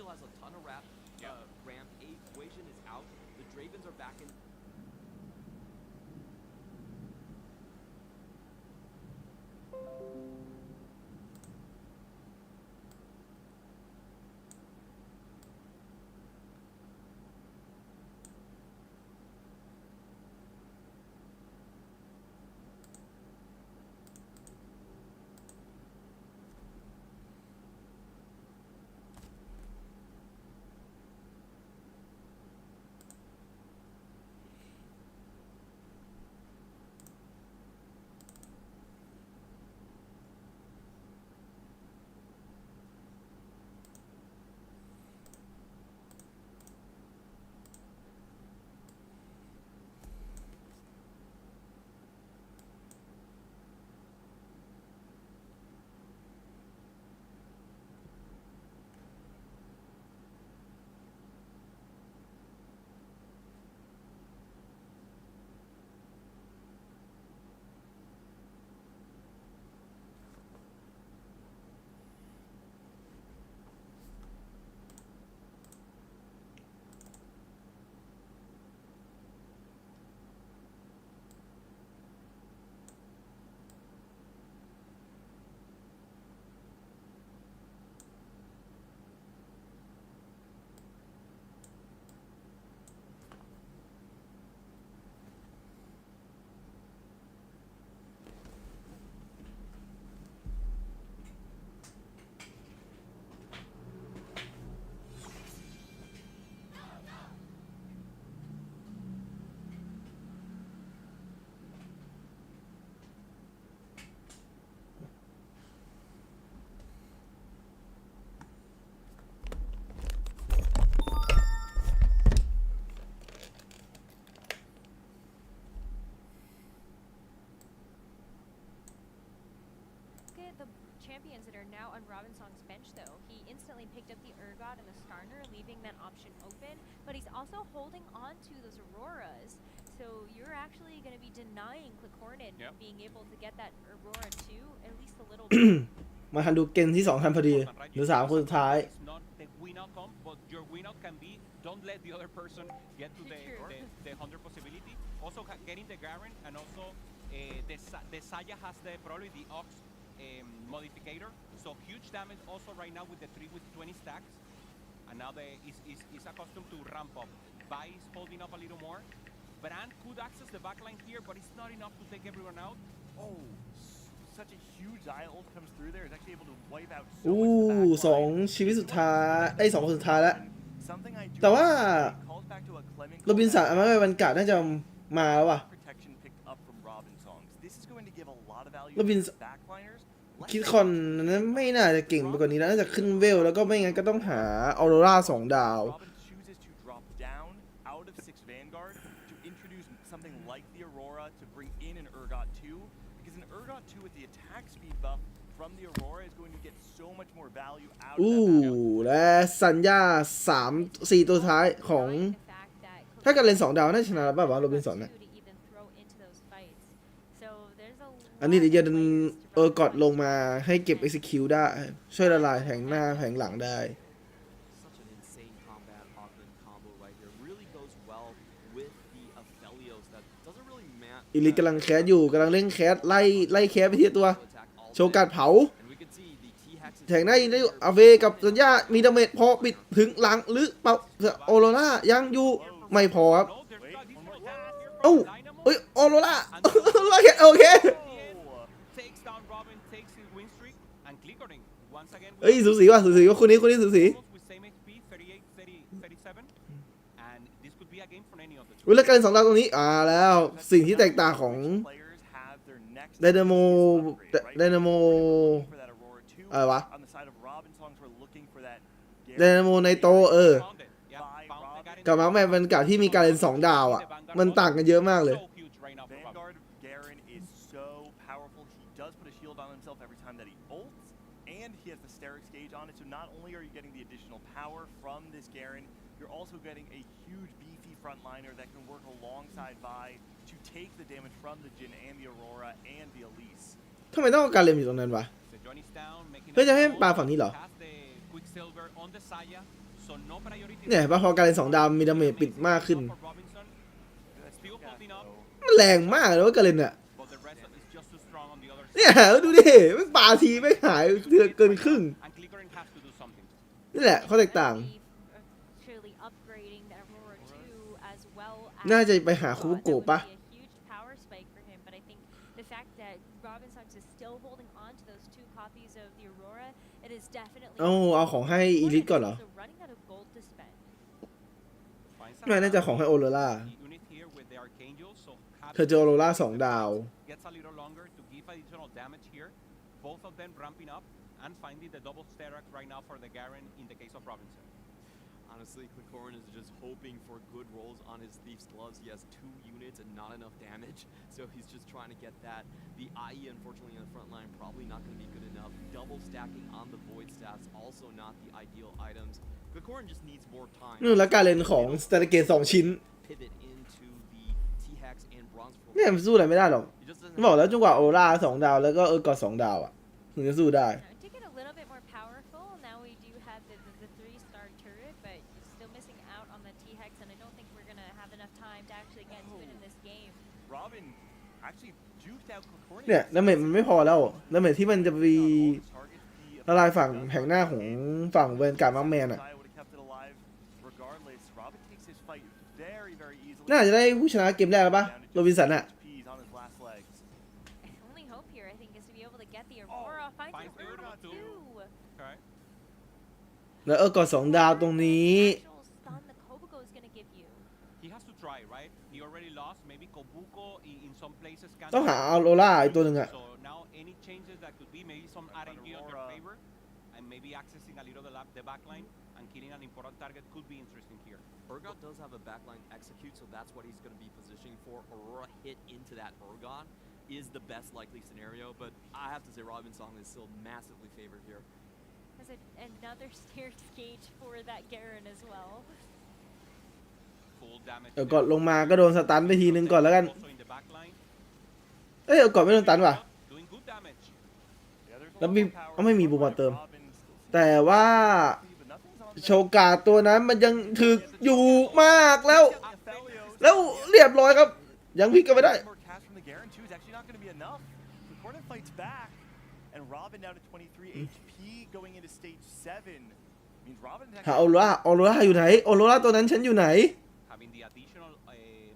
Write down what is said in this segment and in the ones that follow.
has a ton of ramp. A equation is out. The Dravens are back in. Champions that are now on Robinson's bench though. He instantly picked up the Urgot and the Starner, leaving that option open, but he's also holding on to those Auroras. So you're actually going to be denying Clicornin being able to get that Aurora too, at least a little bit. มาทันดูเกมที่2ทันพอดีหรือ3คนสุดท้าย Your win out can be don't let the other person get to the 100 possibility. Also getting the Garen and also the Saya has probably the Ox modificator, so huge damage also right now with the 3 with 20 stacks, and now is accustomed to ramp up. Vi is holding up a little more. Brand could access the backline here, but it's not enough to take everyone out. Oh, such a huge Zaya ult comes through there. Is actually able to wipe out 2ชีวิตสุดท้าย2คนสุดท้ายแล้วแต่ว่าโรบินสันไม่วันกาดน่าจะมาแล้วว่ะโรบินคิดคอนนั้นไม่น่าจะเก่งไปกว่านี้แล้วน่าจะขึ้นเวลแล้วก็ไม่งั้นก็ต้องหาออโรรา2 ดาว และสัญญา3-4 ตัวท้ายของถ้ากันเล่น2 ดาวน่าชนะป่ะวะโรบินสันนะอันนี้เดี๋ยวจะกดลงมาให้เก็บ execute ได้ช่วยละลายแผงหน้าแผงหลังได้อิลิกำลังแคสอยู่กำลังเล่นแคสไล่แคสไปทีตัวโชว์การเผาแข่งได้อาเวกับสัญญามีดาเมจพอปิดถึงหลังหรือเปล่าออโรรายังอยู่ไม่พอครับเอ้าเอ้ยออโรราโอเคเอ้ยสูสีว่ะคู่นี้สูสีแล้วการ2 ดาวตรงนี้แล้วสิ่งที่แตกต่างของไดนาโมอะไรวะไดนาโมในโตกับมาร์คแมนเป็นการที่มีการเล่น2 ดาวอ่ะมันต่างกันเยอะมากเลยYou're also getting a huge beefy frontliner that can work alongside Vi to take the damage from the Jhin and the Aurora and the Elise. ทำไมต้องเอาการเล่นอยู่ตรงนั้นวะเพื่อจะให้ปลาฝั่งนี้เหรอ So no priority. เนี่ยพอการเล่น2 ดาวมีดาเมจปิดมากขึ้น For Robinson. Still holding up, มันแรงมากเลยว่าการเล่นอ่ะ but the rest is just too strong on the other เนี่ย side. ดูดิไม่ปาทีไม่หายเกินครึ่ง And Clickeren has to do something. นี่แหละข้อแตกต่าง Surely upgrading the Aurora 2 as well as น่าจะไปหาคุโกะปะ that would be a huge power spike for him, but I think the fact that Robinson is still holding on to those 2 copies of the Aurora, it is definitely เอาของให้อีลิทก่อนเหรอ also running out of gold to spend. ไม่น่าจะของให้โอโรรา Unit here with the Archangel, so เธอเจอโอโรรา2 ดาว gets a little longer to give additional damage here. Both of them ramping up and finding the double Sterak right now for the Garen in the case of Robinson. Honestly, Clickeren is just hoping for good rolls on his Thief's Gloves. He has 2 units and not enough damage, so he's just trying to get that. The IE, unfortunately, in the front line, probably not going to be good enough. Double stacking on the Void Staffs, also not the ideal items. Clickeren just needs more time. นู่นแล้วการเล่นของสเตนเกต2 ชิ้น Pivot into the T-Hex and Bronze. เนี่ยมันสู้อะไรไม่ได้หรอก He just doesn't บอกแล้วจนกว่าโอโรรา2 ดาวแล้วก็กอด2 ดาวอ่ะถึงจะสู้ได้ Now, to get a little bit more powerful, now we do have the 3-star turret, but still missing out on the T-Hex, and I don't think we're going to have enough time to actually get to it in this game. Robin actually juked out Clickeren. เนี่ยดาเมจมันไม่พอแล้วดาเมจที่มันจะไปละลายฝั่งแผงหน้าของฝั่งเวนการ์ดมังแมนอ่ะ น่าจะได้ผู้ชนะเกมแรกแล้วปะโรบินสันอ่ะ Only hope here, I think, is to be able to get the Aurora. Finds finds the the Aurora Aurora too. Okay. แล้วกอด2 ดาวตรงนี้ Actual stun the Kobuko is going to give you. He has to try, right? He already lost. Maybe Kobuko in some places can. ต้องหาออโรราอีกตัวหนึ่งอ่ะ So now any changes that could be maybe some RNG on their favor, and maybe accessing a little the backline and killing an important target could be interesting here. Urgot does have a backline execute, so that's what he's going to be positioning for. Aurora hit into that Urgot is the best likely scenario, but I have to say Robin Song is still massively favored here. There's another staircase for that Garen as well. Full damage. กอดลงมาก็โดนสตันไปทีนึงก่อนแล้วกัน Also in the backline, เอ้ยกอดไม่โดนตันว่ะ doing good damage. แล้วมีไม่มีบูมมาเติม แต่ว่าโชกาตัวนั้นมันยังถึกอยู่มากแล้วเรียบร้อยครับ ยังพลิกกันไม่ได้ หาออโรราอยู่ไหนออโรราตัวนั้นฉันอยู่ไหน Having the additional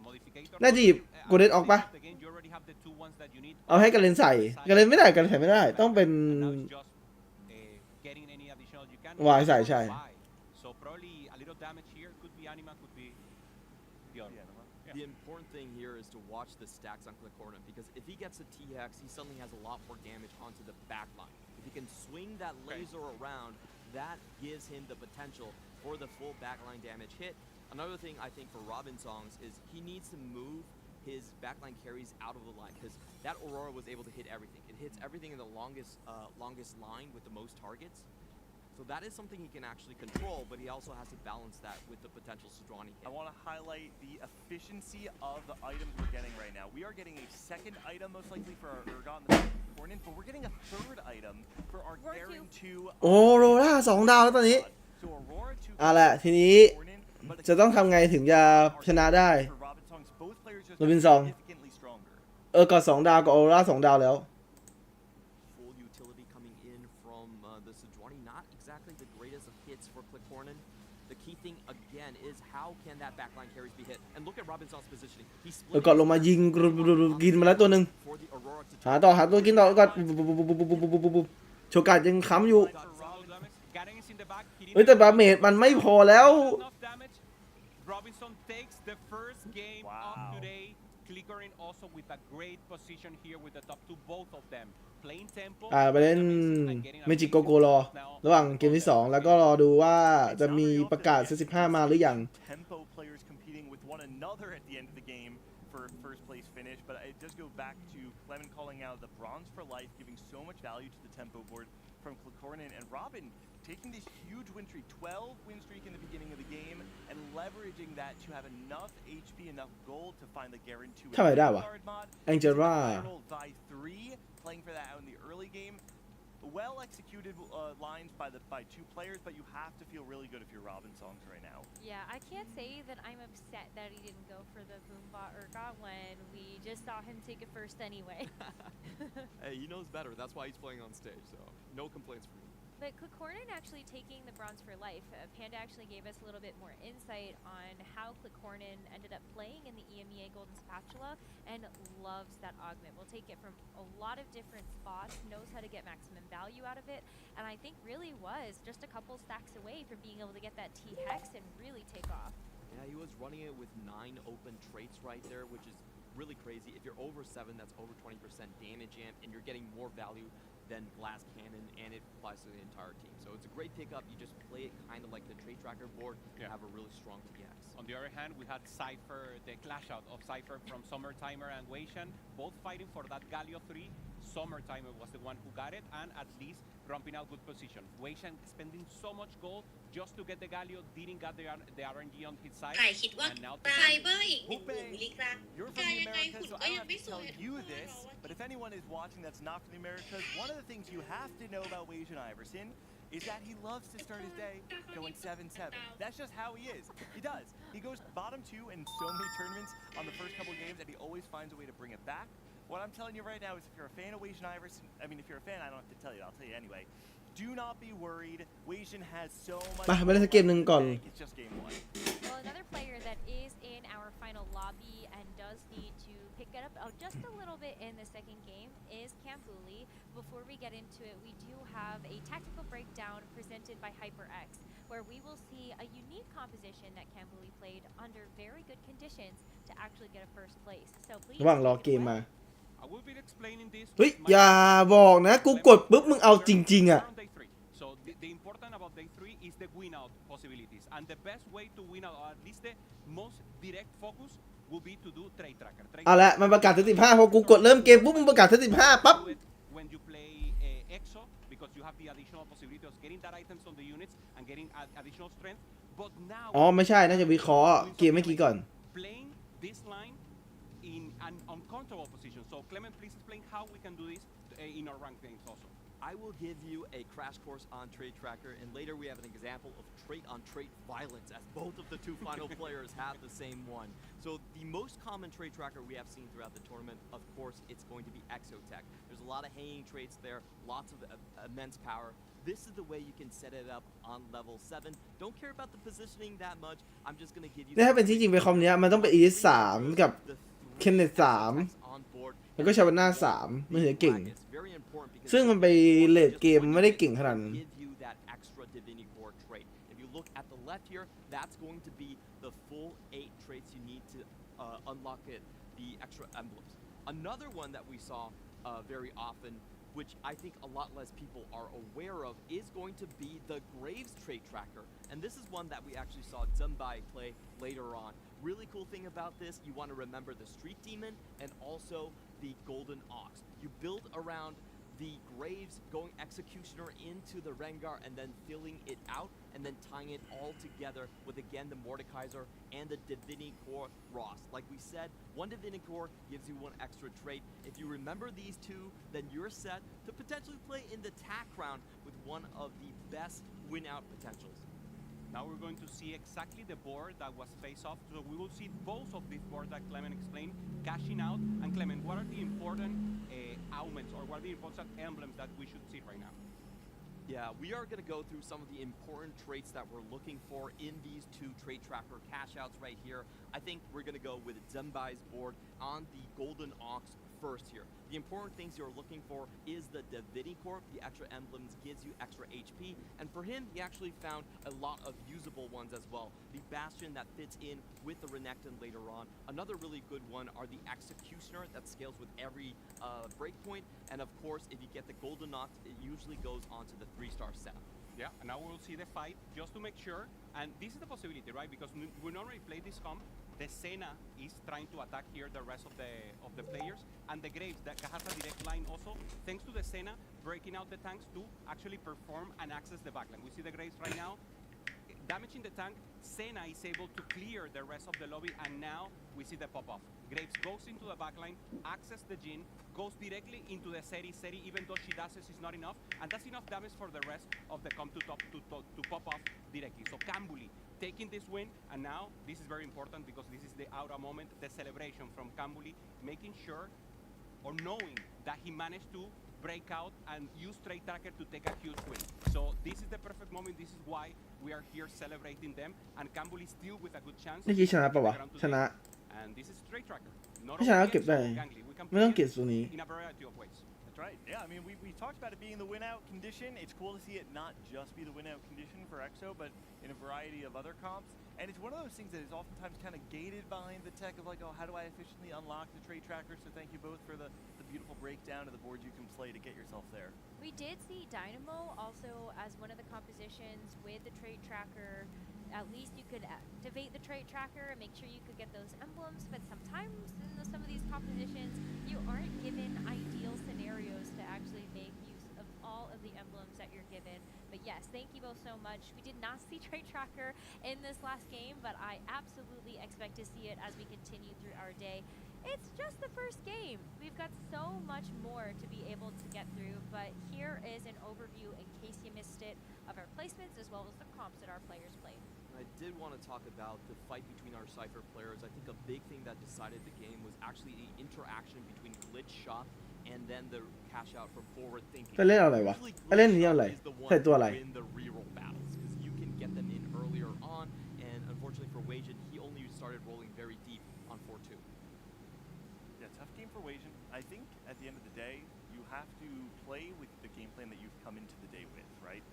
modificator. น่าจะหยิบโกลเด้นออกปะ Again, you already have the 2 ones that you need. เอาให้กันเลนใส่กันเลนไม่ได้กันใส่ไม่ได้ ต้องเป็น And now it's just getting any additional you can. วายใส่ใช่ So probably a little damage here. Could be Anima, could be the other. Yeah. The important thing here is to watch the stacks on Clickeren, because if he gets a T-Hex, he suddenly has a lot more damage onto the backline. If he can swing that laser around, that gives him the potential for the full backline damage hit. Another thing I think for Robin Songs is he needs to move his backline carries out of the line, because that Aurora was able to hit everything. It hits everything in the longest line with the most targets. So that is something he can actually control, but he also has to balance that with the potential Sejuani hit. I want to highlight the efficiency of the items we're getting right now. We are getting a second item most likely for our Urgot in the corner, but we're getting a third item for our Garen 2. โอโรรา2 ดาวแล้วตอนนี้ So Aurora 2. เอาละทีนี้จะต้องทำไงถึงจะชนะได้ โรบินซอง กอด2 ดาวกับออโรรา2 ดาวแล้ว Full utility coming in from the Sejuani. Not exactly the greatest of hits for Clickeren. The key thing again is how can that backline carries be hit? And look at Robinson's positioning. He's กอดลงมายิงกินมาแล้วตัวหนึ่ง for the Aurora to หาตัวกินต่อกอดโชกายังค้ำอยู่ Garen is in the back. เฮ้ยแต่บาเมจมันไม่พอแล้ว Enough damage. Robinson takes the first game of today. Clickeren also with a great position here with the top 2, both of them playing tempo. ไปเล่นเมจิโกโกรอระหว่างเกมที่ 2 แล้วก็รอดูว่าจะมีประกาศเซต15มาหรือยัง Tempo players competing with one another at the end of the game for first place finish, but it does go back to Clement calling out the bronze for life, giving so much value to the tempo board from Clickeren, and Robin taking this huge win streak, 12 win streak in the beginning of the game, and leveraging that to have enough HP, enough gold to find the Garen 2 ทำไมได้วะ card mod. แองเจล่า Viral Vi 3 playing for that out in the early game. well executed lines by two players, but you have to feel really good if you're Robin Songs right now. Yeah, I can't say that I'm upset that he didn't go for the Boombot Urgot when we just saw him take it first anyway. Hey, he knows better. That's why he's playing on stage, so no complaints from me. But Clicornin actually taking the bronze for life, Panda actually gave us a little bit more insight on how Clicornin ended up playing in the EMEA Golden Spatula and loves that augment. Will take it from a lot of different spots, knows how to get maximum value out of it, and I think really was just a couple stacks away from being able to get that T-Hex and really take off. Yeah, he was running it with 9 open traits right there, which is really crazy. If you're over 7, that's over 20% damage amp, and you're getting more value than Glass Cannon, and it applies to the entire team. So it's a great pickup. You just play it kind of like the trade tracker board and have a really strong TX. On the other hand, we had Cypher, the clash out of Cypher from Summertimer and Weishan, both fighting for that Galio 3. Summertimer was the one who got it, and at least ramping out good position. Weishan spending so much gold just to get the Galio, didn't get the RNG on his side. ใครคิดว่า And now ไซเบอร์อีก1 0,000 มิลลิกรัม You're กา from ย the ยังไง Americas, หุ่น so ก็ I ยั don't งไม่ have ส to วย tell you this, but if anyone is watching that's not from the Americas, one of the things you have to know about Weishan Iverson is that he loves to start his day going 7-7. That's just how he is. He does. He goes bottom 2 in so many tournaments on the first couple games, and he always finds a way to bring it back. What I'm telling you right now is if you're a fan of Weishan Iverson, I mean, if you're a fan, I don't have to tell you, I'll tell you anyway. Do not be worried. Weishan has so much. ไปเล่นสักเกมหนึ่งก่อน It's just game 1. Well, another player that is in our final lobby and does need to pick it up just a little bit in the second game is Kambuli. Before we get into it, we do have a tactical breakdown presented by HyperX, where we will see a unique composition that Kambuli played under very good conditions to actually get a first place. So please ระหว่างรอ take it เกม away. มา I will be explaining this. เฮ้ยอย่าบอกนะกูกดปุ๊บมึงเอาจริงๆอ่ะ On day 3. So the important about day 3 is the win out possibilities, and the best way to win out, or at least the most direct focus, will be to do trade tracker. เอาละมันประกาศ15พอกูกดเริ่มเกมปุ๊บมึงประกาศ15ปั๊บ When you play EXO, because you have the additional possibility of getting that items on the units and getting additional strength. But now อ๋อไม่ใช่น่าจะวิเคราะห์เกมเมื่อกี้ก่อน playing this line in an uncomfortable position. So Clement, please explain how we can do this in our ranked games also. I will give you a crash course on Trade Tracker, and later we have an example of trait-on-trait violence, as both of the two final players have the same one. So the most common Trade Tracker we have seen throughout the tournament, of course, it's going to be Exotech. There's a lot of hanging traits there, lots of immense power. This is the way you can set it up on level 7. Don't care about the positioning that much. I'm just going to give you... ถ้าเป็นที่จริงไปคอมเนี้ยมันต้องเป็น ES 3กับ Kenneth 3แล้วก็ชาวนา3มันถึงจะเก่ง ซึ่งมันไปเลดเกมไม่ได้เก่งขนาดนั้น If you look at the left here, that's going to be the full 8 traits you need to unlock it, the extra emblems. Another one that we saw very often, which I think a lot less people are aware of, is going to be the Graves trait tracker. And this is one that we actually saw Zumbai play later on. Really cool thing about this, you want to remember the Street Demon and also the Golden Ox. You build around the Graves going Executioner into the Rengar and then filling it out and then tying it all together with again the Mordekaiser and the Divinity Core Ross. Like we said, one Divinity Core gives you 1 extra trait. If you remember these 2, then you're set to potentially play in the TAC round with one of the best win out potentials. Now we're going to see exactly the board that was face-off. So we will see both of these boards that Clement explained, cashing out. And Clement, what are the important augments or what are the important emblems that we should see right now? Yeah, we are going to go through some of the important traits that we're looking for in these 2 trait tracker cash outs right here. I think we're going to go with Zembai's board on the Golden Ox first here. The important things you're looking for is the Divinity Core. The extra emblems gives you extra HP, and for him, he actually found a lot of usable ones as well. The Bastion that fits in with the Renekton later on. Another really good one are the Executioner that scales with every breakpoint, and of course, if you get the Golden Ox, it usually goes onto the 3-star setup. Yeah, and now we'll see the fight just to make sure. And this is the possibility, right? Because we normally play this comp. The Senna is trying to attack here the rest of the players, and the Graves that has a direct line also, thanks to the Senna breaking out the tanks to actually perform and access the backline. We see the Graves right now damaging the tank, Senna is able to clear the rest of the lobby, and now we see the pop-off. Graves goes into the backline, accesses the Jhin, goes directly into the Seri. Seri, even though she does this, is not enough, and that's enough damage for the rest of the come to top to pop off directly. So Kambuli taking this win, and now this is very important because this is the aura moment, the celebration from Kambuli, making sure or knowing that he managed to break out and use Trade Tracker to take a huge win. So this is the perfect moment. This is why we are here celebrating them, and Kambuli still with a good chance. เมื่อกี้ชนะปะวะชนะ And this is Trade Tracker. Not ถ้าชนะก็ only เก็บได้ Exo, Gangly, we can ไม่ต้อง play เก็บตัวนี้ in a variety of ways. That's right. Yeah, I mean, we talked about it being the win-out condition. It's cool to see it not just be the win-out condition for EXO, but in a variety of other comps. And it's one of those things that is oftentimes kind of gated behind the tech of like, oh, how do I efficiently unlock the trade tracker? So thank you both for the beautiful breakdown of the boards you can play to get yourself there. We did see Dynamo also as one of the compositions with the trade tracker. At least you could activate the trade tracker and make sure you could get those emblems, but sometimes in some of these compositions, you aren't given ideal scenarios to actually make use of all of the emblems that you're given. But yes, thank you both so much. We did not see trade tracker in this last game, but I absolutely expect to see it as we continue through our day. It's just the first game. We've got so much more to be able to get through, but here is an overview in case you missed it of our placements as well as the comps that our players played. I did want to talk about the fight between our Cypher players. I think a big thing that decided the game was actually the interaction between Glitch Shot and then the cash out from forward thinking. ไปเล่นเอาอะไรวะ Usually ไปเล่น Glitch นี้เอา Shot อะไร is the one ใส่ตัวอะไร to win the reroll battles because you can get them in earlier on, and unfortunately for Wajan, he only started rolling very deep on 4-2. Yeah, tough game for Wajan. I think at the end of the day, you have to play with the game plan that you've come into the day with, right?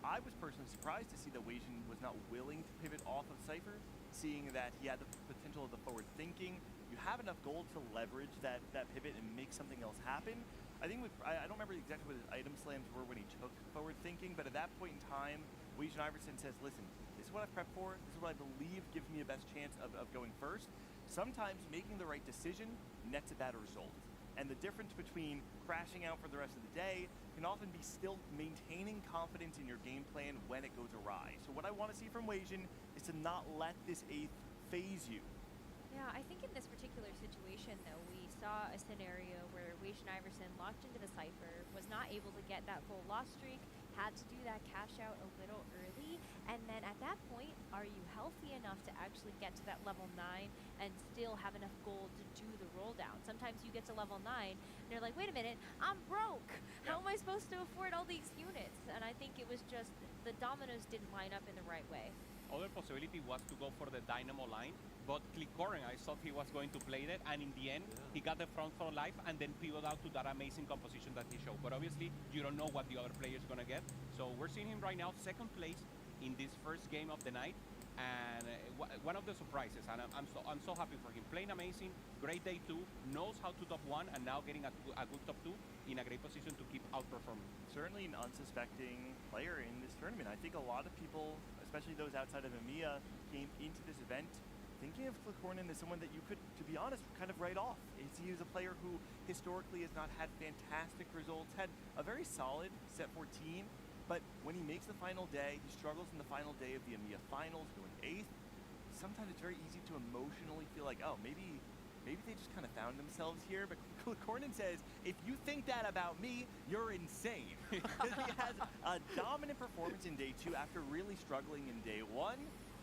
I was personally surprised to see that Wajan was not willing to pivot off of Cypher, seeing that he had the potential of the forward thinking. You have enough gold to leverage that pivot and make something else happen. I think I don't remember exactly what his item slams were when he took forward thinking, but at that point in time, Wajan Iverson says, listen, this is what I've prepped for, this is what I believe gives me the best chance of going first. Sometimes making the right decision nets a better result. And the difference between crashing out for the rest of the day can often be still maintaining confidence in your game plan when it goes awry. So what I want to see from Wajan is to not let this 8th phase you. Yeah, I think in this particular situation, though, we saw a scenario where Wajan Iverson locked into the Cypher, was not able to get that full loss streak, had to do that cash out a little early, and then at that point, are you healthy enough to actually get to that level 9 and still have enough gold to do the roll down? Sometimes you get to level 9, and you're like, wait a minute, I'm broke! How am I supposed to afford all these units? And I think it was just the dominoes didn't line up in the right way. Other possibility was to go for the Dynamo line, but Clickcoren, I thought he was going to play that, and in the end, he got the front for life and then pivot out to that amazing composition that he showed. But obviously, you don't know what the other player is going to get. So we're seeing him right now, second place in this first game of the night, and one of the surprises, and I'm so happy for him. Playing amazing, great day 2, knows how to top 1, and now getting a good top 2 in a great position to keep outperforming. Certainly an unsuspecting player in this tournament. I think a lot of people, especially those outside of EMEA, came into this event thinking of Clickcoren as someone that you could, to be honest, kind of write off. He is a player who historically has not had fantastic results, had a very solid set 14, but when he makes the final day, he struggles in the final day of the EMEA finals, going 8th. Sometimes it's very easy to emotionally feel like, oh, maybe they just kind of found themselves here. But Clickcoren says, if you think that about me, you're insane. He has a dominant performance in day 2 after really struggling in day 1.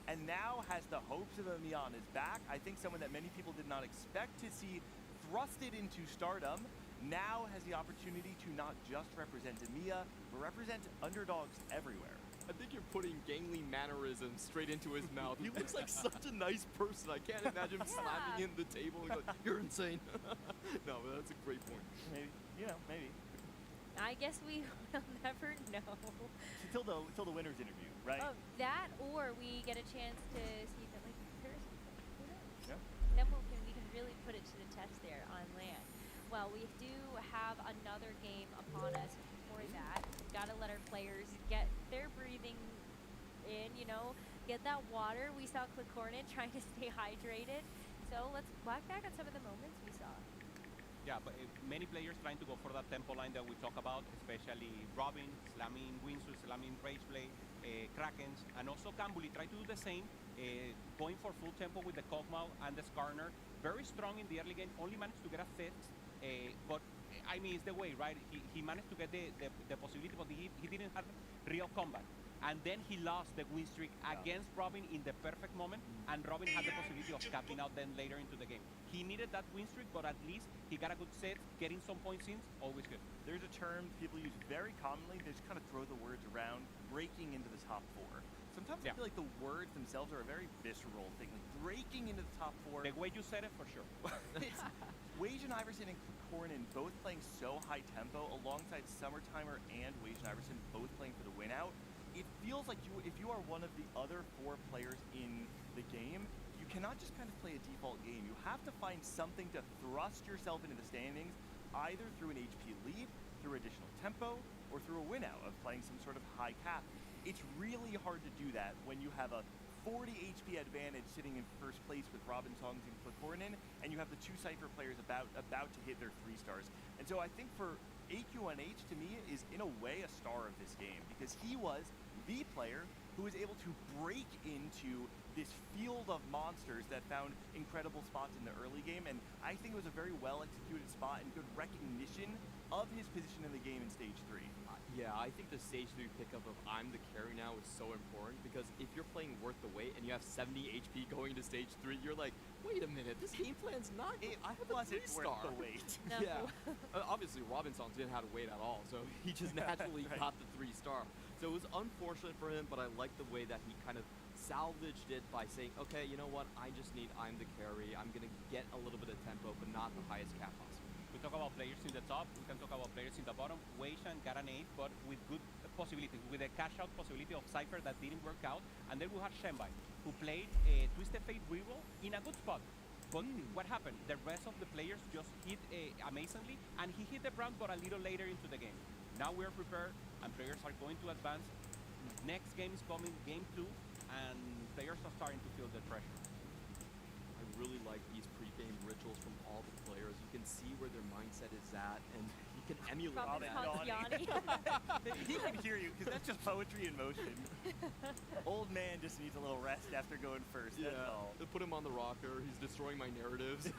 And now has the hopes of EMEA on his back. I think someone that many people did not expect to see thrusted into stardom now has the opportunity to not just represent EMEA, but represent underdogs everywhere. I think you're putting gangly mannerisms straight into his mouth. He looks like such a nice person. I can't imagine him slapping in the table and going, you're insane. No, but that's a great point. Maybe, maybe. I guess we will never know. Till the winner's interview, right? Oh, that, or we get a chance to see that, like, there's, who knows? Yeah. Then we can really put it to the test there on land. Well, we do have another game upon us for that. We've got to let our players get their breathing in, you know, get that water. We saw Clickcoren trying to stay hydrated. So let's look back on some of the moments we saw. Yeah, but many players trying to go for that tempo line that we talk about, especially Robin, slamming Winsu, slamming Rage Play, Krakens, and also Kambuli try to do the same, going for full tempo with the Kog'Maw and the Skarner. Very strong in the early game, only managed to get a fifth, but I mean, it's the way, right? He managed to get the possibility, but he didn't have real combat. And then he lost the win streak against Robin in the perfect moment, and Robin had the possibility of capping out then later into the game. He needed that win streak, but at least he got a good set, getting some points in, always good. There's a term people use very commonly. They just kind of throw the words around, breaking into the top 4. Sometimes I feel like the words themselves are a very visceral thing. Like breaking into the top 4. The way you said it, for sure. Wajan Iverson and Cornin both playing so high tempo alongside Summertimer and Wajan Iverson both playing for the win out. It feels like if you are one of the other 4 players in the game, you cannot just kind of play a default game. You have to find something to thrust yourself into the standings, either through an HP lead, through additional tempo, or through a win out of playing some sort of high cap. It's really hard to do that when you have a 40 HP advantage sitting in first place with Robin Songs and Klikornin, and you have the 2 Cypher players about to hit their 3 stars. And so I think for AQ1H, to me, is in a way a star of this game, because he was the player who was able to break into this field of monsters that found incredible spots in the early game, and I think it was a very well executed spot and good recognition of his position in the game in stage 3. Yeah, I think the stage 3 pickup of I'm the carry now is so important, because if you're playing Worth the Wait and you have 70 HP going into stage 3, you're like, wait a minute, this game plan's not good. I have a 3-star. Worth the wait. No. Yeah. Obviously, Robinsons didn't have to wait at all, so he just naturally got the 3-star. So it was unfortunate for him, but I like the way that he kind of salvaged it by saying, okay, you know what, I just need I'm the carry. I'm going to get a little bit of tempo, but not the highest cap possible. We talk about players in the top, we can talk about players in the bottom. Weishan got an 8, but with good possibility, with a cash out possibility of Cypher that didn't work out. And then we had Shenbai, who played a Twisted Fate reroll in a good spot. But what happened? The rest of the players just hit amazingly, and he hit the brand, but a little later into the game. Now we're prepared, and players are going to advance. Next game is coming, game 2, and players are starting to feel the pressure. I really like these pre-game rituals from all the players. You can see where their mindset is at, and you can emulate that. He can hear you, because that's just poetry in motion. Old man just needs a little rest after going first, that's all. They put him on the rocker, he's destroying my narratives.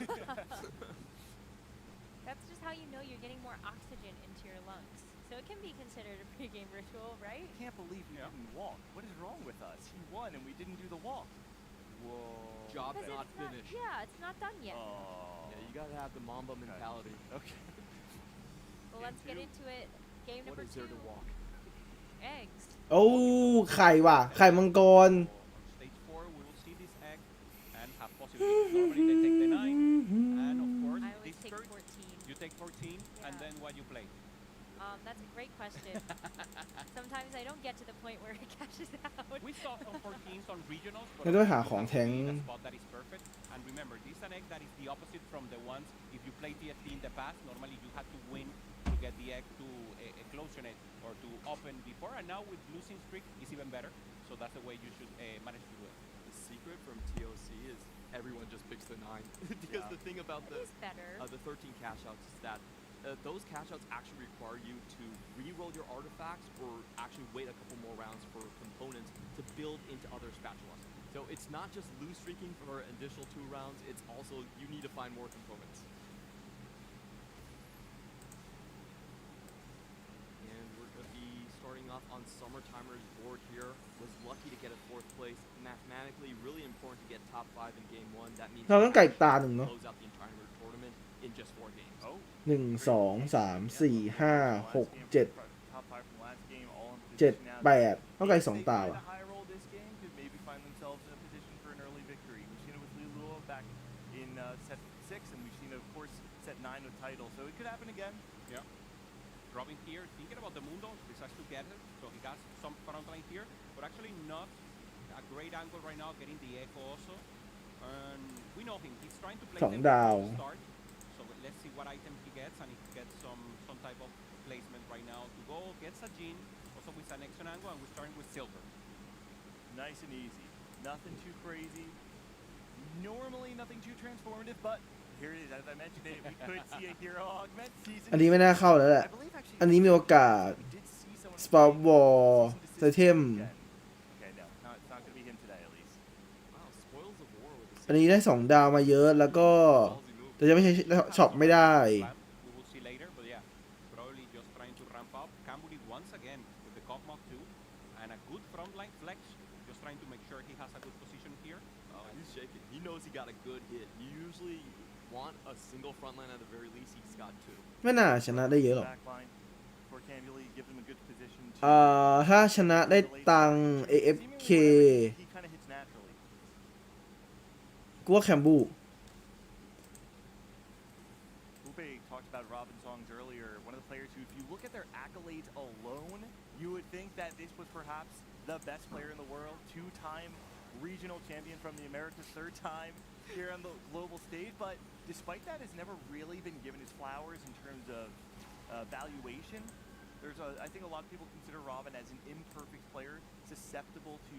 That's just how you know you're getting more oxygen into your lungs. So it can be considered a pre-game ritual, right? I can't believe we didn't walk. What is wrong with us? He won and we didn't do the walk. Whoa. Job's Because not it's finished. Yeah, it's not done yet. Oh. Yeah, you gotta have the Mamba mentality. Okay. Well, let's get into it. Game What number is 2. there to walk? Eggs. โอ้ไข่ว่ะไข่มังกร On stage 4, we will see this egg and have possibilities. Normally they take the 9, and of course, I always this take third, 14. you take 14, and then what you play? That's a great question. Sometimes I don't get to the point where it cashes out. We saw some 14s on regionals, but ไม่ต้องหา you ของ have to แท้ง be in a spot that is perfect. And remember, this is an egg that is the opposite from the ones if you play TFT in the past. Normally, you had to win to get the egg to closing it or to open before. And now with losing streak, it's even better. So that's the way you should manage to do it. The secret from TOC is everyone just picks the 9. Because the thing about It is better. the 13 cash outs is that those cash outs actually require you to re-roll your artifacts or actually wait a couple more rounds for components to build into other spatulas. So it's not just loose streaking for an additional 2 rounds, it's also you need to find more components. And we're going to be starting off on Summertimer's board here. Was lucky to get a 4th place. Mathematically, really important to get top 5 in game 1. That means เราต้องไก่ตาหนึ่งเนาะ close out the entire tournament in just 4 games. Oh. 1 2 3 4 5 6 7 Top 5 from last game, all in 7 position now. 8ต้องไก่2 ตา They ว่ะ try to high roll this game to maybe find themselves in a position for an early victory. We've seen it with Luluo back in set 6, and we've seen it, of course, set 9 with title. So it could happen again. Yeah. Robin here, thinking about the Mundo, decides to get it. So he got some front line here, but actually not a great angle right now, getting the echo also. And we know him, he's trying to play 2 them ดาว from the start. So let's see what item he gets, and if he gets some type of placement right now to go, gets a Jin, also with an action angle, and we're starting with Silver. Nice and easy. Nothing too crazy. Normally nothing too transformative, but here it is. As I mentioned it, we could see a hero augment season. อันนี้ไม่น่าเข้าแล้วแหละ I believe actually อันนี้มีโอกาส did see someone สปอร์ตวอล season ไซเทม again. อันนี้ได้2 ดาวมาเยอะแล้วก็แต่จะไม่ใช่ช็อปไม่ได้ We will see later, but yeah, probably just trying to ramp up. Cambury once again with the Cogmog 2 and a good frontline flex, just trying to make sure he has a good position here. Oh, he's shaking. He knows he got a good hit. You usually want a single front line at the very least. He's got 2. ไม่น่าชนะได้เยอะหรอก Backline for Cambury, give them a good position to ถ้าชนะได้ตังค์ AFK he kind of hits naturally. กูว่าแคมบู Upe talked about Robin Songs earlier, one of the players who, if you look at their accolades alone, you would think that this was perhaps the best player in the world, 2-time regional champion from the Americas, 3rd time here on the global stage, but despite that has never really been given his flowers in terms of valuation. I think a lot of people consider Robin as an imperfect player, susceptible to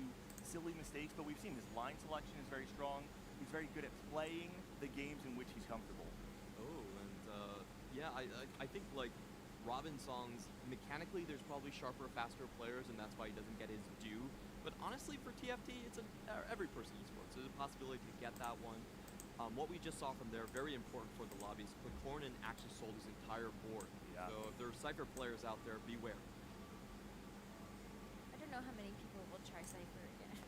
silly mistakes, but we've seen his line selection is very strong. He's very good at playing the games in which he's comfortable. Oh, and yeah, I think like Robin Songs, mechanically there's probably sharper, faster players, and that's why he doesn't get his due. But honestly, for TFT, it's every person esports. There's a possibility to get that one. What we just saw from there, very important for the lobbies. Cornin actually sold his entire board. Yeah. So if there are Cypher players out there, beware. I don't know how many people will try Cypher again.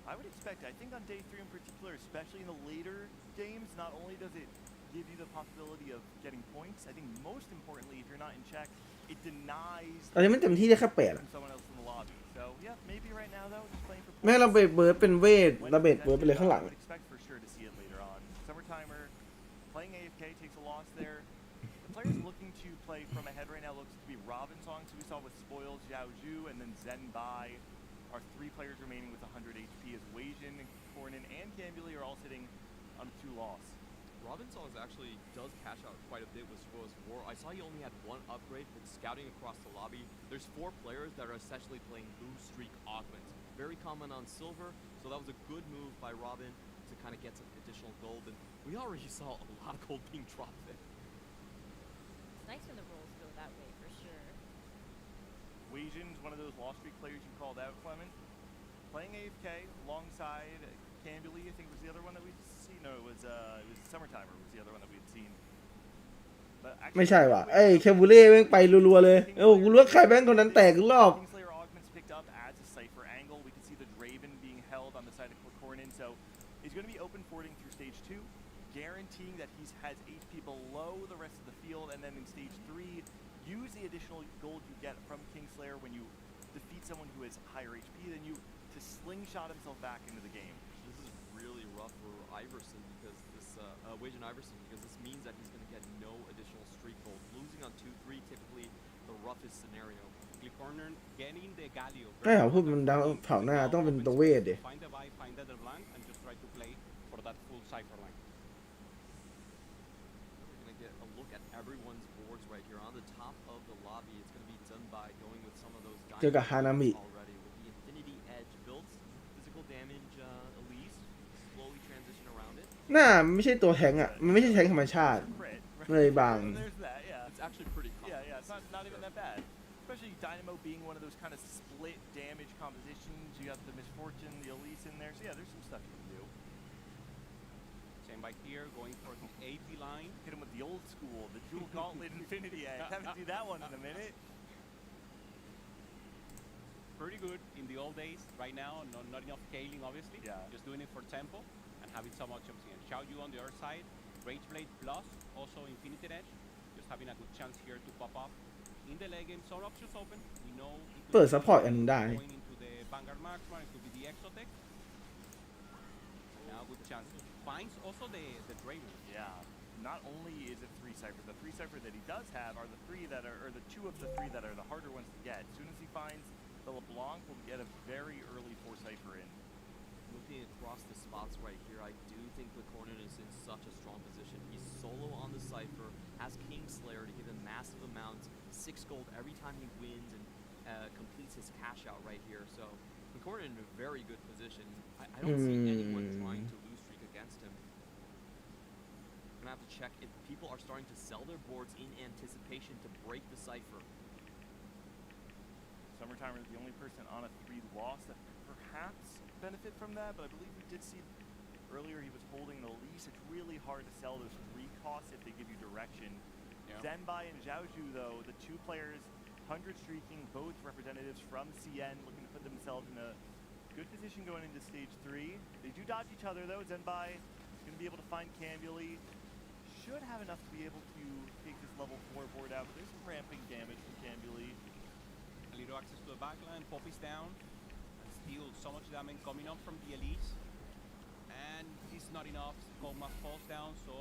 I would expect, I think on day 3 in particular, especially in the later games, not only does it give you the possibility of getting points, I think most importantly, if you're not in check, it denies ตอนนี้มันเต็มที่ได้แค่8 from someone else in the lobby. So yeah, maybe right now though, just playing for แม่เรา points. เบรดเบิร์ดเป็นเวทระเบิดเบิร์ดไปเลยข้างหลัง I would expect for sure to see it later on. Summertimer playing AFK takes a loss there. The players looking to play from ahead right now looks to be Robin Songs, who we saw with Spoils, Zhao Zhu, and then Zen Bai. Our 3 players remaining with 100 HP as Weijin, Cornin, and Cambury are all sitting on 2 loss. Robin Songs actually does cash out quite a bit with Spoils of War. I saw he only had 1 upgrade, but scouting across the lobby, there's 4 players that are essentially playing Blue Streak augments. Very common on Silver, so that was a good move by Robin to kind of get some additional gold. And we already saw a lot of gold being dropped there. It's nice when the rolls go that way for sure. Weijin's one of those lost streak players you called out, Clement. Playing AFK alongside Cambury, I think was the other one that we'd seen. No, it was Summertimer was the other one that we'd seen. But ไม่ใช่ว่ะเอ้ยแคมบูเล่แม่งไปรัวๆเลยเอ้ากูรู้ว่าใครแม่งคนนั้นแตกทุกรอบ Kingslayer augments picked up adds a Cypher angle. We can see the Draven being held on the side of Cornin, so he's going to be open forwarding through stage 2, guaranteeing that he has HP below the rest of the field, and then in stage 3, use the additional gold you get from Kingslayer when you defeat someone who has higher HP than you to slingshot himself back into the game. This is really rough for Iverson because this Weijin Iverson, because this means that he's going to get no additional streak gold. Losing on 2-3, typically the roughest scenario. Corner getting the Galio. ไม่เอาพูดมันดังเผาหน้าต้องเป็นตัวเวทดิ Find the buy, find the blank, and just try to play for that full cipher line. We're going to get a look at everyone's boards right here. On the top of the lobby, it's going to be done by going with some of those เจอกับฮานามิ already with the Infinity Edge builds. Physical damage, Elise, slowly transition around it. หน้ามันไม่ใช่ตัวแทงอ่ะมันไม่ใช่แทงธรรมชาติ Crit, right? เลยบาง There's that, yeah. It's actually pretty common. Yeah, it's not even that bad. Especially Dynamo being one of those kind of split damage compositions. You got the Misfortune, the Elise in there. So yeah, there's some stuff you can do. Same by here, going for the AP line. Hit him with the old school, the dual gauntlet Infinity Edge. Haven't do that one in a minute. Pretty good in the old days. Right now, not enough scaling, obviously. Yeah. Just doing it for tempo and having some options here. Xiao Yu on the other side. Rage Blade plus, also Infinity Edge. Just having a good chance here to pop up. In the late game, some options open. We know it could เปิด be ซัพพอร์ตอันนึงได้ going into the Vanguard Marksman, it could be the Exotech. Now good chance. Finds also the Draven. Yeah. Not only is it 3 Cypher, the 3 Cypher that he does have are the 3 that are, or the 2 of the 3 that are the harder ones to get. As soon as he finds the LeBlanc, will get a very early 4 Cypher in. Looking across the spots right here, I do think Cornin is in such a strong position. He's solo on the Cypher, has Kingslayer to give him massive amounts, 6 gold every time he wins and completes his cash out right here. So Cornin in a very good position. I don't see anyone trying to lose streak against him. Gonna have to check if people are starting to sell their boards in anticipation to break the Cypher. Summertimer is the only person on a 3 loss that perhaps benefit from that, but I believe we did see Earlier he was holding the lease. It's really hard to sell those free costs if they give you direction. Yeah. Zenbai and Zhaozhu, though, the two players, 100 streaking, both representatives from CN, looking to put themselves in a good position going into stage 3. They do dodge each other, though. Zenbai is going to be able to find Cambuli. Should have enough to be able to take this level 4 board out, but there's some ramping damage from Cambuli. A little access to the backline. Poppy's down. And still so much damage coming up from the elites. And it's not enough. Kog'Maw falls down, so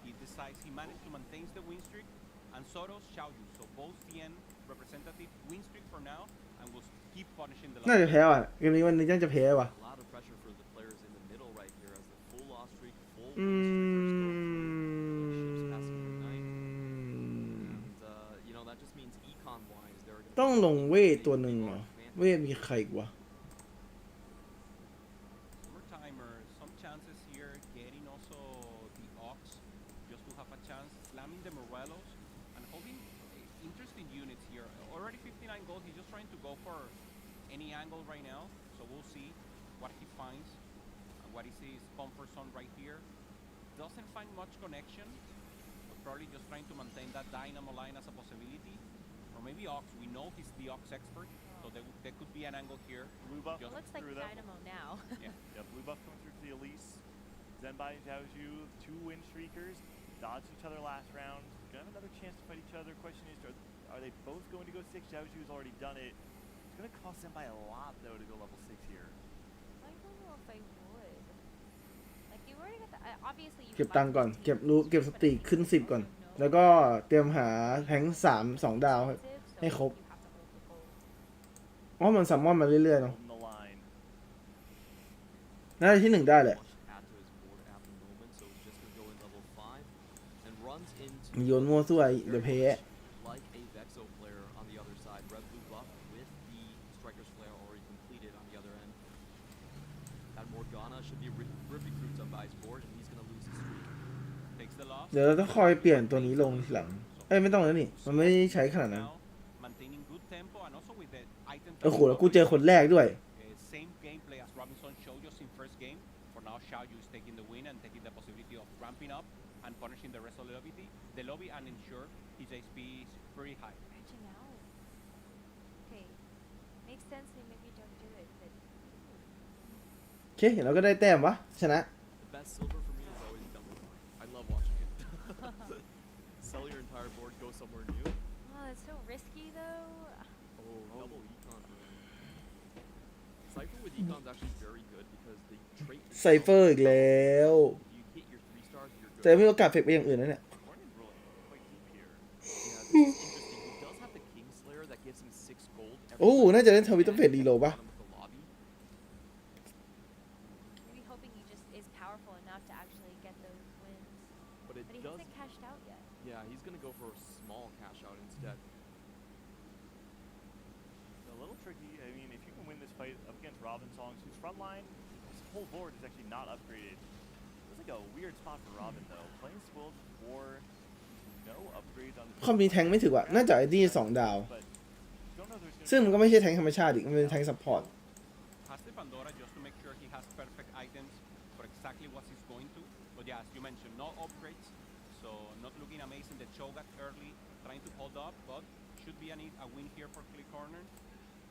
he decides he managed to maintain the win streak. And Soros, Xiaoyu. So both CN representative win streak for now, and will keep punishing the น่าจะ lobby. แพ้ว่ะเกมนี้วันนี้น่าจะแพ้ว่ะ A lot of pressure for the players in the middle right here as the full loss streak, full อื win streakers go ม through. Ships passing midnight. And, you know, that just means econ-wise, they're gonna ต้องลงเวทตัวหนึ่งเหรอ เวทมีใครอีกวะ Summer timer, some chances here, getting also the Ox, just to have a chance, slamming the Morelos, and holding interesting units here. Already 59 gold, he's just trying to go for any angle right now, so we'll see what he finds, and what he sees comfort zone right here. Doesn't find much connection, but probably just trying to maintain that Dynamo line as a possibility. Or maybe Ox, we know he's the Ox expert, so there could be an angle here. Blue buff It comes looks like through, though. Dynamo now. Yeah, blue buff coming through to the Elise. Zenbai and Zhaozhu, two win streakers, dodged each other last round. Gonna have another chance to fight each other. Question is, are they both going to go 6? Zhaozhu's already done it. It's gonna cost Zenbai a lot, though, to go level 6 here. I don't know if I would. Like you already got the obviously you เก็บตังค์ก่อน เก็บรู้เก็บสติขึ้น 10 ก่อน แล้วก็เตรียมหาแทงค์2 ดาวให้ครบ เพราะมันซัมมอนมาเรื่อยๆเนาะ Holding the line. น่าจะที่ 1 ได้แหละ flush add to his board at the moment, so he's just gonna go in level 5 and runs into มีโยนมั่วซั่วเดี๋ยวแพ้ like a Vexo player on the other side. Red blue buff with the Striker's Flare already completed on the other end. That Morgana should be ripping through Zenbai's board, and he's gonna lose his streak. Takes the loss. เดี๋ยวเราต้องคอยเปลี่ยนตัวนี้ลงทีหลัง เอ้ยไม่ต้องแล้วนี่ มันไม่ได้ใช้ขนาดนั้น Now, maintaining good tempo and also with the items โอ้โหแล้วกูเจอคนแรกด้วย same gameplay as Robinson showed us in first game. For now, Xiaoyu is taking the win and taking the possibility of ramping up and punishing the rest of the lobby and ensure his HP is pretty high. Branching out. Okay. Makes sense. They maybe don't do it, but โอเคเราก็ได้แต้มวะ ชนะ The best silver for me is always double. I love watching it. Sell your entire board, go somewhere new. oh, it's so risky though. Oh, double econ. Cypher with econ is actually very good because the trait. ไซเฟอร์อีกแล้ว You hit your 3 stars, you're good. แต่ไม่มีโอกาสเฟกไปอย่างอื่นนะเนี่ย Cornyn rolling quite deep here. Yeah, this is interesting. He does have the Kingslayer that gives him 6 gold. every โอ้ time น่าจะเล่น he ทวิตเตอร์เฟดดีโลป่ะ bottom of the lobby. Maybe hoping he just is powerful enough to actually get those wins. But it But he does. hasn't cashed out yet. Yeah, he's gonna go for a small cash out instead. A little tricky. I mean, if you can win this fight up against Robin Songs, whose front line, this whole board is actually not upgraded. It's like a weird spot for Robin, though. Playing Squill for no upgrades on the เขามีแทงค์ไม่ถึงว่ะ น่าจะไอ้นี่2 ดาว but don't know if there's gonna ซึ่ง be มันก็ไม่ใช่แทงค์ธรรมชาติอีก มันเป็นแทงค์ซัพพอร์ต Has the Pandora just to make sure he has perfect items for exactly what he's going to. But yeah, as you mentioned, no upgrades. So not looking amazing. The Cho'Gath early, trying to hold up, but should be a win here for Click Corner.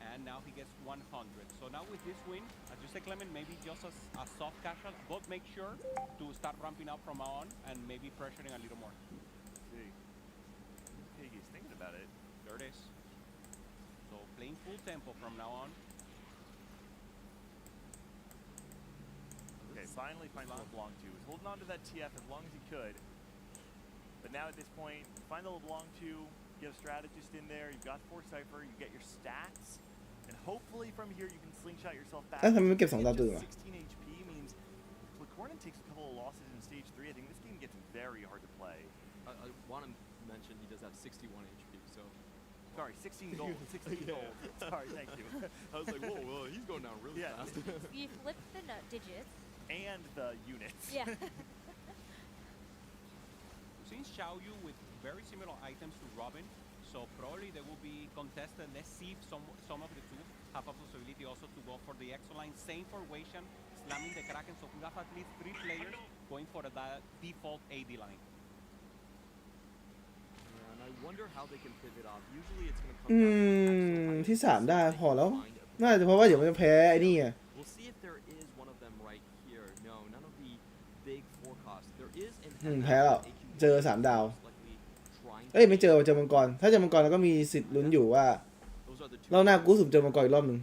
And now he gets 100. So now with this win, as you say, Clement, maybe just a soft cash out, but make sure to start ramping up from now on and maybe pressuring a little more. see. Piggy's thinking about it. There it is. So playing full tempo from now on. Okay, finally finds what it belonged to. He's holding on to that TF as long as he could. But now at this point, find the belong to, get a strategist in there, you've got 4 Cypher, you get your stats, and hopefully from here you can slingshot yourself back. แล้วทำไมไม่เก็บ2 ดาวตื่นวะ 16 HP means if Cornyn takes a couple of losses in stage 3, I think this game gets very hard to play. I want to mention he does have 61 HP, so. Sorry, 16 gold, 16 gold. Sorry, thank you. I was like, whoa, he's going down really Yeah. fast. You flipped the digits. And the units. Yeah. Seeing Xiaoyu with very similar items to Robin, so probably they will be contested. Let's see if some of the two have a possibility also to go for the exo line. Same for Weishan, slamming the Kraken. So we have at least 3 players going for the default AD line. Yeah, and I wonder how they can pivot off. Usually it's going to อื come down to ม the ที่ exo 3 ได้ line. พอแล้ว Find a น่าจะเพราะว่าเดี๋ยวมันจะแพ้ไอ้นี่ไง We'll see if there is one of them right here. No, none of the big forecasts. There is an แพ้แล้ว เจอ 3 ดาว likely trying เอ้ย ไม่เจอ เจอมังกร ถ้าเจอมังกรเราก็มีสิทธิ์ลุ้นอยู่ว่า Those are the two เราหน้ากูสุ่มเจอมังกรอีกรอบหนึ่ง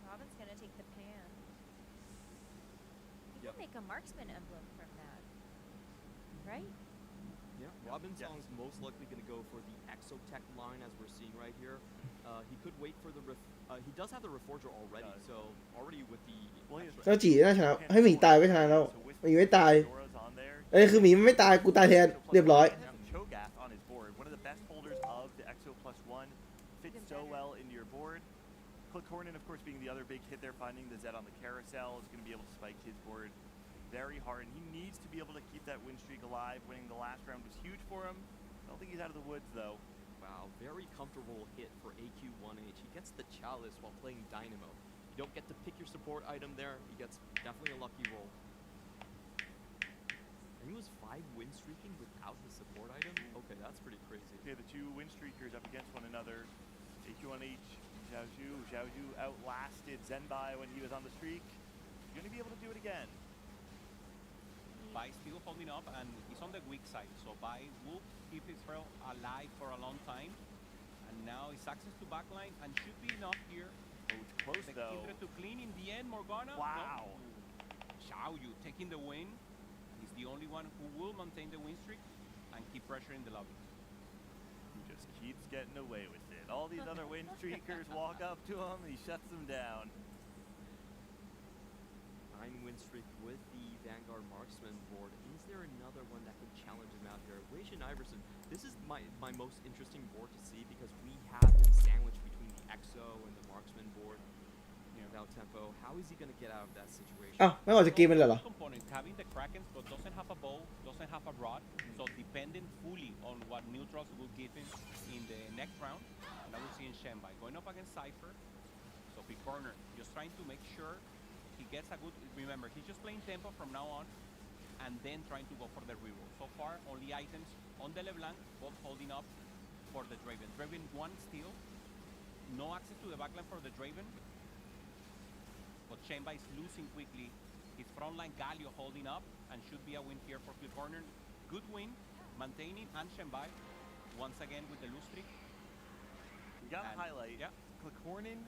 Robin's gonna take the pan. He Yep. can make a marksman emblem from that, right? Yeah, Robin Song's most likely going to go for the Exotech line as we're seeing right here. He could wait for the he does have the Reforger already, so already with the เจ้าจีน่าชนะ ให้หมีตายก็ชนะแล้วหมีไม่ตาย Dora's on there. เอ้ยคือหมีมันไม่ตาย กูตายแทน เรียบร้อย Cho'Gath on his board, one of the best holders of the Exo +1, fits so well into your board. Click of course, being the other big hit there, finding the Z on the carousel is going to be able to spike his board very hard, and he needs to be able to keep that win streak alive. Winning the last round was huge for him. I don't think he's out of the woods though. Wow, very comfortable hit for AQ1H. He gets the Chalice while playing Dynamo. You don't get to pick your support item there. He gets definitely a lucky roll. And he was 5 win streaking without his support item? Okay, that's pretty crazy. Okay, the two win streakers up against one another. AQ1H, Xiaozhu. Xiaozhu outlasted Zenbai when he was on the streak. He's going to be able to do it again. Bai still holding up, and he's on the weak side. So Bai will keep his trail alive for a long time. And now his access to backline, and should be enough here. Oh, it's close The though. Kindred to clean in the end, Morgana. Wow. No. Xiaoyu taking the win. He's the only one who will maintain the win streak and keep pressuring the lobby. He just keeps getting away with it. All these other win streakers walk up to him, he shuts them down. 9 win streak with the Vanguard Marksman board. Is there another one that could challenge him out here? Weishan Iverson, this is my most interesting board to see because we have him sandwiched between the EXO and the Marksman board. Without tempo, how is he going to get out of that situation? อ้าวไม่ออกจากเกมมันเลยเหรอ Component having the Kraken, but doesn't have a bow, doesn't have a rod, so dependent fully on what neutrals will give him in the next round. And I will see in Shenbai going up against Cypher. So big corner, just trying to make sure he gets a good. Remember, he's just playing tempo from now on, and then trying to go for the reroll. So far, only items on the LeBlanc, both holding up for the Draven. Draven 1 steal, no access to the backline for the Draven. But Shenbai is losing quickly. His frontline Galio holding up, and should be a win here for Flip Corner. Good win, maintaining, and Shenbai once again with the lose streak. You gotta And- highlight, yeah. Clicornin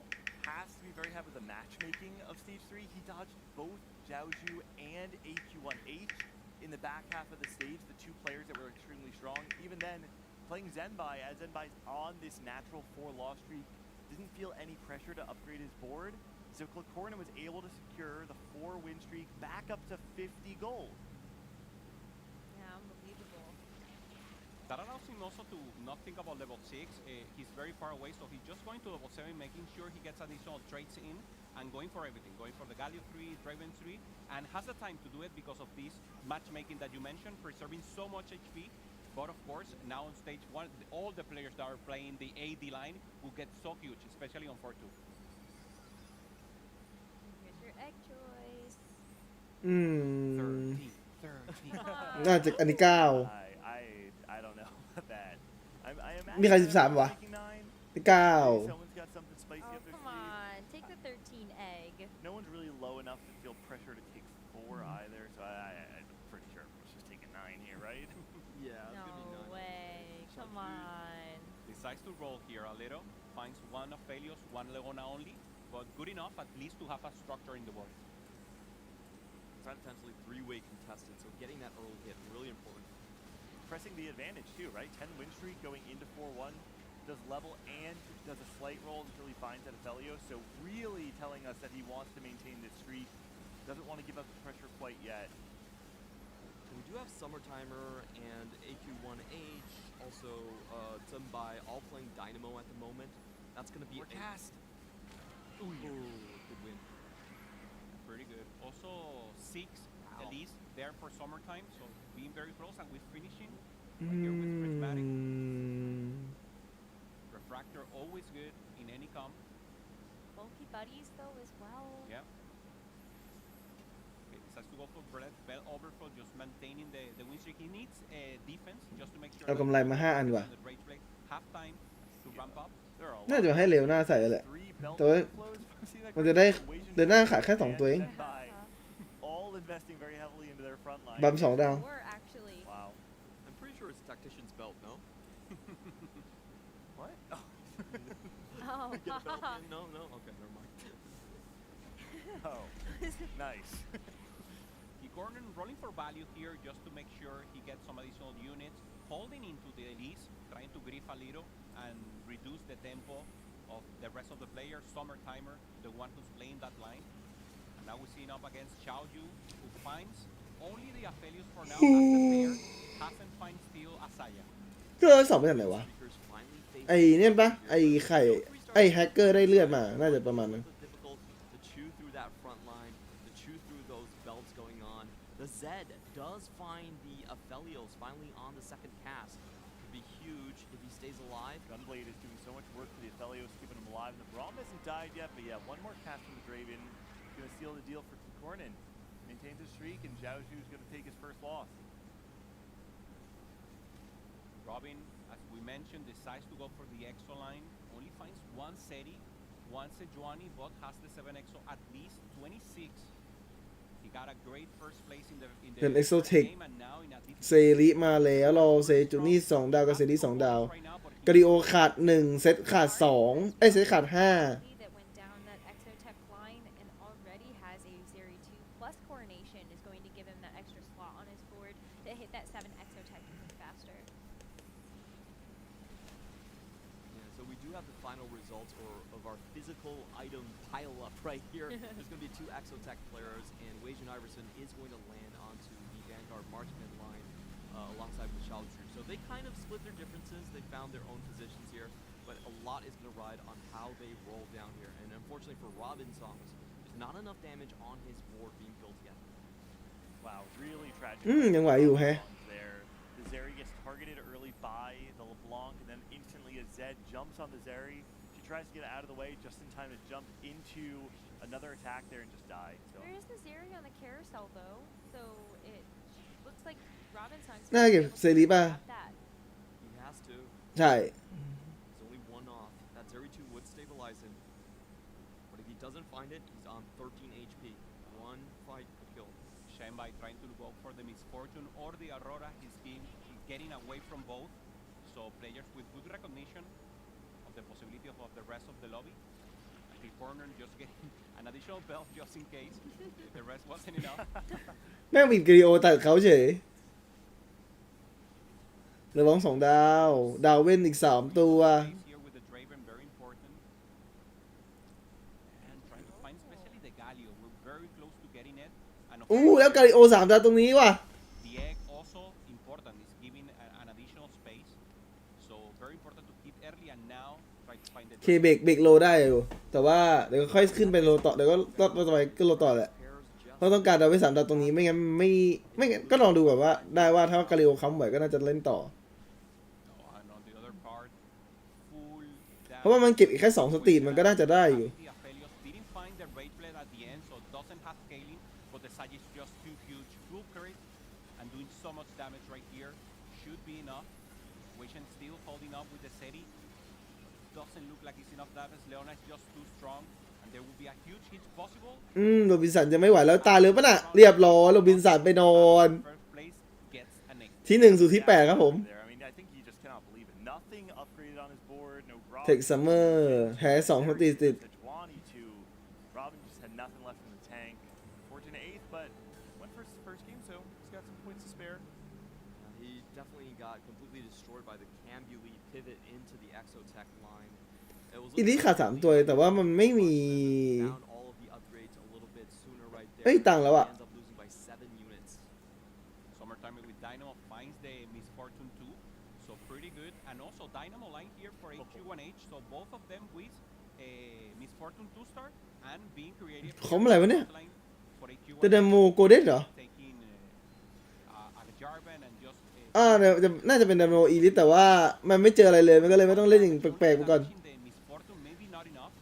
has to be very happy with the matchmaking of Stage 3. He dodged both Xiaozhu and AQ1H in the back half of the stage, the two players that were extremely strong. Even then, playing Zenbai, as Zenbai's on this natural 4-loss streak, didn't feel any pressure to upgrade his board. So Clicornin was able to secure the 4-win streak back up to 50 gold. Yeah, unbelievable. That allows him also to not think about level 6. He's very far away, so he's just going to level 7, making sure he gets additional traits in and going for everything. Going for the Galio 3, Draven 3, and has the time to do it because of this matchmaking that you mentioned, preserving so much HP. But of course, now on stage 1, all the players that are playing the AD line will get so huge, especially on 4-2. Here's your egg choice. อืม 13. Come on. น่าจะอันนี้ 9 I don't know about that. I imagine มีใคร 13 วะ taking 9. ที่ 9 Someone's got something spicy Oh, up their come sleeve. on. Take the 13 egg. No one's really low enough to feel pressure to take 4 either, so I'm pretty sure it's just taking 9 here, right? Yeah, it's going to be No 9. way. Come on. Decides to roll here a little, finds one of Helios, one Leona only, but good enough at least to have a structure in the board. It's not potentially 3-way contested, so getting that early hit, really important. Pressing the advantage too, right? 10 win streak going into 4-1. Does level and does a slight roll until he finds that Helios. So really telling us that he wants to maintain this streak. Doesn't want to give up the pressure quite yet. And we do have Summer Timer and AQ1H, also Zenbai, all playing Dynamo at the moment. That's going to be Or cast. Ooh, good win. Pretty good. Also 6 Wow. Elise there for summertime, so being very close, and with finishing อื right here with Prismatic. ม Refractor always good in any comp. Bulky buddies though as well. Yeah. Okay, decides to go for bell overflow, just maintaining the win streak. He needs defense just to make sure. เอากำไรมา5 อันว่ะ Have time to ramp up. น่าจะให้เร็วหน้าใส่แหละ Three belt แต่ว่า overflows. มันจะได้เดินหน้าขายแค่2ตัวเอง All investing very heavily into their front line. บัม2 ดาว Or actually. Wow. I'm pretty sure it's tactician's belt, no? What? Oh. Get a belt in? No, no. Okay, never mind. Oh, nice. Gordon rolling for value here just to make sure he gets some additional units, holding into the Elise, trying to grief a little and reduce the tempo of the rest of the players. Summer Timer, the one who's playing that line. And now we're seeing up against Xiaoyu, who finds only the Aphelios for now as the pair, hasn't find still Asaya. ก็สอบมาจากไหนวะ Streakers finally face ไอ้เนี่ยปะไอ้ไข่ไอ้แฮกเกอร์ได้เลือดมาน่าจะประมาณนั้น difficult to chew through that front line, to chew through those belts going on. The Zed does find the Aphelios finally on the second cast. Could be huge if he stays alive. Gunblade is doing so much work for the Aphelios, keeping him alive. And the Braum hasn't died yet, but yeah, one more cast from the Draven. Gonna seal the deal for Cornin. Maintains his streak, and Xiaoju's gonna take his first loss. Robin, as we mentioned, decides to go for the EXO line. Only finds one Seri, one Sejuani, but has the 7 EXO at least 26. He got a great first place in the เป็น EXO Tech game, and now in a เซริมาแล้วรอเซจูนี่2 ดาวกับเซริ2 ดาวกาดิโอขาด1เซตขาด2เซตขาด5 That went down that Exotech line and already has a Zeri 2 plus Coronation is going to give him that extra slot on his board to hit that 7 Exotech even faster. Yeah, so we do have the final results of our physical item pile up right here. There's going to be 2 Exotech players, and Wage and Iverson is going to land onto the Vanguard marksman line alongside with Xiaoju. So they kind of split their differences. They found their own positions here, but a lot is going to ride on how they roll down here. And unfortunately for Robin Songs, there's not enough damage on his board being built yet. Wow, really tragic. ยังไหวอยู่แฮะ There, the Zeri gets targeted early by the LeBlanc, and then instantly a Zed jumps on the Zeri. She tries to get out of the way just in time to jump into another attack there and just die. So There is the Zeri on the carousel though, so it looks like Robin Song's น่าเก็บเซริป่ะ that. He has to. ใช่ He's only 1 off. That Zeri 2 would stabilize him. But if he doesn't find it, he's on 13 HP. 1 fight per kill. Shenbai trying to go for the Misfortune or the Aurora. He's getting away from both. So players with good recognition of the possibility of the rest of the lobby. And the corner just getting an additional belt just in case the rest wasn't enough. แม่งมีกาดิโอตัดเขาเฉยเหลือบ้อง2 ดาวดาวเว้นอีก3 ตัว Here with the Draven, very important. And trying to find especially the Galio. We're very close to getting it. And of อู้ course, แล้วกาดิโอ3 ดาวตรงนี้ว่ะ the egg also important. It's giving an additional space. So very important to keep early and now try to find the เคเบรกโลได้อยู่แต่ว่าเดี๋ยวก็ค่อยขึ้นไปโลต่อเดี๋ยวก็ต่อไปก็โลต่อแหละ Pairs just เพราะต้องการดาวไว้3 ดาวตรงนี้ไม่งั้นไม่งั้นก็ลองดูแบบว่าได้ว่าถ้ากาลิโอค้ำไหวก็น่าจะเล่นต่อ and on the other part, full เพราะว่ามันเก็บอีกแค่2 สตรีทมันก็น่าจะได้อยู่ The Aphelios didn't find the rage blade at the end, so doesn't have scaling, but the Sage is just too huge. Full crit and doing so much damage right here should be enough. Wishen still holding up with the Seri. Doesn't look like it's enough damage. Leona is just too strong, and there will be a huge hit possible. โรบินสันจะไม่ไหวแล้วตายเลยปะน่ะเรียบร้อยโรบินสันไปนอน First place gets an egg. ที่1สู่ที่8ครับผม there. I mean, I think he just cannot believe it. Nothing upgraded on his board. No Braum. เทคซัมเมอร์แพ้2 สตรีทติด Sejuani too. Robin just had nothing left in the tank. Fortunate 8th, but went for his first game, so he's got some points to spare. he definitely got completely destroyed by the Cambuli pivot into the Exotech line. It was อีลิขาด3 ตัวแต่ว่ามันไม่มี found all of the upgrades a little bit sooner right there. เฮ้ยต่างแล้วอะ Ends up losing by 7 units. Summertime with Dynamo finds the Misfortune 2, so pretty good. And also Dynamo line here for HQ1H, so both of them with a Misfortune 2 star and being creative. คอมอะไรวะเนี่ย line for HQ1H, จะเดโมโกเด้เหรอ taking a Jarvan and just เดี๋ยวน่าจะเป็นเดโมอีลิทแต่ว่ามันไม่เจออะไรเลยมันก็เลยไม่ต้องเล่นอย่างแปลกๆไปก่อน the Misfortune maybe not enough.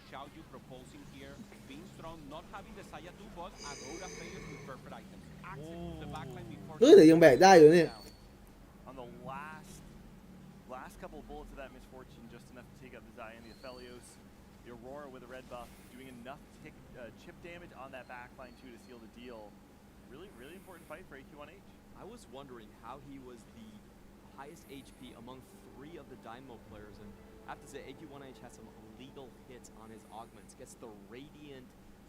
Xiaoyu proposing here, being strong, not having the Saya 2, but Agoura players with perfect items. Access to the backline before เฮ้ยแต่ยังแบกได้อยู่เนี่ย On the last couple of bullets of that misfortune, just enough to take out the Zaya and the Aphelios. The Aurora with a red buff doing enough chip damage on that backline too to seal the deal. Really important fight for AQ1H. I was wondering how he was the highest HP among 3 of the Dynamo players, and I have to say AQ1H has some illegal hits on his augments. Gets the Radiant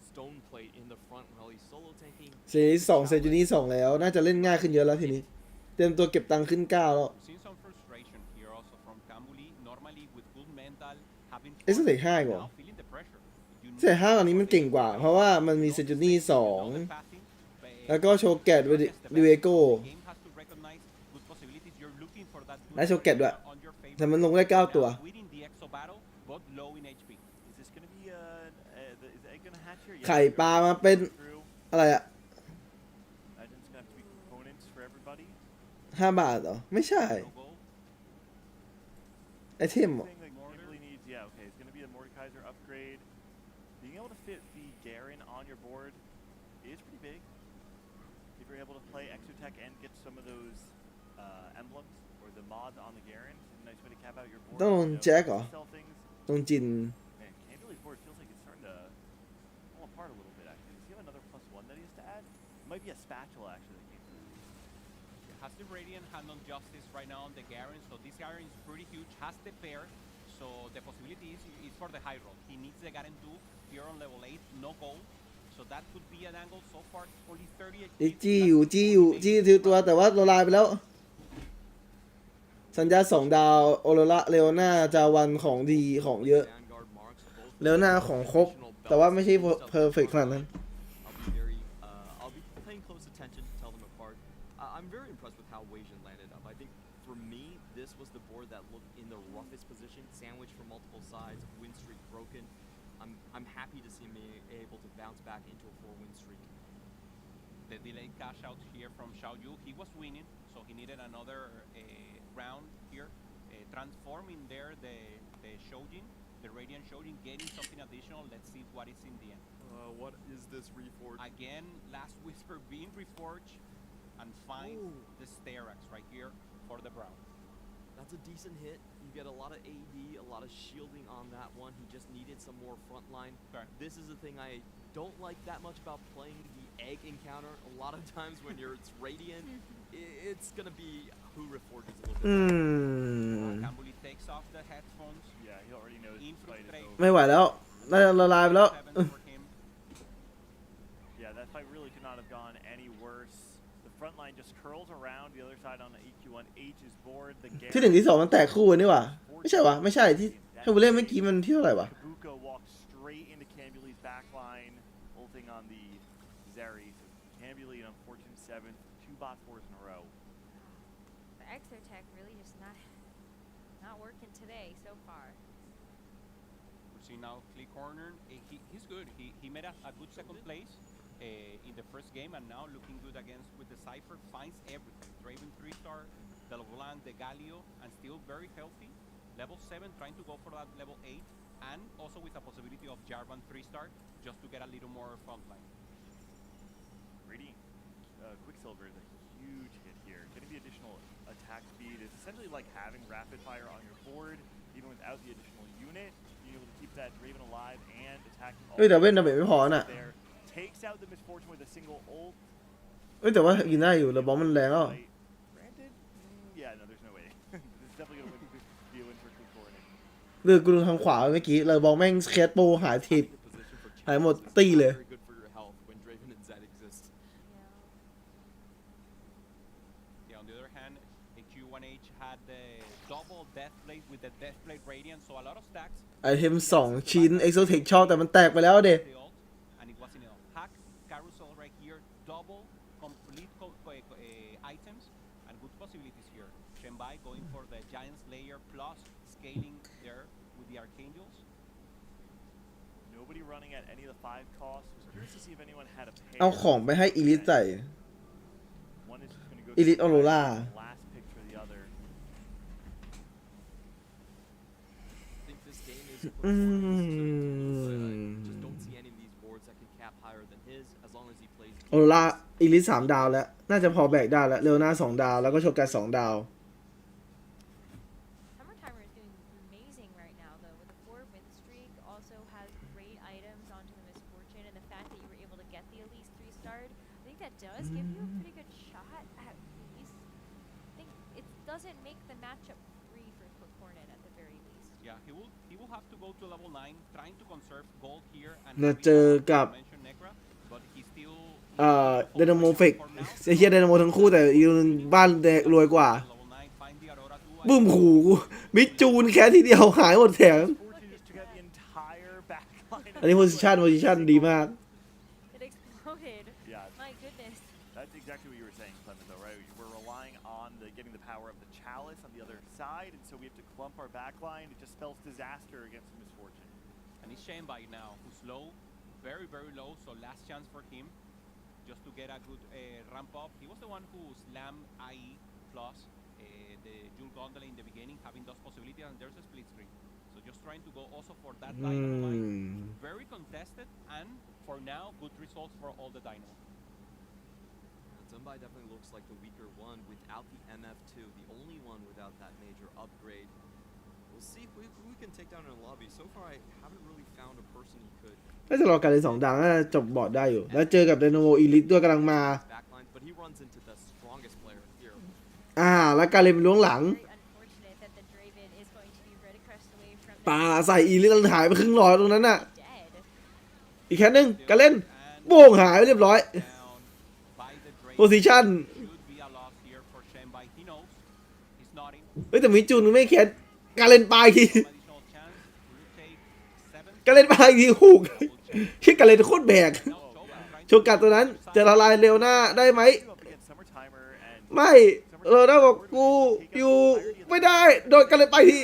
Stone Plate in the front while he's solo tanking. เซรี2เซจูนี่2แล้วน่าจะเล่นง่ายขึ้นเยอะแล้วทีนี้เตรียมตัวเก็บตังค์ขึ้น9แล้ว Seeing some frustration here also from Kamuli, normally with good mental, having เอ๊ะเซต5กว่า now feeling the pressure. You เซต5ตอนนี้มันเก่งกว่าเพราะว่ามันมีเซจูนี่2 know the pathing, แล้วก็โชเกตดิเวโก้ game has to recognize good possibilities. You're looking for that good และโชเกตด้วย on your favor. แต่มันลงได้9ตัว Now winning the exo battle, but low in HP. Is this going to be is the egg going to hatch here? ไข่ปลามาเป็น Through. อะไรอะ Imagine it's going to have to be components for everybody. 5 บาทเหรอไม่ใช่ No gold. ไอเทมเหรอ Thing that Kimberly needs, yeah, okay, it's going to be a Mordekaiser upgrade. Being able to fit the Garen on your board is pretty big. If you're able to play Exotech and get some of those emblems or the mods on the Garen, it's a nice way to cap out your board. ต้องลงแจ็คเหรอ Sell things. ลงจิน Man, Kimberly's board feels like it's starting to fall apart a little bit, actually. Does he have another +1 that he has to add? It might be a spatula, actually, that came through. Has the Radiant hand on justice right now on the Garen, so this Garen is pretty huge, has the pair, so the possibility is for the high roll. He needs the Garen 2 here on level 8, no gold, so that could be an angle so far, only 38. อีกจี้อยู่ถือตัวแต่ว่าละลายไปแล้ว สัญญา2 ดาวโอโรระเลโอนาจาวันของดีของเยอะ Vanguard marks both เลโอนาของครบ แต่ว่าไม่ใช่เพอร์เฟกขนาดนั้น I'll be paying close attention to tell them apart. I'm very impressed with how Weijin landed up. I think for me, this was the board that looked in the roughest position, sandwiched from multiple sides, win streak broken. I'm happy to see me able to bounce back into a 4-win streak. The delayed cash out here from Xiaoyu, he was winning, so he needed another round here, transforming there the Shoujin, the Radiant Shoujin, getting something additional. Let's see what is in the end. What is this reforge? Again, Last Whisper being reforged and finds the Sterax right here for the Brown. That's a decent hit. You get a lot of AD, a lot of shielding on that one. He just needed some more front line. Okay. This is the thing I don't like that much about playing the egg encounter. A lot of times when it's Radiant, it's going to be who reforges a little bit. Kambuli takes off the headphones. Yeah, he already knows this fight is over. ไม่ไหวแล้วน่าจะละลายไปแล้ว Seven for him. Yeah, that fight really could not have gone any worse. The front line just curls around the other side on the EQ1H's board. The ที่1ที่2มันแตกคู่กันนี่หว่าไม่ใช่วะไม่ใช่ที่ให้กูเล่นเมื่อกี้มันที่เท่าไหร่วะ Kabuko walks straight into Cambuli's backline, ulting on the Zeri. So Cambuli, an unfortunate 7th, 2 bot 4s in a row. The Exotech really just not working today so far. We're seeing now Click Corner. He's good. He made a good second place in the first game, and now looking good against with the Cypher. Finds everything. Draven 3-star, the LeBlanc, the Galio, and still very healthy. Level 7, trying to go for that level 8, and also with a possibility of Jarvan 3-star, just to get a little more frontline. Radiant Quicksilver is a huge hit here. Getting the additional attack speed is essentially like having rapid fire on your board, even without the additional unit. Being able to keep that Draven alive and attacking all เฮ้ยแต่เว้นดาเมจไม่พอน่ะ there. Takes out the misfortune with a single ult. เฮ้ยแต่ว่ายิงได้อยู่แล้วบอลมันแรงแล้ว Granted, yeah, no, there's no way. This is definitely gonna be a win for Kukorin. เลือกกูลงทางขวาเมื่อกี้เลยบอลแม่งแคสโปหายทิศ หายหมดตี้เลย Very good for your health when Draven and Zed exist. Yeah, on the other hand, the Q1H had the double Deathblade with the Deathblade Radiant, so a lot of stacks. ไอเทม2 ชิ้น Exotech ชอบแต่มันแตกไปแล้วเด็ The ult, and it wasn't enough. Hack, Carousel right here, double, complete items, and good possibilities here. Shenbai going for the Giant Slayer plus scaling there with the Archangels. Nobody running at any of the 5 costs. Was curious to see if anyone had a pair. เอาของไปให้อีลิทใส่ One is just gonna go Elite to the Aurora. last pick for the other. I think this game is อืม โอโรราอีลิท3 ดาวแล้วน่าจะพอแบกได้แล้วเรโอน่า2 ดาวแล้วก็โชกัส2 ดาว Summertimer is doing amazing right now, though, with a 4-win streak. Also has great items onto the Misfortune, and the fact that you were able to get the Elise 3-starred, I think that does give you a pretty good shot at least. I think it doesn't make the matchup free for Clicornet at the very least. Yeah, he will have to go to level 9, trying to conserve gold here and จะ having เจอกับ mention Necra, but he still ไดนาโมเฟกไอ้เฮียไดนาโมทั้งคู่แต่อีกนึงบ้านแดกรวยกว่า level 9, find the Aurora 2. บึ้มขู่มิดจูนแค่ทีเดียวหายหมดแถม Fortune just took out the entire back line. อันนี้โพซิชันดีมาก It exploded. Yeah, My goodness. that's exactly what you were saying, Clement, though, right? We're relying on getting the power of the Chalice on the other side, and so we have to clump our back line. It just spells disaster against the Misfortune. And it's Shenbai now, who's low, very, very low, so last chance for him just to get a good ramp up. He was the one who slammed IE plus the Jewel Gondola in the beginning, having those possibilities, and there's a split screen. So just trying to go also for that dino line. Very contested, and for now, good results for all the dino. Zumbai definitely looks like the weaker one without the MF2, the only one without that major upgrade. We'll see who we can take down in the lobby. So far, I haven't really found a person who could. น่าจะรอการเลย2 ดาวน่าจะจบบอร์ดได้อยู่ แล้วเจอกับไดนาโมอีลิทด้วยกำลังมา Backlines, but he runs into the strongest player here. แล้วการเลยเป็นล้วงหลัง Very unfortunate that the Draven is going to be red crest away from ปาใส่อีลิทหายไปครึ่งหลอดตรงนั้นน่ะ dead. อีกแค่นึงการเล่น And โบ่งหายไปเรียบร้อย down by the Drake. โพซิชัน Should be a loss here for Shenbai. He knows. He's nodding. เฮ้ยแต่มิดจูนไม่แคสการเล่นปลายที Additional chance. Will take 7. การเล่นปลายทีหูก Double check. ที่การเล่นโคตรแบก Now Choga trying โชกัสตัวนั้นจะละลายเร็วหน้าได้ไหม Up against Summertimer and ไม่เราได้บอกกูอยู่ไม่ได้โดนการเล่นไปที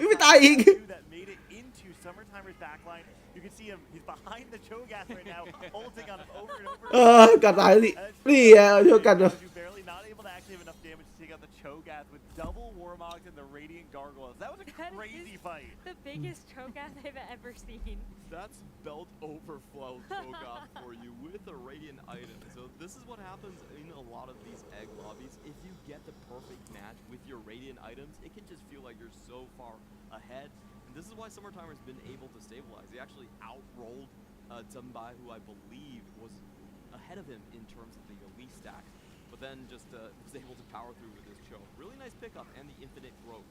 ไม่ตายอีก that made it into Summertimer's backline. You can see him. He's behind the Cho'Gath right now, holding on him over and over. กัดตายสินี่โชกัส Barely not able to actually have enough damage to take out the Cho'Gath with double Warmogs and the Radiant Gargoyles. That was a That crazy is fight. The biggest Cho'Gath I've ever seen. That's belt overflow Cho'Gath for you with a radiant item. So this is what happens in a lot of these egg lobbies. If you get the perfect match with your radiant items, it can just feel like you're so far ahead. And this is why Summertimer's been able to stabilize. He actually outrolled Zumbai, who I believe was ahead of him in terms of the elite stack, but then just was able to power through with his Cho. Really nice pickup and the infinite growth.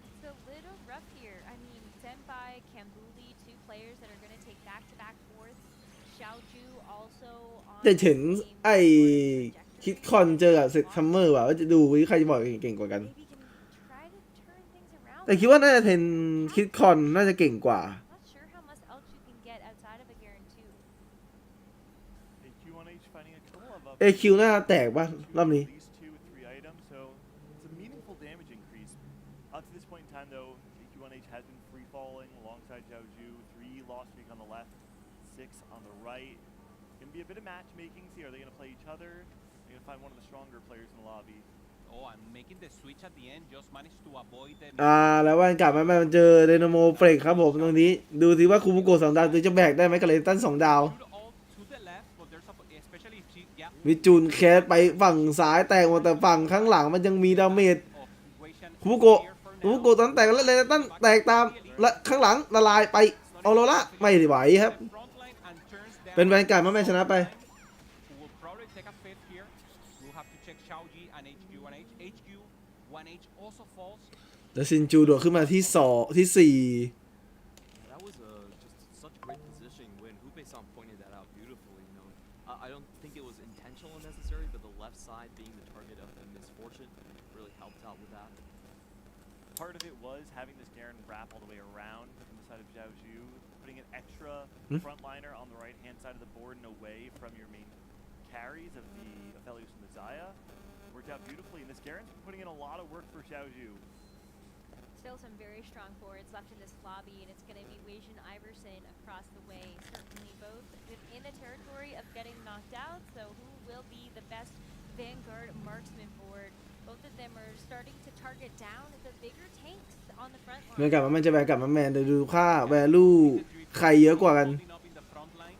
It's a little rough here. I mean, Senpai, Kambuli, 2 players that are going to take back-to-back fourths. Xiaoju also on แต่ถึง the same ไอ้ trajectory. คิดคอนเจอกับเซตซัมเมอร์ว่ะว่าจะดูใครจะบอกเก่งกว่ากัน Maybe can try to turn things around. แต่คิดว่าน่าจะเทนคิดคอนน่าจะเก่งกว่า Not sure how much else you can get outside of a Garen 2. AQ1H finding a couple of up. AQ น่าจะแตกป่ะรอบนี้ At least 2 with 3 items, so it's a meaningful damage increase. Up to this point in time, though, AQ1H has been free falling alongside Xiaoju. 3 lost streak on the left, 6 on the right. Gonna be a bit of matchmaking. See, are they gonna play each other? They're gonna find one of the stronger players in the lobby. Oh, and making the switch at the end, just managed to avoid the. แล้ววันกลับมามันเจอไดนาโมเฟรกครับผมตรงนี้ ดูสิว่าคูบุโกะ2 ดาวจะแบกได้ไหมกับเลนตัน2 ดาว Shoot all to the left, but there's a, especially if she, yeah. มิจูนแคสไปฝั่งซ้ายแตกหมดแต่ฝั่งข้างหลังมันยังมีดาเมจ Of situation คูบุโกะ คูบุโกะตอนแตกแล้วเลนตันแตกตามและข้างหลังละลายไปออโรราไม่ไหวครับ The front line and turns down เป็นแวนการ์ดมาแม่ชนะไป who will probably take a fifth here. We'll have to check Xiaoji and HQ1H. HQ1H also falls. แล้วซินจูโดดขึ้นมาที่2ที่ That was just such great positioning when Hupe-san pointed that out beautifully. You know, I don't think it was intentional or necessary, but the left side being the target of the Misfortune really helped out with that. Part of it was having this Garen wrap all the way around from the side of Xiaoju, putting an extra frontliner on the right-hand side of the board and away from your main carries of the Aphelios and the Zaya. Worked out beautifully, and this Garen's putting in a lot of work for Xiaoju. Still some very strong forwards left in this lobby, and it's going to be Weijin Iverson across the way. Certainly both within the territory of getting knocked out, so who will be the best Vanguard marksman board? Both of them are starting to target down the bigger tanks on the front 4 แวน line. การ์ดมาแม่จะแวนการ์ดมาแมนแต่ดูค่า value ใครเยอะกว่ากัน Holding up in the front line.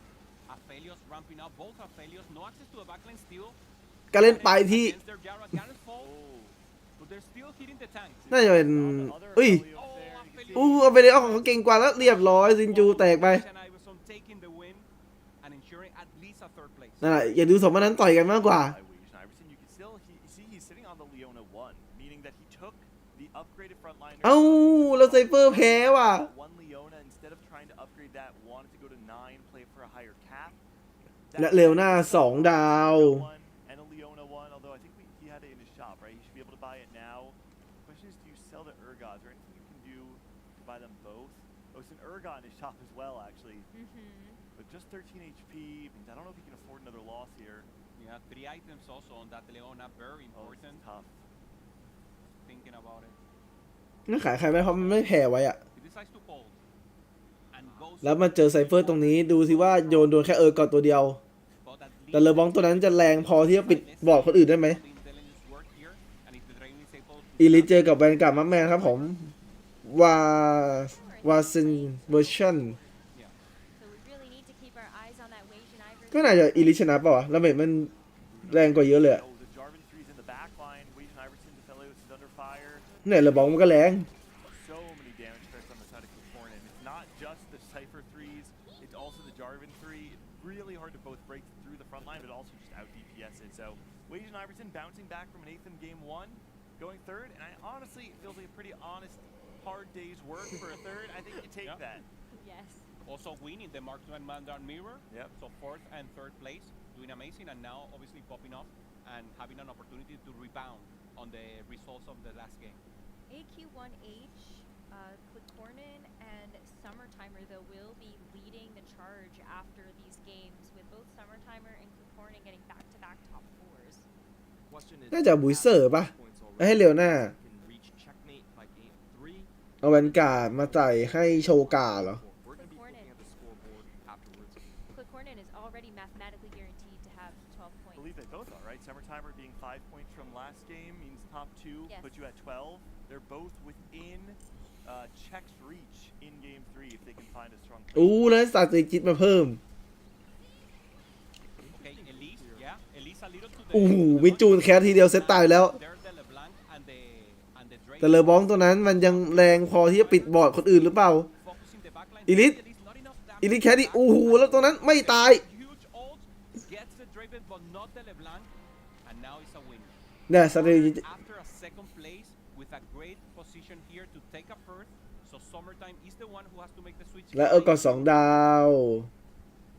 Aphelios ramping up. Both Aphelios. No access to the Garen still การเล่นไปที่ against their Garen's fall, but they're still hitting the tanks. น่าจะเป็นอุ้ยเอาไปเลยเอาของเขาเก่งกว่าแล้วเรียบร้อยซินจูแตกไป And Iverson taking the win and ensuring at least a third place. นั่นแหละอย่าดูสมนั้นต่อยกันมากกว่า By Wage Iverson, you can still see he's sitting on the Leona 1, meaning that he took the upgraded frontliner. เอ้าแล้วไซเฟอร์แพ้ว่ะ One Leona instead of trying to upgrade that, wanted to go to 9, play for a higher cap. และเลวหน้า2 ดาว And a Leona 1, although I think he had it in his shop, right? He should be able to buy it now. Question is, do you sell the Urgots or anything you can do to buy them both? Oh, it's an Urgot in his shop as well, actually. But just 13 HP means I don't know if he can afford another loss here. Yeah, 3 items also on that Leona, very Oh, this important. is tough. Thinking about it. งั้นขายใครไม่เพราะมันไม่แพ้ไว้อะ He decides to fold and goes. แล้วมาเจอไซเฟอร์ตรงนี้ดูสิว่าโยนโดนแค่ก่อนตัวเดียว But at แต่เลอบองตัวนั้นจะแรงพอที่จะปิดบอร์ดคนอื่นได้ไหม the intelligence work here, and if the Draven is able to อีลิทเจอกับแวนการ์ดมัฟแมนครับผมวาซินเวอร์ชัน So we really need to keep our eyes on that Wage and Iverson. ก็น่าจะอีลิทชนะเปล่าวะแล้วเมทมันแรงกว่าเยอะเลยอะ Oh, the Jarvan 3's in the back line. Wage and Iverson, Defelios is under fire. เนี่ยเลอบองมันก็แรง So many damage threats on the side of Cornin. It's not just the Cypher 3's, it's also the Jarvan 3. It's really hard to both break through the front line, but also just out DPS it. So Wage and Iverson bouncing back from an 8th in game 1, going 3rd, and I honestly, it feels like a pretty honest, hard day's work for a 3rd. I think you take Yeah. that. Yes. also winning the Marksman Mandarin Mirror. Yep. So 4th and 3rd place, doing amazing, and now obviously popping off and having an opportunity to rebound on the results of the last game. AQ1H, Clicornin, and Summertimer, though, will be leading the charge after these games, with both Summertimer and Clicornin getting back-to-back top 4s. Question is, น่าจะบุยเซอร์ป่ะ points ให้ already. เร็วหน้า Can reach checkmate by game 3. เอาแวนการ์ดมาใส่ให้โชกาเหรอ We're going to be looking at the scoreboard afterwards. Clicornin is already mathematically guaranteed to have 12 I points. believe they both are, right? Summertimer being 5 points from last game means top 2 Yes. puts you at 12. They're both within Check's reach in game 3 if they can find a strong อู้แล้วสตาร์ติจิตมาเพิ่ม Okay, Elise, yeah, Elise a little to the. โอ้โหวิจูนแคสทีเดียวเซตตายแล้ว There's the LeBlanc and the Draven. แต่เลอบองตัวนั้นมันยังแรงพอที่จะปิดบอร์ดคนอื่นหรือเปล่า Focusing the backline. Elite. Not enough damage. อีลิทแคสที่โอ้โหแล้วตัวนั้นไม่ตาย Huge ult gets the Draven, but not the LeBlanc, and now it's a win. เนี่ยสตาร์ติจิต After a 2nd place with a great position here to take a first, so Summertime is the one who has to make the switch. และก่อน2 ดาว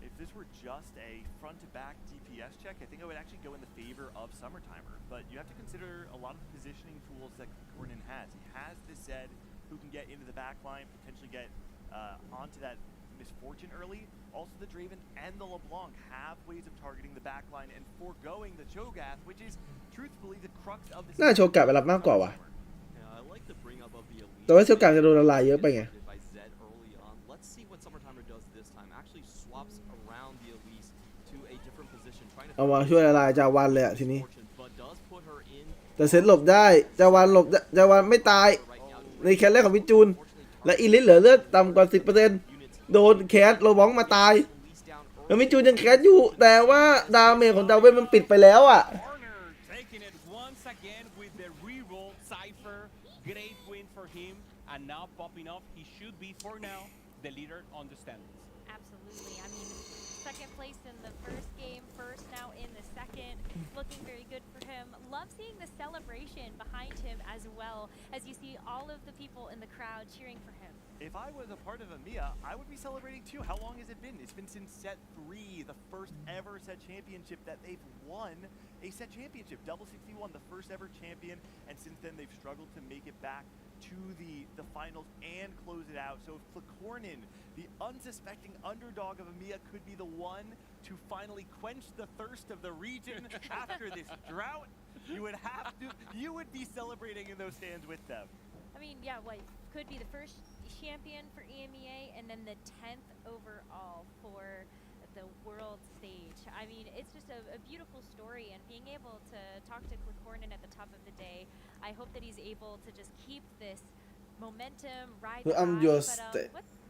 If this were just a front-to-back DPS check, I think I would actually go in the favor of Summertimer. But you have to consider a lot of the positioning tools that Cornin has. He has the Zed who can get into the back line, potentially get onto that misfortune early. Also, the Draven and the LeBlanc have ways of targeting the back line and foregoing the Cho'Gath, which is truthfully the crux of this. น่าโชกะไปรับมากกว่าว่ะ Yeah, I like the bring up of the elite. แต่ว่าโชกะจะโดนละลายเยอะไปไง By Zed early on. Let's see what Summertimer does this time. Actually swaps around the elite to a different position, trying to เอามาช่วยละลายจาวันเลยอะทีนี้ fortune, but does put her in แต่เซตหลบได้จาวันหลบจาวันไม่ตาย right now. ในแคสแรกของวิจูน และอีลิทเหลือเลือดต่ำกว่า 10% โดนแคสโลบองมาตาย Elise down แล้ววิจูนยังแคสอยู่ แต่ว่าดาเมจของดาเวนมันปิดไปแล้วอ่ะ Corner taking it once again with the reroll Cypher. Great win for him, and now popping off. He should be for now the leader on the standings. Absolutely. I mean, 2nd place in the 1st game, 1st now in the 2nd. Looking very good for him. Love seeing the celebration behind him as well, as you see all of the people in the crowd cheering for him. If I was a part of EMEA, I would be celebrating too. How long has it been? It's been since set 3, the first ever set championship that they've won a set championship. Double 61, the first ever champion, and since then they've struggled to make it back to the finals and close it out. So if Clicornin, the unsuspecting underdog of EMEA, could be the one to finally quench the thirst of the region after this drought, you would be celebrating in those stands with them. I mean, yeah, what could be the first champion for EMEA and then the 10th overall for the world stage. I mean, it's just a beautiful story, and being able to talk to Clicornin at the top of the day, I hope that he's able to just keep this momentum, ride the I'm high, just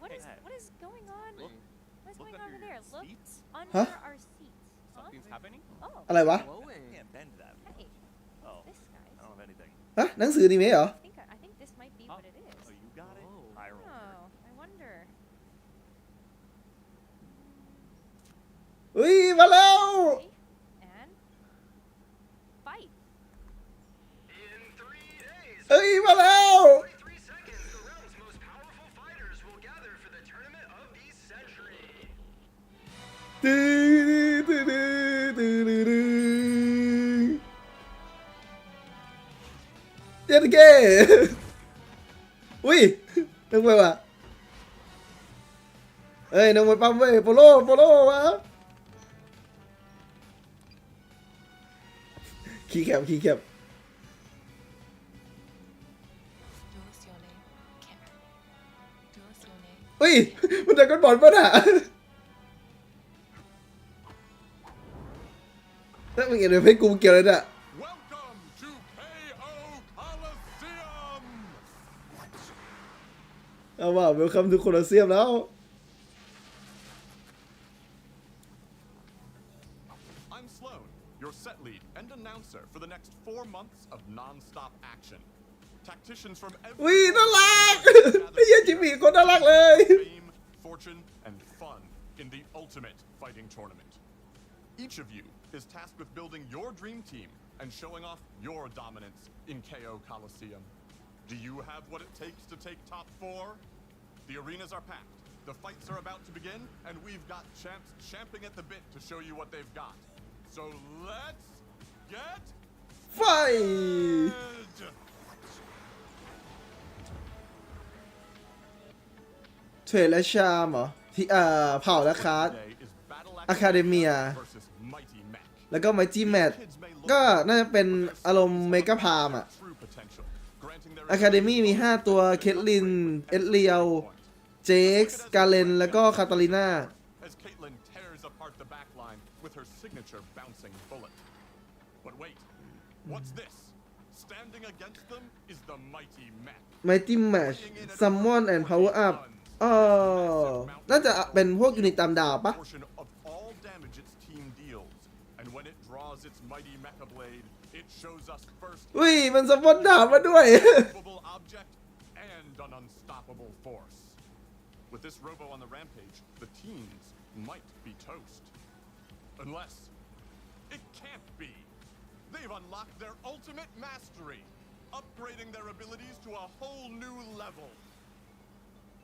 what is going on? Look. What's Look going on under over there? your Look seats. under Huh? our seats. Something's happening. Oh, อะไรวะ Glowing. Can't bend that. hey, Oh, this guy's. I don't have anything. ฮะหนังสืออนิเมะเหรอ I think this might be what it is. Oh, you got it? Whoa. I rolled. Oh, I wonder. เฮ้ย มาแล้ว Okay, and fight. เฮ้ย มาแล้ว 3 seconds, the realm's most powerful fighters will gather for the tournament of the century. ตื้อตื้อตื้อตื้อตื้อตื้อเจ็ดเก้อุ้ยนึกไปว่ะเอ้ยนึกไปปั๊มเว้ยโปโลวะขี้แคบ เฮ้ย มันจะกันบอลป่ะน่ะถ้ามึงเห็นเพชรกูเกี่ยวเลยน่ะ Welcome to KO Coliseum! เอาว่าเวลคัมทุกคนเซียมแล้ว I'm Sloan, your set lead and announcer for the next 4 months of non-stop action. Tacticians from อุ้ย every น่ารัก ไอ้เหี้ยจิมมี่คนน่ารักเลย fame, fortune, and fun in the ultimate fighting tournament. Each of you is tasked with building your dream team and showing off your dominance in KO Coliseum. Do you have what it takes to take top 4? The arenas are packed, the fights are about to begin, and we've got champs champing at the bit to show you what they've got. So let's get ไฟ it! เทรดและชามเหรอที่เผ่าและคาร์ด Today is Battle Academia versus Mighty Mech. แล้วก็ไมจี้แมทก็น่าจะเป็นอารมณ์เมกาพามอ่ะ True potential, granting their Academy มี 5 ตัวเคทลิน เอ็ดเรียว เจคส์กาเลน แล้วก็คาตาลิน่า as Caitlyn tears apart the backline with her signature bouncing bullet. But wait, what's this? Standing against them is the Mighty Mech. ไมจี้แมชซัมมอนแอนด์พาวเวอร์อัพอ๋อน่าจะเป็นพวกยูนิตตามดาวปะ Portion of all damage its team deals, and when it draws its mighty mecha blade, it shows us first อุ้ย มันซัมมอนดาบมาด้วย unstoppable object and an unstoppable force. With this robo on the rampage, the teams might be toast. Unless it can't be. They've unlocked their ultimate mastery, upgrading their abilities to a whole new level.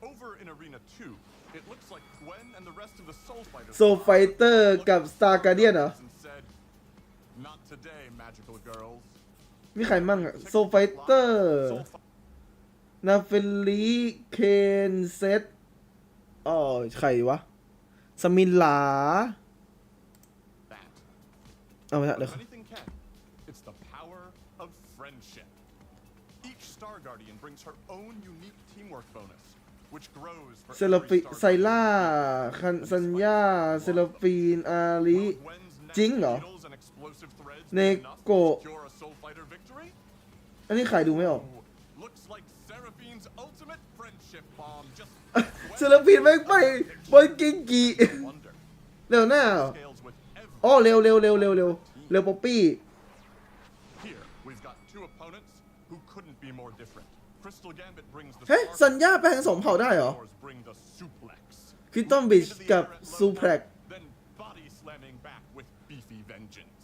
Over in Arena 2, it looks like Gwen and the rest of the Soul Fighters โซไฟเตอร์กับสตาร์การเดียนเหรอ and said, "Not today, magical girls." มีใครมั่งอะโซไฟเตอร์ Soul Fi- นาเฟลีเคนเซตอ๋อใครวะ สมิลา that. เอาไป But เถอะเดี๋ยว if anything can, it's the power of friendship. Each Star Guardian brings her own unique teamwork bonus, which grows for เซล every ฟิ Star ไซล่า คันซัญญา เซลฟีน อาริ Guardian. Gwen's จริงเหรอ needles and explosive threadsเน be enough โกะ to secure a Soul Fighter victory? อันนี้ใครดูไม่ออก Looks like Seraphine's ultimate friendship bomb just เซลฟีนแม่งไปบนกิงกี wonder. เร็วหน้า Scales with every อ๋อเร็วป๊อปปี้ Here, we've got two opponents who couldn't be more different. Crystal Gambit brings the เฮ้ย spark, สัญญาแปลงสองเผ่าได้เหรอ yours bring the suplex. คริสตัลบิช Into the กับ air at low ซูแพรก power, then body slamming back with beefy vengeance.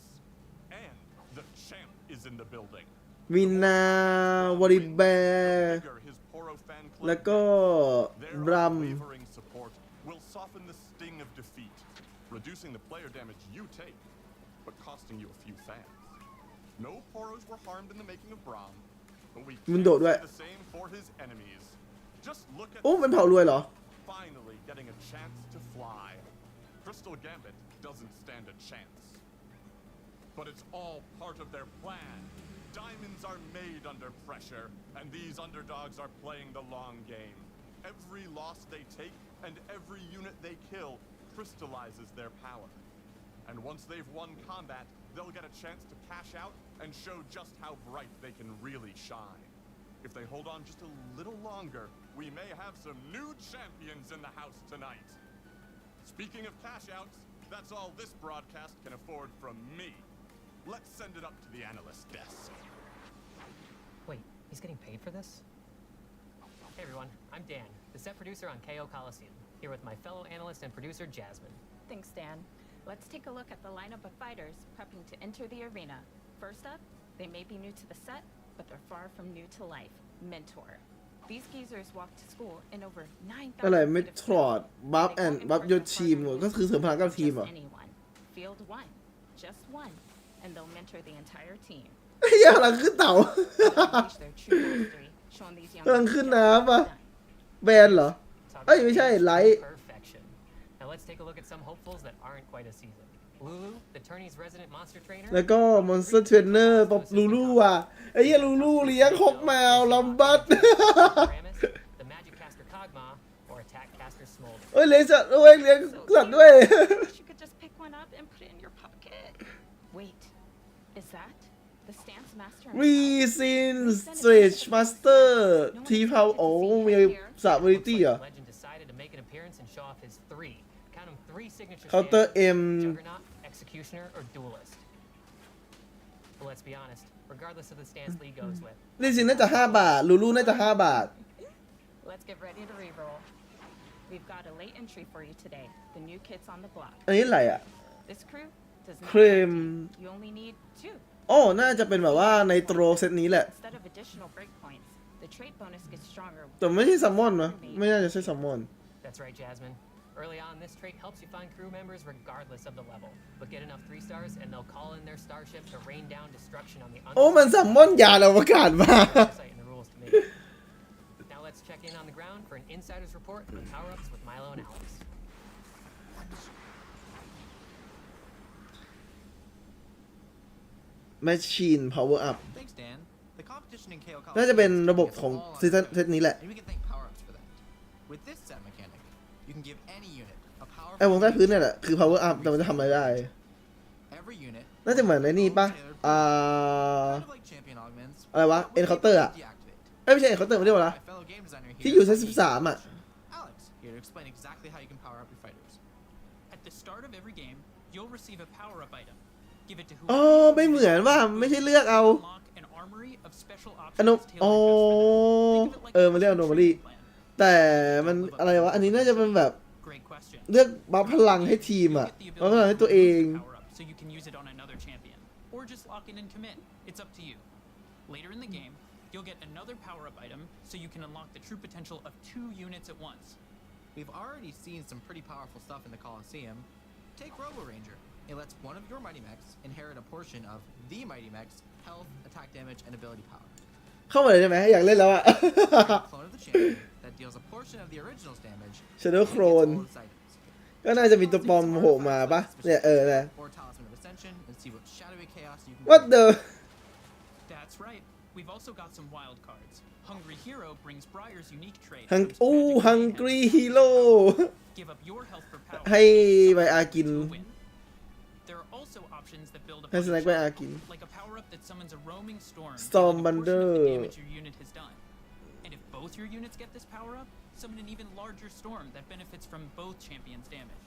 And the champ is in the building. วินาวอริแบร์ Bigger his Poro fan club แล้วก็ Their บรัม unwavering support will soften the sting of defeat, reducing the player damage you take, but costing you a few fans. No Poros were harmed in the making of Braum, but we มัน can't โดดด้วย say the same for his enemies. Just look at โอ้มันเผ่ารวยเหรอ finally getting a chance to fly. Crystal Gambit doesn't stand a chance. But it's all part of their plan. Diamonds are made under pressure, and these underdogs are playing the long game. Every loss they take and every unit they kill crystallizes their power. And once they've won combat, they'll get a chance to cash out and show just how bright they can really shine. If they hold on just a little longer, we may have some new champions in the house tonight. Speaking of cash outs, That's all this broadcast can afford from me. Let's send it up to the analyst desk. Wait, he's getting paid for this? Hey everyone, I'm Dan, the set producer on KO Coliseum, here with my fellow analyst and producer Jasmine. Thanks, Dan. Let's take a look at the lineup of fighters prepping to enter the arena. First up, they may be new to the set, but they're far from new to life. Mentor. These geezers walked to school in over 9,000 อะไร feet ไม่ of ถอด snow. บัฟ They แอน won't บัฟ impart ย their ศทีม partner ก็คือเสริมพลังกับทีม just เหรอ anyone. Field 1. Just one. And they'll mentor the entire team. เฮียกำลังขึ้นเต่า They'll unleash their true mastery, showing these young กำลังขึ้น just น้ำ what อ่ะ they've done. แบนเหรอ Talk เอ้ย about ไม่ใช่ games ไล to ท์ perfection. Now let's take a look at some hopefuls that aren't quite as seasoned. Lulu, the tourney's resident monster trainer. แล้วก็มอนสเตอร์เทรนเนอร์ป๊อปลูลูอ่ะไอ้เหี้ยลูลูเลี้ยงฮอกแมวลัมบัต Ramus, the magic caster Kog'Maw, or attack caster Smolder. เอ้ยเลี้ยงสัตว์ด้วยเลี้ยงสัตว์ด้วย Wish you could just pick one up and put it in your pocket. Wait, is that the stance master? รีซินสเตรจมาสเตอร์ทีพาวโอ้มีสาบริตี้ Looks เหรอ like the legend decided to make an appearance and show off his count 'em three signature Counter stands, M. Juggernaut, Executioner, or Duelist. But let's be honest, regardless of the stance Lee goes with, รีซินน่าจะ5 บาทลูลูน่าจะ5 บาท Let's get ready to re-roll. We've got a late entry for you today. The new kids on the block. อันนี้อะไรอ่ะ This crew does not Cream. guarantee. You only need 2. โอ้น่าจะเป็นแบบว่าในโตรเซตนี้แหละ Instead of additional breakpoints, the trait bonus gets stronger. แต่ไม่ใช่ซัมมอนนะไม่น่าจะใช่ซัมมอน that's right, Jasmine. Early on, this trait helps you find crew members regardless of the level. But get enough 3 stars and they'll call in their starship to rain down destruction on the โอ้มันซัมมอนยานอวกาศมา Oversight in the rules to me. Now let's check in on the ground for an insider's report on power-ups with Milo and Alex. แมชชีนพาวเวอร์อัพ Thanks, Dan. The competition in KO น่าจะเป็นระบบของซีซั่นเซตนี้แหละ and we can thank power-ups for that. With this set mechanic, you can give any unit a power. ไอ้วงใต้พื้นเนี่ยแหละคือพาวเวอร์อัพแต่มันจะทำอะไรได้ Every unit. น่าจะเหมือนในนี่ปะ Kind of like champion augments. อะไรวะ Encounter อะ Deactivate. เอ้ยไม่ใช่เขาเติมไม่ได้หรอ My fellow game designer here. ที่อยู่เซต13อ่ะ Alex, here to explain exactly how you can power up your fighters. At the start of every game, you'll receive a power-up item. Give it to อ๋อ whoever ไม่เหมือนว่าไม่ใช่เลือกเอา unlock an armory of special อโน options อ๋อ tailored just for them. Think of it like มันเรียก a anomaly training plan. แต่มันอะไรวะ อันนี้น่าจะเป็นแบบ Great question. เลือกบัฟพลังให้ทีม You อ่ะ get the บัฟพลัง ability ให้ to ตัวเอง boost the power-up so you can use it on another champion. Or just lock it and commit. It's up to you. Later in the game, you'll get another power-up item so you can unlock the true potential of 2 units at once. We've already seen some pretty powerful stuff in the Coliseum. Take Robo Ranger. It lets one of your Mighty Mechs inherit a portion of the Mighty Mech's health, attack damage, and ability power. เข้ามาเลยได้ไหมอยากเล่นแล้วอ่ะ Create a clone of the champion that deals a portion of the original's damage. Shadow and gets Clone all its items. ก็น่าจะมีตัวปลอมโผล่มาปะเนี่ยนะ Or Talisman of Ascension and see what shadowy chaos you can. What the That's right. We've also got some wild cards. Hungry Hero brings Briar's unique trait. ฮัง from his โอ้ magic ฮัง mayhem. กรีฮีโร่ Give up your health for power. ให้ไบอากิน to a win. There are also options that build upon ให้สแน็ค each ไบ other, อากิน like a power-up that summons a roaming storm, Storm dealing a portion of the Bunder. damage your unit has done. And if both your units get this power-up, summon an even larger storm that benefits from both champions' damage.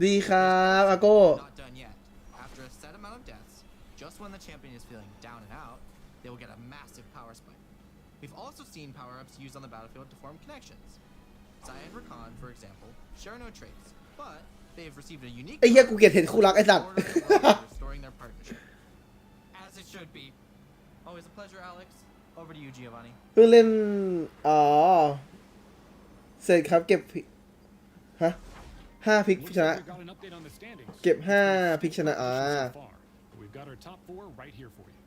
ดีครับอาโก้ Not done yet. After a set amount of deaths, just when the champion is feeling down and out, they will get a massive power spike. We've also seen power-ups used on the battlefield to form connections. Zaya and Rakan, for example, share no traits, but they have received a unique ไอ้เหี้ยกูเกลียดเห็นคู่รักไอ้สัตว์ order of restoring their partnership. As it should be. Always a pleasure, Alex. Over to you, Giovanni. เพิ่งเล่นอ๋อเสร็จครับเก็บฮะ5 พิกชนะ เก็บ5 พิกชนะWe've got our top 4 right here for you.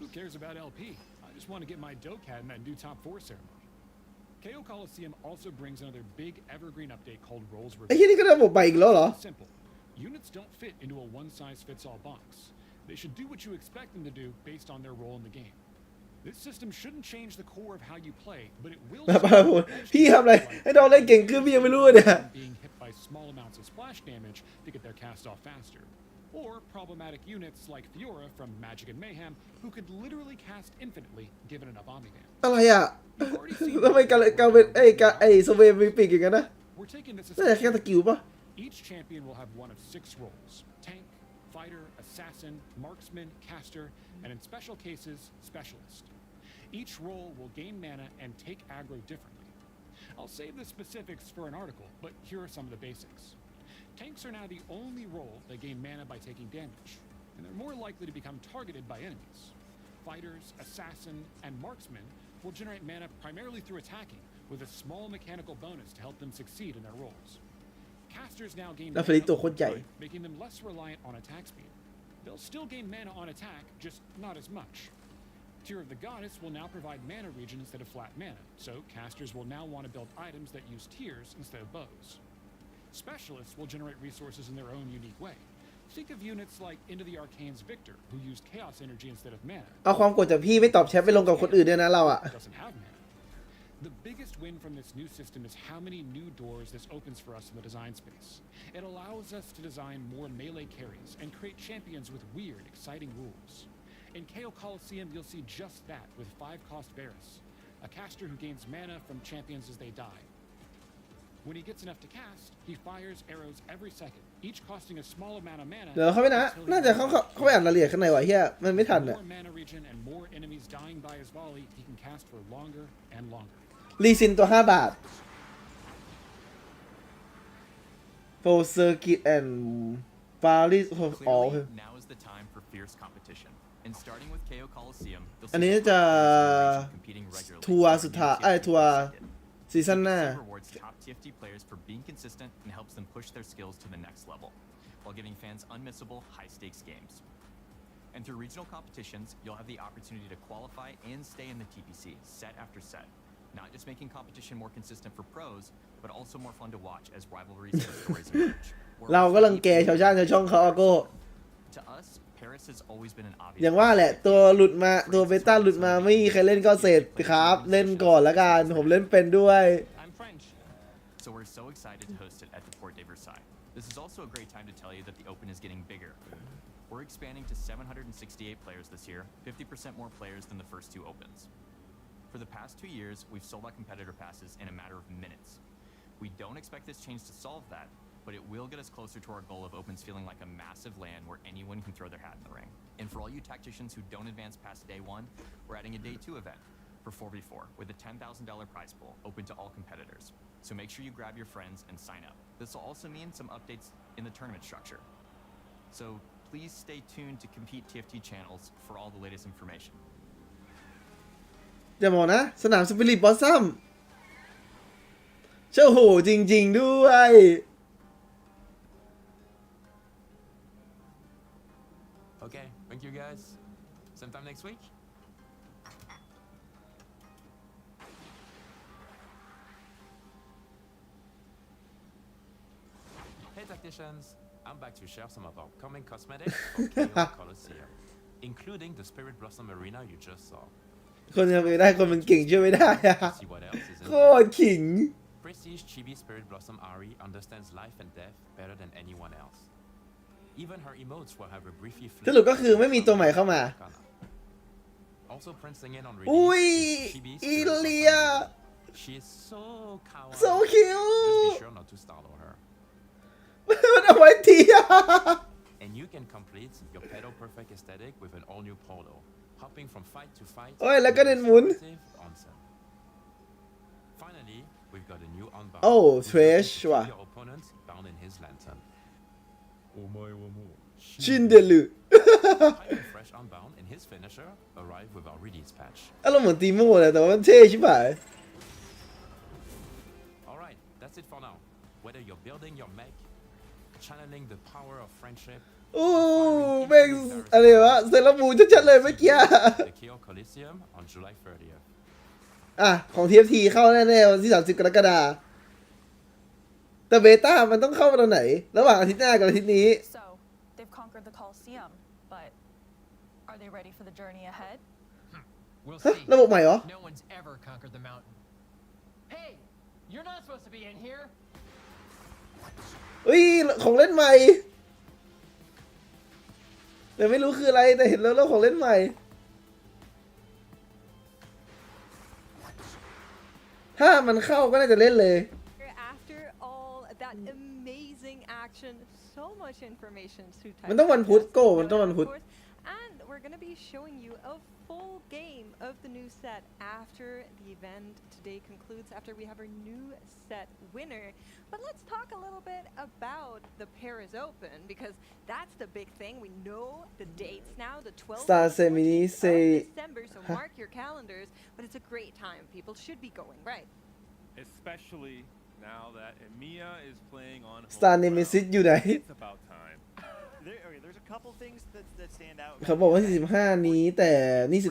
Who cares about LP? I just want to get my Dokkan in that new top 4 ceremony. KO Coliseum also brings another big evergreen update called Roles ไอ้ที่ Reversed. นี่ก็ระบบใหม่อีกแล้วเหรอ Simple. Units don't fit into a one-size-fits-all box. They should do what you expect them to do based on their role in the game. This system shouldn't change the core of how you play, but it will. พี่ทำอะไรให้น้องเล่นเก่งขึ้นพี่ยังไม่รู้เนี่ย Being hit by small amounts of splash damage to get their cast off faster. Or problematic units like Fiora from Magic and Mayhem, who could literally cast infinitely given enough Omni-Man. อะไรอ่ะทำไมการเป็นไอ้โซเวมีปีกอย่างนั้นนะ We're taking this น่าจะแค่สกิลปะ Each champion will have one of 6 roles: tank, fighter, assassin, marksman, caster, and in special cases, specialist. Each role will gain mana and take aggro differently. I'll save the specifics for an article, but here are some of the basics. Tanks are now the only role that gain mana by taking damage, and they're more likely to become targeted by enemies. Fighters, assassin, and marksmen will generate mana primarily through attacking, with a small mechanical bonus to help them succeed in their roles. Casters now gain แล้ว mana เฟลิกตัวโคตรใหญ่ making them less reliant on attack speed. They'll still gain mana on attack, just not as much. Tear of the Goddess will now provide mana regen instead of flat mana, so casters will now want to build items that use tears instead of bows. Specialists will generate resources in their own unique way. Think of units like Into the Arcane's Victor, who used chaos energy instead of mana. เอาความกดจากพี่ไม่ตอบแชทไปลงกับคนอื่นด้วยนะเราอะ Doesn't have mana. The biggest win from this new system is how many new doors this opens for us in the design space. It allows us to design more melee carries and create champions with weird, exciting rules. In KO Coliseum, you'll see just that with 5-cost Varus, a caster who gains mana from champions as they die. When he gets enough to cast, he fires arrows every second, each costing a small amount of mana. เดี๋ยวเขาไปนะน่าจะเขาไปอ่านรายละเอียดข้างในว่ะเฮียมันไม่ทัน With อะ more mana regen and more enemies dying by his volley, he can cast for longer and longer. รีซินตัว5 บาท Full Circuit and Paris all Clearly, now is the time for fierce competition. And starting with KO Coliseum, you'll อัน see นี้ a จะ variety of competing regularly ทัวร์สุดท้าย for new ทัวร์ TFT ซีซั่นหน้า This rewards top TFT players for being consistent and helps them push their skills to the next level, while giving fans unmissable, high-stakes games. And through regional competitions, you'll have the opportunity to qualify and stay in the TPC, set after set. Not just making competition more consistent for pros, but also more fun to watch as rivalries and stories emerge. We're เราก็ also รังแก deeply ชาวชาติชาวช่องเขาอาโก้ To us, Paris has always been an obvious อย่างว่าแหละตัวหลุดมาตัวเบต้าหลุดมาไม่มีใครเล่นก็เสร็จครับเล่นก่อนละกันผมเล่นเป็นด้วย I'm French. So we're so excited to host it at the Port de Versailles. This is also a great time to tell you that the Open is getting bigger. We're expanding to 768 players this year, 50% more players than the first 2 Opens. For the past 2 years, we've sold out competitor passes in a matter of minutes. We don't expect this change to solve that, but it will get us closer to our goal of Opens feeling like a massive LAN where anyone can throw their hat in the ring. And for all you tacticians who don't advance past day 1, we're adding a day 2 event for 4v4 with a $10,000 prize pool open to all competitors. So make sure you grab your friends and sign up. This will also mean some updates in the tournament structure. So please stay tuned to Compete TFT channels for all the latest information. อย่าบอกนะสนามสปิริตบอสซัมเชื่อโหจริงๆด้วย Okay, thank you guys. Same time next week. Hey tacticians, I'm back to share some of our coming cosmetics for KO Coliseum, including the Spirit Blossom Arena you just saw. คนยังไม่ได้คนมันเก่งช่วยไม่ได้อะ See what else is in โค there. ตรขิง Prestige Chibi Spirit Blossom Ari understands life and death better than anyone else. Even her emotes will have a briefly สรุปก็คือไม่มีตัวใหม่เข้ามา Also printing in on อุ้ย release, Chibi อี Spirit เลี Blossom ย Lily. She is so kawaii. so Just cute be sure not to startle her. มันเอาไว้ทีอะ And you can complete your pedo perfect aesthetic with an all new polo, hopping from fight to fight. โอ้ยแล้วก็เดินหมุน with onsen. Finally, we've got a new unbound. โอ้ who's trash looking to ว่ะ keep your opponent bound in his lantern. ชินเดลุ Hyper fresh unbound in his finisher arrived with our release patch. อารมณ์เหมือนตีโม่เลยแต่ว่ามันเท่ชิบหาย Alright, that's it for now. Whether you're building your mech, channeling the power of friendship, อู้แม่งอะไรวะเซเลบมูนชัดๆเลยเมื่อกี้ the KO Coliseum on July 30th. อ่ะของ TFT เข้าแน่ๆวันที่30 กรกฎาคมแต่เบต้ามันต้องเข้ามาตอนไหนระหว่างอาทิตย์หน้ากับอาทิตย์นี้ So, they've conquered the Colosseum, but are they ready for the journey ahead? We'll ฮะ see. ระบบใหม่เหรอ No one's ever conquered the mountain. Hey, you're not supposed to be in here. อุ้ยของเล่นใหม่แต่ไม่รู้คืออะไรแต่เห็นแล้วของเล่นใหม่ถ้ามันเข้าก็น่าจะเล่นเลย After all that amazing building action, so much information to type. มันต้องวันพุธโก้มันต้องวันพุธ And we're going to be showing you a full game of the new set after the event today concludes, after we have our new set winner. But let's talk a little bit about the Paris Open, because that's the big thing. We know the dates now, the 12th Star of Semini say December, so mark your calendars. But it's a great time. People should be going, right? Especially now that EMEA is playing on Star Nemesis อยู่ไหน It's about time. There's a couple things that stand out. เขาบอกว่า45นี้แต่นี่13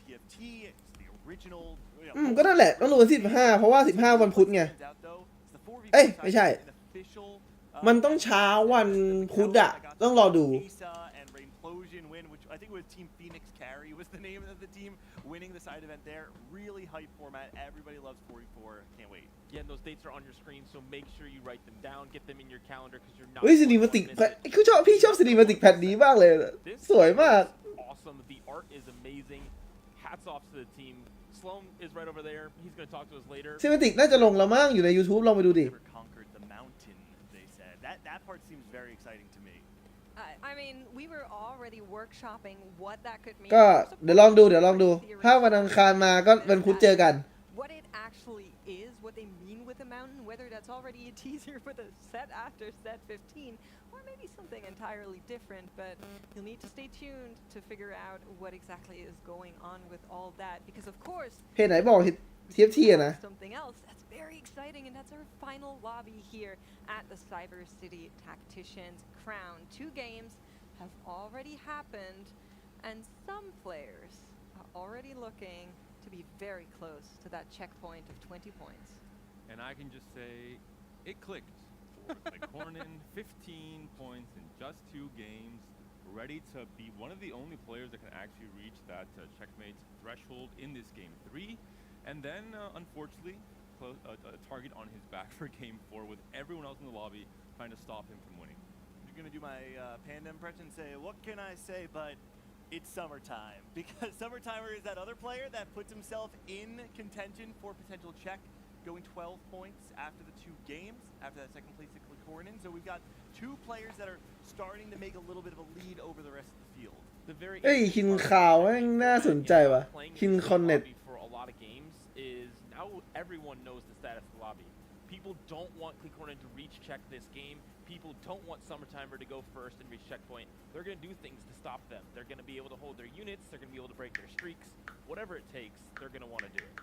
TFT, it's the original. ก็นั่นแหละต้องรู้วัน15เพราะว่า15วันพุธไงเอ้ยไม่ใช่มันต้องเช้าวันพุธอะต้องรอดู I think it was Team Phoenix Carry was the name of the team winning the side event there. Really hype format. Everybody loves 44. Can't wait. Yeah, and those dates are on your screen, so make sure you write them down, get them in your calendar, because you're not. เฮ้ย Cinematic คือพี่ชอบ Cinematic แผ่นนี้มากเลยสวยมาก Awesome. The art is amazing. Hats off to the team. Sloan is right over there. He's going to talk to us later. Cinematic น่าจะลงแล้วมั้งอยู่ใน YouTube ลองไปดูดิ Conquered the mountain, they said. That part seems very exciting to me. I mean, we were already workshopping what that could mean. ก็เดี๋ยวลองดูถ้าวันอังคารมาก็วันพุธเจอกัน What it actually is, what they mean with the mountain, whether that's already a teaser for the set after set 15, or maybe something entirely different, but you'll need to stay tuned to figure out what exactly is going on with all that, because of course, เพจไหนบอก TFT อะนะ something else that's very exciting, and that's our final lobby here at the Cyber City Tacticians Crown. 2 games have already happened, and some players are already looking to be very close to that checkpoint of 20 points. And I can just say it clicked for Clicornin. 15 points in just 2 games. Ready to be one of the only players that can actually reach that checkmate threshold in this game 3. And then, unfortunately, a target on his back for game 4 with everyone else in the lobby trying to stop him from winning. I'm going to do my Panda impression and say, what can I say but it's summertime. Because Summertimer is that other player that puts himself in contention for potential check, going 12 points after the 2 games, after that second place at Clicornin. So we've got 2 players that are starting to make a little bit of a lead over the rest of the field. เอ้ยคินข่าวแม่งน่าสนใจว่ะคินคอนเน็ต For a lot of games is now everyone knows the status of the lobby. People don't want Clicornin to reach check this game. People don't want Summertimer to go first and reach checkpoint. They're going to do things to stop them. They're going to be able to hold their units. They're going to be able to break their streaks. Whatever it takes, they're going to want to do it.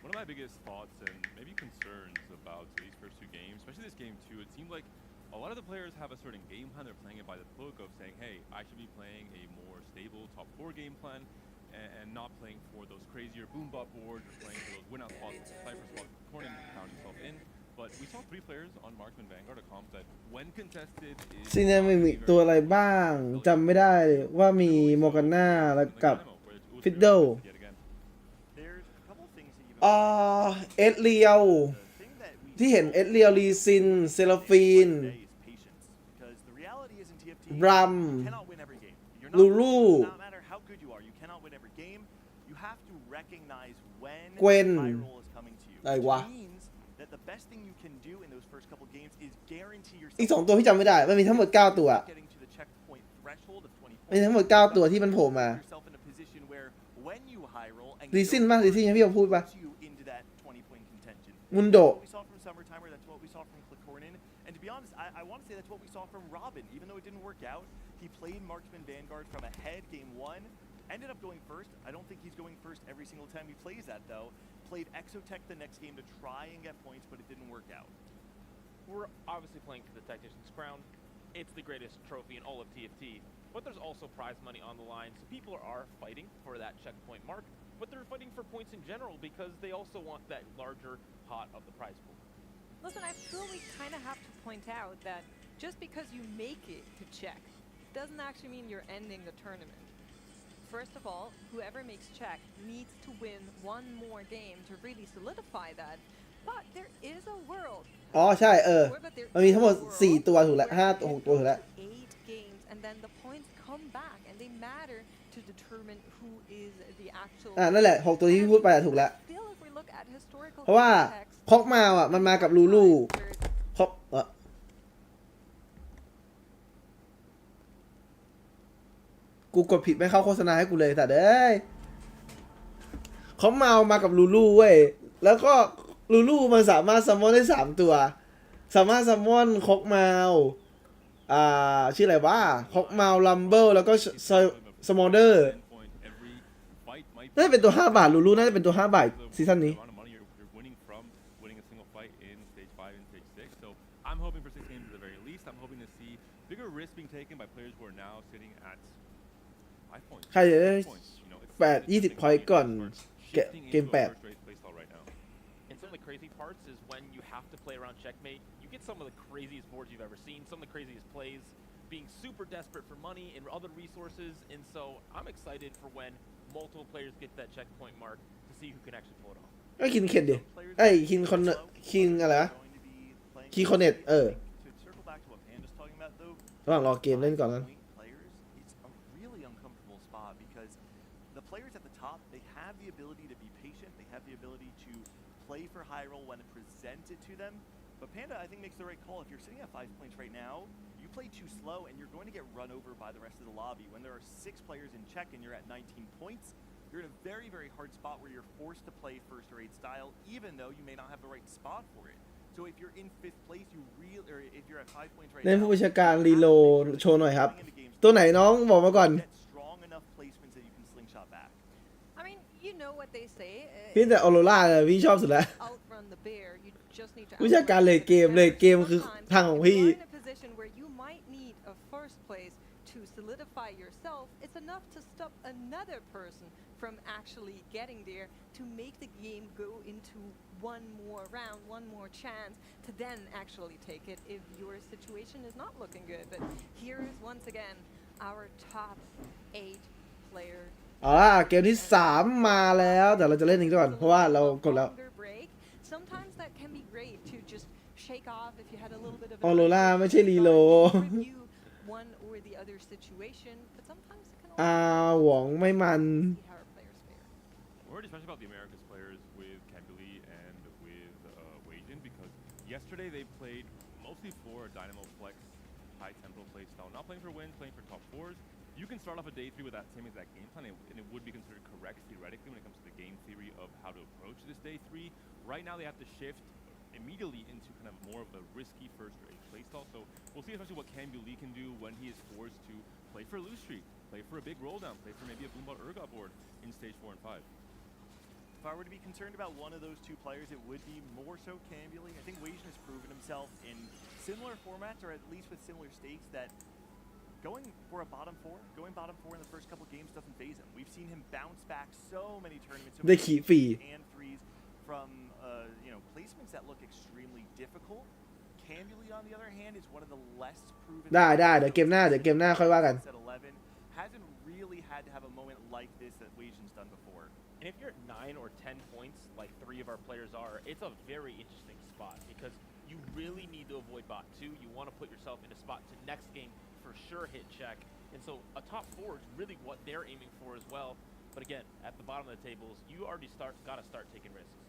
One of my biggest thoughts and maybe concerns about these first 2 games, especially this game 2, it seemed like a lot of the players have a certain game plan. They're playing it by the book of saying, hey, I should be playing a more stable top 4 game plan and not playing for those crazier boom bot boards or playing for those win out spots, Cypher spots, Clicornin found himself in. But we saw 3 players on Marksman Vanguard a comp that when contested is ซีเนมิตัวอะไรบ้างจำไม่ได้ว่ามีโมกาน่าแล้วกับฟิดเดิลเอ็ดเรียวที่เห็นเอ็ดเรียวลีซินเซลฟีนบรัมลูลูเกวนอะไรวะอีก2ตัวที่จำไม่ได้มันมีทั้งหมด9ตัวมีทั้งหมด9ตัวที่มันโผล่มาลีซินป่ะลีซินยังพี่เอาพูดป่ะมุนโด And to be honest, I want to say that's what we saw from Robin. Even though it didn't work out, he played Marksman Vanguard from ahead game 1, ended up going first. I don't think he's going first every single time he plays that, though. Played Exotech the next game to try and get points, but it didn't work out. We're obviously playing for the Tactician's Crown. It's the greatest trophy in all of TFT, but there's also prize money on the line, so people are fighting for that checkpoint mark, but they're fighting for points in general because they also want that larger pot of the prize pool. Listen, I feel we kind of have to point out that just because you make it to check doesn't actually mean you're ending the tournament. First of all, whoever makes check needs to win 1 more game to really solidify that. But there is a world. อ๋อใช่มันมีทั้งหมด4ตัวถูกแล้ว5 6ตัวถูกแล้ว 8 games and then the points come back and they matter to determine who is the actual นั่นแหละ6ตัวที่พี่พูดไปถูกแล้วเพราะว่าคอกมาอ่ะมันมากับลูลูคอก กูกดผิดไม่เข้าโฆษณาให้กูเลยแต่เด้ยเขาเมามากับลูลูเว้ยแล้วก็ลูลูมันสามารถซัมมอนได้3 ตัวสามารถซัมมอนคอกเมาชื่ออะไรวะคอกเมาลัมเบิลแล้วก็สมอลเดอร์น่าจะเป็นตัว5 บาทลูลูน่าจะเป็นตัว5 บาทซีซั่นนี้ใครจะได้8-20 พอยต์ก่อนเกม 8 And some of the crazy parts is when you have to play around checkmate, you get some of the craziest boards you've ever seen, some of the craziest plays, being super desperate for money and other resources, and so I'm excited for when multiple players get that checkpoint mark to see who can actually pull it off. ก็คินเคนดิคินอะไรวะคีคอนเนตระหว่างรอเกมเล่นก่อนนั้นPlayers at the top, they have the ability to be patient, they have the ability to play for high roll when presented to them. But Panda, I think, makes the right call. If you're sitting at 5 points right now, you play too slow and you're going to get run over by the rest of the lobby. When there are 6 players in check and you're at 19 points, you're in a very, very hard spot where you're forced to play first or 8 style, even though you may not have the right spot for it. So if you're in 5th place, or if you're at 5 points right now, เล่นผู้บัญชาการรีโหลดโชว์หน่อยครับตัวไหนน้องบอกมาก่อน You know what they say. พี่แต่ออโรราเลยพี่ชอบสุดแล้ววิชาการเลยเกมคือทางของพี่ To solidify yourself, it's enough to stop another person from actually getting there to make the game go into one more round, one more chance to then actually take it if your situation is not looking good. But here is once again our top 8 player. เกมที่3มาแล้วแต่เราจะเล่นอีกก่อนเพราะว่าเรากดแล้ว Sometimes that can be great to just shake off if you had a little bit of ออโรราไม่ใช่รีโหล one or the other situation, but sometimes it can หวงไม่มัน Worried especially about the Americas players with Kambili and with Wajan because yesterday they played mostly for Dynamo Flex high tempo play style, not playing for wins, playing for top 4s. You can start off a day 3 with that same exact game plan, and it would be considered correct theoretically when it comes to the game theory of how to approach this day 3. Right now they have to shift immediately into kind of more of the risky first or 8 playstyle. So we'll see especially what Kambili can do when he is forced to play for a loose streak, play for a big roll down, play for maybe a Boombot Urgot board in stage 4 and 5. If I were to be concerned about one of those 2 players, it would be more so Kambili. I think Wajan has proven himself in similar formats, or at least with similar stakes, that going for a bottom 4 in the first couple games doesn't faze him. We've seen him bounce back so many tournaments, so many and 3s from placements that look extremely difficult. Kambili, on the other hand, is one of the less proven. ได้เดี๋ยวเกมหน้าค่อยว่ากัน Hasn't really had to have a moment like this that Wajan's done before. And if you're at 9 or 10 points, like 3 of our players are, it's a very interesting spot because you really need to avoid bot 2. You want to put yourself in a spot to next game for sure hit check. And so a top 4 is really what they're aiming for as well. But again, at the bottom of the tables, you already got to start taking risks.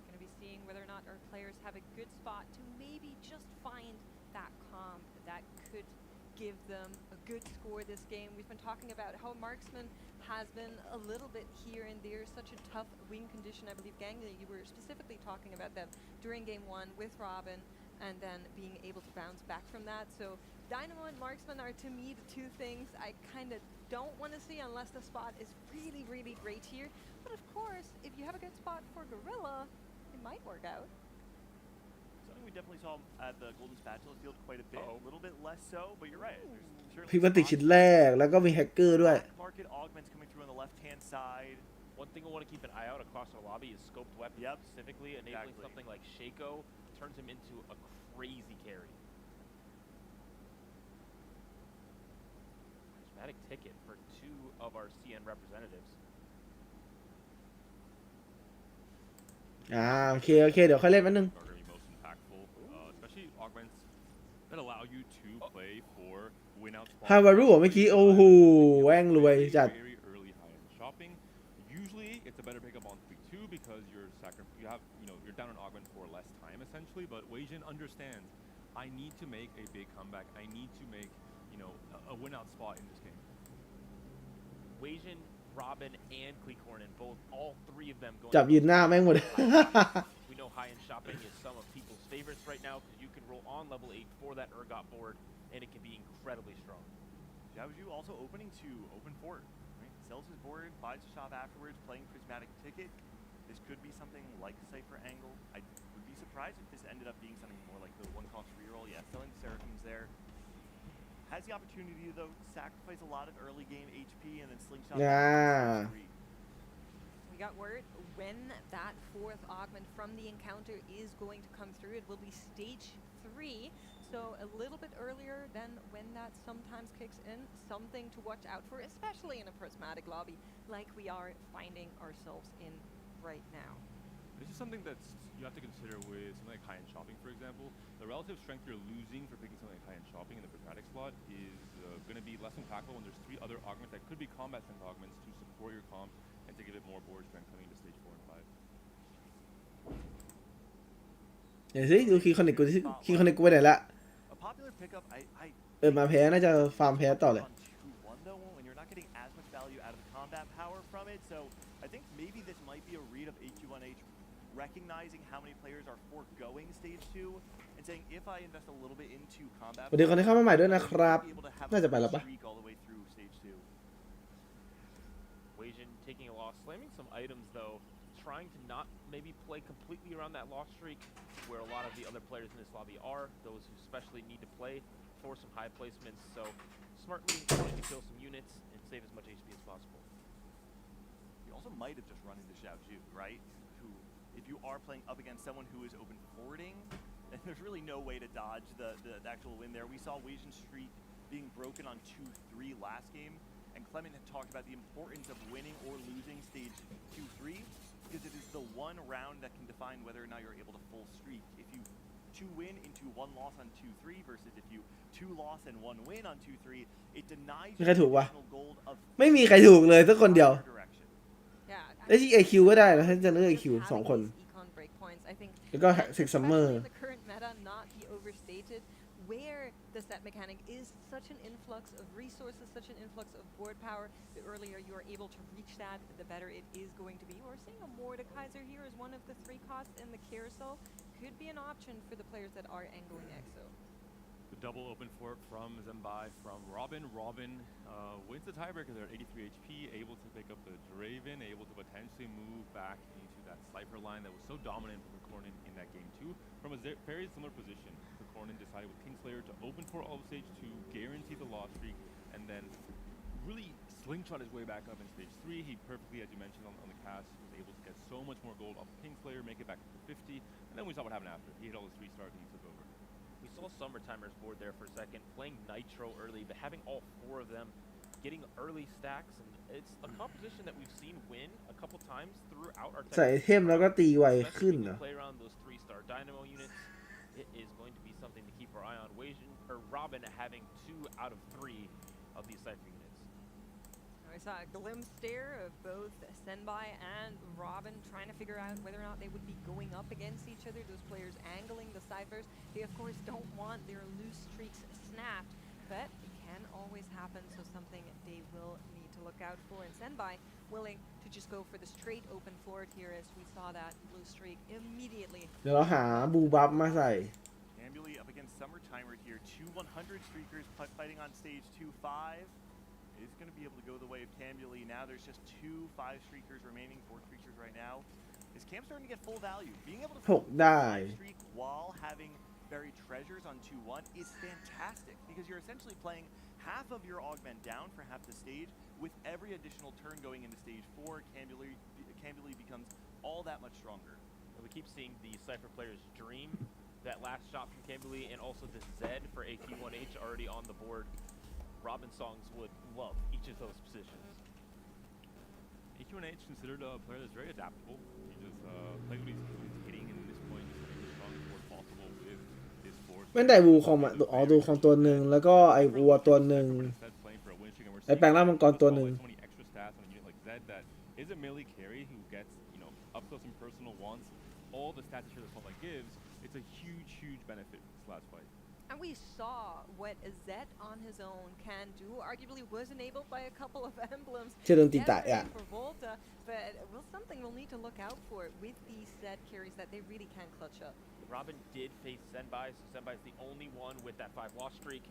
Going to be seeing whether or not our players have a good spot to maybe just find that comp that could give them a good score this game. We've been talking about how Marksman has been a little bit here and there, such a tough win condition. I believe, Gangly, you were specifically talking about them during game 1 with Robin and then being able to bounce back from that. So Dynamo and Marksman are, to me, the 2 things I kind of don't want to see unless the spot is really, really great here. But of course, if you have a good spot for Gorilla, it might work out. Something we definitely saw at the Golden Spatula field quite a bit, a little bit less so, but you're right. พิกติกชิ้นแรกแล้วก็มีแฮกเกอร์ด้วย Market augments coming through on the left-hand side. One thing I want to keep an eye out across our lobby is scoped weapons, specifically enabling something like Shaco turns him into a crazy carry. Prismatic ticket for 2 of our CN representatives. โอเคเดี๋ยวค่อยเล่นแป๊บนึง especially augments that allow you to play for win out ฮาวารุเมื่อกี้โอ้โหแว่งรวยจัด very early high-end shopping. Usually it's a better pickup on 3-2 because you're down on augment for less time essentially, but Wajan understands I need to make a big comeback. I need to make, you know, a win-out spot in this game. Weijin, Robin, and Kleekornen, all three of them going. จับยืนหน้าแม่งหมด We know high-end shopping is some of people's favorites right now because you can roll on level 8 for that Urgot board, and it can be incredibly strong. Xiaoju also opening to open fort, right? Sells his board, buys a shop afterwards, playing Prismatic Ticket. This could be something like Cypher Angle. I would be surprised if this ended up being something more like the one-cost reroll. Yeah, selling Seraphims there. Has the opportunity to, though, sacrifice a lot of early game HP and then slingshot. Yeah. We got word when that fourth augment from the encounter is going to come through. It will be stage 3. So a little bit earlier than when that sometimes kicks in. Something to watch out for, especially in a prismatic lobby like we are finding ourselves in right now. This is something that you have to consider with something like high-end shopping, for example. The relative strength you're losing for picking something like high-end shopping in the prismatic slot is going to be less impactful when there's 3 other augments that could be combat strength augments to support your comp and to give it more board strength coming into stage 4 and 5. เดี๋ยวสิดูคีย์คอนเนคกูที่คีย์คอนเนคกูไปไหนละ A popular pickup, I มาแพ้น่าจะฟาร์มแพ้ต่อเลย 2-1 though, when you're not getting as much value out of the combat power from it. So I think maybe this might be a read of AQ1H recognizing how many players are foregoing stage 2 and saying if I invest a little bit into combat สวัสดีคนที่เข้ามาใหม่ด้วยนะครับ น่าจะไปแล้วปะ all the way through stage 2. Weijin taking a loss, slamming some items though, trying to not maybe play completely around that loss streak where a lot of the other players in this lobby are, those who especially need to play for some high placements. So smartly trying to kill some units and save as much HP as possible. You also might have just run into Xiaoju, right? Who, if you are playing up against someone who is open forwarding, then there's really no way to dodge the actual win there. We saw Weijin's streak being broken on 2-3 last game, and Clement had talked about the importance of winning or losing stage 2-3 because it is the one round that can define whether or not you're able to full streak. If you 2 win into 1 loss on 2-3 versus if you 2 loss and 1 win on 2-3, it denies you additional gold of ไม่มีใครถูกเลยสักคนเดียว direction. ได้ที่ IQ ก็ได้นะถ้าจะเลือก IQ 2 คน แล้วก็ Six Summer In the current meta, not be overstated, where the set mechanic is such an influx of resources, such an influx of board power. The earlier you are able to reach that, the better it is going to be. We're seeing a Mordekaiser here as one of the 3 costs in the carousel. Could be an option for the players that are angling EXO. The double open fort from Zembai from Robin. Robin wins the tiebreaker there at 83 HP, able to pick up the Draven, able to potentially move back into that Cypher line that was so dominant for Cornin in that game too. From a very similar position, Cornin decided with Kingslayer to open for all of stage 2, guarantee the loss streak, and then really slingshot his way back up in stage 3. He perfectly, as you mentioned on the cast, was able to get so much more gold off of Kingslayer, make it back to 50, and then we saw what happened after. He hit all his 3 stars and he took over. We saw Summertimer's board there for a second, playing Nitro early, but having all 4 of them getting early stacks, and it's a composition that we've seen win a couple times throughout our ใส่เทมแล้วก็ตีไวขึ้นเหรอ play around those 3-star Dynamo units. It is going to be something to keep our eye on. Weijin or Robin having 2 out of 3 of these Cypher units. I saw a glimpse there of both Senbai and Robin trying to figure out whether or not they would be going up against each other. Those players angling the Cyphers. They, of course, don't want their loose streaks snapped, but it can always happen, so something they will need to look out for. And Senbai willing to just go for the straight open forward here as we saw that blue streak immediately. เดี๋ยวเราหาบูบัฟมาใส่ Ambuli up against Summertimer here. 2 100 streakers fighting on stage 2-5. Is going to be able to go the way of Cambuli. Now there's just 2 5 streakers remaining, 4 creatures right now. Is Cam starting to get full value? Being able to 6 ได้ streak while having buried treasures on 2-1 is fantastic because you're essentially playing half of your augment down for half the stage. With every additional turn going into stage 4, Cambuli becomes all that much stronger. And we keep seeing the Cypher players dream that last shot from Cambuli and also the Z for AQ1H already on the board. Robin Songs would love each of those positions. AQ1H considered a player that's very adaptable. He just plays what he's hitting, and at this point, he's hitting the strongest board possible with his force. ไม่ได้วูคอมอ่ะอ๋อดูคอมตัวหนึ่งแล้วก็ไอ้วัวตัวหนึ่งไอ้แปลงร่างมังกรตัวหนึ่ง So many extra stats on a unit like Zed that is a melee carry who gets, you know, up close and personal once all the stats that Spotlight gives. It it's a huge benefit this last fight. And we saw what Zed on his own can do. Arguably was enabled by a couple of emblems เชื่อโดนตีตายอ่ะ yesterday for Volta, but something we'll need to look out for with these Zed carries that they really can clutch up. Robin did face Zenbai, so Zenbai is the only one with that 5-loss streak.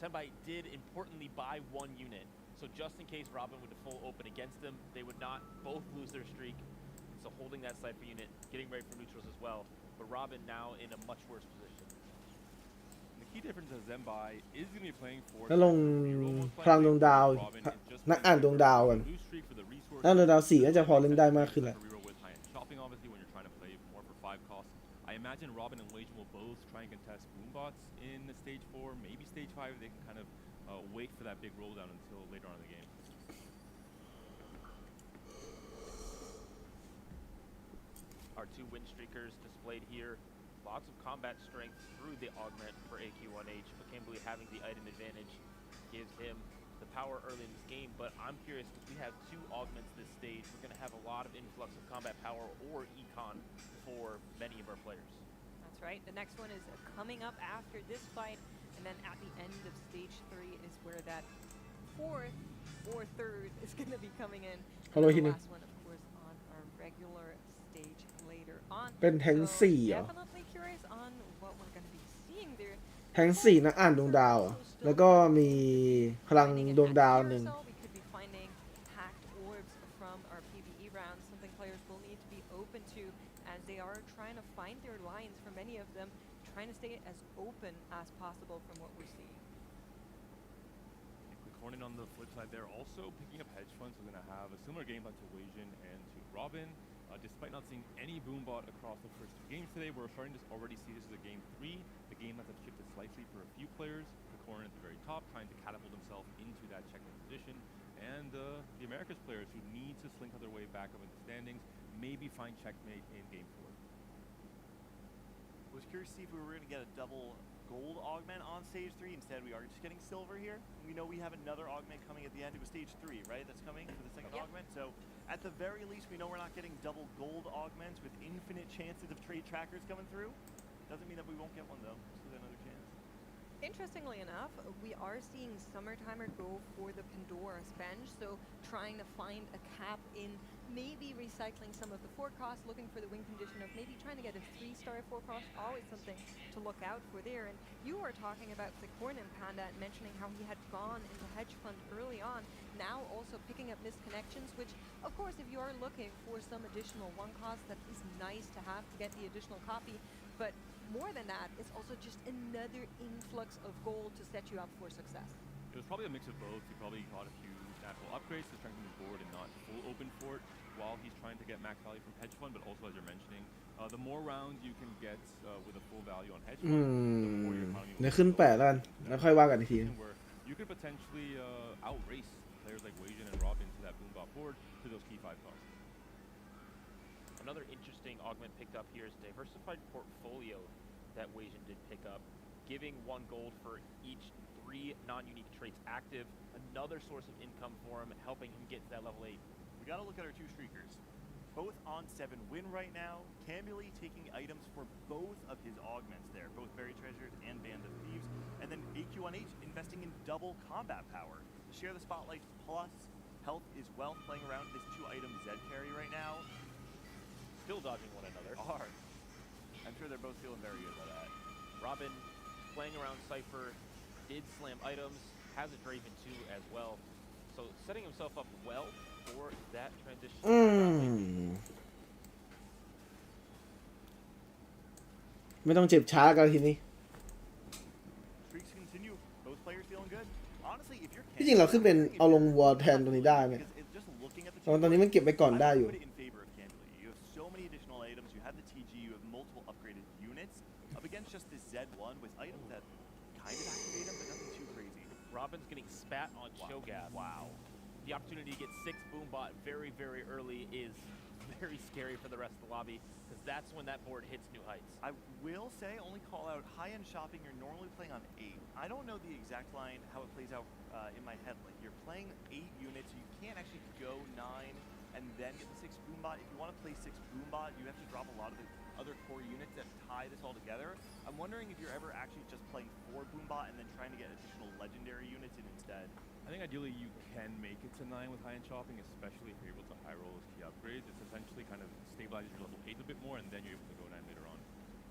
Zenbai did importantly buy 1 unit, so just in case Robin would full open against them, they would not both lose their streak. So holding that Cypher unit, getting ready for neutrals as well, but Robin now in a much worse position. The key difference is Zenbai is going to be playing for แล้วลงพลังดวงดาวนักอ่านดวงดาวกันนักดวงดาว4ก็จะพอเล่นได้มากขึ้นแหละ Shopping obviously when you're trying to play more for 5 costs. I imagine Robin and Wage will both try and contest boombots in the stage 4, maybe stage 5. They can kind of wait for that big roll down until later on in the game. Our 2 win streakers displayed here. Lots of combat strength through the augment for AQ1H, but Kimberly having the item advantage gives him the power early in this game. But I'm curious, if we have 2 augments this stage, we're going to have a lot of influx of combat power or econ for many of our players. That's right. The next one is coming up after this fight, and then at the end of stage 3 is where that 4th or 3rd is going to be coming in. And the last one, of course, on our regular stage later on. เป็นแทง4เหรอ Definitely curious on what we're going to be seeing there. แทง4นักอ่านดวงดาวอ่ะแล้วก็มีพลังดวงดาวหนึ่ง We could be finding hacked orbs from our PvE rounds, something players will need to be open to as they are trying to find their lines for many of them, trying to stay as open as possible from what we're seeing. Cornin on the flip side there also picking up hedge funds. We're going to have a similar game plan to Wasian and to Robin. Despite not seeing any boombot across the first 2 games today, we're starting to already see this is a game 3. The game that has shifted slightly for a few players. Cornin at the very top trying to catapult himself into that checkmate position. And the Americas players who need to slingshot their way back up in the standings, maybe find checkmate in game 4. Was curious to see if we were going to get a double gold augment on stage 3. Instead, we are just getting silver here. We know we have another augment coming at the end. It was stage 3, right? That's coming for the second augment. So at the very least, we know we're not getting double gold augments with infinite chances of trade trackers coming through. Doesn't mean that we won't get one though. Still got another chance. Interestingly enough, we are seeing Summertimer go for the Pandora's Bench, so trying to find a cap in maybe recycling some of the 4 costs, looking for the win condition of maybe trying to get a 3-star 4 cost, always something to look out for there. And you were talking about the Cornin Panda and mentioning how he had gone into hedge fund early on, now also picking up misconnections, which of course if you are looking for some additional 1 cost, that is nice to have to get the additional copy, but more than that, it's also just another influx of gold to set you up for success. It was probably a mix of both. He probably got a few natural upgrades to strengthen the board and not full open for it while he's trying to get max value from hedge fund, but also as you're mentioning, the more rounds you can get with a full value on hedge fund, the more your economy will เดี๋ยวขึ้น8แล้วกันแล้วค่อยว่ากันอีกที where you could potentially outrace players like Wasian and Robin to that boombot board to those key 5 costs. Another interesting augment picked up here is diversified portfolio that Wasian did pick up, giving 1 gold for each 3 non-unique traits active, another source of income for him, helping him get to that level 8. We got to look at our 2 streakers. Both on 7 win right now. Cambuly taking items for both of his augments there, both Buried Treasures and Band of Thieves. And then AQ1H investing in double combat power. Share the Spotlight plus health is wealth, playing around this 2-item Zed carry right now. Still dodging one another. Hard. I'm sure they're both feeling very good about that. Robin playing around Cypher, did slam items, has a Draven too as well. So setting himself up well for that transition. ไม่ต้องเจ็บช้ากันทีนี้ Streaks continue. Both players feeling good. Honestly, if you're ที่จริงเราขึ้นเป็นเอาลงวัวแทนตรงนี้ได้ไหมตอนนี้มันเก็บไปก่อนได้อยู่ so many additional items. You have the TG, you have multiple upgraded units up against just this Z1 with items that kind of activate him, but nothing too crazy. Robin's getting spat on Cho'Gath. Wow. The opportunity to get 6 boombot very, very early is very scary for the rest of the lobby, because that's when that board hits new heights. I will say, only call out high-end shopping, you're normally playing on 8. I don't know the exact line, how it plays out in my head. Like, you're playing 8 units, you can't actually go 9 and then get the 6 boombot. If you want to play 6 boombot, you have to drop a lot of the other core units that tie this all together. I'm wondering if you're ever actually just playing for Boombot and then trying to get additional legendary units in instead. I think ideally you can make it to 9 with high-end shopping, especially if you're able to high roll those key upgrades. It's essentially kind of stabilizes your level 8 a bit more, and then you're able to go 9 later on.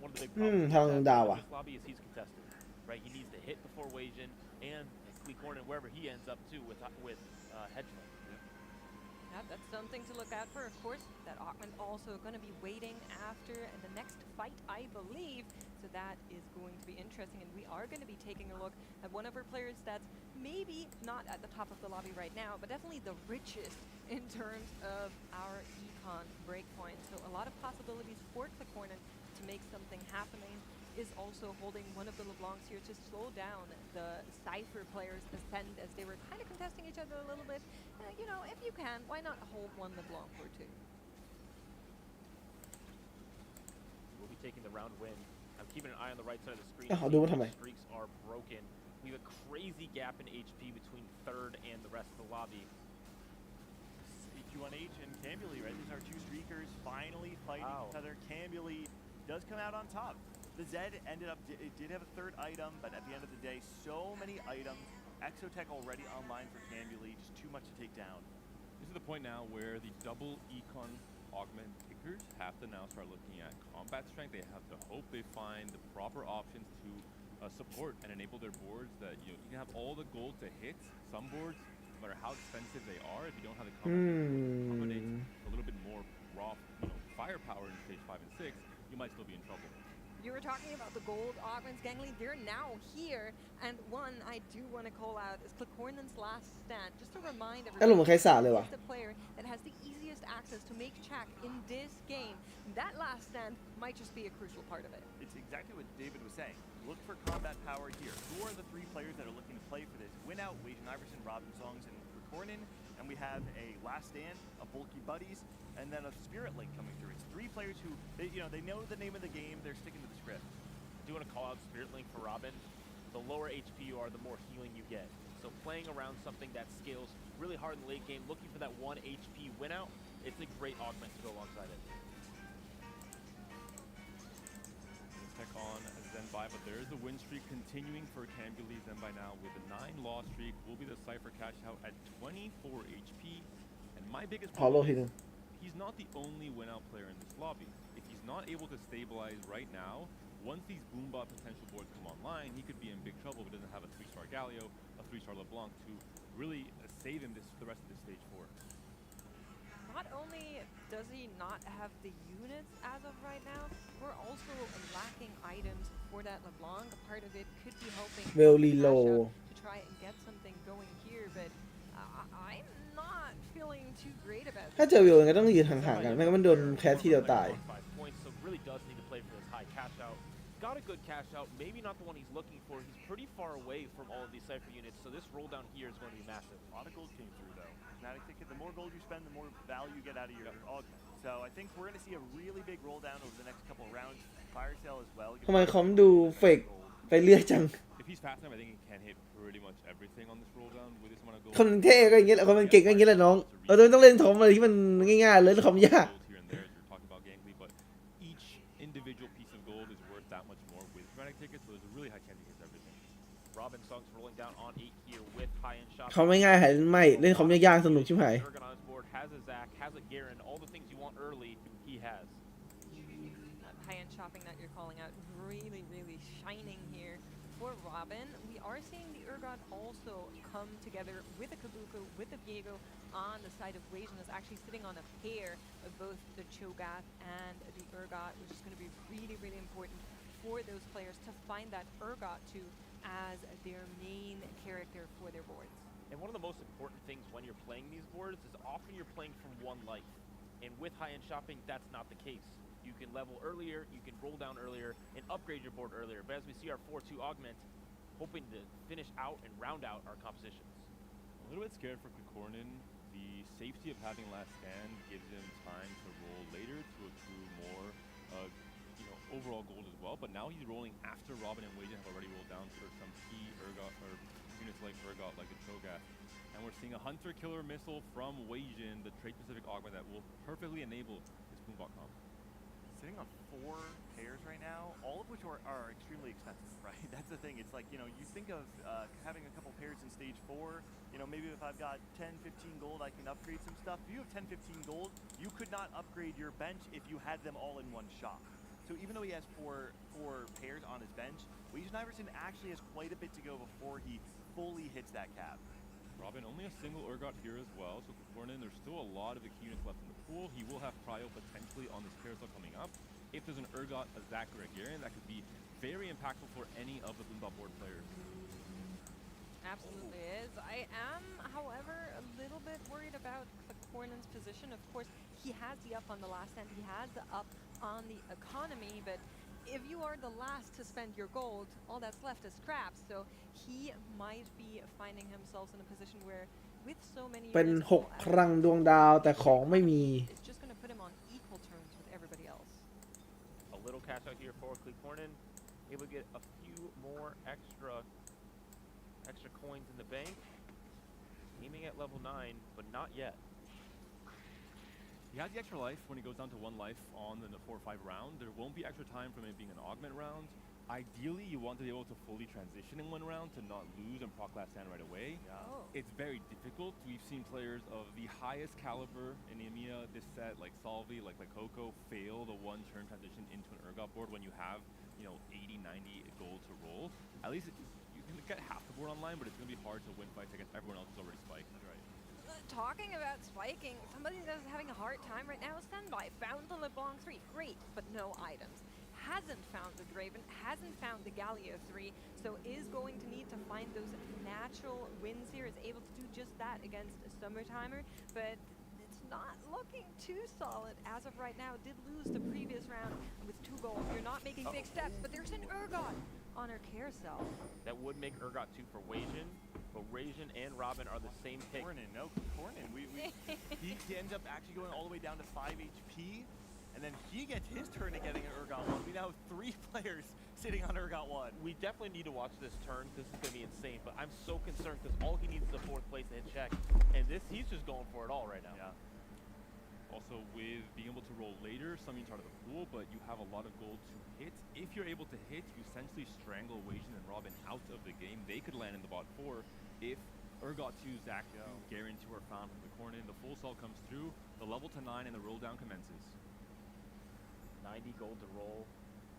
One of the big problems ทางดาว with this lobby is he's contested, right? He needs to hit before Wajan and Kleekorn and wherever he ends up too with Hedgehog. Yeah, that's something to look out for. Of course, that Augment also going to be waiting after the next fight, I believe. So that is going to be interesting, and we are going to be taking a look at one of our players that's maybe not at the top of the lobby right now, but definitely the richest in terms of our econ breakpoint. So a lot of possibilities for Kleekorn to make something happening. Is also holding one of the LeBlancs here to slow down the Cypher players' ascent as they were kind of contesting each other a little bit. You know, if you can, why not hold one LeBlanc or two? We'll be taking the round win. I'm keeping an eye on the right side of the screen. เอาดูว่าทำไม Streaks are broken. We have a crazy gap in HP between third and the rest of the lobby. Q1H and Cambuli, right? These are two streakers finally fighting each other. Cambuli does come out on top. The Zed ended up, it did have a third item, but at the end of the day, so many items. Exotech already online for Cambuli, just too much to take down. This is the point now where the double econ augment pickers have to now start looking at combat strength. They have to hope they find the proper options to support and enable their boards that you can have all the gold to hit some boards, no matter how expensive they are. If you don't have the combinate a little bit more raw, firepower in stage 5 and 6, you might still be in trouble. You were talking about the gold augments, Gangly. They're now here, and one I do want to call out is Kleekorn's last stand. Just to remind everyone, he's the player that has the easiest access to make check in this game. That last stand might just be a crucial part of it. It's exactly what David was saying. Look for combat power here. Who are the 3 players that are looking to play for this? Win out, Wajan Iverson, Robin Songs, and Kleekorn, and we have a last stand, a bulky buddies, and then a Spirit Link coming through. It's 3 players who, they know the name of the game, they're sticking to the script. I do want to call out Spirit Link for Robin. The lower HP you are, the more healing you get. So playing around something that scales really hard in the late game, looking for that 1 HP win out, it's a great augment to go alongside it. Tech on Zenbai, but there is a win streak continuing for Cambuli. Zenbai now with a 9-loss streak will be the Cypher cash out at 24 HP. And my biggest problem is he's not the only win-out player in this lobby. If he's not able to stabilize right now, once these Boombot potential boards come online, he could be in big trouble if he doesn't have a 3-star Galio, a 3-star LeBlanc to really save him the rest of this stage 4. Not only does he not have the units as of right now, we're also lacking items for that LeBlanc. A part of it could be helping to try and get something going here, but I'm not feeling too great about this. ถ้าเจอวิวก็ต้องยืนห่างๆกันไม่งั้นมันโดนแคสทีเดียวตาย 5 points, so really does need to play for this high cash out. Got a good cash out, maybe not the one he's looking for. He's pretty far away from all of these Cypher units, so this roll down here is going to be massive. A lot of gold came through though. Fnatic ticket, the more gold you spend, the more value you get out of your augment. So I think we're going to see a really big roll down over the next couple of rounds. Fire sale as well. ทำไมคอมดูเฟกไปเรื่อยจัง If he's fast enough, I think he can hit pretty much everything on this roll down with this amount of gold. คนเท่ก็อย่างเงี้ยแหละคนมันเก่งก็อย่างเงี้ยแหละน้องต้องเล่นคอมอะไรที่มันง่ายๆเลยคอมยาก Here and there, as you're talking about Gangly, but each individual piece of gold is worth that much more with Fnatic tickets, so there's a really high chance he hits everything. Robin Songs rolling down on 8 here with high-end shots. เขาไม่ง่ายหายไม่เล่นคอมยากๆสนุกชิบหาย Ergon on his board, has a Zac, has a Garen, all the things you want early, he has. High-end shopping that you're calling out really, really shining here for Robin. We are seeing the Ergon also come together with the Kabuko, with the Viego on the side of Wajan is actually sitting on a pair of both the Cho'Gath and the Urgot, which is going to be really, really important for those players to find that Urgot too as their main character for their boards. And one of the most important things when you're playing these boards is often you're playing from 1 life. And with high-end shopping, that's not the case. You can level earlier, you can roll down earlier, and upgrade your board earlier. But as we see our 4-2 augment, hoping to finish out and round out our compositions. A little bit scared for Kleekorn. The safety of having last stand gives him time to roll later to accrue more, overall gold as well. But now he's rolling after Robin and Wajan have already rolled down for some key Urgot or units like Urgot, like the Cho'Gath. And we're seeing a Hunter-Killer Missile from Wajan, the trait-specific augment that will perfectly enable this Boombot comp. sitting on 4 pairs right now, all of which are extremely expensive, right? That's the thing. It's like, you know, you think of having a couple pairs in stage 4, you know, maybe if I've got 10, 15 gold, I can upgrade some stuff. If you have 10, 15 gold, you could not upgrade your bench if you had them all in one shot. So even though he has four pairs on his bench, Wajan Iverson actually has quite a bit to go before he fully hits that cap. Robin, only a single Urgot here as well, so Cornin, there's still a lot of the units left in the pool. He will have Cryo potentially on this carousel coming up. If there's an Urgot, a Zach, or a Garen, that could be very impactful for any of the Boom Bot board players. Absolutely is. I am, however, a little bit worried about Cornin's position. Of course, he has the up on the last stand, he has the up on the economy, but if you are the last to spend your gold, all that's left is scraps. So he might be finding himself in a position where, with so many เป็น6 ครั้งดวงดาวแต่ของไม่มี it's just going to put him on equal terms with everybody else. A little cash out here for Cornin, able to get a few more extra coins in the bank. Aiming at level 9, but not yet. He has the extra life when he goes down to 1 life on the 4-5 round. There won't be extra time from it being an augment round. Ideally, you want to be able to fully transition in 1 round to not lose and proc last stand right away. Oh. It's very difficult. We've seen players of the highest caliber in EMEA this set, like Salvi, like Coco, fail the 1-turn transition into an Urgot board when you have, you know, 80, 90 gold to roll. At least you can get half the board online, but it's going to be hard to win fights against everyone else who's already spiked. That's right. Talking about spiking, somebody that's having a hard time right now is Standby. Found the LeBlanc 3, great, but no items. Hasn't found the Draven, hasn't found the Galio 3, so is going to need to find those natural wins here. Is able to do just that against a Summertimer, but it's not looking too solid as of right now. Did lose the previous round with 2 gold. You're not making big steps, but there's an Urgot on her carousel. That would make Urgot 2 for Wajan, but Wajan and Robin are the same pick. Cornin, no, Cornin. He ends up actually going all the way down to 5 HP, and then he gets his turn to getting an Urgot 1. We now have 3 players sitting on Urgot 1. We definitely need to watch this turn. This is going to be insane, but I'm so concerned because all he needs is a 4th place to hit check, and he's just going for it all right now. Yeah. Also, with being able to roll later, some units are out of the pool, but you have a lot of gold to hit. If you're able to hit, you essentially strangle Wajan and Robin out of the game. They could land in the bot 4 if Urgot 2, Zach 2, Garen 2 are found from the Cornin. The full salt comes through, the level to 9, and the roll down commences. 90 gold to roll,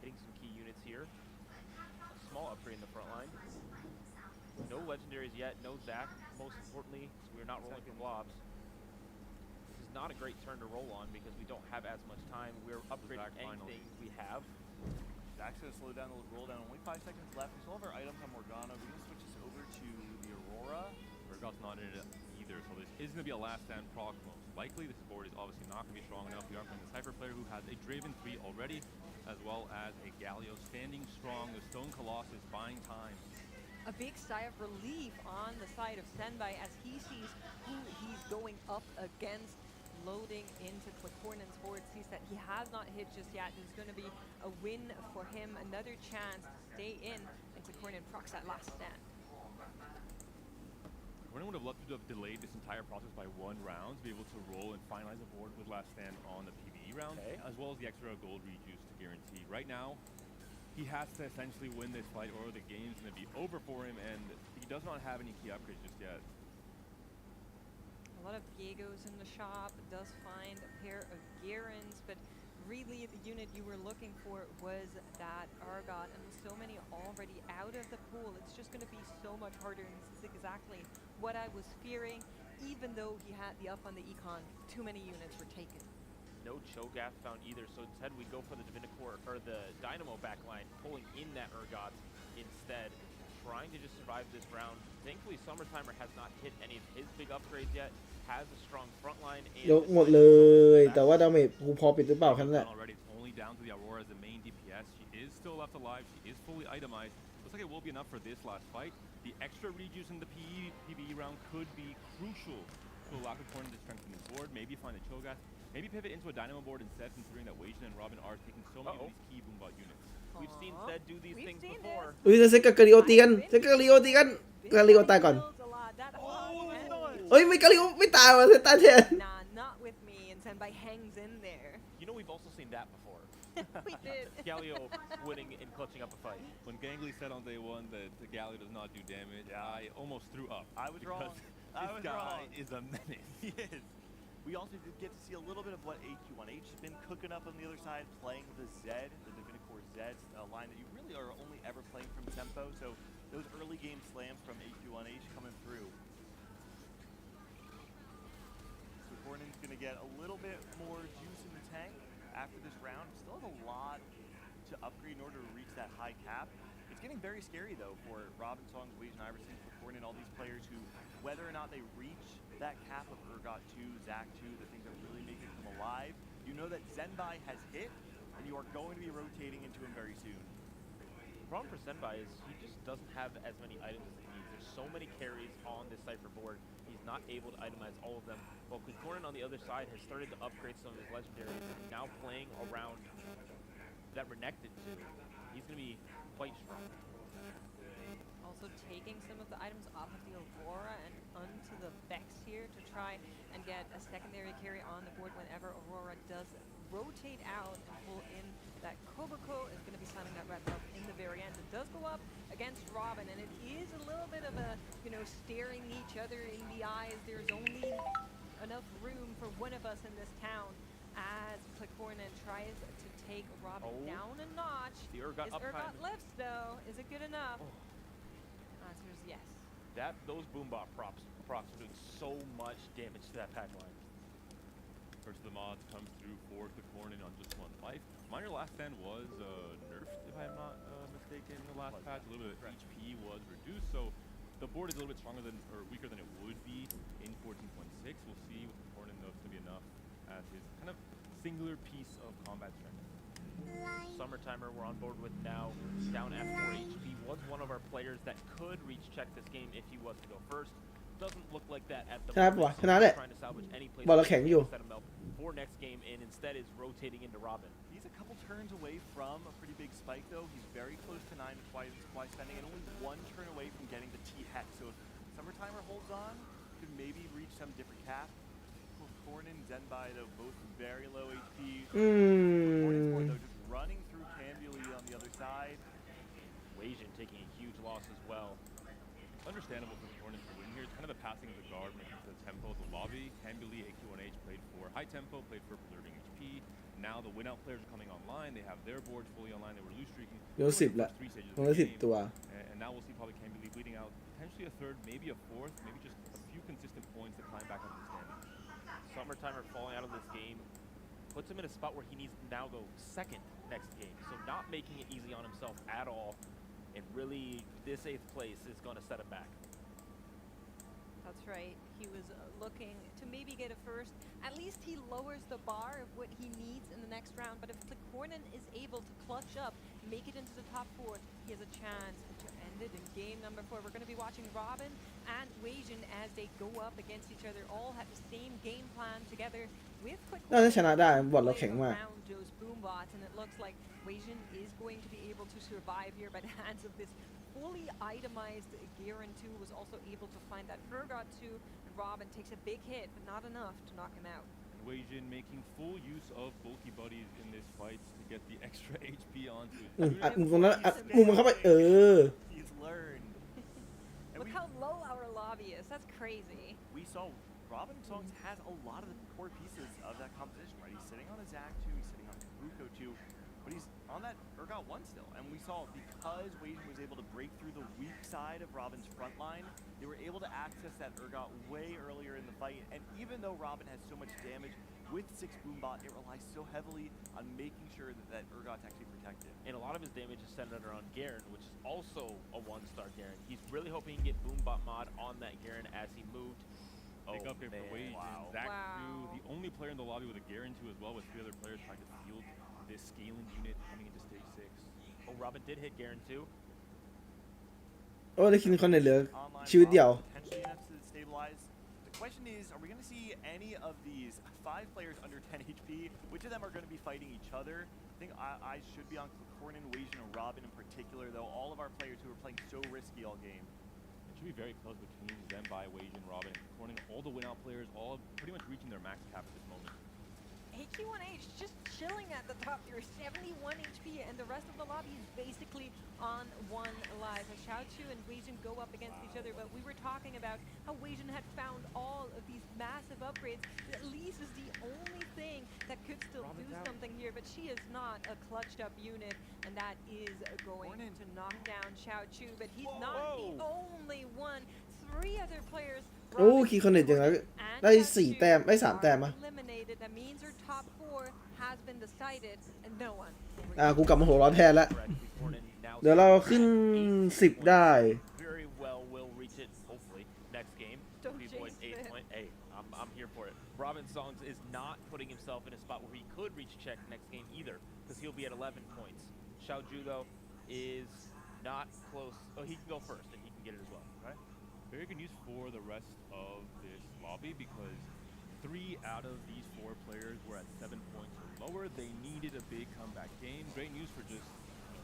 hitting some key units here. A small upgrade in the front line. No legendaries yet, no Zach. Most importantly, we're not rolling for blobs. This is not a great turn to roll on because we don't have as much time. We're upgrading anything we have. Zach's going to slow down the roll down. Only 5 seconds left. We still have our items on Morgana. We're going to switch this over to the Aurora. Urgot's not in it either, so this is going to be a last stand proc most likely. This board is obviously not going to be strong enough. We are playing the Cypher player who has a Draven 3 already, as well as a Galio standing strong. The Stone Colossus buying time. A big sigh of relief on the side of Standby as he sees who he's going up against. Loading into Cornin's board, sees that he has not hit just yet. It's going to be a win for him, another chance to stay in, and Cornin procs that last stand. Cornin would have loved to have delayed this entire process by 1 round to be able to roll and finalize the board with last stand on the PvE round, as well as the extra gold rejuice to guarantee. Right now, he has to essentially win this fight or the game's going to be over for him, and he does not have any key upgrades just yet. A lot of Viegos in the shop, does find a pair of Garens, but really the unit you were looking for was that Urgot, and with so many already out of the pool, it's just going to be so much harder, and this is exactly what I was fearing. Even though he had the up on the econ, too many units were taken. No Cho'Gath found either, so instead we go for the Divinicore, or the Dynamo backline, pulling in that Urgot instead, trying to just survive this round. Thankfully, Summertimer has not hit any of his big upgrades yet, has a strong front line. ยกหมดเลย แต่ว่าดาเมจกูพอปิดหรือเปล่าแค่นั้นแหละ Already, it's only down to the Aurora as the main DPS. She is still left alive. She is fully itemized. Looks like it will be enough for this last fight. The extra rejuice in the PvE round could be crucial to allow Cornin to strengthen his board. Maybe find a Cho'Gath. Maybe pivot into a Dynamo board instead, considering that Wajan and Robin are taking so many of these key Boom Bot units. We've seen Zed do these things before. อุ้ยจะเซตกับกาลิโอตีกันเซตกับกาลิโอตีกันกาลิโอตายก่อนเฮ้ยไม่กาลิโอไม่ตายว่ะเซตตายแทน Nah, not with me, and Standby hangs in there. You know, we've also seen that before. We did. Galio winning and clutching up a fight. When Gangly said on day one that the Galio does not do damage, I almost threw up. I was wrong. This guy is a menace. He is. We also did get to see a little bit of what AQ1H has been cooking up on the other side, playing the Z, the Divinicore Z, a line that you really are only ever playing from tempo. So those early game slams from AQ1H coming through. So Cornin's going to get a little bit more juice in the tank after this round. Still has a lot to upgrade in order to reach that high cap. It's getting very scary though for Robin Song, Wajan Iverson, for Cornin, all these players who, whether or not they reach that cap of Urgot 2, Zach 2, the things that really make it come alive, you know that Zenbai has hit, and you are going to be rotating into him very soon. The problem for Senbai is he just doesn't have as many items as he needs. There's so many carries on this Cypher board, he's not able to itemize all of them. While Clicornin on the other side has started to upgrade some of his legendaries and now playing around that Renekton too. He's going to be quite strong. Also taking some of the items off of the Aurora and onto the Vex here to try and get a secondary carry on the board whenever Aurora does rotate out and pull in. That Koboko is going to be signing that red buff in the very end. It does go up against Robin, and it is a little bit of a, you know, staring each other in the eyes. There's only enough room for one of us in this town as Clicornin tries to take Robin down a notch. The Urgot His up Urgot time. lifts, though. Is it good enough? Answer is yes. Those Boombot procs are doing so much damage to that pack line. First of the mods comes through for Clicornin on just 1 life. Minor last stand was nerfed, if I'm not mistaken, in the last patch. A little bit of HP was reduced, so the board is a little bit stronger than, or weaker than it would be in 14.6. We'll see with Clicornin though it's going to be enough as his kind of singular piece of combat strength. Summertimer we're on board with now, down at 4 HP, was one of our players that could reach check this game if he was to go first. Doesn't look like that at the ชนะปะวะชนะแหละ trying to salvage any place บอลเราแข็งอยู่ set him up for next game and instead is rotating into Robin. He's a couple turns away from a pretty big spike though. He's very close to 9 supply spending and only 1 turn away from getting the T-Hex. So if Summertimer holds on, could maybe reach some different cap. Cornin, Zenbai though, both very low HP. Cornin's board though just running through Cambuli on the other side. Wajan taking a huge loss as well. Understandable for Cornin to win here. It's kind of the passing of the guard when it comes to the tempo of the lobby. Cambuli, AQ1H played for high tempo, played for preserving HP. Now the win out players are coming online. They have their boards fully online. They were loose streaking. โยน10 ละ 3 stages โย of น the 10 game. ตัว And now we'll see probably Cambuli bleeding out potentially a third, maybe a fourth, maybe just a few consistent points to climb back up the standings. Summertimer falling out of this game puts him in a spot where he needs to now go second next game. So not making it easy on himself at all. And really, this 8th place is going to set him back. That's right. He was looking to maybe get a first. At least he lowers the bar of what he needs in the next round. But if Clicornin is able to clutch up, make it into the top 4, he has a chance to end it in game number 4. We're going to be watching Robin and Wajan as they go up against each other. All have the same game plan together with น่าจะ Clicornin ชนะได้บอลเราแข็งมาก around those boombots, and it looks like Wajan is going to be able to survive here by the hands of this fully itemized Garen 2 was also able to find that Urgot 2, and Robin takes a big hit, but not enough to knock him out. Wajan making full use of bulky buddies in this fight to get the extra HP onto his อัดมุมตรงนั้นอัดมุมมันเข้าไปHe's learned. Look how low our lobby is. That's crazy. We saw Robin Songs has a lot of the core pieces of that composition, right? He's sitting on a Zach 2, he's sitting on a Ruko 2, but he's on that Urgot 1 still. And we saw because Wajan was able to break through the weak side of Robin's front line, they were able to access that Urgot way earlier in the fight. And even though Robin has so much damage, with 6 Boombot, it relies so heavily on making sure that that Urgot's actually protected. And a lot of his damage is centered around Garen, which is also a 1-star Garen. He's really hoping he can get Boombot mod on that Garen as he moved. Big upgrade for Wajan. Wow. Zach 2, the only player in the lobby with a Garen 2 as well, with 3 other players trying to field this scaling unit coming into stage 6. Oh, Robin did hit Garen too. โอ้ได้คินคอนเนตเหลือชีวิตเดียว Potentially enough to stabilize. The question is, are we going to see any of these 5 players under 10 HP? Which of them are going to be fighting each other? I think eyes should be on Cornin, Wajan, and Robin in particular, though all of our players who are playing so risky all game. It should be very close between Zenbai, Wajan, Robin, and Cornin. All the win-out players, all pretty much reaching their max cap at this moment. AQ1H just chilling at the top here, 71 HP, and the rest of the lobby is basically on one life. As Xiaochu and Weijin go up against each other, but we were talking about how Weijin had found all of these massive upgrades. At least is the only thing that could still do something here, but she is not a clutched up unit, and that is going to knock down Xiaochu, but he's not the only one. 3 other players โอ้คีย์คอนเนตอย่างไรได้4 แต้มได้3 แต้มอะ eliminated. That means her top 4 has been decided, and no one. กูกลับมาหัวร้อนแทนแล้วเดี๋ยวเราขึ้น10ได้ Very well will reach it hopefully next game. Avoid 8 point. Hey, I'm here for it. Robin Songs is not putting himself in a spot where he could reach check next game either, because he'll be at 11 points. Xiaoju though is not close. Oh, he can go first and he can get it as well. Right. Very good news for the rest of this lobby, because 3 out of these 4 players were at 7 points or lower. They needed a big comeback game. Great news for just,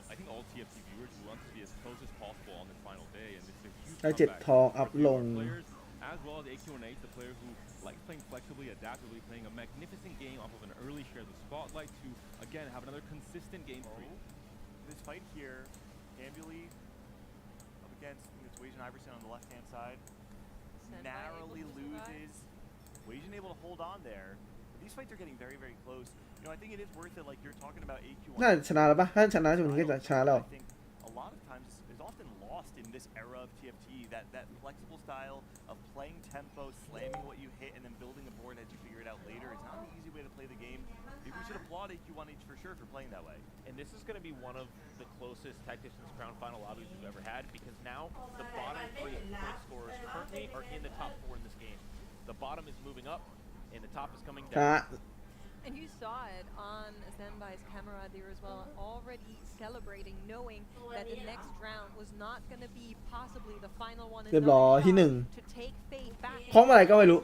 I think, all TFT viewers who want to be as close as possible on this final day, and this is a huge ได้ comeback 7 ทองอัพลง players, as well as AQ1H, the player who likes playing flexibly, adaptively, playing a magnificent game off of an early share of the spotlight to, again, have another consistent game for you. This fight here, Ambuli up against Weijin Iverson on the left-hand side, narrowly loses. Weijin able to hold on there. These fights are getting very, very close. You know, I think it is worth it, like you're talking about AQ1. น่าชนะแล้วปะถ้าชนะจะเป็นก็จะชนะแล้ว I think a lot of times is often lost in this era of TFT, that flexible style of playing tempo, slamming what you hit, and then building a board as you figure it out later is not an easy way to play the game. Maybe we should applaud AQ1H for sure for playing that way. And this is going to be one of the closest Tacticians Crown final lobbies we've ever had, because now the bottom 3 point scorers currently are in the top 4 in this game. The bottom is moving up, and the top is coming ชนะ down. And you saw it on Zenbai's camera there as well, already celebrating, knowing that the next round was not going to be possibly the final one. เรียบร้อยที่หนึ่ง To take fate back เพราะอะไรก็ไม่รู้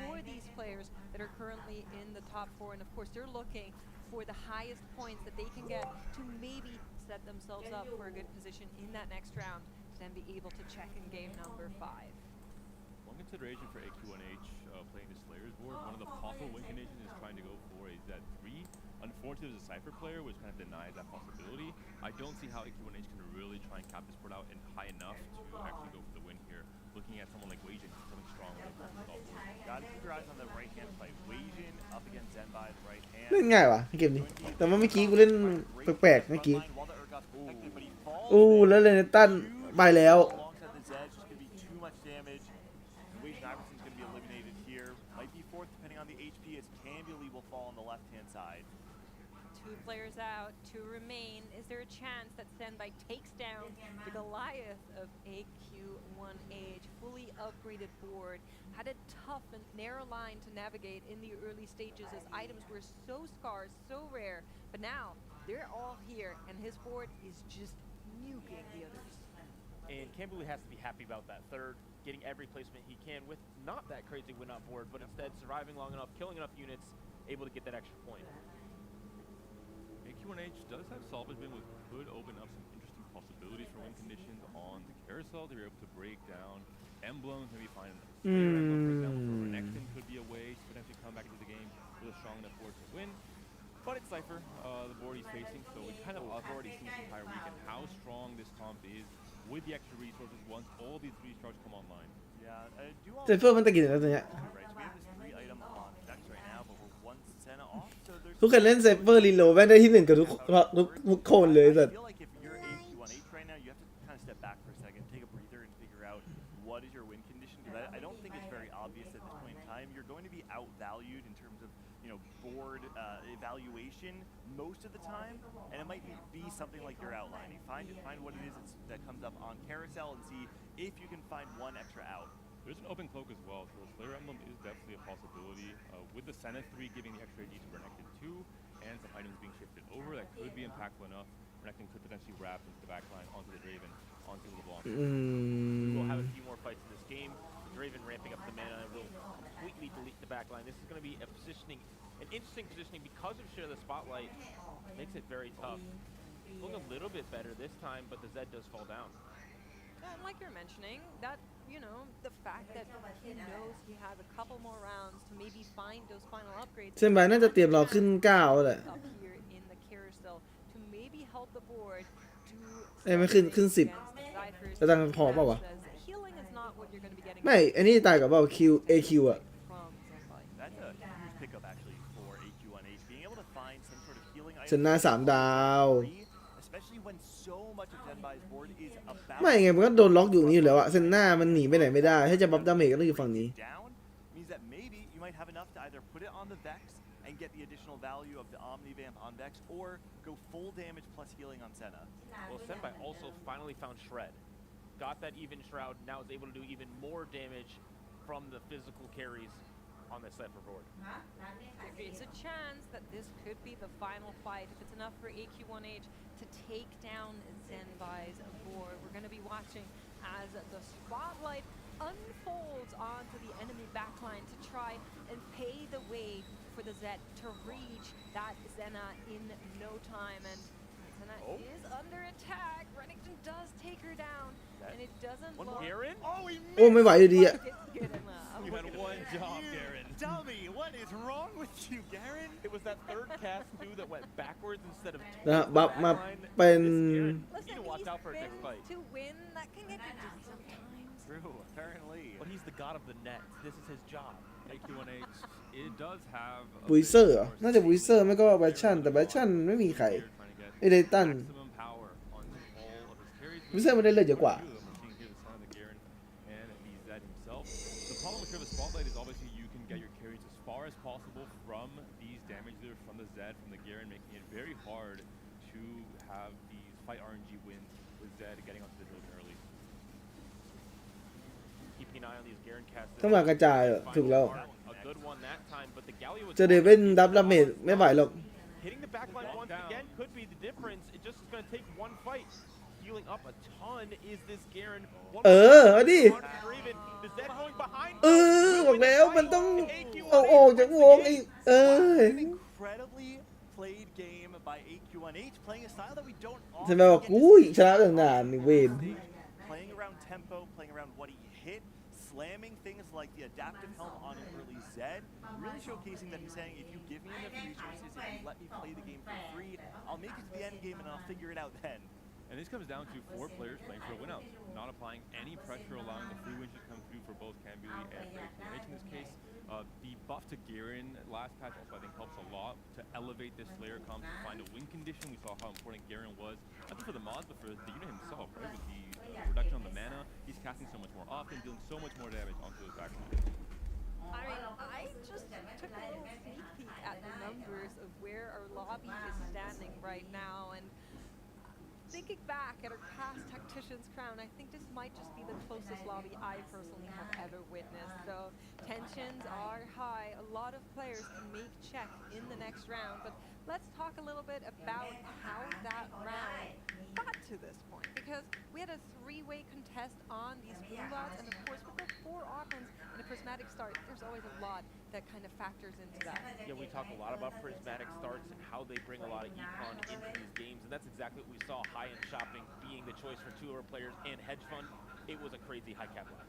for these players that are currently in the top 4, and of course they're looking for the highest points that they can get to maybe set themselves up for a good position in that next round to then be able to check in game number 5. One consideration for AQ1H playing the Slayers board, one of the possible win conditions is trying to go for a Z3. Unfortunately, there's a Cypher player, which kind of denies that possibility. I don't see how AQ1H can really try and cap this board out and high enough to actually go for the win here. Looking at someone like Weijin, something strong when it comes to top board. Gotta keep your eyes on the right-hand fight. Weijin up against Zenbai, the right hand. เล่นง่ายวะเกมนี้แต่ว่าเมื่อกี้กูเล่นแปลกๆเมื่อกี้อู้แล้วเลนตันไปแล้ว Alongside the Zedge, just gonna be too much damage. Weijin Iverson's gonna be eliminated here. Might be 4th depending on the HP, as Cambuli will fall on the left-hand side. 2 players out, 2 remain. Is there a chance that Zenbai takes down the Goliath of AQ1H? Fully upgraded board. Had a tough and narrow line to navigate in the early stages as items were so scarce, so rare. But now, they're all here, and his board is just nuking the others. And Cambuli has to be happy about that third, getting every placement he can with not that crazy win-up board, but instead surviving long enough, killing enough units, able to get that extra point. AQ1H does have Salvage Bin, which could open up some interesting possibilities for win conditions on the carousel. They're able to break down emblems, maybe find a Slayer emblem, for example, for Renekton could be a way to potentially come back into the game with a strong enough board to win. But it's Cypher, the board he's facing, so we kind of have already seen this entire weekend how strong this comp is with the extra resources once all these recharges come online. Yeah, I do เซฟเฟอร์มันตะกี้แล้วตัวเนี้ย Right, so we have this 3 item on decks right now, but we're 1 Senna off, so there's ทุกคนเล่นเซฟเฟอร์รีโหลดแม่งได้ที่ 1กับทุกคนเลยสัต I feel like if you're AQ1H right now, you have to kind of step back for a second, take a breather, and figure out what is your win condition, because I don't think it's very obvious at this point in time. You're going to be outvalued in terms of, you know, board evaluation most of the time, and it might be something like you're outlining. Find what it is that comes up on carousel and see if you can find 1 extra out. There's an open cloak as well, so the Slayer emblem is definitely a possibility. With the Senna 3 giving the extra AD to Renekton 2, and some items being shifted over, that could be impactful enough. Renekton could potentially wrap into the backline, onto the Draven, onto the Blanc. We'll have a few more fights in this game. The Draven ramping up the mana will completely delete the backline. This is going to be a positioning, an interesting positioning because of share the spotlight. Makes it very tough. Looking a little bit better this time, but the Zed does fall down. And like you're mentioning, that, you know, the fact that he knows he has a couple more rounds to maybe find those final upgrades. เซนไบน่าจะเตรียมรอขึ้น9แหละ Up here in the carousel to maybe help the board to ไม่ขึ้น10จะตังพอเปล่าวะ healing is not what you're going to be getting ไม่อันนี้ตายกับเปล่า AQ อะ from Zenbai. That's a huge pickup actually for AQ1H, being able to find some sort of healing ชนะ3 ดาว especially when so much of Zenbai's board is about ไม่ไงมันก็โดนล็อกอยู่อย่างนี้อยู่แล้วอะเซนหน้ามันหนีไปไหนไม่ได้ถ้าจะบัฟดาเมจก็ต้องอยู่ฝั่งนี้ down means that maybe you might have enough to either put it on the Vex and get the additional value of the Omnivamp on Vex, or go full damage plus healing on Senna. Well, Senpai also finally found Shred. Got that even Shroud, now is able to do even more damage from the physical carries on this Cypher board. There is a chance that this could be the final fight. If it's enough for AQ1H to take down Zenbai's board, we're going to be watching as the spotlight unfolds onto the enemy backline to try and pave the way for the Zed to reach that Zena in no time. And Zena is under attack. Renekton does take her down, and it doesn't look... Garen? Oh, he โอ้ไม่ไหวอยู่ดีอะ You had one job, Garen. Dummy, what is wrong with you, Garen? It was that third cast too that went backwards instead of นะบัฟมาเป็น He need to watch out for a next fight. To win, that can get dizzy sometimes. True, apparently. But he's the god of the net. This is his job. AQ1H, it does have บุยเซอร์เหรอน่าจะบุยเซอร์ไม่ก็แบชชั่นแต่แบชชั่นไม่มีใครไอเดตัน maximum power onto all of his carries. บุยเซอร์มันได้เลือดเยอะกว่า We're seeing here the son of the Garen and the Zed himself. The problem with the Spotlight is obviously you can get your carries as far as possible from these damage dealers, from the Zed, from the Garen, making it very hard to have these fight RNG wins with Zed getting onto the Dragon early. Keeping an eye on these Garen casts. ต้องมากระจายอะถูกแล้ว A good one that time, but the Galio was เจอเดวินดับดาเมจไม่ไหวหรอก hitting the backline once again could be the difference. It just is going to take one fight. Healing up a ton is this Garen. เอาดิ The Zed going behind. บอกแล้วมันต้องเอาออกจากวงไอ้Incredibly played game by AQ1H, playing a style that we don't ใช่ไหมบอกอุ้ยชนะตั้งนานนี่เวน playing around tempo, playing around what he hit, slamming things like the adaptive helm on an early Zed, really showcasing that he's saying, if you give me enough resources, if you let me play the game for free, I'll make it to the end game and I'll figure it out then. And this comes down to 4 players playing for a win out, not applying any pressure, allowing the free wins to come through for both Cambuli and AQ1H in this case. The buff to Garen last patch also I think helps a lot to elevate this Slayer comp to find a win condition. We saw how important Garen was, not just for the mods, but for the unit himself, right? With the reduction on the mana, he's casting so much more often, dealing so much more damage onto his backline. I mean, I just took a little sneak peek at the numbers of where our lobby is standing right now, and thinking back at our past Tactician's Crown, I think this might just be the closest lobby I personally have ever witnessed. So tensions are high. A lot of players can make check in the next round, but let's talk a little bit about how that round got to this point, because we had a 3-way contest on these boom bots, and of course with the 4 offense and a prismatic start, there's always a lot that kind of factors into that. Yeah, we talk a lot about prismatic starts and how they bring a lot of econ into these games, and that's exactly what we saw. High-end shopping being the choice for 2 of our players, and hedge fund, it was a crazy high cap line.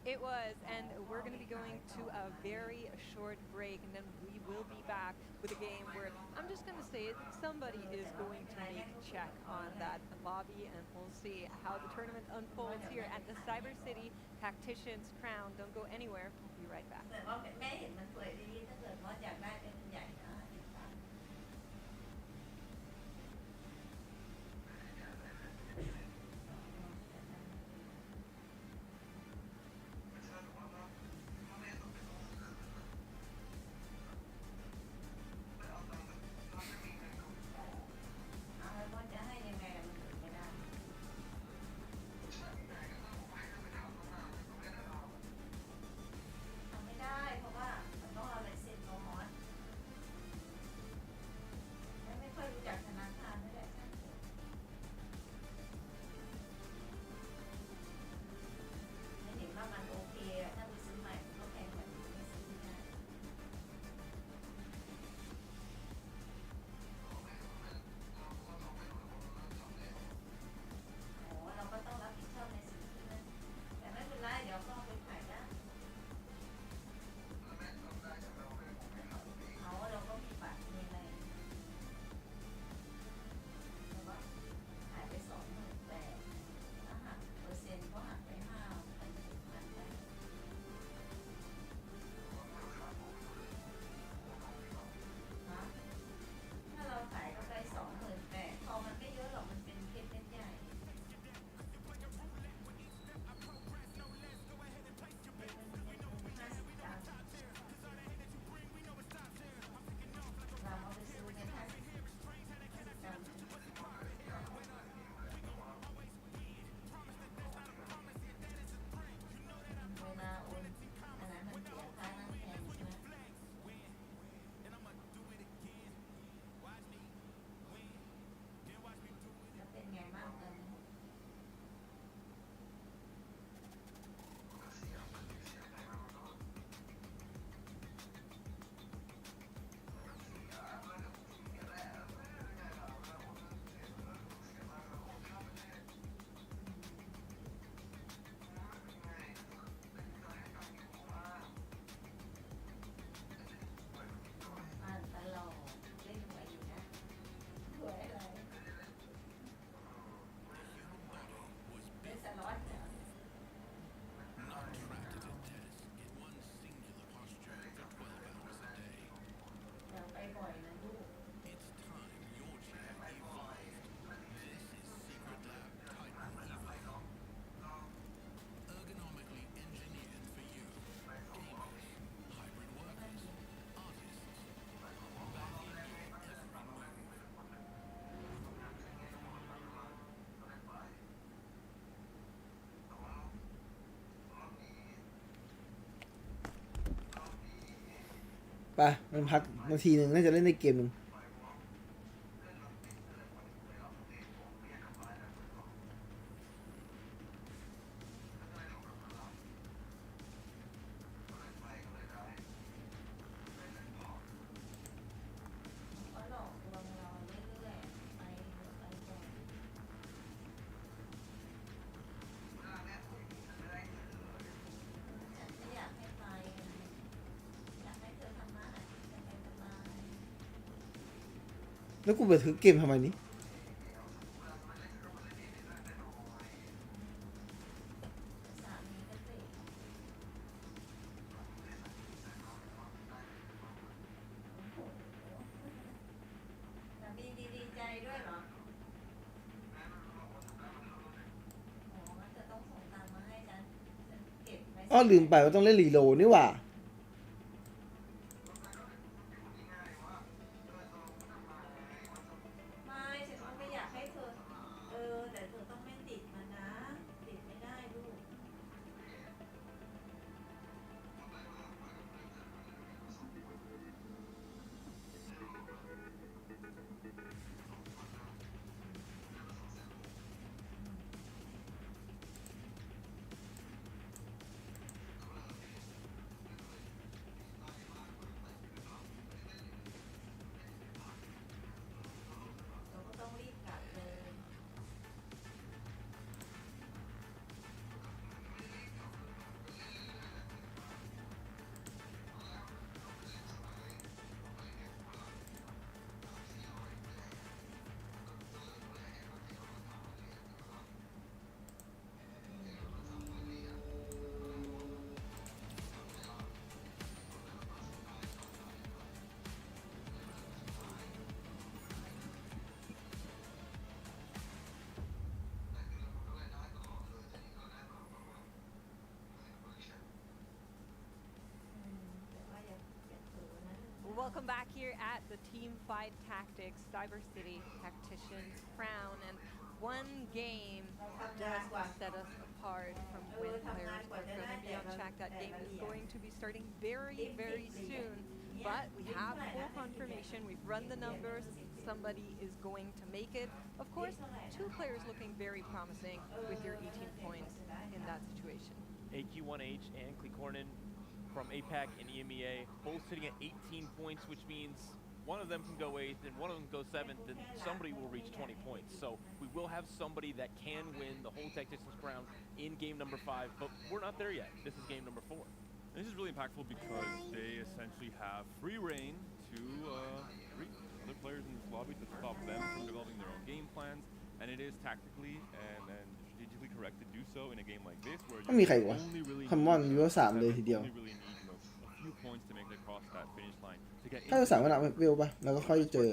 It was, and we're going to be going to a very short break, and then we will be back with a game where I'm just going to say it, somebody is going to make a check on that lobby, and we'll see how the tournament unfolds here at the Cyber City Tactician's Crown. Don't go anywhere. We'll be right back. ไปมันพักนาทีหนึ่งน่าจะเล่นในเกมหนึ่งแล้วกูไปถือเกมทำไมนี้อ้อลืมไปว่าต้องเล่นรีโหลดนี่หว่าWelcome back here at the Team Fight Tactics Cyber City Tactician's Crown, and one game does set us apart from when players are going to be on track. That game is going to be starting very, very soon, but we have full confirmation. We've run the numbers. Somebody is going to make it. Of course, two players looking very promising with your 18 points in that situation. AQ1H and Klekornin from APAC and EMEA, both sitting at 18 points, which means one of them can go 8th and one of them goes 7th, and somebody will reach 20 points. So we will have somebody that can win the whole Tactician's Crown in game number 5, but we're not there yet. This is game number 4. This is really impactful because they essentially have free reign to treat other players in this lobby to stop them from developing their own game plans, and it is tactically and strategically correct to do so in a game like this where you only really need a few points to make it across that finish line to get ถ้าสามวันละเวลป่ะแล้วก็ค่อยเจอ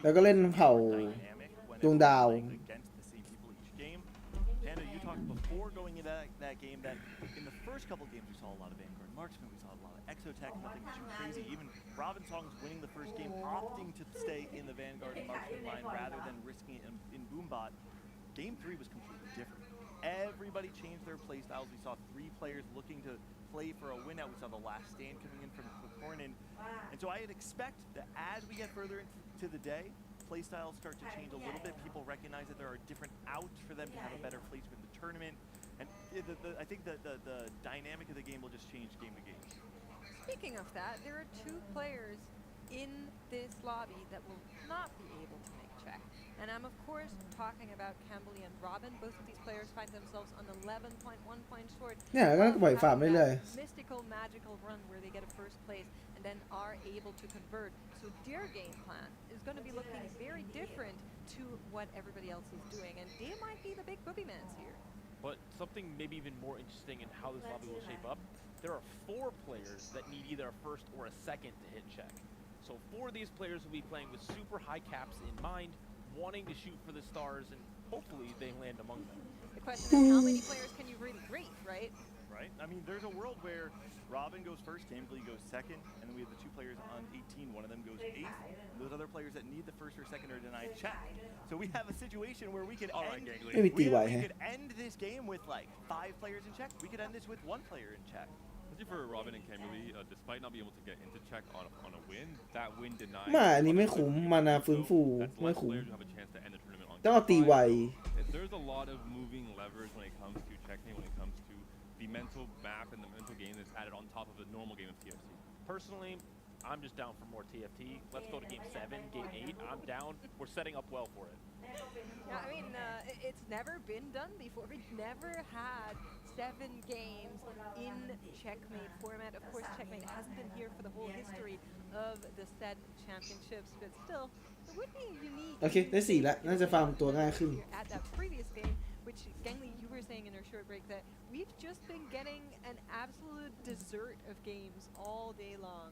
แล้วก็เล่นเผ่าดวงดาว You talked before going into that game that in the first couple games we saw a lot of Vanguard marksman, we saw a lot of Exotech, nothing too crazy. Even Robin Song's winning the first game, opting to stay in the Vanguard and marksman line rather than risking it in Boombot. Game 3 was completely different. Everybody changed their play styles. We saw 3 players looking to play for a win out. We saw the last stand coming in from Klekornin. And so I'd expect that as we get further into the day, play styles start to change a little bit. People recognize that there are different outs for them to have a better placement in the tournament. And I think the dynamic of the game will just change game to game. Speaking of that, there are 2 players in this lobby that will not be able to make check. And I'm of course talking about Campbell and Robin. Both of these players find themselves on 11.1 points short. เนี่ยก็ปล่อยฟาร์มเรื่อย mystical magical run where they get a first place and then are able to convert. So their game plan is going to be looking very different to what everybody else is doing, and they might be the big boogeyman's here. But something maybe even more interesting in how this lobby will shape up, there are 4 players that need either a first or a second to hit check. So 4 of these players will be playing with super high caps in mind, wanting to shoot for the stars, and hopefully they land among them. The question is, how many players can you really rate, right? Right? I mean, there's a world where Robin goes first, Gambley goes second, and then we have the 2 players on 18. One of them goes 8th, and those other players that need the first or second are denied check. So we have a situation where we could end this game with like 5 players in check. We could end this with 1 player in check. especially for Robin and Kimberly, despite not being able to get into check on a win, that win denied. ไม่อันนี้ไม่คุ้มมานาฟื้นฟู That's the ไม่ last คุ้ม player to have a chance to end the tournament on ต้องเอาตีไว There's a lot of moving levers when it comes to checkmate, when it comes to the mental map and the mental game that's added on top of a normal game of TFT. Personally, I'm just down for more TFT. Let's go to game 7, game 8. I'm down. We're setting up well for it. Yeah, I mean, it's never been done before. We've never had 7 games in checkmate format. Of course, checkmate hasn't been here for the whole history of the set championships, but still, it would be a unique. โอเคได้4แล้วน่าจะฟาร์มตัวง่ายขึ้น At that previous game, which Gangli, you were saying in our short break that we've just been getting an absolute dessert of games all day long.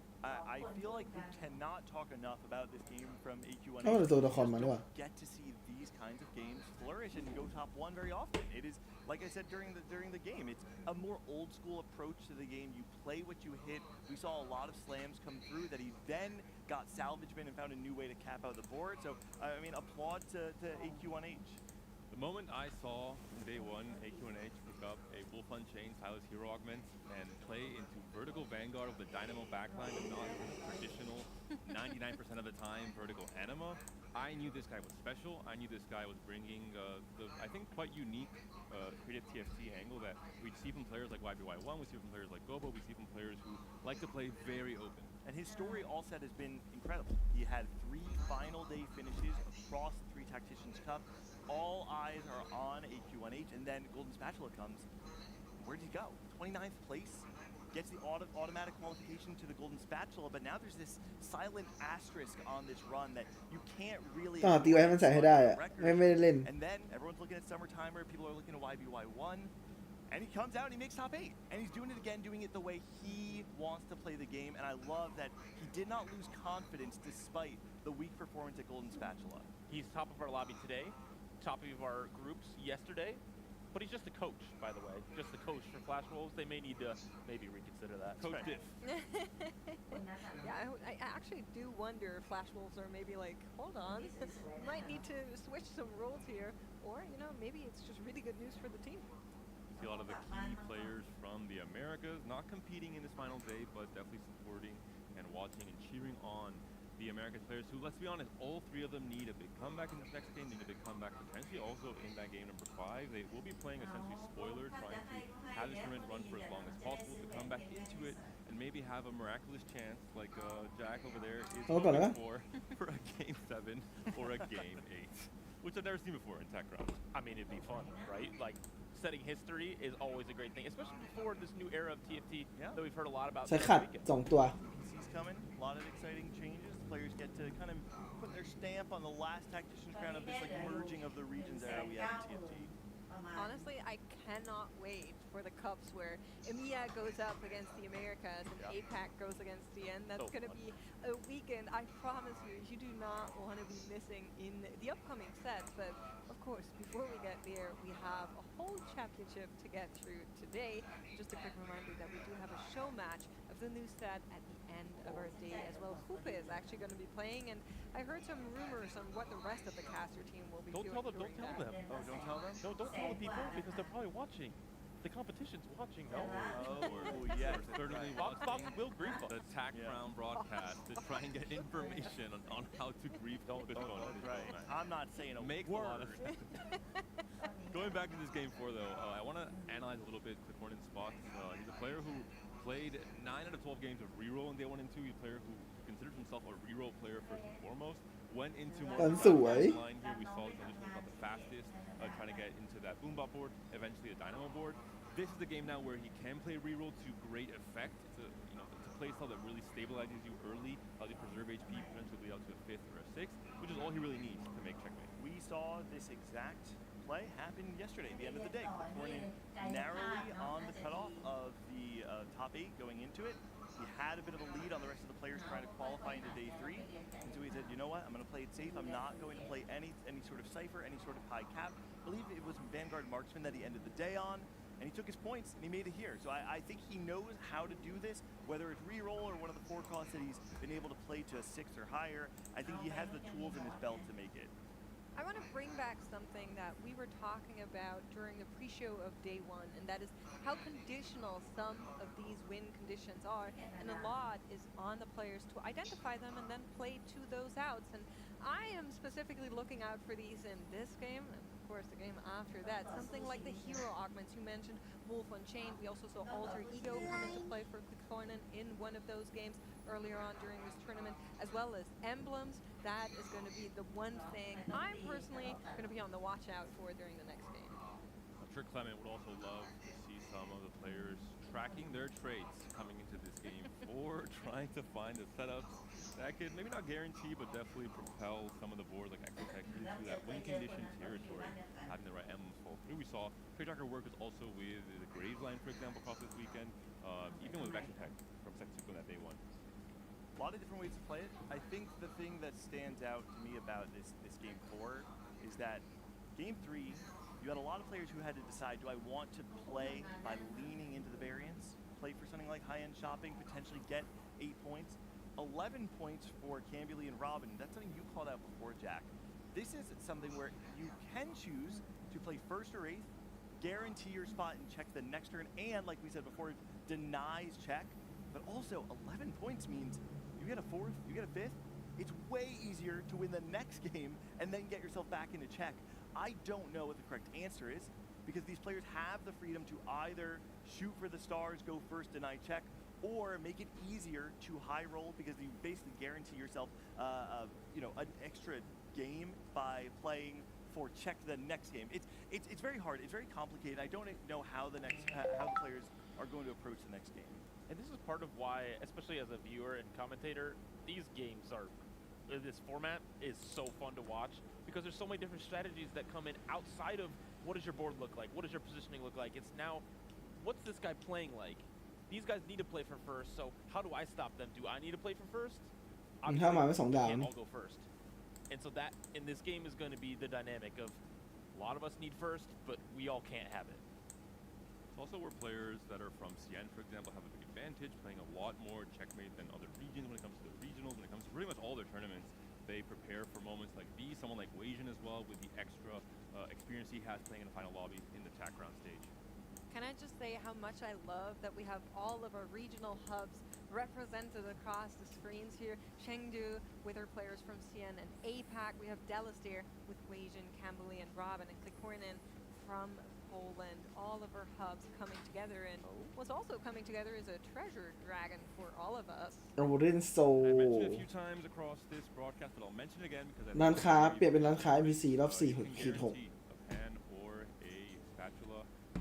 I feel like we cannot talk enough about this game from AQ1. เข้าแต่ตัวละครมาด้วย Get to see these kinds of games flourish and go top 1 very often. It is, like I said during the game, it's a more old school approach to the game. You play what you hit. We saw a lot of slams come through that he then got salvagement and found a new way to cap out the board. So I mean, applaud to AQ1H. The moment I saw in day 1 AQ1H pick up a Wolf Unchained Silas Hero Augment and play into vertical Vanguard of the Dynamo backline and not the traditional 99% of the time vertical Anima, I knew this guy was special. I knew this guy was bringing the, I think, quite unique creative TFT angle that we see from players like YBY1, we see from players like Gobo, we see from players who like to play very open. And his story all set has been incredible. He had 3 final day finishes across the 3 Tacticians Cup. All eyes are on AQ1H, and then Golden Spatula comes. Where did he go? 29th place? Gets the automatic qualification to the Golden Spatula, but now there's this silent asterisk on this run that you can't really... ต้องตีไว้ให้มันใส่ให้ได้อะไม่ได้เล่น And then everyone's looking at Summer Timer, people are looking at YBY1, and he comes out and he makes top 8. And he's doing it again, doing it the way he wants to play the game, and I love that he did not lose confidence despite the weak performance at Golden Spatula. He's top of our lobby today, top of our groups yesterday, but he's just a coach, by the way. Just the coach for Flash Wolves. They may need to maybe reconsider that. Coach Diff. Yeah, I actually do wonder if Flash Wolves are maybe like, hold on, might need to switch some roles here, or, you know, maybe it's just really good news for the team. See a lot of the key players from the Americas not competing in this final day, but definitely supporting and watching and cheering on the American players who, let's be honest, all 3 of them need a big comeback in this next game, need a big comeback potentially also in that game number 5. They will be playing essentially spoiler, trying to have this tournament run for as long as possible to come back into it and maybe have a miraculous chance like Jack over there is hoping for a game 7 or a game 8, which I've never seen before in Tech Round. I mean, it'd be fun, right? Like, setting history is always a great thing, especially before this new era of TFT that we've heard a lot about. ใช้ขัด2 ตัว PC's coming, a lot of exciting changes. Players get to kind of put their stamp on the last Tactician's Crown of this like merging of the regions era we have in TFT. Honestly, I cannot wait for the cups where EMEA goes up against the Americas and APAC goes against CN. That's going to be a weekend, I promise you do not want to be missing in the upcoming sets. But of course, before we get there, we have a whole championship to get through today. Just a quick reminder that we do have a show match of the new set at the end of our day as well. Hoopa is actually going to be playing, and I heard some rumors on what the rest of the caster team will be doing. Don't tell them. Oh, don't tell them? No, don't tell the people because they're probably watching. The competition's watching, no? Yes. Certainly Fox will grief us. The Tac Round broadcast to try and get information on how to grief Bitcoin. Right. I'm not saying a Makes a lot of sense. Going back to this game 4 though, I want to analyze a little bit Clickmorton's spots. He's a player who played 9 out of 12 games of reroll in day 1 and 2. He's a player who considers himself a reroll player first and foremost. Went into more of the line here. We saw the transition not the fastest, trying to get into that Boombot board, eventually a Dynamo board. This is the game now where he can play reroll to great effect. It's a play style that really stabilizes you early, allows you to preserve HP, potentially out to a 5th or a 6th, which is all he really needs to make checkmate. We saw this exact play happen yesterday at the end of the day. Clickmorton narrowly on the cutoff of the top 8 going into it. He had a bit of a lead on the rest of the players trying to qualify into day 3. And so he said, you know what, I'm going to play it safe. I'm not going to play any sort of cipher, any sort of high cap. I believe it was Vanguard Marksman that he ended the day on. And he took his points and he made it here. So I think he knows how to do this, whether it's reroll or one of the 4 costs that he's been able to play to a 6 or higher. I think he has the tools in his belt to make it. I want to bring back something that we were talking about during the pre-show of day one, and that is how conditional some of these win conditions are, and a lot is on the players to identify them and then play to those outs. And I am specifically looking out for these in this game, and of course the game after that. Something like the hero augments. You mentioned Wolf Unchained. We also saw Alter Ego come into play for Clickthornen in one of those games earlier on during this tournament, as well as emblems. That is going to be the one thing I'm personally going to be on the watch out for during the next game. I'm sure Clement would also love to see some of the players tracking their traits coming into this game or trying to find the setups that could maybe not guarantee but definitely propel some of the boards like Exotech into that win condition territory, having the right emblems full. Here we saw Tracker work is also with the Graves line, for example, across this weekend, even with Exotech from Second that day one. A lot of different ways to play it. I think the thing that stands out to me about this game 4 is that game 3, you had a lot of players who had to decide, do I want to play by leaning into the variance, play for something like high-end shopping, potentially get 8 points. 11 points for Cambuly and Robin. That's something you called out before, Jack. This is something where you can choose to play first or 8th, guarantee your spot and check the next turn, and like we said before, denies check. But also 11 points means you get a 4th, you get a 5th. It's way easier to win the next game and then get yourself back into check. I don't know what the correct answer is because these players have the freedom to either shoot for the stars, go first, deny check, or make it easier to high roll because you basically guarantee yourself, an extra game by playing for check the next game. It's very hard. It's very complicated. I don't know how the players are going to approach the next game. And this is part of why, especially as a viewer and commentator, these games are, this format is so fun to watch because there's so many different strategies that come in outside of what does your board look like, what does your positioning look like. It's now, what's this guy playing like? These guys need to play for first, so how do I stop them? Do I need to play for first? Obviously, we can't all go first. And so that, in this game, is going to be the dynamic of a lot of us need first, but we all can't have it. It's also where players that are from CN, for example, have a big advantage, playing a lot more checkmate than other regions when it comes to the regionals, when it comes to pretty much all their tournaments. They prepare for moments like these, someone like Wasian as well, with the extra experience he has playing in the final lobby in the TAC round stage. Can I just say how much I love that we have all of our regional hubs represented across the screens here. Chengdu with our players from CN and APAC. We have Delistere with Wasian, Cambuly, and Robin, and Clickthornen from Poland. All of our hubs coming together, and what's also coming together is a treasure dragon for all of us. I mentioned it a few times across this broadcast, but I'll mention it again because ร้านค้าเปลี่ยนเป็นร้านค้า NPC รอบ 4 6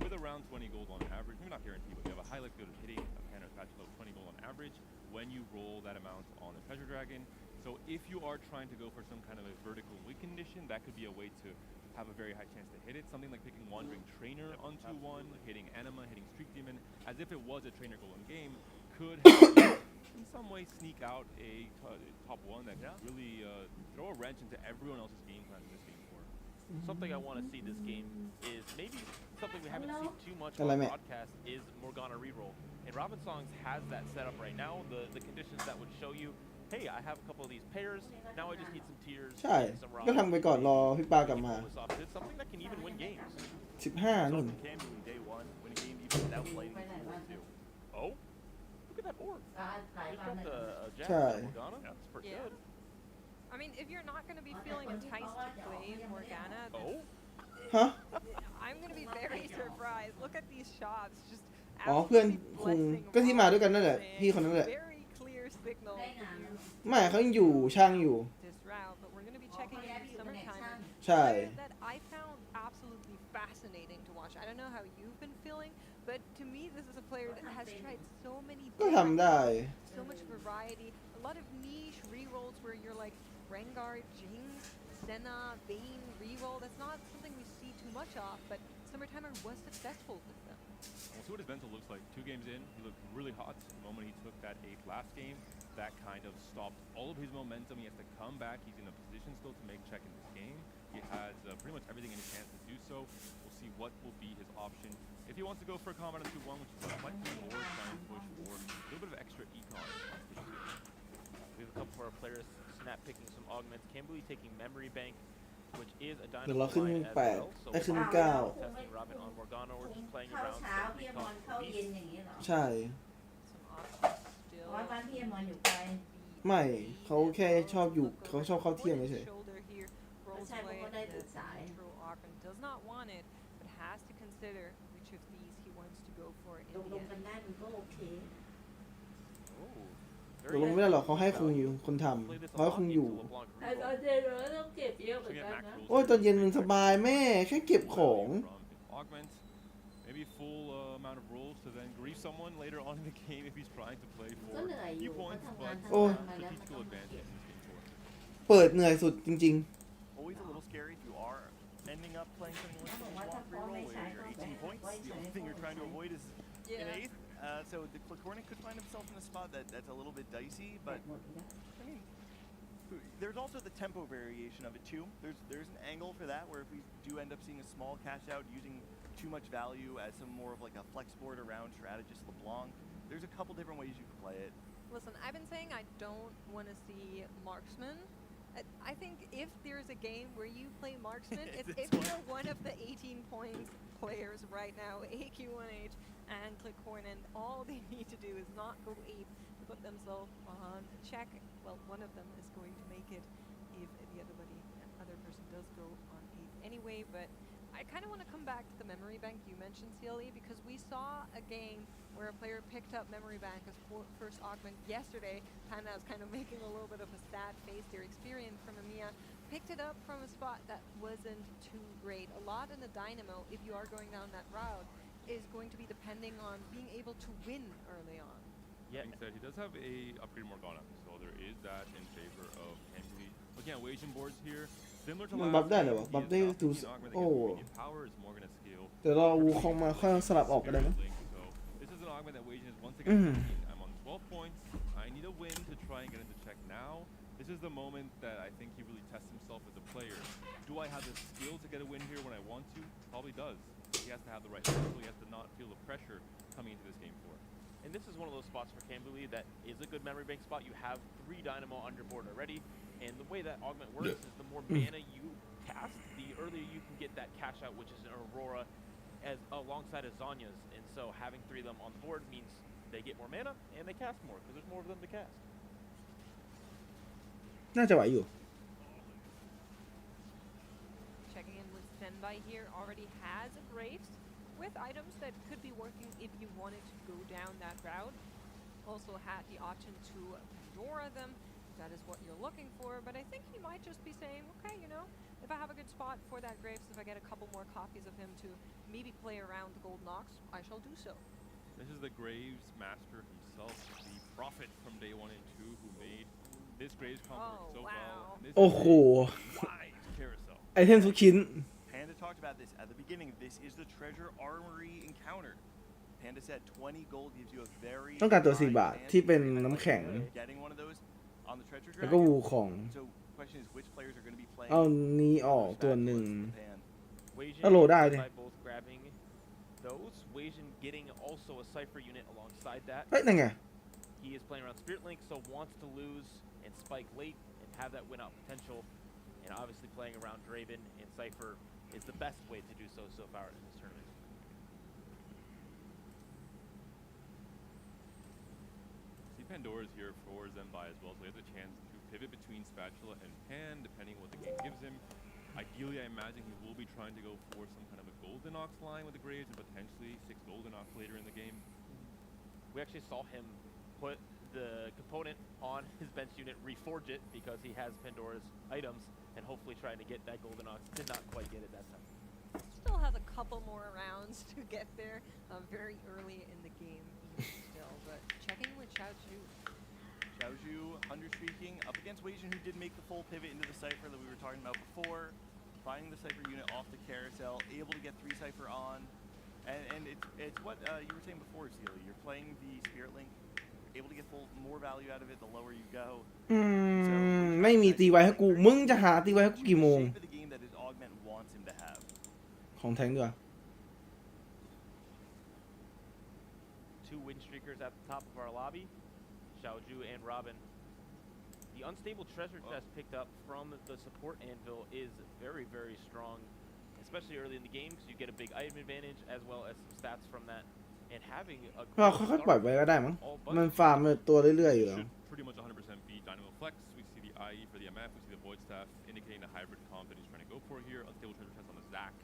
with around 20 gold on average, maybe not guaranteed, but you have a high likelihood of hitting a pan or spatula of 20 gold on average when you roll that amount on the treasure dragon. So if you are trying to go for some kind of a vertical win condition, that could be a way to have a very high chance to hit it. Something like picking Wandering Trainer onto one, hitting Anima, hitting Streak Demon, as if it was a trainer goal in game, could have in some way sneak out a top 1 that could really throw a wrench into everyone else's game plan in this game 4. Something I want to see this game is maybe something we haven't seen too much on the broadcast is Morgana reroll. And Robin Songs has that set up right now, the conditions that would show you, hey, I have a couple of these pairs, now I just need some tiers, ใช่ก็ทำไปก่อนรอพี่ปากลับมา It's something that can even win games. 15 นู่น Day 1, win a game even without playing the 2. Oh, look at that board. Just got the Jazz Morgana. That's pretty good. I mean, if you're not going to be feeling enticed to play Morgana, I'm going to be very surprised. Look at these shots. Just อ๋อเพื่อนคงก็ที่มาด้วยกันนั่นแหละพี่คนนั้นแหละ very clear signal for you. ไม่เขายังอยู่ช่างอยู่ This round, but we're going to be checking in Summertime. ใช่ That I found absolutely fascinating to watch. I don't know how you've been feeling, but to me, this is a player that has tried so many ก็ทำได้ so much variety, a lot of niche rerolls where you're like Rengar, Jinx, Senna, Vayne reroll. That's not something we see too much of, but Summertimer was successful with them. We'll see what his mental looks like. 2 games in, he looked really hot. The moment he took that 8th last game, that kind of stopped all of his momentum. He has to come back. He's in a position still to make check in this game. He has pretty much everything in his hands to do so. We'll see what will be his option. If he wants to go for a combat on 2-1, which is slightly more, try and push for a little bit of extra econ. We have a couple of our players snap picking some augments. Cambuly taking Memory Bank. which is a เดี๋ยวเรา dynamo ขึ้น line as 8 well. So ได้ขึ้น we're 9 testing Robin on Morgana or just playing เข้า around เช้า some พี่อมร recon เข้าเย็น beast. อย่างนี้เหรอ ใช่ Some options เพ still. ราะว่าบ้านพี่อมรอยู่ไกล ไม่เขาแค่ชอบอยู่เขาชอบเข้าเที่ยงเฉย Shoulder here ไม่ rolls ใช่เพราะ away เขาได้ at ตื่น the สาย Metro Augment. Does not want it, but has to consider which of these he wants to go for in ตก the ลง end. กันได้มันก็โอเค ตกลงไม่ได้หรอกเขาให้คงอยู่คนทำเขาให้คงอยู่ แต่ตอนเย็นเราก็ต้องเก็บเยอะเหมือนกันนะ โอ้ยตอนเย็นมันสบายแม่แค่เก็บของ Augment, maybe full amount of rolls to then grief someone later on in the game if he's trying to play for ก็เหนื่อยอ few ยู่เขา points, ทำงาน but ทั้ง โอ้ วันมาแล้วมัน strategical ต้องมาเก็ advantage บ in this game for. เปิดเหนื่อยสุดจริง Always a little scary if you are ending up playing something like Swamp Reroll where you're 18 points. The only thing you're trying to avoid is an eighth. So the Clicornic could find himself in a spot that's a little bit dicey, but I mean, there's also the tempo variation of it too. There's an angle for that where if we do end up seeing a small cash out using too much value as some more of like a flex board around strategist LeBlanc, there's a couple different ways you can play it. Listen, I've been saying I don't want to see marksman. I think if there's a game where you play marksman, it's if you're one of the 18 points players right now, AQ1H and Clicornin, all they need to do is not go ape to put themselves on check. Well, one of them is going to make it if the other person does go on ape anyway, but I kind of want to come back to the memory bank you mentioned, CLE, because we saw a game where a player picked up memory bank as first augment yesterday. Panda was kind of making a little bit of a sad face there. Experience from EMEA. Picked it up from a spot that wasn't too great. A lot in the Dynamo, if you are going down that route, is going to be depending on being able to win early on. Yeah. Being said, he does have a upgrade Morgana, so there is that in favor of Henry. Looking at Asian boards here, similar to มัน last บัฟได้ game, เหรอวะ he บัฟ is ได้ not ดู seeing Augment โอ้ against immediate power is more gonna scale. เดี๋ยวเราวูคองมาค่อยสลับออกกันได้ไหม So this is an augment that Wajan is once again thinking, I'm on 12 points. I need a win to try and get into check now. This is the moment that I think he really tests himself as a player. Do I have the skill to get a win here when I want to? Probably does. He has to have the right mental. He has to not feel the pressure coming into this game for it. And this is one of those spots for Cambouli that is a good memory bank spot. You have 3 Dynamo on your board already, and the way that augment works is the more mana you cast, the earlier you can get that cash out, which is an Aurora, as alongside of Zanya's. And so having 3 of them on the board means they get more mana and they cast more because there's more of them to cast. น่าจะไหวอยู่ Checking in with Senbai here, already has a Graves with items that could be working if you wanted to go down that route. Also had the option to Pandora them. That is what you're looking for, but I think he might just be saying, okay, you know, if I have a good spot for that Graves, if I get a couple more copies of him to maybe play around the Golden Ox, I shall do so. This is the Graves master himself, the prophet from day 1 and 2 who made this Graves combo so well. This โอ้ is โห a wise carousel. ไอเทมทุกชิ้น Panda talked about this at the beginning. This is the treasure armory encounter. Panda said 20 gold gives you a very ต้องการตัว high 4 บาท chance ที่เป็น of น้ำแข็ง getting one of those on the treasure แล้วก็ dragon. วูของ So question is which players are going to be playing เอานี้ออกตัวหนึ่ง Pan. ถ้าโหลได้ดิ By both grabbing those, Wajan getting also a Cypher unit alongside that. เฮ้ยนั่นไง He is playing around Spirit Link, so wants to lose and spike late and have that win out potential. And obviously playing around Draven and Cypher is the best way to do so far in this tournament. See Pandora's here for Zenbai as well, so he has a chance to pivot between Spatula and Pan, depending what the game gives him. Ideally, I imagine he will be trying to go for some kind of a Golden Ox line with the Graves and potentially 6 Golden Ox later in the game. We actually saw him put the component on his bench unit, reforge it because he has Pandora's items, and hopefully trying to get that Golden Ox. Did not quite get it that time. Still has a couple more rounds to get there, very early in the game even still, but checking with Xiaoju. Xiaoju understreaking up against Wajan, who did make the full pivot into the Cypher that we were talking about before. Finding the Cypher unit off the carousel, able to get 3 Cypher on. And it's what you were saying before, Sealy. You're playing the Spirit Link, able to get more value out of it the lower you go. ไม่มีตีไว้ให้กู มึงจะหาตีไว้ให้กูกี่โมง Shape of the game that his augment wants him to have. ของแทงด้วย 2 win streakers at the top of our lobby, Xiaoju and Robin. The unstable treasure chest picked up from the support anvil is very, very strong, especially early in the game because you get a big item advantage as well as some stats from that. And having a ก็ค่อยๆปล่อยไปก็ได้มั้งมันฟาร์มตัวเรื่อยๆอยู่แล้ว Should pretty much 100% be Dynamo Flex. We see the IE for the MF, we see the Void Staff indicating the hybrid comp that he's trying to go for here. Unstable treasure chest on the Zac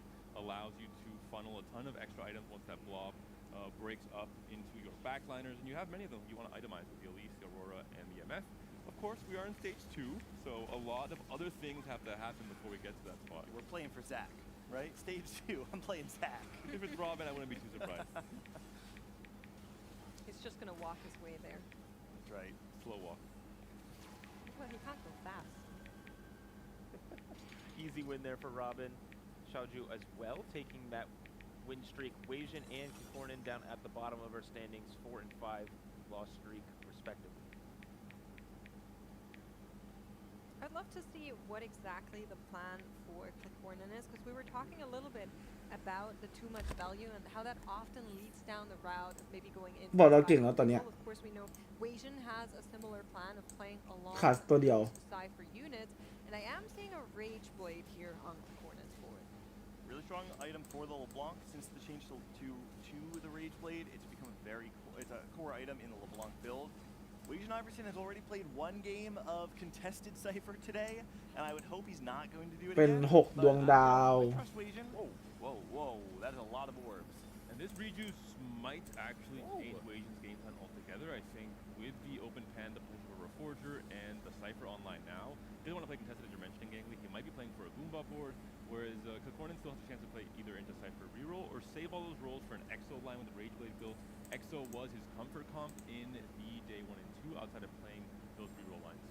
allows you to funnel a ton of extra items once that blob breaks up into your backliners, and you have many of them you want to itemize with the Elise, the Aurora, and the MF. Of course, we are in stage 2, so a lot of other things have to happen before we get to that spot. We're playing for Zac, right? Stage 2, I'm playing Zac. If it's Robin, I wouldn't be too surprised. He's just gonna walk his way there. That's right, slow walk. Well, he can't go fast. Easy win there for Robin. Xiaoju as well, taking that win streak. Weijin and Kikornin down at the bottom of our standings, 4 and 5 loss streak respectively. I'd love to see what exactly the plan for Kikornin is, because we were talking a little bit about the too much value and how that often leads down the route of maybe going into บอกเราเก่งแล้วตอนเนี้ย Of course, we know Weijin has a similar plan of playing along ขาดตัวเดียว Cypher units, and I am seeing a Rage Blade here on Kikornin's board. Really strong item for the LeBlanc. Since the change to the Rage Blade, it's become it's a core item in the LeBlanc build. Weijin Iverson has already played one game of contested Cypher today, and I would hope he's not going to do it เป็น again. 6 ดวงดาว I trust Weijin. Whoa, that is a lot of orbs. And this rejuice might actually change Weijin's game plan altogether. I think with the open pan, the pull for a Reforger, and the Cypher online now, he doesn't want to play contested as you're mentioning, Gangly. He might be playing for a Boombot board, whereas Kikornin still has a chance to play either into Cypher reroll or save all those rolls for an Exo line with the Rage Blade build. Exo was his comfort comp in the day 1 and 2 outside of playing those reroll lines.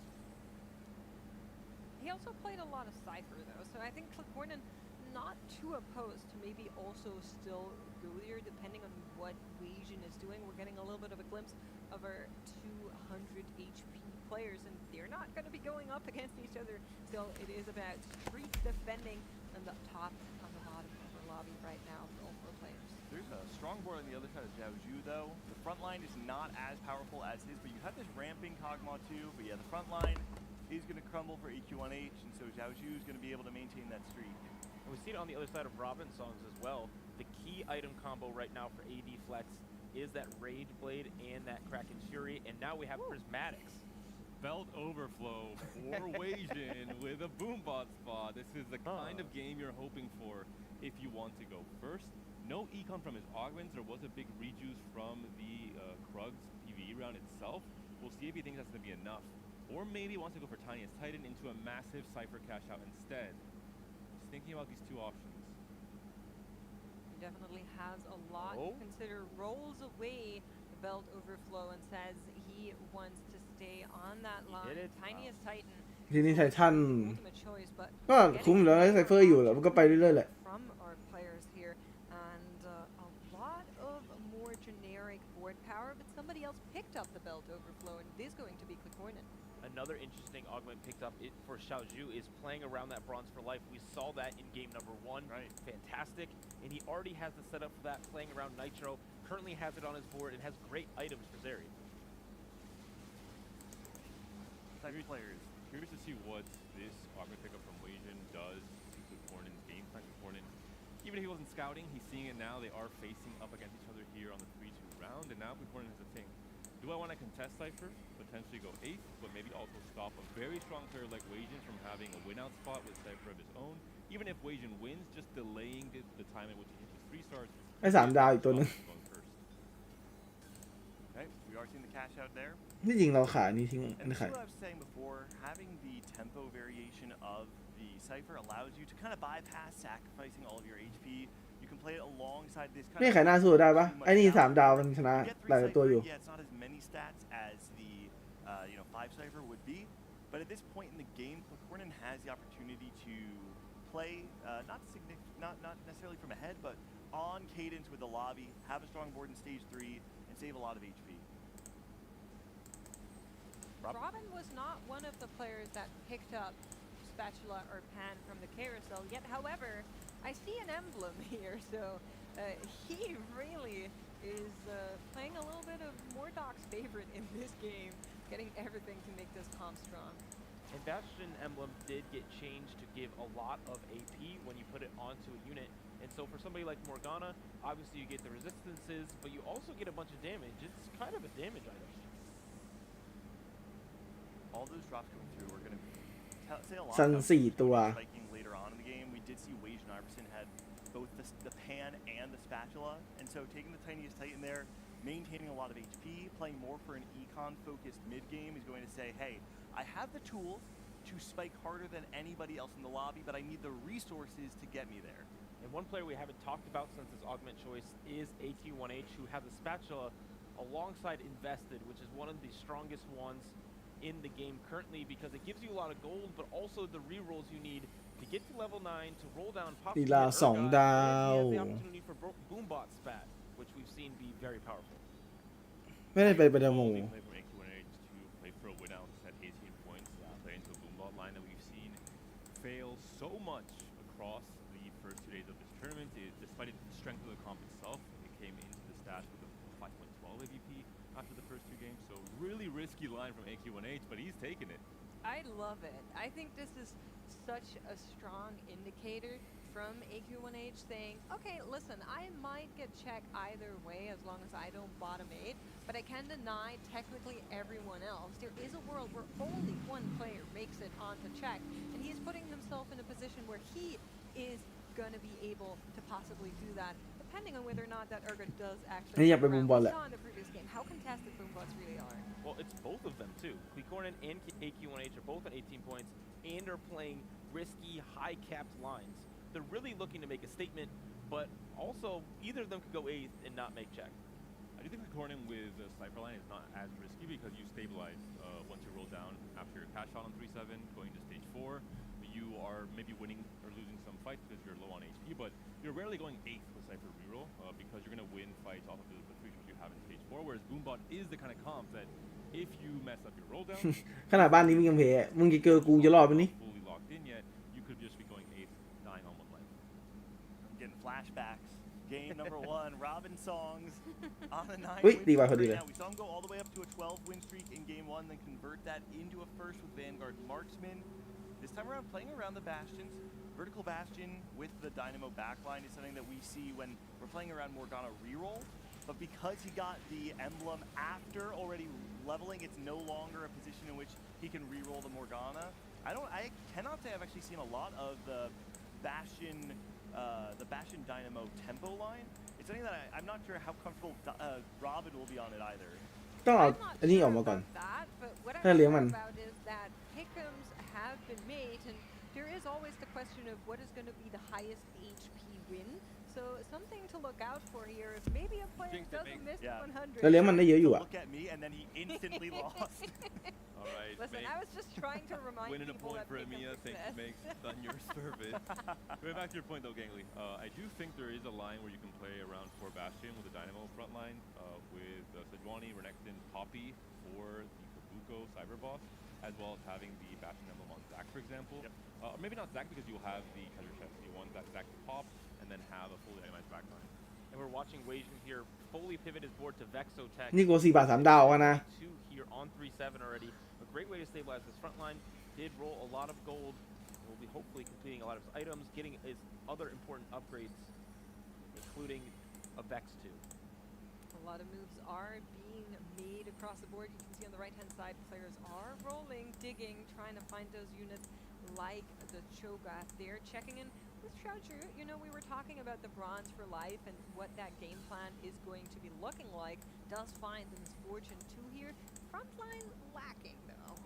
He also played a lot of Cypher though, so I think Kikornin not too opposed to maybe also still go there depending on what Weijin is doing. We're getting a little bit of a glimpse of our 200 HP players, and they're not going to be going up against each other. Still, it is about street defending on the top and on the bottom of our lobby right now for all 4 players. There's a strong board on the other side of Xiaoju though. The front line is not as powerful as his, but you have this ramping Kog'Maw too. But yeah, the front line is going to crumble for EQ1H, and so Xiaoju is going to be able to maintain that streak. And we see it on the other side of Robin's songs as well. The key item combo right now for AD Flex is that Rage Blade and that Kraken Fury, and now we have Prismatics. Belt overflow for Weijin with a Boombot spot. This is the kind of game you're hoping for if you want to go first. No econ from his augments. There was a big rejuice from the Krugs PvE round itself. We'll see if he thinks that's going to be enough. Or maybe he wants to go for Tiniest Titan into a massive Cypher cash out instead. Just thinking about these 2 options. He definitely has a lot to consider. Rolls away the belt overflow and says he wants to stay on that line. Tiniest Titan. ทีนี้ไททัน Ultimate choice, but ก็คุ้มแล้วไซเฟอร์อยู่แล้วมันก็ไปเรื่อยๆแหละ from our players here, and a lot of more generic board power, but somebody else picked up the belt overflow, and it is going to be Kikornin. Another interesting augment picked up for Xiaoju is playing around that Bronze for Life. We saw that in game number 1. Right. Fantastic. And he already has the setup for that, playing around Nitro. Currently has it on his board and has great items for Zeri. Cypher players. Curious to see what this augment pickup from Weijin does to Kikornin's game plan. Kikornin, even if he wasn't scouting, he's seeing it now. They are facing up against each other here on the 3-2 round, and now Kikornin has a thing. Do I want to contest Cypher, potentially go 8th, but maybe also stop a very strong player like Weijin from having a win-out spot with Cypher of his own? Even if Weijin wins, just delaying the time in which he hits his 3 stars. ไอ้3 ดาวอีกตัวนึง Okay, we are seeing the cash out there. นี่จริงเราขายนี่ทิ้ง And ไม่ this ขาย is what I was saying before, having the tempo variation of the Cypher allows you to kind of bypass sacrificing all of your HP. You can play it alongside this kind นี่ of ขายหน้าสู้ได้ปะไอ้นี่3 ดาวมันชนะ You get หลาย 3 ตัว Cypher, อยู่ yeah, it's not as many stats as the 5 Cypher would be, but at this point in the game, Kikornin has the opportunity to play not necessarily from ahead, but on cadence with the lobby, have a strong board in stage 3, and save a lot of HP. Robin was not one of the players that picked up spatula or pan from the carousel yet. However, I see an emblem here, so he really is playing a little bit of Mordoc's favorite in this game getting everything to make this comp strong. And Bastion Emblem did get changed to give a lot of AP when you put it onto a unit. And so for somebody like Morgana, obviously you get the resistances, but you also get a bunch of damage. It's kind of a damage item. All those drops coming through are going to say a lot ซัน about 4 ตัว spiking later on in the game. We did see Wage and Iverson had both the pan and the spatula, and so taking the tiniest Titan there, maintaining a lot of HP, playing more for an econ-focused mid-game is going to say, hey, I have the tools to spike harder than anybody else in the lobby, but I need the resources to get me there. And one player we haven't talked about since his augment choice is AQ1H, who has a spatula alongside Invested, which is one of the strongest ones in the game currently because it gives you a lot of gold, but also the rerolls you need to get to level 9 to roll down pop ลีลา2 ดาว and he has the opportunity for Boombot spat, which we've seen be very powerful. ไม่ได้ไปเดโม Play for AQ1H to play for a win out at 18 points, play into a Boombot line that we've seen fail so much across the first 2 days of this tournament. Despite the strength of the comp itself, it came into the stats with a 5.12 AVP after the first 2 games. So really risky line from AQ1H, but he's taken it. I love it. I think this is such a strong indicator from AQ1H saying, okay, listen, I might get checked either way as long as I don't bottom 8, but I can deny technically everyone else. There is a world where only one player makes it onto check, and he's putting himself in a position where he is going to be able to possibly do that, depending on whether or not that Urgot does actually. นี่อยากเป็นบูมบอลแห We ละ saw in the previous game how contested Boombots really are. Well, it's both of them too. Clicornin and AQ1H are both at 18 points and are playing risky, high-capped lines. They're really looking to make a statement, but also either of them could go 8th and not make check. I do think the Cornin with the Cypher line is not as risky because you stabilize once you roll down after your cash shot on 3-7, going to stage 4. You are maybe winning or losing some fights because you're low on HP, but you're rarely going 8th with Cypher reroll because you're going to win fights off of the 3 shots you have in stage 4, whereas Boombot is the kind of comp that if you mess up your roll down, ขนาดบ้านนี้มึงยังเพย์มึงจะเจอกูจะรอดไหมนี่ fully locked in yet, you could just be going 8th, dying on 1 life. I'm getting flashbacks. Game number 1, Robin Songs on a 9 Ui, win đi vào streak thôi, đi right vào. now. We saw him go all the way up to a 12-win streak in game 1, then convert that into a first with Vanguard Marksman. This time around, playing around the Bastions. Vertical Bastion with the Dynamo backline is something that we see when we're playing around Morgana reroll. But because he got the emblem after already leveling, it's no longer a position in which he can reroll the Morgana. I cannot say I've actually seen a lot of the Bastion Dynamo tempo line. It's something that I'm not sure how comfortable Robin will be on it either. ต้องเอาอันนี้ออกมาก่อน That, but what ให้เลี้ยง I'm มัน sure about is that pick'ems have been made, and there is always the question of what is going to be the highest HP win. So something to look out for here is maybe a player Jinx it, doesn't miss Yeah. 100. แล้วเลี้ยงมันได้เยอะอยู่อะ Look at me, and then he instantly lost. All right, Listen, I was just trying to remind winning a people point that for pick'em Emiya success. makes Thunder's perfect. Going back to your point though, Gangly, I do think there is a line where you can play around 4 Bastion with the Dynamo front line with Sejuani, Renekton, Poppy for the Kabuko Cyber Boss, as well as having the Bastion emblem on Zac, for example. Yep. Or maybe not Zac because you'll have the treasure chest. You want that Zac to pop and then have a fully itemized backline. And we're watching Wajan here fully pivot his board to Vexotech. นี่กู4 บาท 3 ดาวอะนะ 2 here on 3-7 already. A great way to stabilize this front line. Did roll a lot of gold. Will be hopefully completing a lot of his items, getting his other important upgrades, including a Vex 2. A lot of moves are being made across the board. You can see on the right-hand side, players are rolling, digging, trying to find those units like the Cho'Gath there. Checking in with Shouju. You know, we were talking about the Bronze for Life and what that game plan is going to be looking like. Does find the Misfortune 2 here. Front line lacking, though.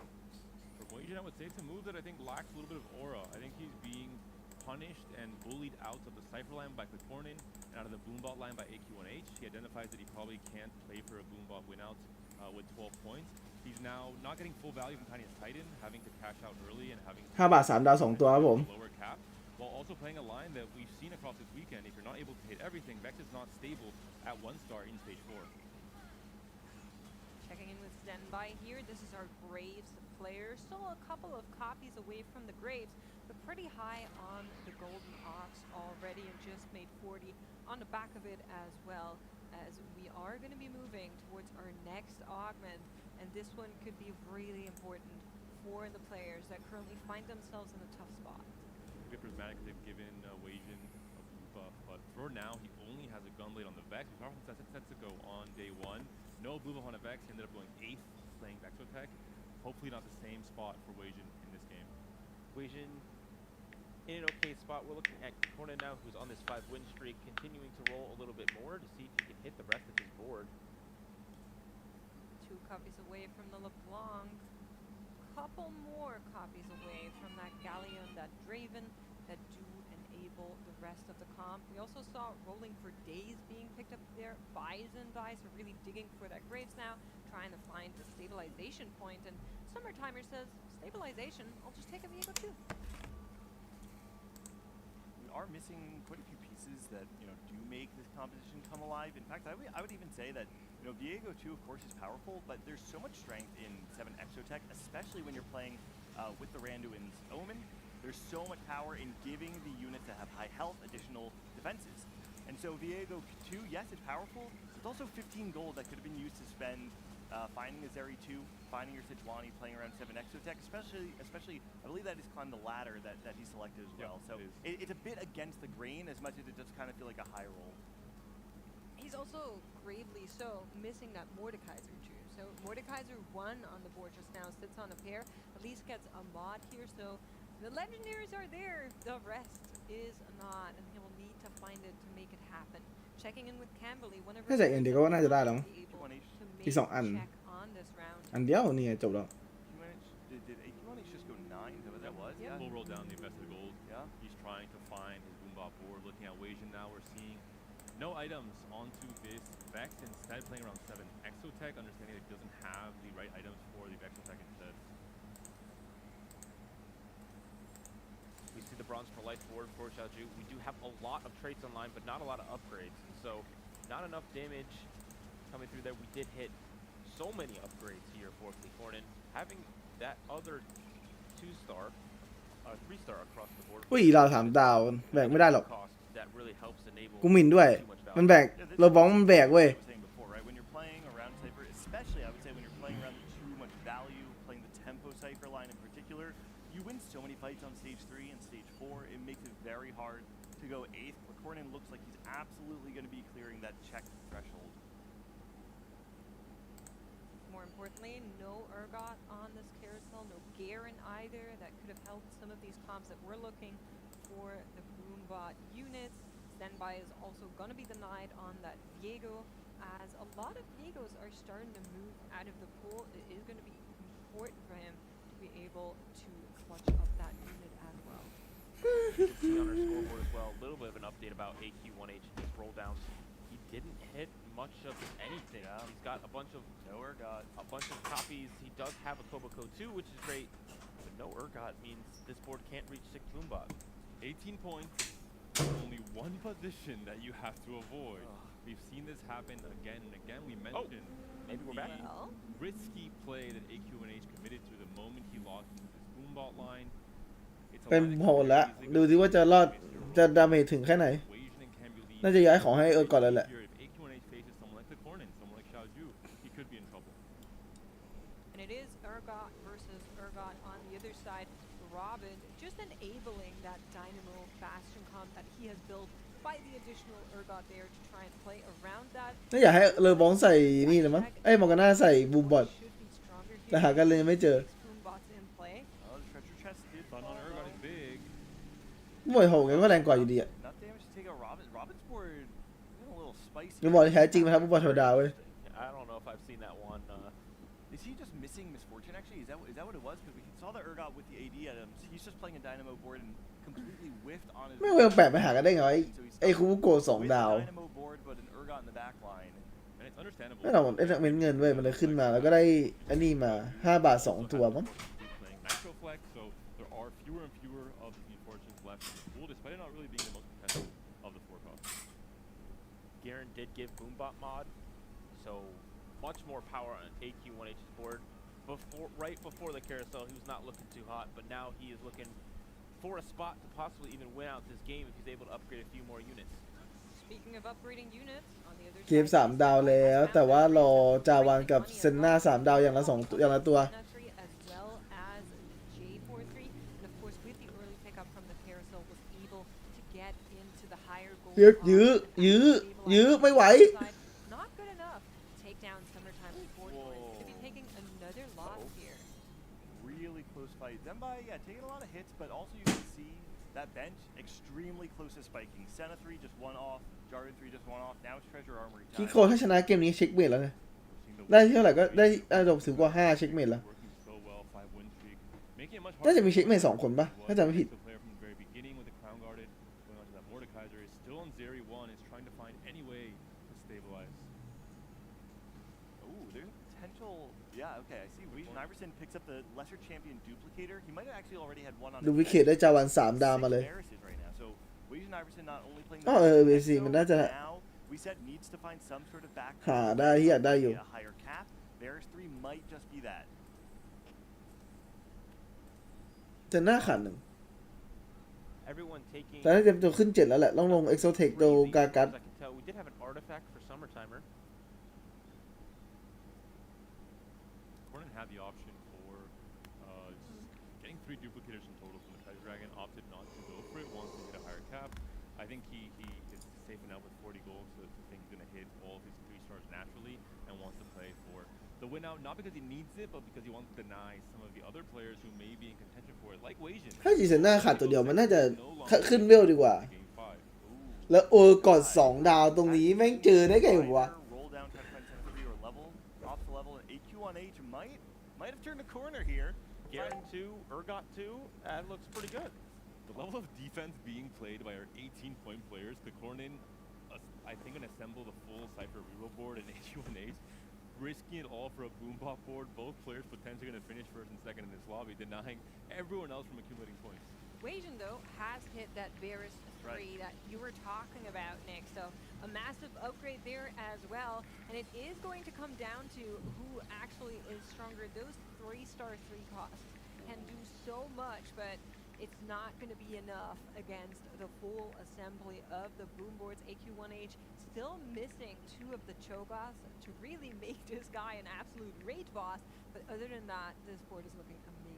For Wajan, I would say it's a move that I think lacks a little bit of aura. I think he's being punished and bullied out of the Cypher line by Clicornin and out of the Boombot line by AQ1H. He identifies that he probably can't play for a Boombot win out with 12 points. He's now not getting full value from Tiniest Titan, having to cash out early and having 5 บาท 3 ดาว 2 ตัวครับผม lower cap, while also playing a line that we've seen across this weekend. If you're not able to hit everything, Vex is not stable at 1 star in stage 4. Checking in with Zenbai here. This is our Graves player. Still a couple of copies away from the Graves, but pretty high on the Golden Ox already, and just made 40 on the back of it as well, as we are going to be moving towards our next augment. and this one could be really important for the players that currently find themselves in a tough spot. Prismatic, they've given Wajan a buff, but for now he only has a gunblade on the Vex. He's powerful sets to go on day 1. No blue buff on a Vex. He ended up going 8th playing Vexotech. Hopefully not the same spot for Wajan in this game. Wajan in an okay spot. We're looking at Corona now, who's on this 5-win streak, continuing to roll a little bit more to see if he can hit the rest of his board. 2 copies away from the LeBlanc. Couple more copies away from that Galleon, that Draven, that do enable the rest of the comp. We also saw Rolling for Days being picked up there. Bison Dice are really digging for that Graves now, trying to find the stabilization point. And Summertimer says, stabilization, I'll just take a Viego too. We are missing quite a few pieces that, you know, do make this composition come alive. In fact, I would even say that, you know, Viego 2, of course, is powerful, but there's so much strength in 7 Exotech, especially when you're playing with the Randuin's Omen. There's so much power in giving the units that have high health additional defenses. And so Viego 2, yes, it's powerful. It's also 15 gold that could have been used to spend finding a Zeri 2, finding your Sejuani, playing around 7 Exotech, especially I believe that is climbed the ladder that he selected as well. So it's a bit against the grain as much as it does kind of feel like a high roll. He's also gravely so missing that Mordekaiser too. So Mordekaiser 1 on the board just now, sits on a pair, at least gets a mod here. So the legendaries are there, the rest is not, and he will need to find it to make it happen. Checking in with Camberley, one of น่าจะอย่างเดียวก็น่าจะได้แล้วมั้ง อีก 2 อัน อันเดียวนี่ไงจบแล้ว Did AQH just go 9? Is that what that was? Yeah. We'll roll down the invested gold. Yeah. He's trying to find his Boombot board. Looking at Wajan now, we're seeing no items onto this Vex. Instead, playing around 7 Exotech, understanding that it doesn't have the right items for the Vexotech instead. We see the Bronze for Life board for Xiaoju. We do have a lot of traits online, but not a lot of upgrades. So not enough damage coming through there. We did hit so many upgrades here for Clicornin. Having that other 2-star, 3-star across the board. อุ้ยเรา3 ดาวแบกไม่ได้หรอก That really helps enable กูหมิ่นด้วย มันแบกเราบ้องมันแบกเว้ย When you're playing around Cypher, especially I would say when you're playing around too much value, playing the tempo Cypher line in particular, you win so many fights on stage 3 and stage 4, it makes it very hard to go 8th. Cornin looks like he's absolutely going to be clearing that check threshold. More importantly, no Urgot on this carousel, no Garen either. That could have helped some of these comps that we're looking for the Boombot units. Standby is also going to be denied on that Viego, as a lot of Viegos are starting to move out of the pool. It is going to be important for him to be able to clutch up that unit as well. You can see on our scoreboard as well, a little bit of an update about AQ1H and his roll downs. He didn't hit much of anything. He's got a bunch of a bunch of copies. He does have a Koboko 2, which is great, but no Urgot means this board can't reach 6 Boombot. 18 points, only one position that you have to avoid. We've seen this happen again and again. We mentioned maybe we're back. Risky play that AQ1H committed to the moment he lost his Boombot line. เป็นโหดแล้วดูสิว่าจะรอดจะดาเมจถึงแค่ไหน น่าจะย้ายของให้ก่อนแล้วแหละ And it is Urgot versus Urgot on the other side. Robin just enabling that Dynamo Bastion comp that he has built by the additional Urgot there to try and play around that. น่าอยากให้เลอบองใส่นี่เลยมั้งไอ้มองกันหน้าใส่บูมบอทแต่หากันเลยไม่เจอมวยโหกันก็แรงกว่าอยู่ดีอ่ะบูมบอทแท้จริงไหมครับบูมบอทธรรมดาเว้ย I don't know if I've seen that one. Is he just missing Misfortune actually? Is that what it was? Because we saw the Urgot with the AD items. He's just playing a Dynamo board and completely whiffed on his. ไม่เวลแปะไปหากันได้ไงไอ้คูบุโกะ2 ดาว Dynamo board but an Urgot in the back line. And it's understandable. ไม่หรอกไอ้เงินเว้ยมันเลยขึ้นมาแล้วก็ได้อันนี้มา5 บาท 2 ตัวมั้ง Microflex, so there are fewer and fewer of the Misfortunes left in the pool, despite it not really being the most competitive of the 4 costs. Garen did give Boombot mod, so much more power on AQ1H's board. Right before the carousel, he was not looking too hot, but now he is looking for a spot to possibly even win out this game if he's able to upgrade a few more units. Speaking of upgrading units, on the other เกม3 ดาวแล้ว แต่ว่ารอจาวานกับเซนน่า3 ดาวอย่างละอย่างละตัว as well as J43, and of course with the early pickup from the carousel was able to get into the higher goal. ยื้อไม่ไหว Not good enough to take down Summertime, unfortunately. Could be taking another loss here. Really close fight. Zembai, yeah, taking a lot of hits, but also you can see that bench extremely close to spiking. Senna 3 just one off, Jarvan 3 just one off. Now it's Treasure Armory คิ time. โคถ้าชนะเกมนี้เช็คเมทแล้วนะได้เท่าไหร่ก็ได้จบถึงกว่า5เช็คเมทแล้ว น่าจะมีเช็คเมท2 คนปะถ้าจำไม่ผิด Yeah, okay, I see. Weejan Iverson picks up the lesser champion duplicator. He might have actually already had one on ดูวิเคตได้จาวัน3 ดาวมาเลย right now. So Weejan Iverson not only playing เบซีมันน่าจะ now, we said needs to find some sort of back หาได้ที่อยากได้อยู่ a higher cap. Varus 3 might just be that. จะหน้าขันหนึ่ง Everyone taking แต่น่าจะตัวขึ้น 7 แล้วแหละต้องลงเอ็กโซเทคโดกากัส We did have an artifact for Summertimer. Had the option for getting 3 duplicators in total from the Treasure Dragon, opted not to go for it, wants to hit a higher cap. I think he is safe enough with 40 gold, so I think he's going to hit all of his 3 stars naturally and wants to play for the win out, not because he needs it, but because he wants to deny some of the other players who may be in contention for it, like Weijin. ถ้าจีเซนน่าขาดตัวเดียวมันน่าจะขึ้นเวลดีกว่า แล้วกด2 ดาวตรงนี้แม่งเจอได้ไงวะ AQ1H might have turned a corner here. Garen 2, Urgot 2, that looks pretty good. The level of defense being played by our 18-point players, Cornin, I think, can assemble the full Cypher reroll board and AQ1H, risking it all for a Boombot board. Both players potentially going to finish first and second in this lobby, denying everyone else from accumulating points. Weijin, though, has hit that Varus 3 that you were talking about, Nick. So a massive upgrade there as well. And it is going to come down to who actually is stronger. Those 3-star 3 costs can do so much, but it's not going to be enough against the full assembly of the boom boards. AQ1H still missing 2 of the Cho'Gaths to really make this guy an absolute rage boss. But other than that, this board is looking amazing.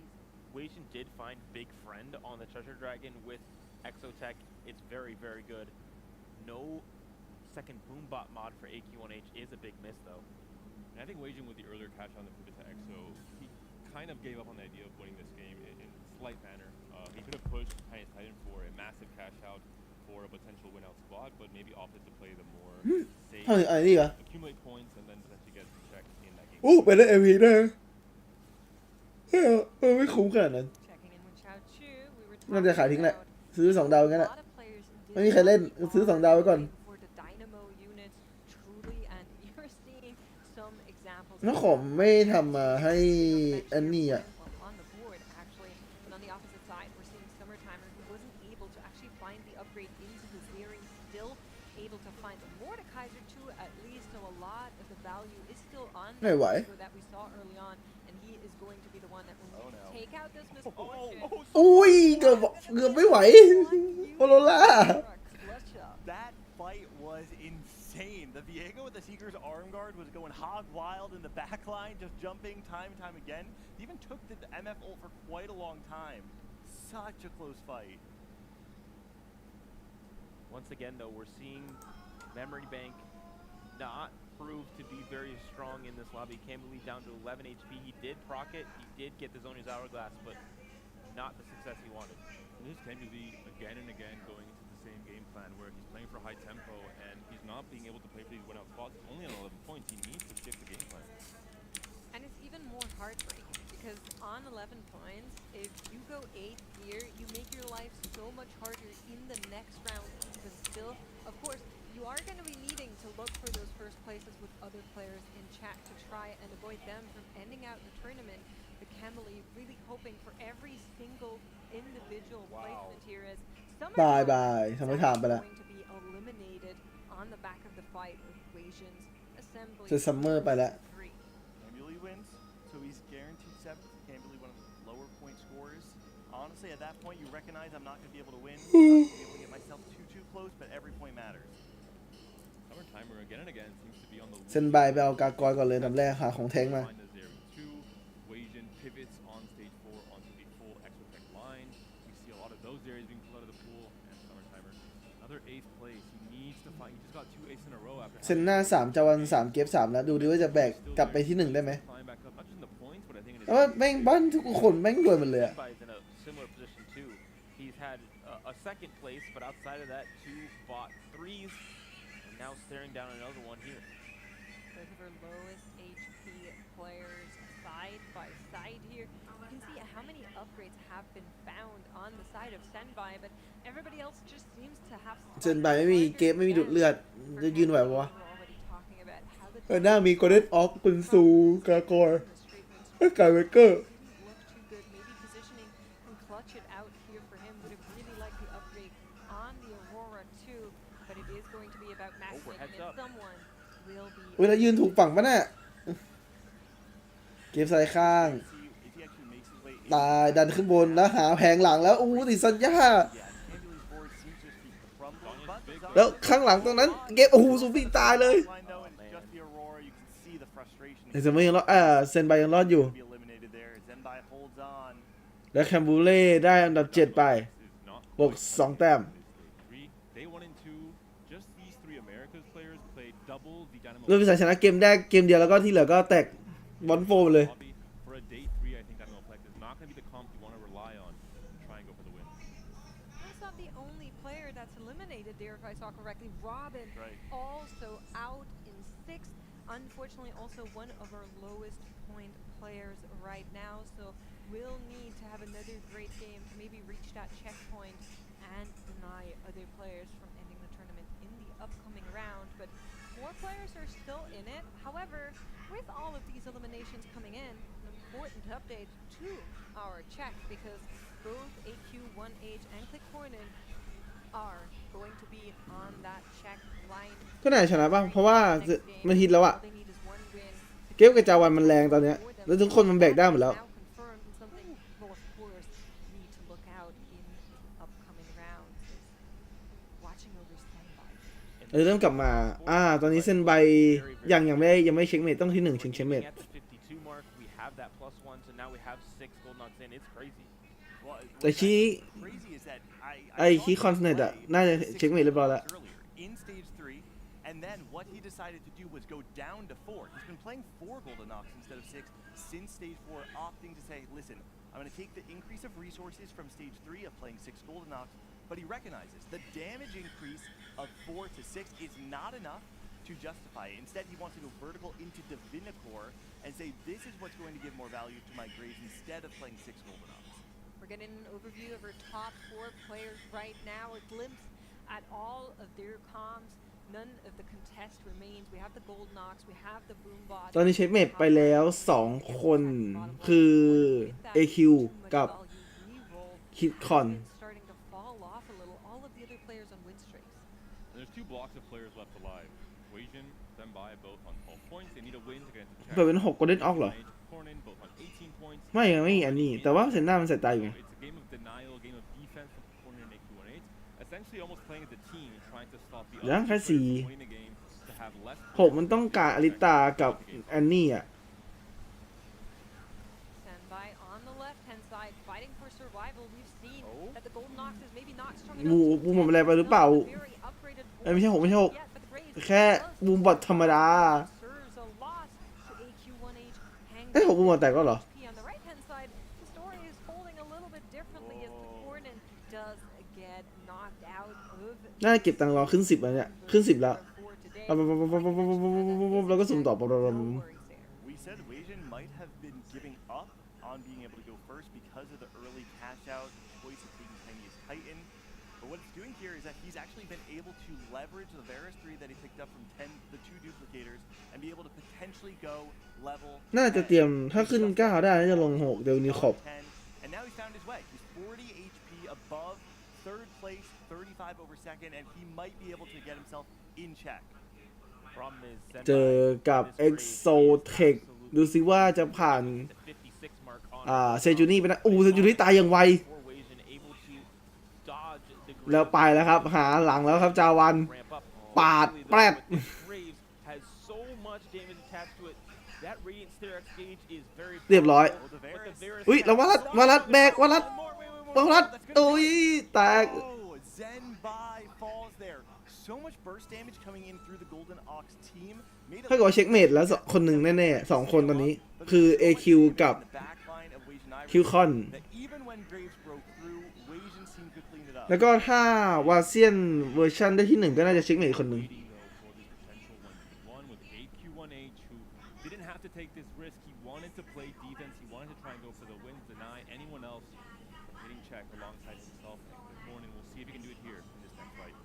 Weijin did find Big Friend on the Treasure Dragon with Exotech. It's very, very good. No second Boombot mod for AQ1H is a big miss, though. And I think Weijin with the earlier catch on the pivot to Exo, he kind of gave up on the idea of winning this game in slight manner. He could have pushed Chinese Titan for a massive cash out for a potential win out spot, but maybe opted to play the more safe, accumulate points, and then potentially get checked in that game. ไปได้ MVP ได้ไม่คุ้มขนาดนั้นน่าจะขายทิ้งแหละซื้อ2 ดาวงั้นแหละไม่มีใครเล่นซื้อ2 ดาวไว้ก่อนน้องขอไม่ทำมาให้อันนี้อ่ะ ไม่ไหวอุ้ยเกือบไม่ไหวโอโรล่า That fight was insane. The Viego with the Seeker's arm guard was going hog wild in the back line, just jumping time and time again. He even took the MF ult for quite a long time. Such a close fight. Once again, though, we're seeing Memory Bank not prove to be very strong in this lobby. Camberley down to 11 HP. He did proc it. He did get the Zonia's Hourglass, but not the success he wanted. And this Camberley again and again going into the same game plan where he's playing for high tempo and he's not being able to play for these win out spots. Only on 11 points. He needs to shift the game plan. And it's even more heartbreaking because on 11 points, if you go 8th here, you make your life so much harder in the next round because still, of course, you are going to be needing to look for those first places with other players in chat to try and avoid them from ending out the tournament. The Camberley really hoping for every single individual placement here as Bye. going to be eliminated on the back of the fight with Weijin's assembly. จะซัมเมอร์ไปแล้ว Camberley wins, so he's guaranteed 7th. Camberley, one of the lower point scorers. Honestly, at that point, you recognize I'm not going to be able to win. I'm not going to be able to get myself too close, but every point matters. Summer Timer again and again seems to be on the เซนไบไปเอากากอยก่อนเลยทำแรกหาของแทงมา line as there too. Wasian pivots on stage 4 onto the full extra tech line. We see a lot of those areas being pulled out of the pool, and Summer Timer another 8th place. He needs to find. He just got 2 aces in a row after เซนหน้า3จาวัน3เก็บ3แล้วดูดิว่าจะแบกกลับไปที่1ได้ไหม climb back up. Not just in the points, but I think in เพราะว่าแม่งบ้านทุกคนแม่งรวยหมดเลยอะ Senbai is in a similar position too. He's had a second place, but outside of that, 2 bought 3s, and now staring down another one here. Both of our lowest HP players side by side here. You can see how many upgrades have been found on the side of Senbai, but everybody else just seems to have เซนไบไม่มีเก็บไม่มีดูดเลือดจะยืนไหวปะวะ We're already talking about how the หน้ามีโกลเด้นออฟกุนซูกากอยกาเวเกอร์ look too good. Maybe positioning and clutch it out here for him. Would have really liked the upgrade on the Aurora too, but it is going to be about maxing it, heads and up. someone will be. เวลายืนถูกฝั่งปะน่ะเก็บสายข้าง See if he actually makes his way ตายดันขึ้นบนแล้วหาแผงหลังแล้วอู้ติดสัญญา Yeah, Ambulance board seems to be crumbling, but the Zion แล้วข้างหลังตรงนั้นเก็บโอ้โหสูฟี่ตายเลย line though, and it's just the Aurora. You can see the frustration. แต่เซนไบยังรอดเซนไบยังรอดอยู่ Be eliminated there. Zenbai holds on. แล้วแคมบูเล่ได้อันดับ 7 ไป is not บวก2 แต้ม 3. Day 1 and 2, just these 3 Americas players played double the Dynamo ด้วยวิสัยชนะเกมได้เกมเดียวแล้วก็ที่เหลือก็แตกบอลโฟมเลย lobby. For a day 3, I think Dynamo Plex is not going to be the comp you want to rely on to try and go for the win. That's not the only player that's eliminated there, if I saw correctly. Robin Right. also out in 6th. Unfortunately, also one of our lowest point players right now. So we'll need to have another great game to maybe reach that checkpoint and deny other players from ending the tournament in the upcoming round. But more players are still in it. However, with all of these eliminations coming in, an important update to our check because both AQ1H and Click Hornet are going to be on that check line. ก็น่าจะชนะป่ะเพราะว่ามันฮิตแล้วอะ All they need is one win. เกมกับจาวันมันแรงตอนเนี้ยแล้วทุกคนมันแบกได้หมดแล้ว Now confirmed and something we'll of course need to look out in the upcoming rounds. Watching over Senbai. เริ่มกลับมาตอนนี้เซนไบยังไม่เช็คเมทต้องที่1ถึงเช็คเมท Looking at the 52 mark, we have that +1, so now we have 6 gold nuts in. It's crazy. Well, แต่คี crazy is that ไอ้ I คีคอนเนตอะน่าจะเช็คเมทเรียบร้อยแล้ว earlier in stage 3, and then what he decided to do was go down to 4. He's been playing 4 Golden Ox instead of 6 since stage 4, opting to say, listen, I'm going to take the increase of resources from stage 3 of playing 6 Golden Ox, but he recognizes the damage increase of 4 to 6 is not enough to justify it. Instead, he wants to go vertical into Divinicore and say, this is what's going to give more value to my grades instead of playing 6 Golden Ox. We're getting an overview of our top 4 players right now, a glimpse at all of their comms. None of the contest remains. We have the Gold Knox, we have the Boombot. ตอนนี้เช็คเมทไปแล้ว2 คนคือ AQ กับคิดคอน Starting to fall off a little. All of the other players on win streaks. And there's 2 blocks of players left alive. Wasian, Senbai, both on 12 points. They need a win to get into เปิดเป็น6 Golden Ox เหรอ Cornin, both on 18 points. ไม่อันนี้แต่ว่าเซนหน้ามันใส่ตายอยู่ไง It's a game of denial, a game of defense from Cornin and AQ18. Essentially almost playing as a team, trying to stop the ยัง other แค่ two players 4 from winning the game to have less 6 มันต้องการอลิตากับแอนนี่อะ Senbai on the left-hand side, fighting for survival. We've seen that the Golden Ox is maybe not strong บูมอะไรไปหรือเปล่าไม่ใช่ 6 ไม่ใช่ 6 แค่บูมบอทธรรมดา serves a lot to AQ1H. 6 บูมบอทแตกก็เหรอ On the right-hand side, the story is folding a little bit differently as the Cornin does get knocked out of น่าจะเก็บตังค์รอขึ้น 10แล้วเนี่ยขึ้น 10 แล้วแล้วก็สุ่มต่อ We said Wasian might have been giving up on being able to go first because of the early cash out choice of taking Tiniest Titan. But what it's doing here is that he's actually been able to leverage the Varus 3 that he picked up from the 2 duplicators and be able to potentially go level น่าจะเตรียมถ้าขึ้น 9 ได้น่าจะลง 6 เดี๋ยวนี้ขอบ 10. And now he's found his way. He's 40 HP above 3rd place, 35 over 2nd, and he might be able to get himself in check. Problem is, เจอกับ Exotech ดูซิว่าจะผ่าน 56 mark on เซจูนี่ไปนะเซจูนี่ตายอย่างไว Wasian able to dodge the แล้วไปแล้วครับหาหลังแล้วครับจาวัน ramp up. ปาด Hopefully, แปร though, ด but this Graves has so much damage attached to it. That Radiant Stair X gauge is very เรียบร้อย powerful, but the Varus อุ้ยแล้ววารัดแบกวารัดโอ้ยแตก Oh, Zen by falls there. So much burst damage coming in through the Golden Ox team. ถ้าเกิดเช็คเมดแล้วคนหนึ่งแน่ๆ2 คนตอนนี้คือ AQ กับ คิวคอน Even when Graves broke through, Wasian seemed to clean it up. แล้วก็ถ้าวาเซียนเวอร์ชันได้ที่ 1 ก็น่าจะเช็คเมดคนหนึ่ง One with AQ1H who didn't have to take this risk. He wanted to play defense. He wanted to try and go for the wins, deny anyone else from hitting check alongside himself. This morning, we'll see if he can do it here in this next fight.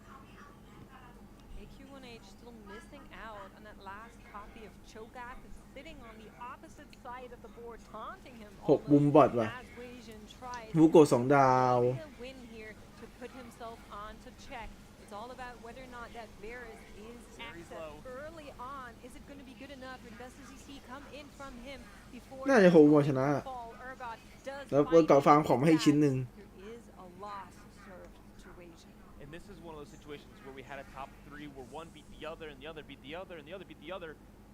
AQ1H still missing out on that last copy of Cho'Gath, sitting on the opposite side of the board, taunting him 6 บุมบอทว่ะ as Wasian tries บูโกะ2 ดาว to win here to put himself on to check. It's all about whether or not that Varus is accessed early on. Is it going to be good enough? Or does he see come in from him before น่าจะ6 บุมบอทชนะ fall? Urgot does แล้วเวิร์กเก่าฟาร์มของมาให้อีกชิ้นหนึ่ง There is a loss served to Wasian. And this is one of those situations where we had a top 3 where one beat the other and the other beat the other and the other beat the other.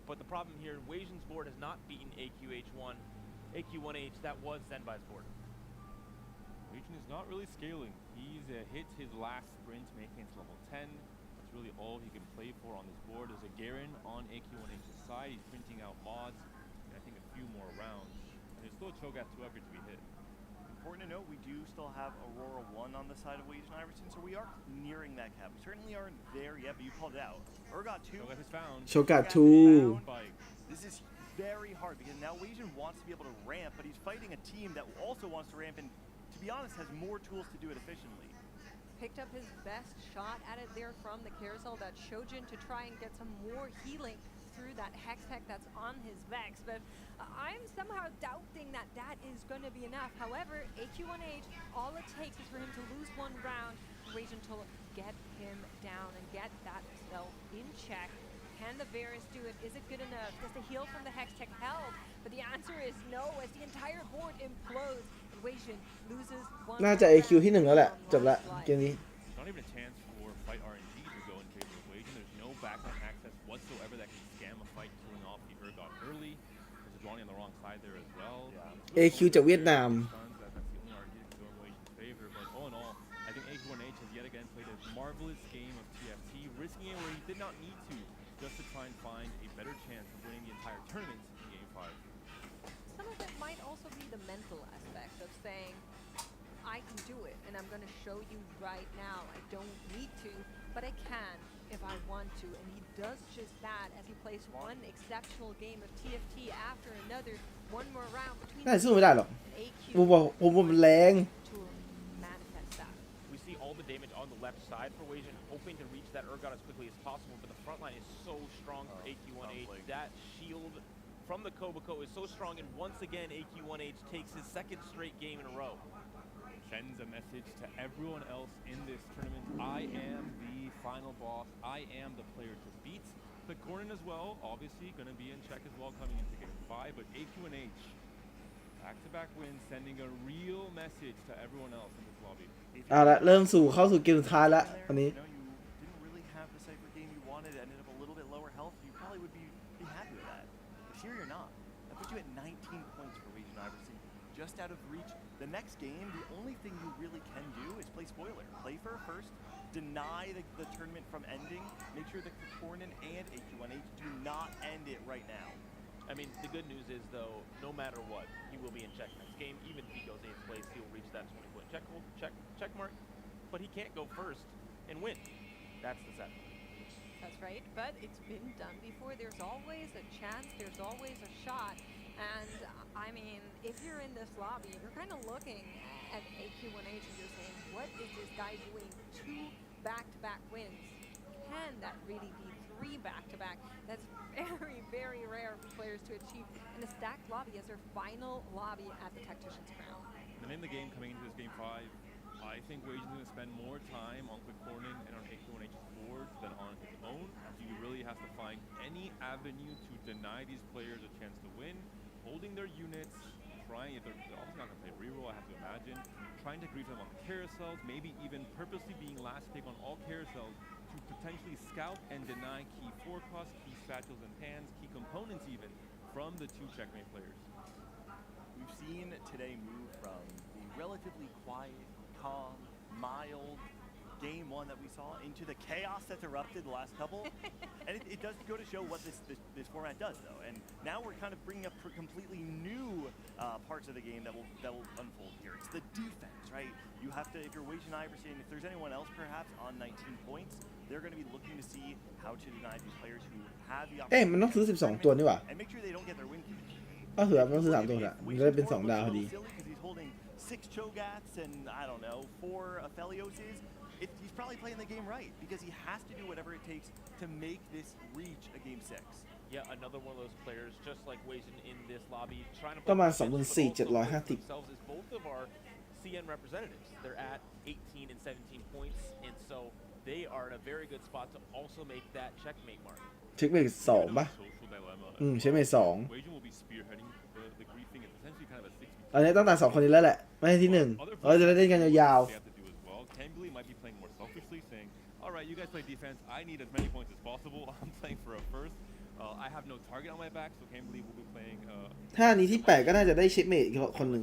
But the problem here, Wasian's board has not beaten AQ1H. That was Zenbai's board. Wasian is not really scaling. He's hit his last sprint, making it to level 10. That's really all he can play for on this board. There's a Garen on AQ1H's side. He's printing out mods, and I think a few more rounds. And there's still a Cho'Gath 2 up here to be hit. Important to note, we do still have Aurora 1 on the side of Wasian Iverson, so we are nearing that cap. We certainly aren't there yet, but you called it out. Urgot 2. Cho'Gath is found. Cho'Gath 2 This is very hard because now Wasian wants to be able to ramp, but he's fighting a team that also wants to ramp and, to be honest, has more tools to do it efficiently. Picked up his best shot at it there from the carousel, that Shojin, to try and get some more healing through that Hex Tech that's on his Vex. But I'm somehow doubting that that is going to be enough. However, AQ1H, all it takes is for him to lose 1 round, Wasian to get him down and get that self in check. Can the Varus do it? Is it good enough? Does the heal from the Hex Tech help? But the answer is no, as the entire board implodes. Wasian loses 1 น่าจะ AQ ที่ 1 แล้วแหละ จบละเกมนี้ Not even a chance for fight RNG to go in favor of Wasian. There's no backline access whatsoever that can scam a fight, killing off the Urgot early. There's a drawing on the wrong side there as well. AQ จากเวียดนาม That's the only argument to go in Wasian's favor. But all in all, I think AQ1H has yet again played a marvelous game of TFT, risking it where he did not need to, just to try and find a better chance of winning the entire tournament in Game 5. Some of it might also be the mental aspect of saying, I can do it, and I'm going to show you right now. I don't need to, but I can if I want to. And he does just that as he plays one exceptional game of TFT after another. 1 more round between น่าจะสู้ไม่ได้หรอก AQ ผมว่ามันแรง to manifest that. We see all the damage on the left side for Wasian, hoping to reach that Urgot as quickly as possible, but the front line is so strong for AQ1H. That shield from the Koboko is so strong, and once again, AQ1H takes his 2nd straight game in a row. Sends a message to everyone else in this tournament. I am the final boss. I am the player to beat. The Cornin as well, obviously going to be in check as well coming into Game 5, but AQ1H, back-to-back wins, sending a real message to everyone else in this lobby. เอาละเริ่มเข้าสู่เกมสุดท้ายแล้ววันนี้ Didn't really have the Cypher game you wanted, ended up a little bit lower health. You probably would be happy with that. But here you're not. That puts you at 19 points for Wasian Iverson, just out of reach. The next game, the only thing you really can do is play spoiler. Play for first, deny the tournament from ending, make sure that Cornin and AQ1H do not end it right now. I mean, the good news is, though, no matter what, he will be in check next game. Even if he goes 8th place, he will reach that 20-point check mark. But he can't go first and win. That's the set. That's right, but it's been done before. There's always a chance, there's always a shot. And I mean, if you're in this lobby, you're kind of looking at AQ1H and you're saying, what is this guy doing? 2 back-to-back wins. Can that really be 3 back-to-back? That's very, very rare for players to achieve in a stacked lobby as their final lobby at the Tactician's Crown. And in the game coming into this Game 5, I think Wasian's going to spend more time on Quick Cornin and on AQ1H's board than on his own. He really has to find any avenue to deny these players a chance to win, holding their units, trying, if they're obviously not going to play reroll, I have to imagine, trying to grief them on carousels, maybe even purposely being last pick on all carousels to protect potentially scout and deny key forecasts, key spatulas and pans, key components even, from the two checkmate players. We've seen today move from the relatively quiet, calm, mild game one that we saw into the chaos that's erupted the last couple. And it does go to show what this format does, though. And now we're kind of bringing up completely new parts of the game that will unfold here. It's the defense, right? You have to, if you're Wage and Iverson, if there's anyone else perhaps on 19 points, they're going to be looking to see how to deny these players who have the เอ๊ะมันต้องซื้อ12ตัวนี่หว่า and make sure they don't get their win condition. ก็ถือว่ามันต้องซื้อ3ตัวละมันจะได้เป็น2ดาวพอดี He's holding 6 Chogats and I don't know 4 Aphelioses. He's probably playing the game right because he has to do whatever it takes to make this reach a game 6. Yeah, another one of those players, just like Wazen in this lobby, trying to ประมาณ themselves24,750 as both of our CN representatives. They're at 18 and 17 points, and so they are in a very good spot to also make that checkmate mark. เช็คเมท2ป่ะเช็คเมท2 Wazen will be spearheading the griefing. It's essentially kind of a 6v2. ตอนนี้ต้องตัด2คนนี้แล้วแหละไม่ใช่ที่1เราจะได้เล่นกันยาว Cambly might be playing more selfishly, saying, "All right, you guys play defense. I need as many points as possible. I'm playing for a first. I have no target on my back, so Cambly will be playing." ถ้านี้ที่8ก็น่าจะได้เช็คเมทอีกคนหนึ่ง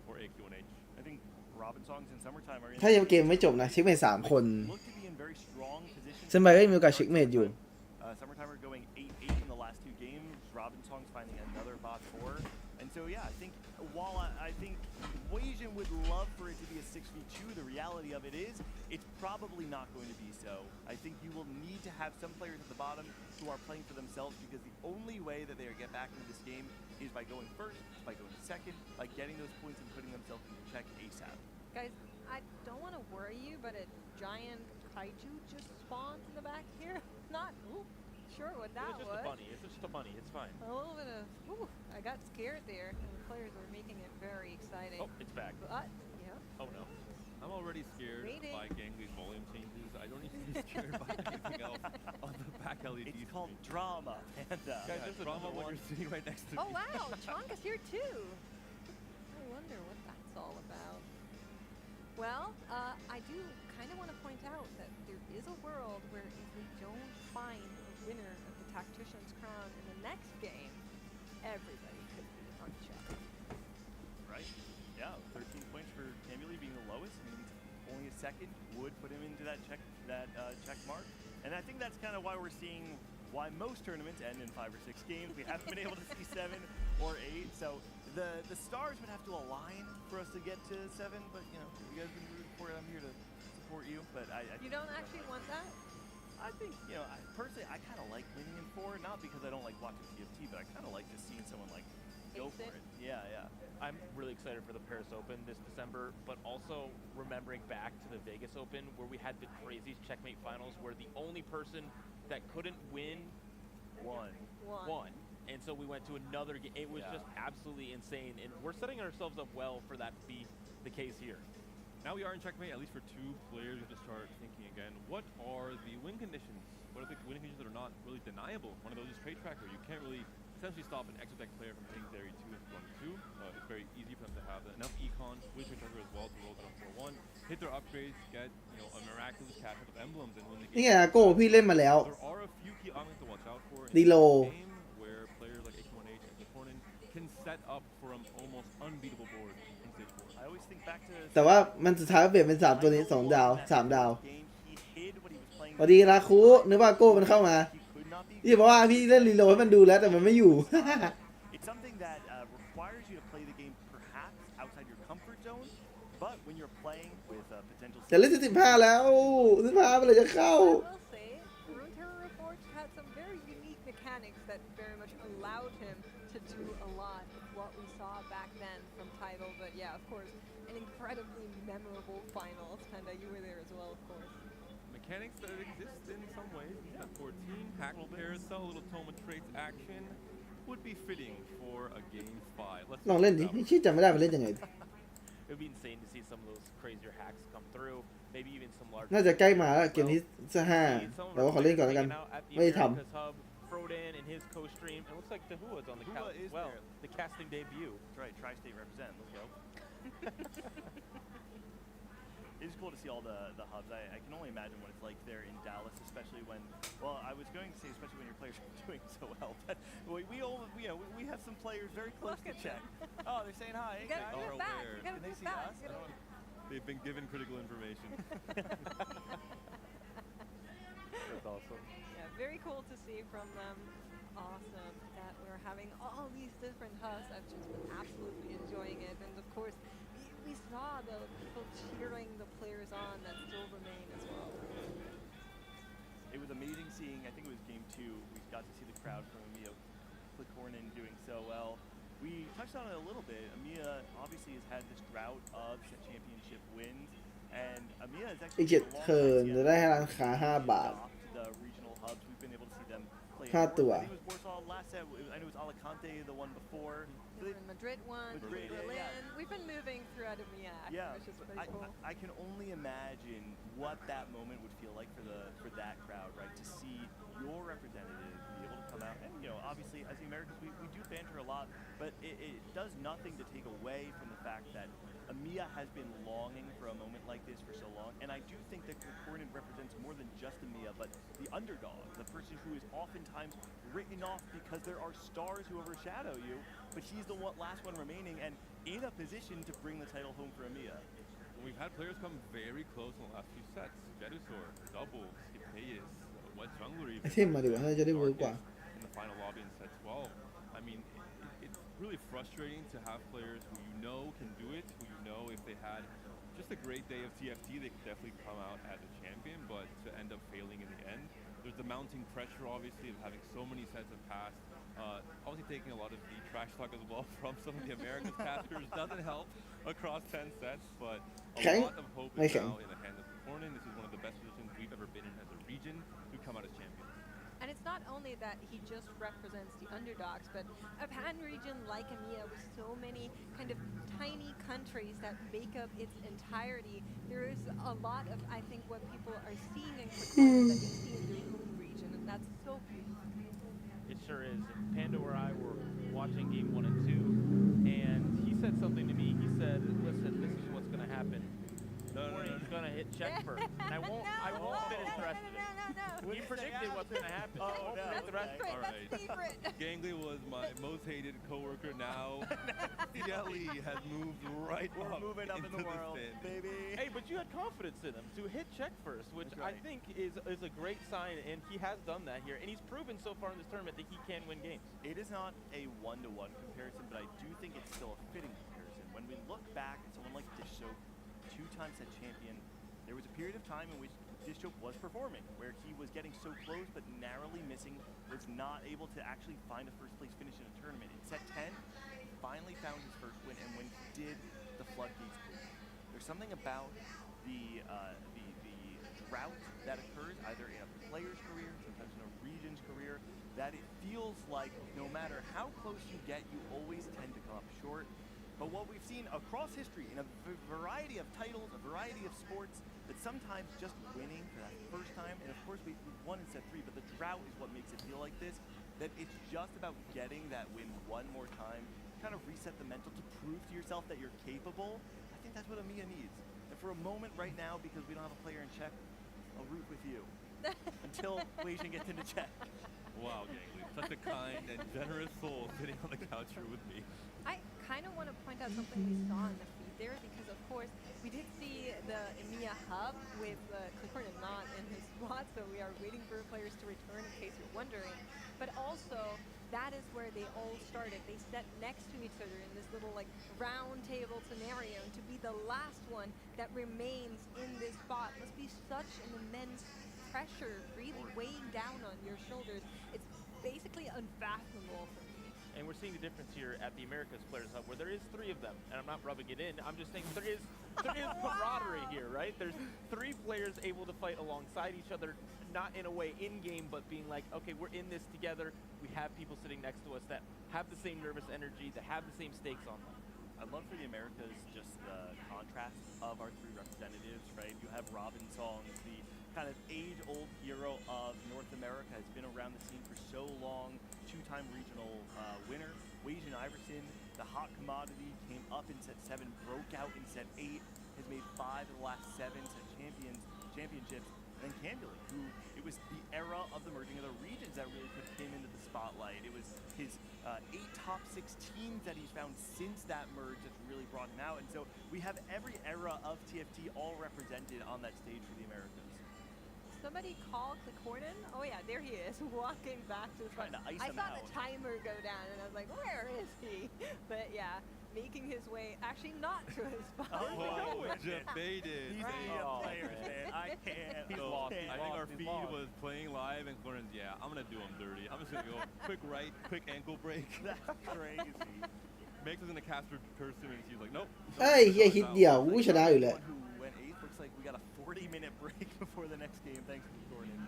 or AQ&H. I think Robin Songs in Summertime are in ถ้ายังเกมไม่จบนะเช็คเมท3คน look to be in very strong position. เซนไบก็ยังมีโอกาสเช็คเมทอยู่ Summertime are going 8-8 in the last 2 games. Robin Songs finding another bot 4. And so yeah, I think while I think Wazen would love for it to be a 6v2, the reality of it is it's probably not going to be so. I think you will need to have some players at the bottom who are playing for themselves because the only way that they get back into this game is by going first, by going second, by getting those points and putting themselves into check ASAP. Guys, I don't want to worry you, but a giant kaiju just spawned in the back here. Not sure what that was. It's just a bunny. It's just a bunny. It's fine. A little bit of, I got scared there. And the players were making it very exciting. Oh, it's back. Yeah. Oh no. I'm already scared by Gangly's volume changes. I don't need to be scared by anything else on the back LED. It's called drama, Panda. Guys, there's a drama when you're sitting right next to me. Oh wow, Chonka's here too. I wonder what that's all about. Well, I do kind of want to point out that there is a world where if we don't find a winner of the Tactician's Crown in the next game, everybody could be unchecked. Right? Yeah, 13 points for Camuli being the lowest means only a second would put him into that check mark. And I think that's kind of why we're seeing why most tournaments end in 5 or 6 games. We haven't been able to see 7 or 8. So the stars would have to align for us to get to 7. But you know, you guys been rooting for it. I'm here to support you. But I you don't actually want that? I think, you know, personally, I kind of like winning in 4, not because I don't like watching TFT, but I kind of like just seeing someone like go for it. Yeah. I'm really excited for the Paris Open this December, but also remembering back to the Vegas Open where we had the craziest checkmate finals where the only person that couldn't win won. And so we went to another game. It was just absolutely insane, and we're setting ourselves up well for that to be the case here. Now we are in checkmate, at least for 2 players. We have to start thinking again, what are the win conditions? What are the win conditions that are not really deniable? One of those is Trade Tracker. You can't really essentially stop an extra deck player from hitting Dairy 2 and 1-2. It's very easy for them to have enough econ with Trade Tracker as well to roll down 4-1, hit their upgrades, get a miraculous catch up of emblems, and win the game. นี่ไงโก้พี่เล่นมาแล้ว There are a few key elements to watch out for in ดีโล the game where players like AQ&H and Cornin can set up for an almost unbeatable board in stage 4. I always think back to แต่ว่ามันสุดท้ายเปลี่ยนเป็น3ตัวนี้2ดาว3ดาวสวัสดีลาคูนึกว่าโก้มันเข้ามาพี่บอกว่าพี่เล่นรีโหลดให้มันดูแล้วแต่มันไม่อยู่ It's something that requires you to play the game perhaps outside your comfort zone, but when you're playing with potential จะเล่น15แล้ว15เมื่อไหร่จะเข้า I will say, Runeterror Reforged had some very unique mechanics that very much allowed him to do a lot of what we saw back then from Tidal, but yeah, of course, an incredibly memorable finals. Panda, you were there as well, of course. Mechanics that exist in some ways. That 14 hack carousel, little Toma traits action would be fitting for a game 5. ลองเล่นดินี่ชื่อจำไม่ได้มันเล่นยังไง It would be insane to see some of those crazier hacks come through. Maybe even some large. น่าจะใกล้มาแล้วเกมที่5แต่ว่าขอเล่นก่อนแล้วกันไม่ได้ทำ Frodan and his co-stream. It looks like Tahua's on the couch as well. The casting debut. That's right, Tri-State represent. Let's go. it is cool to see all the hubs. I can only imagine what it's like there in Dallas, especially when, well, I was going to say especially when your players are doing so well, but we have some players very close to check. Oh, they're saying hi. Hey, guys. Are aware. Can they see us? They've been given critical information. That's awesome. Yeah, very cool to see from them. Awesome that we're having all these different hubs. I've just been absolutely enjoying it. And of course, we saw the people cheering the players on that still remain as well. It was amazing seeing, I think it was game 2, we got to see the crowd from EMEA Clicornin doing so well. We touched on it a little bit. EMEA obviously has had this drought of set championship wins, and EMEA is อี actually ก7 เทิร์นจะได้ให้ร้านค้า5 บาท the regional hubs. We've been able to see them play. 5 ตัว I think it was Warsaw last set. I know it was Alicante the one before. We were in Madrid one, Madrid, Berlin. yeah. We've been moving throughout EMEA, Yeah, which is pretty cool. I can only imagine what that moment would feel like for that crowd, right? To see your representative be able to come out, and obviously as the Americans, we do banter a lot, but it does nothing to take away from the fact that EMEA has been longing for a moment like this for so long, and I do think that Clicornin represents more than just EMEA, but the underdog, the person who is oftentimes written off because there are stars who overshadow you, but he's the last one remaining and in a position to bring the title home for EMEA. We've had players come very close in the last few sets. Venusaur, doubles, Hippeis, Wet Jungler even. เทมมาดีกว่าน่าจะได้เวิร์กกว่า In the final lobby in set 12. I mean, it's really frustrating to have players who can do it, who if they had just a great day of TFT, they could definitely come out as a champion, but to end up failing in the end. There's the mounting pressure, obviously, of having so many sets have passed. Obviously taking a lot of the trash talk as well from some of the Americans casters doesn't help across 10 sets, but a lot of hope is now in the hands of Clicornin. This is one of the best positions we've ever been in as a region to come out as champions. And it's not only that he just represents the underdogs, but a pan-region like EMEA with so many kind of tiny countries that make up its entirety, there is a lot of, I think, what people are seeing in Clicornin that they see in their own region, and that's so beautiful. It sure is. Panda or I were watching game 1 and 2, and he said something to me. He said, listen, this is what's going to happen. He's going to hit check first. And I won't finish the rest of it. He predicted what's going to happen. Oh, no. The rest Okay. All right. Gangly was my most hated coworker. Now Jelly has moved right We're up moving up in into the world, stand. baby. Hey, but you had confidence in him to hit check first, which I think is a great sign, and he has done that here. And he's proven so far in this tournament that he can win games. It is not a one-to-one comparison, but I do think it's still a fitting comparison. When we look back at someone like Dishchoke, 2-time set champion, there was a period of time in which Dishchoke was performing, where he was getting so close but narrowly missing, was not able to actually find a first-place finish in a tournament. In set 10, he finally found his first win, and when he did, the floodgates opened. There's something about the drought that occurs either in a player's career, sometimes in a region's career, that it feels like no matter how close you get, you always tend to come up short. But what we've seen across history in a variety of titles, a variety of sports, that sometimes just winning for that first time, and of course we won in set 3, but the drought is what makes it feel like this, that it's just about getting that win one more time, kind of reset the mental to prove to yourself that you're capable. I think that's what EMEA needs. And for a moment right now, because we don't have a player in check, I'll root with you until Weijin gets into check. Wow, Gangly, such a kind and generous soul sitting on the couch here with me. I kind of want to point out something we saw in the feed there, because of course we did see the EMEA hub with Clicornin not in his spot, so we are waiting for players to return in case you're wondering. But also, that is where they all started. They sat next to each other in this little round table scenario, and to be the last one that remains in this spot must be such an immense pressure really weighing down on your shoulders. It's basically unfathomable for me. And we're seeing the difference here at the Americas Players Hub, where there is 3 of them, and I'm not rubbing it in. I'm just saying there is camaraderie here, right? There's 3 players able to fight alongside each other, not in a way in-game, but being like, okay, we're in this together. We have people sitting next to us that have the same nervous energy, that have the same stakes on them. I'd love for the Americas just the contrast of our 3 representatives, right? You have Robin Songs, the kind of age-old hero of North America, has been around the scene for so long, 2-time regional winner. Weijin Iverson, the hot commodity, came up in set 7, broke out in set 8, has made 5 of the last 7 championships. And then Cambuly, who it was the era of the merging of the regions that really put him into the spotlight. It was his 8 top 16s that he's found since that merge that's really brought him out. And so we have every era of TFT all represented on that stage for the Americas. Somebody call Clicornin? Oh yeah, there he is, walking back to the front. Trying to ice I him saw out. the timer go down and I was like, where is he? But yeah, making his way, actually not to his spot. Oh, debated. He's a player, man. I can't. He's lost. I think our feed was playing live, and Clorin's, yeah, I'm gonna do him dirty. I'm just gonna go quick right, quick ankle break. That's crazy. Max was gonna cast her curse him, and she's like, nope. เอ้ยเฮียฮิตเดียวกูชนะอยู่แล้ว Who went 8th? Looks like we got a 40-minute break before the next game. Thanks for Gordon.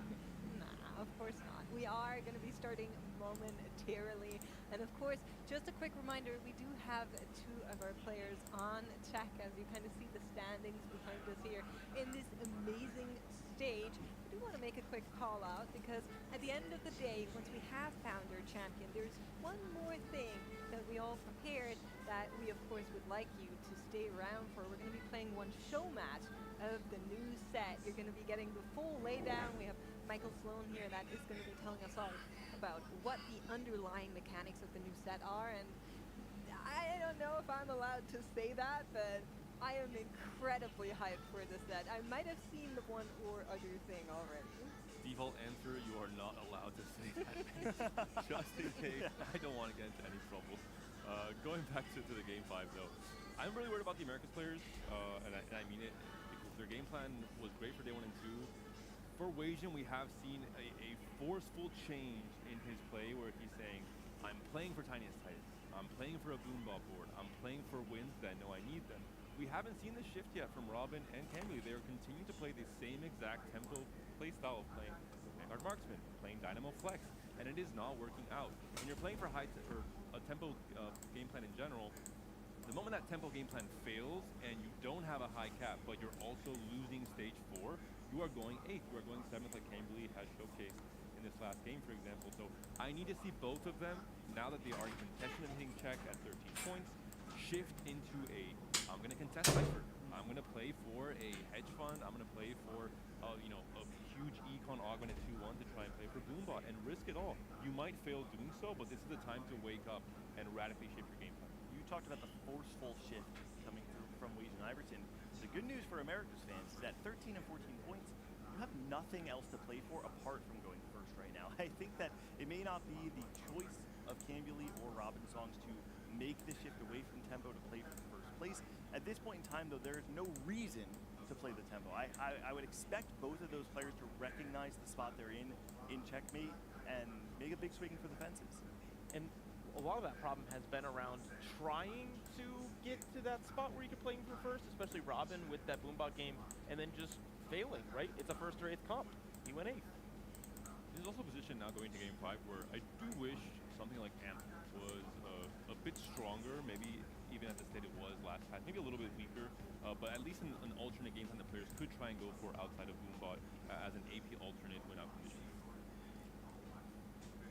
Nah, of course not. We are going to be starting momentarily. And of course, just a quick reminder, we do have 2 of our players on check as you kind of see the standings behind us here in this amazing stage. I do want to make a quick call out because at the end of the day, once we have found our champion, there's one more thing that we all prepared that we of course would like you to stay around for. We're going to be playing one show match of the new set. You're going to be getting the full laydown. We have Michael Sloan here that is going to be telling us all about what the underlying mechanics of the new set are, and I don't know if I'm allowed to say that, but I am incredibly hyped for this set. I might have seen the one or other thing already. Default answer, you are not allowed to say that. Just in case, I don't want to get into any trouble. Going back to the game 5 though, I'm really worried about the Americas players, and I mean it, because their game plan was great for day 1 and 2. For Weijin, we have seen a forceful change in his play where he's saying, I'm playing for Tiniest Titans, I'm playing for a Boombot board, I'm playing for wins that I know I need them. We haven't seen the shift yet from Robin and Cambuly. They are continuing to play the same exact tempo play style of playing Vanguard Marksman, playing Dynamo Flex, and it is not working out. When you're playing for or a tempo game plan in general, the moment that tempo game plan fails and you don't have a high cap, but you're also losing stage 4, you are going 8th, you are going 7th like Cambuly has showcased in this last game, for example. So I need to see both of them, now that they are in contention and hitting check at 13 points, shift into I'm going to contest Cypher. I'm going to play for a hedge fund. I'm going to play for, a huge econ augment at 2-1 to try and play for Boombot and risk it all. You might fail doing so, but this is the time to wake up and radically shape your game plan. You talked about the forceful shift coming through from Weijin Iverson. The good news for America's fans is that 13 and 14 points, you have nothing else to play for apart from going first right now. I think that it may not be the choice of Cambuly or Robin Songs to make the shift away from tempo to play for first place. At this point in time, though, there is no reason to play the tempo. I would expect both of those players to recognize the spot they're in checkmate and make a big swing for the fences. And a lot of that problem has been around trying to get to that spot where you can play for first, especially Robin with that Boombot game, and then just failing, right? It's a 1st or 8th comp. He went 8th. There's also a position now going to game 5 where I do wish something like Amp was a bit stronger, maybe even at the state it was last time, maybe a little bit weaker, but at least an alternate game plan the players could try and go for outside of Boombot as an AP alternate when out conditions.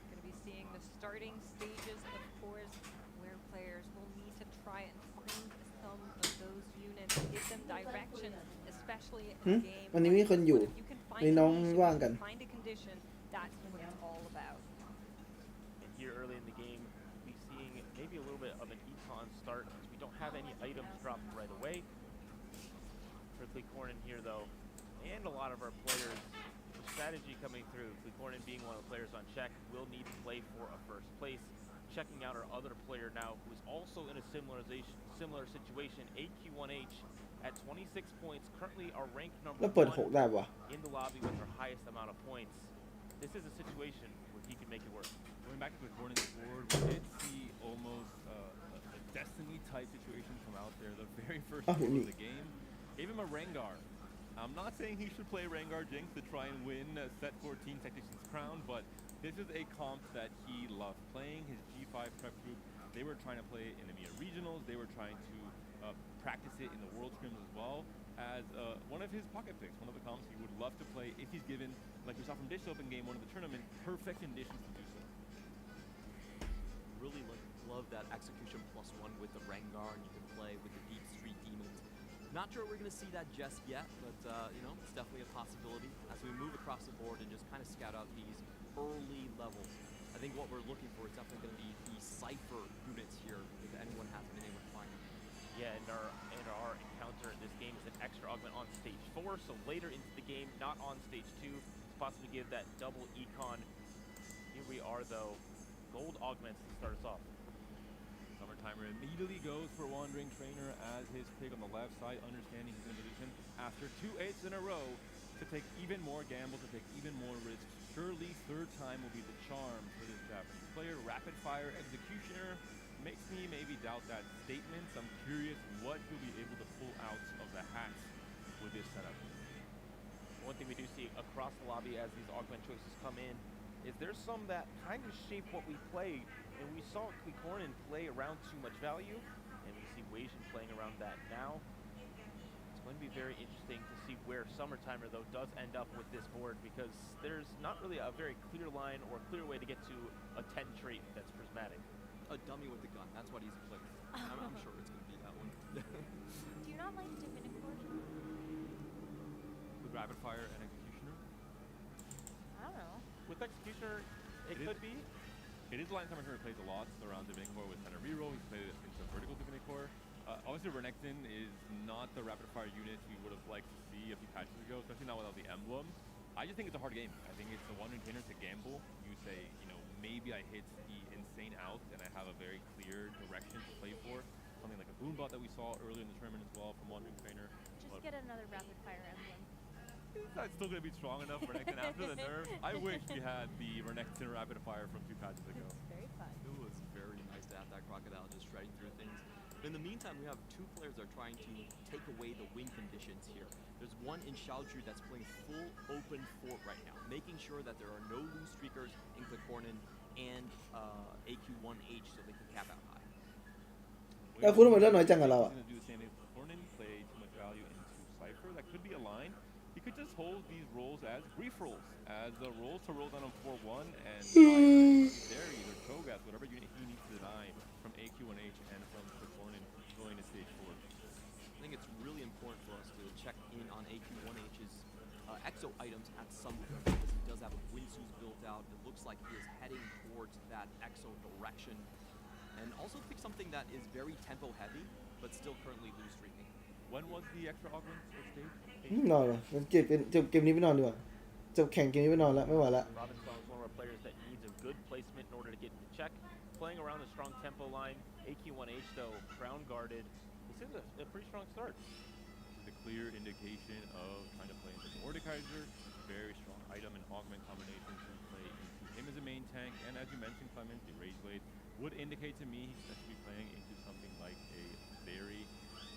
Going to be seeing the starting stages, of course, where players will need to try and find some of those units, give them direction, especially in the game. วันนี้มีคนอยู่ If you can find มีน้อง a ว่างกัน find a condition, that's what it's all about. And here early in the game, we're seeing maybe a little bit of an econ start because we don't have any items dropped right away. For Clicornin here though, and a lot of our players, the strategy coming through, Clicornin being one of the players on check, will need to play for a first place. Checking out our other player now, who is also in a similar situation, AQ1H at 26 points, currently our ranked number แล้วเปิด 6 1 ได้ปะ in the lobby with our highest amount of points. This is a situation where he can make it work. Going back to the Clicornin's board, we did see almost a Destiny-type situation come out there. The very first Oh, game neat. of the game gave him a Rengar. I'm not saying he should play Rengar Jinx to try and win set 14 Technician's Crown, but this is a comp that he loved playing. His G5 prep group, they were trying to play it in the EMEA regionals. They were trying to practice it in the World Scrims as well as one of his pocket picks, one of the comps he would love to play if he's given, like we saw from Dish Open game 1 of the tournament, perfect conditions to do so. Really love that execution +1 with the Rengar, and you can play with the Deep Street Demons. Not sure we're going to see that just yet, but you know, it's definitely a possibility as we move across the board and just kind of scout out these early levels. I think what we're looking for is definitely going to be the Cypher units here, if anyone hasn't been able to find them. Yeah, and our encounter in this game is an extra augment on stage 4, so later into the game, not on stage 2, to possibly give that double econ. Here we are though, gold augments to start us off. Summertimer immediately goes for Wandering Trainer as his pick on the left side, understanding he's in position after 2 8s in a row to take even more gambles, to take even more risks. Surely third time will be the charm for this Japanese player. Rapid Fire Executioner makes me maybe doubt that statement. I'm curious what he'll be able to pull out of the hat with this setup. One thing we do see across the lobby as these augment choices come in is there's some that kind of shape what we play, and we saw Klikornin play around too much value, and we see Weijin playing around that now. It's going to be very interesting to see where Summertimer, though, does end up with this board, because there's not really a very clear line or clear way to get to a 10 trait that's prismatic. A dummy with a gun, that's what he's playing. I'm sure it's going to be that one. Do you not like Divinic Fortune? With Rapid Fire and Executioner? I don't know. With Executioner, it could be. It is a line Summertimer plays a lot around Divinicore with center reroll. He's played it into vertical Divinicore. Obviously, Renekton is not the rapid fire unit we would have liked to see a few patches ago, especially not without the emblem. I just think it's a hard game. I think it's the one container to gamble. You say, you know, maybe I hit the insane out and I have a very clear direction to play for. Something like a Boombot that we saw earlier in the tournament as well from Wandering Trainer. Just get another rapid fire emblem. That's still going to be strong enough for Renekton after the nerf. I wish we had the Renekton rapid fire from 2 patches ago. Very fun. It was very nice to have that Crocodile just shredding through things. But in the meantime, we have 2 players that are trying to take away the win conditions here. There's one in Xiaoju that's playing full open fort right now, making sure that there are no loose streakers in Klikornin and AQ1H so they can cap out high. แล้วคุณทำไมเลือกน้อยจังกับเราอ่ะ Do the same thing. Klikornin play too much value into Cypher. That could be a line. He could just hold these rolls as grief rolls, as the rolls to roll down on 4-1 and there either Togas, whatever unit he needs to deny from AQ1H and from Klikornin going to stage 4. I think it's really important for us to check in on AQ1H's exo items at some point because he does have a Windsuit built out. It looks like he is heading towards that exo direction. And also pick something that is very tempo heavy, but still currently loose streaking. When was the extra augment stage? นอนเหรอเก็บเกมนี้ไปนอนดีกว่าจบแข่งเกมนี้ไปนอนแล้วไม่ไหวแล้ว Robin Song is one of our players that needs a good placement in order to get into check. Playing around the strong tempo line. AQ1H though, ground guarded. This is a pretty strong start. This is a clear indication of trying to play into the Mordekaiser. Very strong item and augment combination to play into him as a main tank. And as you mentioned, Clement, the Rage Blade would indicate to me he's going to be playing into something like a Zeri.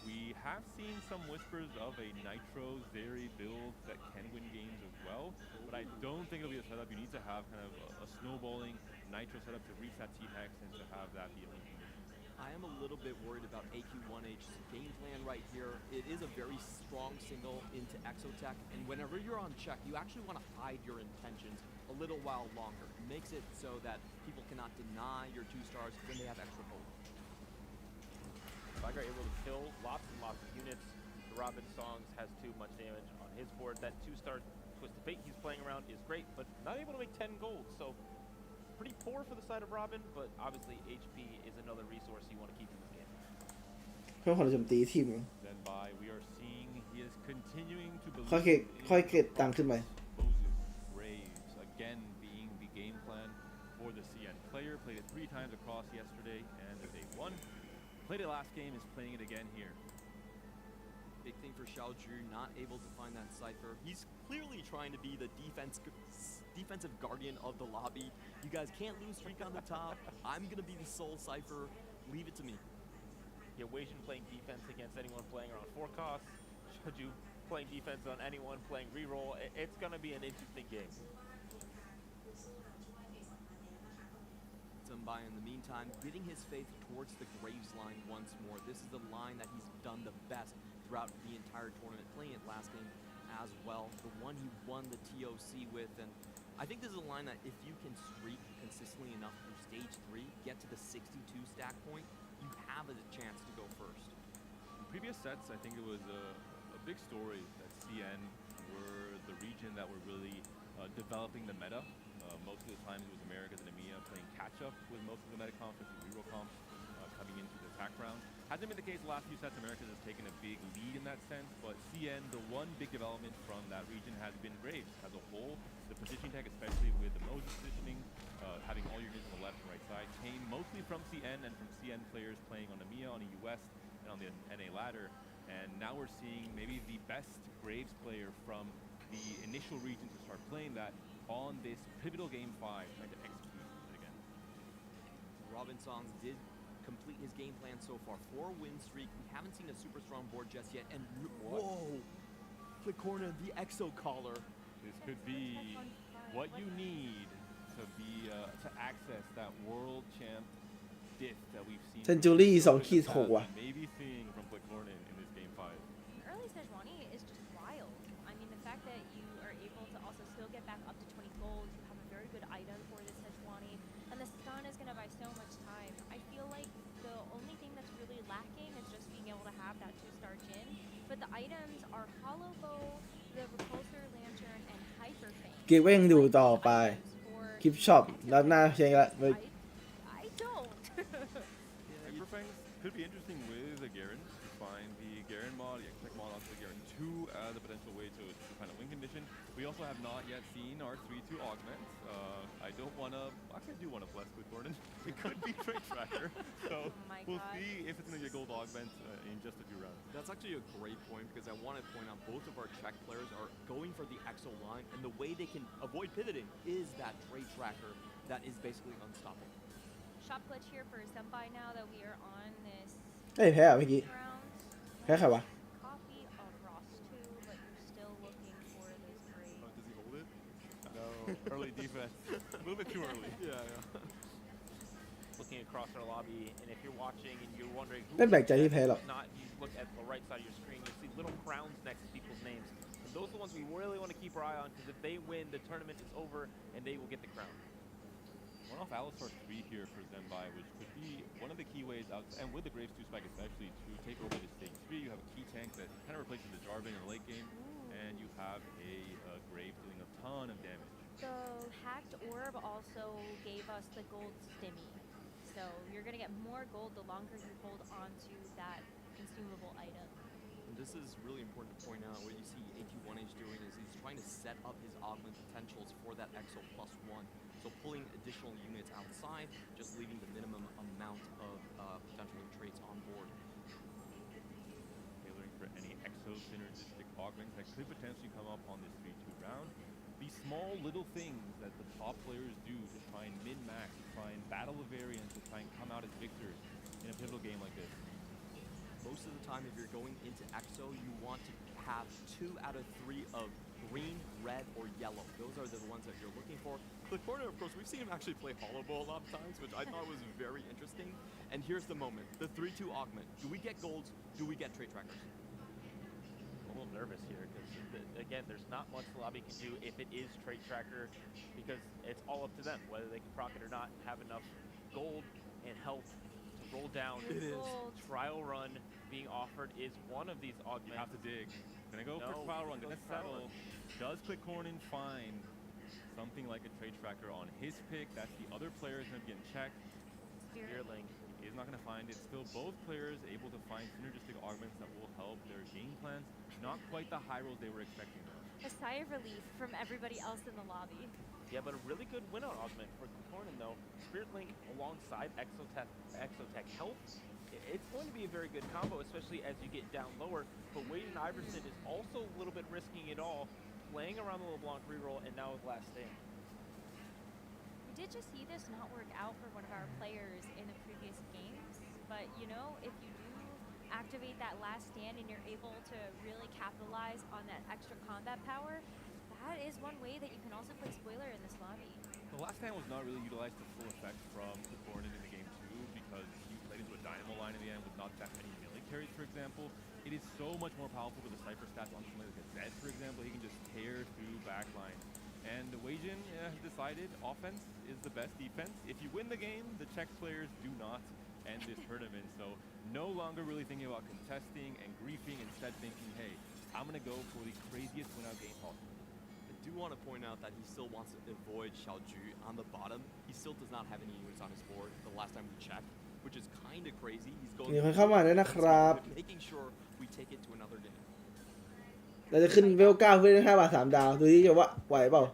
We have seen some whispers of a Nitro Zeri build that can win games as well, but I don't think it'll be a setup. You need to have kind of a snowballing Nitro setup to reach that T-Hex and to have that be a win condition. I am a little bit worried about AQ1H's game plan right here. It is a very strong single into Exotech, and whenever you're on check, you actually want to hide your intentions a little while longer. It makes it so that people cannot deny your 2 stars when they have extra gold. Vigar able to kill lots and lots of units. The Robin Songs has too much damage on his board. That 2-star Twisted Fate he's playing around is great, but not able to make 10 gold. So pretty poor for the side of Robin, but obviously HP is another resource you want to keep in this game. เพื่อความโจมตีทีม Then by we are seeing he is continuing to ค่อย believe เก็บตังค์ขึ้นไป Braves again being the game plan for the CN player. Played it 3 times across yesterday and they won. Played it last game, is playing it again here. Big thing for Xiaoju, not able to find that Cypher. He's clearly trying to be the defensive guardian of the lobby. You guys can't lose streak on the top. I'm going to be the sole Cypher. Leave it to me. Yeah, Weijin playing defense against anyone playing around 4 costs. Xiaoju playing defense on anyone playing reroll. It's going to be an interesting game. By in the meantime, getting his faith towards the Graves line once more. This is the line that he's done the best throughout the entire tournament, playing it last game as well. The one he won the TOC with, and I think this is a line that if you can streak consistently enough through stage 3, get to the 62 stack point, you have a chance to go first. previous sets, I think it was a big story that CN were the region that were really developing the meta. Most of the times it was Americas and EMEA playing catch-up with most of the meta comps, especially reroll comps, coming into the attack round. Hasn't been the case the last few sets. Americas has taken a big lead in that sense, but CN, the one big development from that region has been Graves as a whole. The positioning tech, especially with the Moses positioning, having all your units on the left and right side, came mostly from CN and from CN players playing on EMEA, on the US, and on the NA ladder. And now we're seeing maybe the best Graves player from the initial region to start playing that on this pivotal game 5, trying to execute it again. Robin Songs did complete his game plan so far. 4-win streak. We haven't seen a super strong board just yet. And whoa, Clicorna, the Exo Collar. This could be what you need to be to access that world champ diff that we've seen. Century 2.6 ว่ะ Maybe seeing from Clicorna in this game 5. Early Sejuani is just wild. I mean, the fact that you are able to also still get back up to 20 gold, you have a very good item for this Sejuani, and the stun is going to buy so much time. I feel like the only thing that's really lacking is just being able to have that 2-star Jin, but the items are Hollow Bow, the Repulsor Lantern, and Hyper Fang. เก็บไว้ยังดูต่อไป คลิปช็อปรับหน้าเพียงละ I don't. Hyperfangs could be interesting with the Garen. You find the Garen mod, the X-Tech mod onto the Garen 2 as a potential way to kind of win condition. We also have not yet seen our 3-2 augment. I don't want to, actually I do want to bless with Gordon. It could be Trade Tracker. So we'll see if it's going to get gold augment in just a few rounds. That's actually a great point because I want to point out both of our Czech players are going for the Exo line, and the way they can avoid pivoting is that Trade Tracker that is basically unstoppable. Shop glitch here for Senpai now that we are on this เอ้ยแพ้อ่ะเมื่อกี้ round. แพ้ใครวะ Copy of Ross 2, but you're still looking for this great. Does he hold it? No. Early defense. A little bit too early. Yeah. Looking across our lobby, and if you're watching and you're wondering who ไม่แปลกใจที่แพ้หรอก not, you look at the right side of your screen, you see little crowns next to people's names. And those are the ones we really want to keep our eye on, because if they win, the tournament is over, and they will get the crown. One off Alistar 3 here for Zenbai, which could be one of the key ways out, and with the Graves 2 spike especially, to take over the stage 3. You have a key tank that kind of replaces the Jarvan in the late game, and you have a Graves doing a ton of damage. So Hacked Orb also gave us the gold stimmy. So you're going to get more gold the longer you hold on to that consumable item. And this is really important to point out. What you see AT1H doing is he's trying to set up his augment potentials for that Exo +1. So pulling additional units outside, just leaving the minimum amount of potential traits on board. Tailoring for any Exo synergistic augments that could potentially come up on this 3-2 round. These small little things that the top players do to try and min-max, to try and battle the variance, to try and come out as victors in a pivotal game like this. Most of the time, if you're going into Exo, you want to have 2 out of 3 of green, red, or yellow. Those are the ones that you're looking for. Clicorna, of course, we've seen him actually play Hollow Bow a lot of times, which I thought was very interesting. And here's the moment. The 3-2 augment. Do we get golds? Do we get trade trackers? I'm a little nervous here, because, again, there's not much the lobby can do if it is Trade Tracker, because it's all up to them, whether they can proc it or not, have enough gold and health to roll down. It is. Trial run being offered is one of these augments. You have to dig. Gonna go for trial run, gonna settle. Does Clicorna find something like a Trade Tracker on his pick? That's the other players gonna be getting checked. Spearling is not gonna find it. Still, both players able to find synergistic augments that will help their game plans. Not quite the high rolls they were expecting though. A sigh of relief from everybody else in the lobby. Yeah, but a really good win on augment for Clicorna though. Spirit Link alongside Exotech Health. It's going to be a very good combo, especially as you get down lower. But Wade and Iverson is also a little bit risking it all, playing around the LeBlanc reroll, and now with Last Stand. We did just see this not work out for one of our players in the previous games, but you know, if you do activate that Last Stand and you're able to really capitalize on that extra combat power, that is one way that you can also play spoiler in this lobby. The Last Stand was not really utilized to full effect from Clicorna in the game 2 because he played into a Dynamo line in the end with not that many melee carries, for example. It is so much more powerful with the Cypher stats on something like a Zed, for example. He can just tear through backline. And Weijin has decided offense is the best defense. If you win the game, the Czech players do not end this tournament. So no longer really thinking about contesting and griefing, instead thinking, hey, I'm going to go for the craziest win-out game possible. I do want to point out that he still wants to avoid Xiaoju on the bottom. He still does not have any units on his board the last time we checked, which is kind of crazy. He's going มีคนเข้ามาด้วยนะครับ making sure we take it to another game. เราจะขึ้นเวล9เพื่อได้5 บาท 3 ดาวดูที่จะว่าไหวเปล่า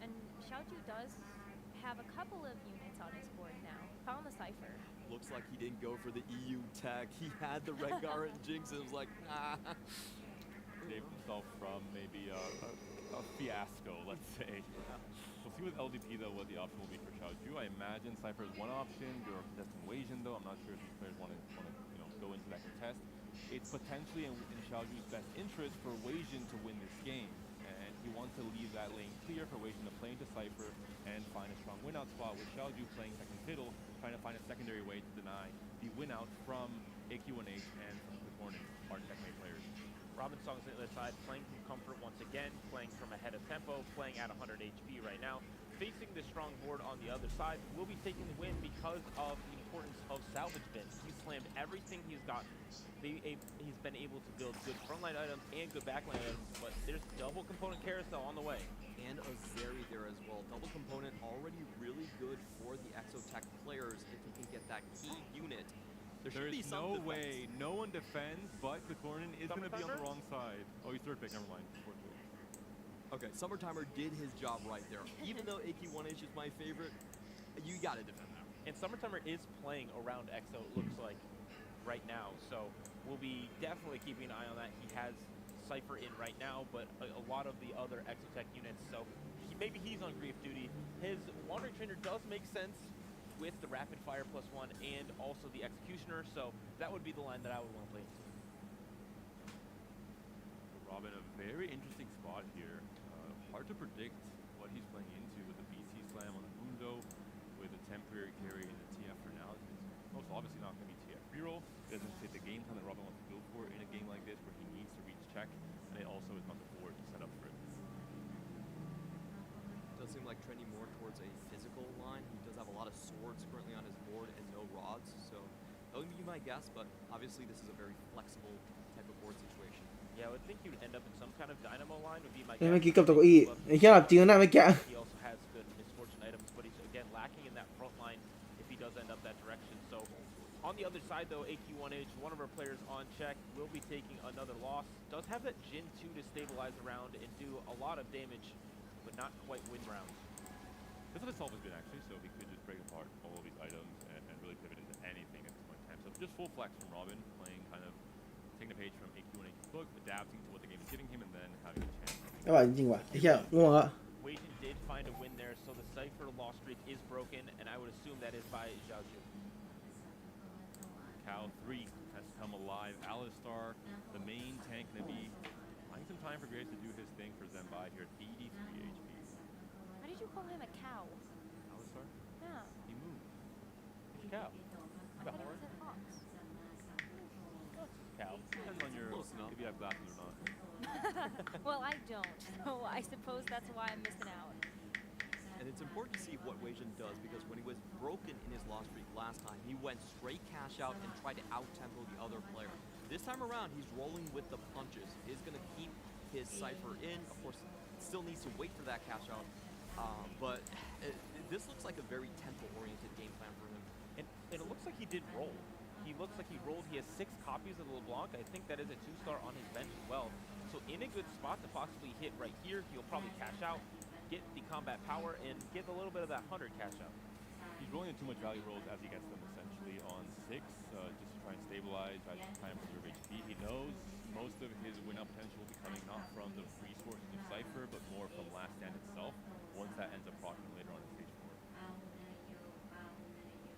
And Xiaoju does have a couple of units on his board now. Found the Cypher. Looks like he didn't go for the EU tech. He had the Rengar and Jinx and was like, ah. Saved himself from maybe a fiasco, let's say. We'll see with LDP though what the option will be for Xiaoju. I imagine Cypher is one option. You're contesting Weijin though. I'm not sure if these players want to go into that contest. It's potentially in Xiaoju's best interest for Weijin to win this game, and he wants to leave that lane clear for Weijin to play into Cypher and find a strong win-out spot, with Xiaoju playing second fiddle, trying to find a secondary way to deny the win-out from AQ1H and from the Hornet, our checkmate players. Robin Song's on the other side, playing from comfort once again, playing from ahead of tempo, playing at 100 HP right now. Facing the strong board on the other side, will be taking the win because of the importance of salvage bins. He's slammed everything he's gotten. He's been able to build good frontline items and good backline items, but there's double component carousel on the way. And a Zeri there as well. Double component already really good for the Exotech players if he can get that key unit. There is no way, no one defends, but Clicornin is going to be on the wrong side. Oh, he's third pick, never mind. Okay, Summertimer did his job right there. Even though AQ1H is my favorite, you gotta defend that. And Summertimer is playing around Exo, it looks like, right now. So we'll be definitely keeping an eye on that. He has Cypher in right now, but a lot of the other Exotech units, so maybe he's on grief duty. His Wandering Trainer does make sense with the Rapid Fire +1 and also the Executioner, so that would be the line that I would want to play into. Robin, a very interesting spot here. Hard to predict what he's playing into with the BC Slam on the Mundo, with a temporary carry in the TF for now. It's most obviously not going to be TF reroll. It doesn't fit the game plan that Robin wants to go for in a game like this, where he needs to reach check, and it also is not the board to set up for it. Does seem like trending more towards a physical line. He does have a lot of swords currently on his board and no rods, so that would be my guess, but obviously this is a very flexible type of board situation. Yeah, I would think he would end up in some kind of dynamo line would be my เมื่อ guess. กี้กับตัวเก้าอี้ไอ้แค่แบบจริงนะเมื่อกี้ He also has good misfortune items, but he's again lacking in that front line if he does end up that direction. So on the other side though, AQ1H, one of our players on check, will be taking another loss. Does have that Jin 2 to stabilize around and do a lot of damage, but not quite win rounds. This would solve his bid actually, so he could just break apart all of these items and really pivot into anything at this point in time. So just full flex from Robin, playing kind of taking a page from AQ1H's book, adapting to what the game is giving him, and then having a chance. ไม่ไหวจริงๆว่ะไอ้แค่ง่วงละ Weijin did find a win there, so the Cypher loss streak is broken, and I would assume that is by Xiaoju. Cal 3 has come alive. Alistar, the main tank, going to be buying some time for Graves to do his thing for Zembai here at 83 HP. Why did you call him a cow? Alistar? Yeah. He moved. He's a cow. I thought it was an ox. Cow. Depends on your, if you have glasses or not. Well, I don't, so I suppose that's why I'm missing out. And it's important to see what Weijin does, because when he was broken in his loss streak last time, he went straight cash out and tried to out-tempo the other player. This time around, he's rolling with the punches. He's going to keep his Cypher in. Of course, still needs to wait for that cash out. But this looks like a very tempo-oriented game plan for him. And it looks like he did roll. He looks like he rolled. He has 6 copies of LeBlanc. I think that is a 2-star on his bench as well. So in a good spot to possibly hit right here. He'll probably cash out, get the combat power, and get a little bit of that 100 cash out. He's rolling in too much value rolls as he gets them essentially on 6, just to try and stabilize, try and preserve HP. He knows most of his win-up potential will be coming not from the resources of Cypher, but more from Last Stand itself, once that ends up proccing later on in stage 4.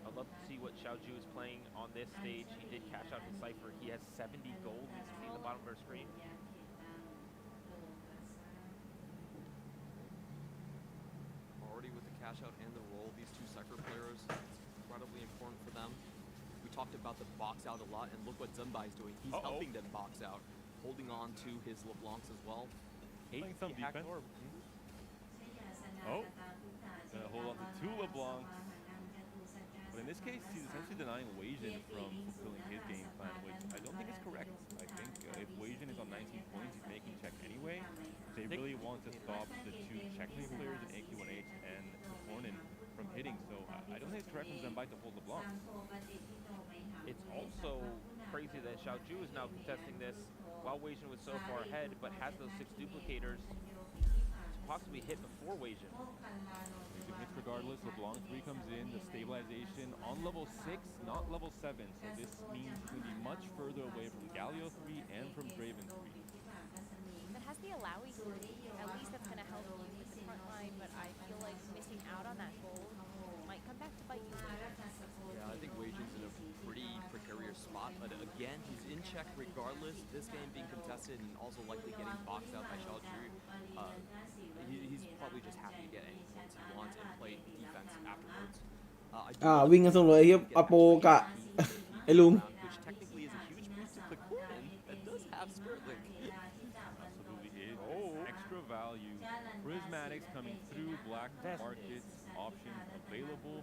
I'd love to see what Xiaoju is playing on this stage. He did cash out his Cypher. He has 70 gold. You can see the bottom of our screen. Already with the cash out and the roll, these two Cypher players, it's incredibly important for them. We talked about the box out a lot, and look what Zembai is doing. He's helping them box out, holding on to his LeBlancs as well. Playing some defense. Oh, gonna hold on to 2 LeBlancs. But in this case, he's essentially denying Weijin from fulfilling his game plan, which I don't think is correct. I think if Weijin is on 19 points, he's making check anyway. They really want to stop the two checkmate players in AQ1H and Cornin from hitting, so I don't think it's correct for Zenbai to hold LeBlanc. It's also crazy that Xiaoju is now contesting this while Weijin was so far ahead, but has those 6 duplicators to possibly hit before Weijin. Weijin hits regardless. LeBlanc 3 comes in. The stabilization on level 6, not level 7. So this means he's going to be much further away from Galio 3 and from Draven 3. But has the Alawi 3, at least that's going to help you with the front line, but I feel like missing out on that goal might come back to bite you later. Yeah, I think Weijin's in a pretty precarious spot, but again, he's in check regardless. This game being contested and also likely getting boxed out by Xiaoju. He's probably just happy to get any points he wants and play defense afterwards. วิ่งกันส่งเลยเฮียอโปกะไอ้ลุง Which technically is a huge boost to Clickborn that does have Skirtling. Absolutely is. Extra value. Prismatics coming through. Black markets options available.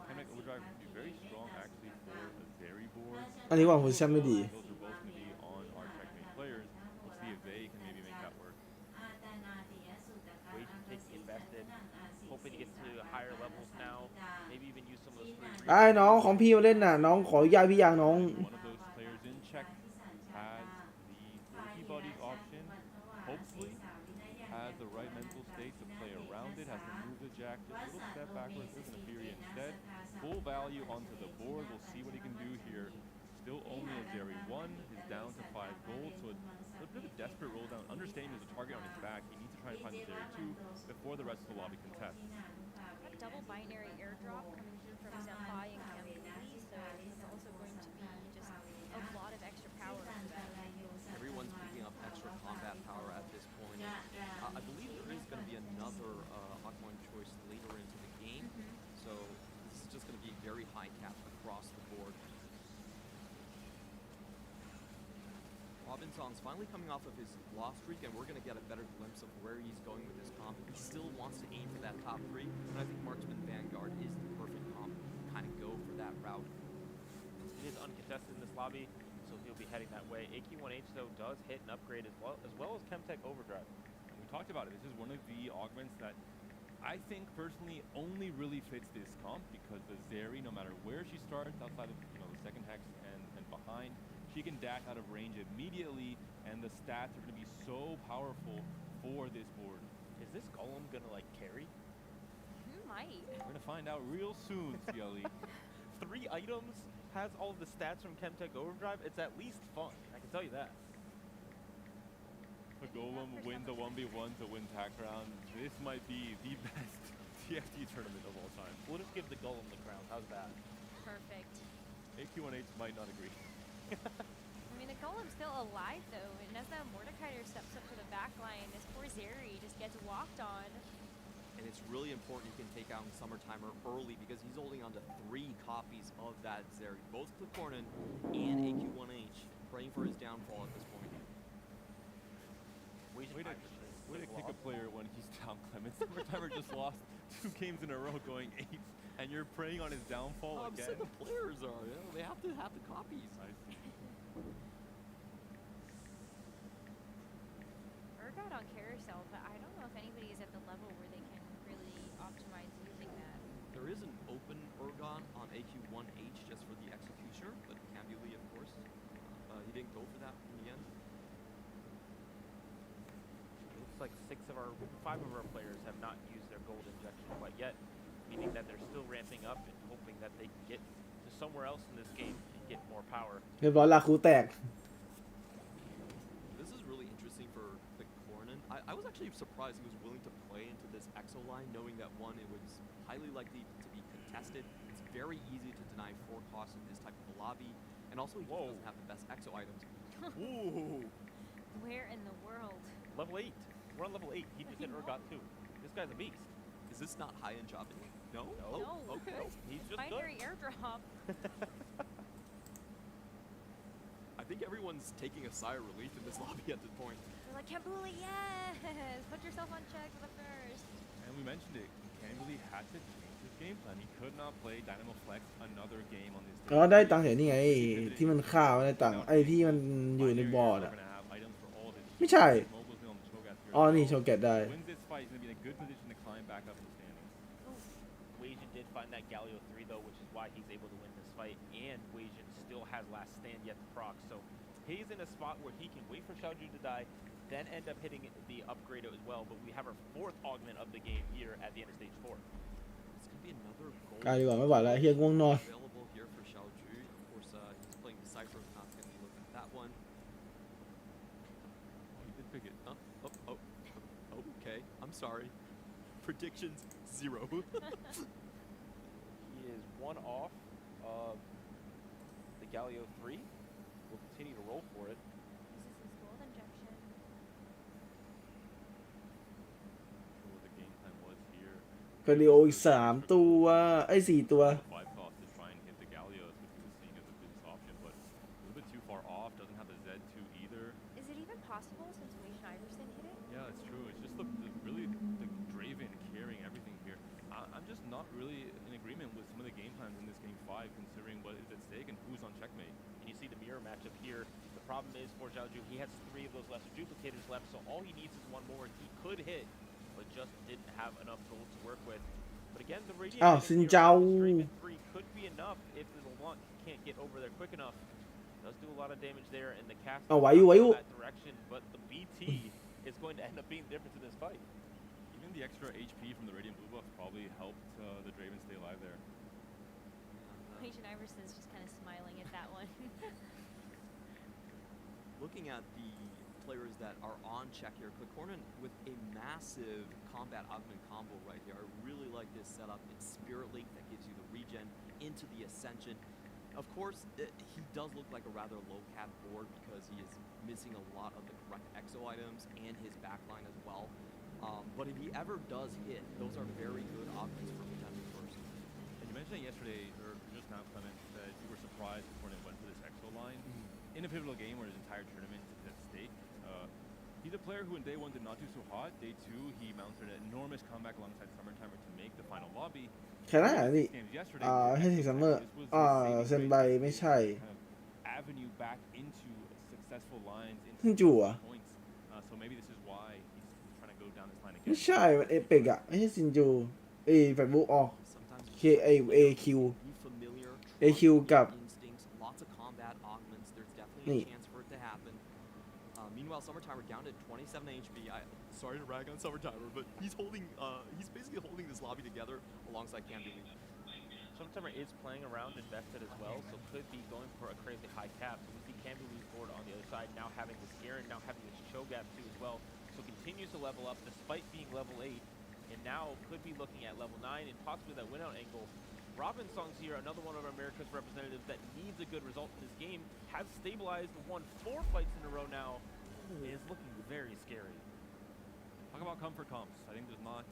Chemic Overdrive would be very strong actually for a Zeri board. อันนี้ว่าผมแชมป์ไม่ดี Those are both going to be on our checkmate players. We'll see if they can maybe make that work. Weijin taking invested, hoping to get to higher levels now. Maybe even use some of those free ไอ้น้องของพี่มาเล่นน่ะน้องขออนุญาตพี่ยังน้อง One of those players in check has the Loki Buddies option. Hopefully has the right mental state to play around it, has to move the jack just a little step backwards with an Fury instead. Full value onto the board. We'll see what he can do here. Still only a Zeri 1. He's down to 5 gold, so a bit of a desperate roll down. Understanding there's a target on his back. He needs to try and find the Zeri 2 before the rest of the lobby contests. A double binary airdrop coming through from Zenbai and Kamui, so it's also going to be just a lot of extra power for them. Everyone's picking up extra combat power at this point. I believe there is going to be another Aquaman choice later into the game, so this is just going to be very high caps across the board. Robinson's finally coming off of his loss streak, and we're going to get a better glimpse of where he's going with this comp. He still wants to aim for that top 3, and I think Marksman Vanguard is the perfect comp to kind of go for that route. It is uncontested in this lobby, so he'll be heading that way. AQ1H, though, does hit an upgrade as well as Chemtech Overdrive. And we talked about it. This is one of the augments that I think personally only really fits this comp because the Zeri, no matter where she starts outside of the second hex and behind, she can dash out of range immediately, and the stats are going to be so powerful for this board. Is this Golem going to, carry? Might. We're going to find out real soon, CLE. 3 items, has all of the stats from Chemtech Overdrive. It's at least fun, I can tell you that. The Golem wins a 1v1 to win Pack Round. This might be the best TFT tournament of all time. We'll just give the Golem the crown. How's that? Perfect. AQ1H might not agree. I mean, the Golem's still alive, though, and as that Mordekaiser steps up to the back line, this poor Zeri just gets walked on. And it's really important you can take out Summertimer early because he's holding on to 3 copies of that Zeri. Both Clickborn and AQ1H praying for his downfall at this point. Way to kick a player when he's down, Clement. Summertimer just lost 2 games in a row going 8, and you're preying on his downfall again. So the players are, they have to have the copies. Urgot on Carousel, but I don't know if anybody is at the level where they can really optimize using that. There is an open Urgot on AQ1H just for the Executioner, but Cambuli, of course. He didn't go for that in the end. It looks like 5 of our players have not used their gold injection quite yet, meaning that they're still ramping up and hoping that they can get to somewhere else in this game and get more power. เรียบร้อยละครูแตก This is really interesting for Clickborn. I was actually surprised he was willing to play into this Exo line, knowing that one, it was highly likely to be contested. It's very easy to deny 4 costs in this type of a lobby, and also he just doesn't have the best Exo items. Ooh. Where in the world? Level 8. We're on level 8. He just hit Urgot too. This guy's a beast. Is this not high in Japan? No? No. Oh, okay. He's just Binary airdrop. I think everyone's taking a sigh of relief in this lobby at this point. They're like, Kambuli, yes! Put yourself on check for the first. And we mentioned it. Cambuli had to change his game plan. He could not play Dynamo Flex another game on this อ๋อ stage. ได้ตังค์เห็นนี่ไงที่มันฆ่าไว้ในตังค์ไอ้ที่มันอยู่ในบอร์ดอะ Gonna have items for all of his ไม่ใช่ mobiles on the Cho'Gath here อ๋อ as นี่ well. โชว์แกตได้ Wins this fight, he's gonna be in a good position to climb back up in the standings. Weijin did find that Galio 3 though, which is why he's able to win this fight, and Weijin still has last stand yet to proc, so he's in a spot where he can wait for Xiaoju to die, then end up hitting the upgrade as well, but we have our 4th augment of the game here at the end of stage 4. It's gonna be another goal กายดีกว่าไม่ไหวแล้วเฮียง่วงนอน available here for Xiaoju. Of course, he's playing the Cypher, not gonna be looking at that one. Oh, he did pick it. Okay. I'm sorry. Predictions 0. He is 1 off of the Galio 3. We'll continue to roll for it. This is his gold injection. What the game plan was here. กาลิโออีก3ตัวไอ้4ตัว 5 cost to try and hit the Galios, which he was seeing as a business option, but a little bit too far off. Doesn't have the Z2 either. Is it even possible since Weijin Iverson hit it? Yeah, it's true. It's just really the Draven carrying everything here. I'm just not really in agreement with some of the game plans in this game 5, considering what is at stake and who's on checkmate. And you see the mirror matchup here. The problem is for Xiaoju, he has 3 of those lesser duplicators left, so all he needs is 1 more. He could hit, but just didn't have enough gold to work with. But again, the radiant Oh, damage Xin here Zhao. on Draven 3 could be enough if the launch can't get over there quick enough. Does do a lot of damage there, and the cast Oh, why you- that direction, but the BT is going to end up being the difference in this fight. Even the extra HP from the Radiant Blue buff probably helped the Draven stay alive there. Weijin Iverson's just kind of smiling at that one. Looking at the players that are on check here, Klikornin with a massive combat augment combo right here. I really like this setup. It's Spirit Link that gives you the regen into the Ascension. Of course, he does look like a rather low cap board because he is missing a lot of the correct exo items and his backline as well. But if he ever does hit, those are very good augments for potential first. And you mentioned yesterday, or just now, Clement, that you were surprised Klikornin went for this exo line in a pivotal game where his entire tournament is at stake. He's a player who in day 1 did not do so hot. Day 2, he mounted an enormous comeback alongside Summertimer to make the final lobby. แค่นั้นเหรอนี่ให้ถึงซัมเมอร์เซนไบไม่ใช่ Avenue back into successful lines, ซึ่งจู่อะ points. So maybe this is why he's trying to go down this line ไม่ again. ใช่มันเอเปกอะไม่ใช่ซินจูแฟนบุ๊กออกเคเอคิว Be familiar, AQ trust กับ your instincts, lots of combat augments. There's definitely Nee. a chance for it to happen. Meanwhile, Summertimer down to 27 HP. Sorry to rag on Summertimer, but he's basically holding this lobby together alongside Camden. Summertimer is playing around invested as well, so could be going for a crazy high cap. So we see Camden move forward on the other side, now having this Garen, now having this Cho'Gath too as well. So continues to level up despite being level 8, and now could be looking at level 9 and possibly that win out angle. Robin Song's here, another one of America's representatives that needs a good result in this game, has stabilized, won 4 fights in a row now, is looking very scary. Talk about comfort comps. I think there's not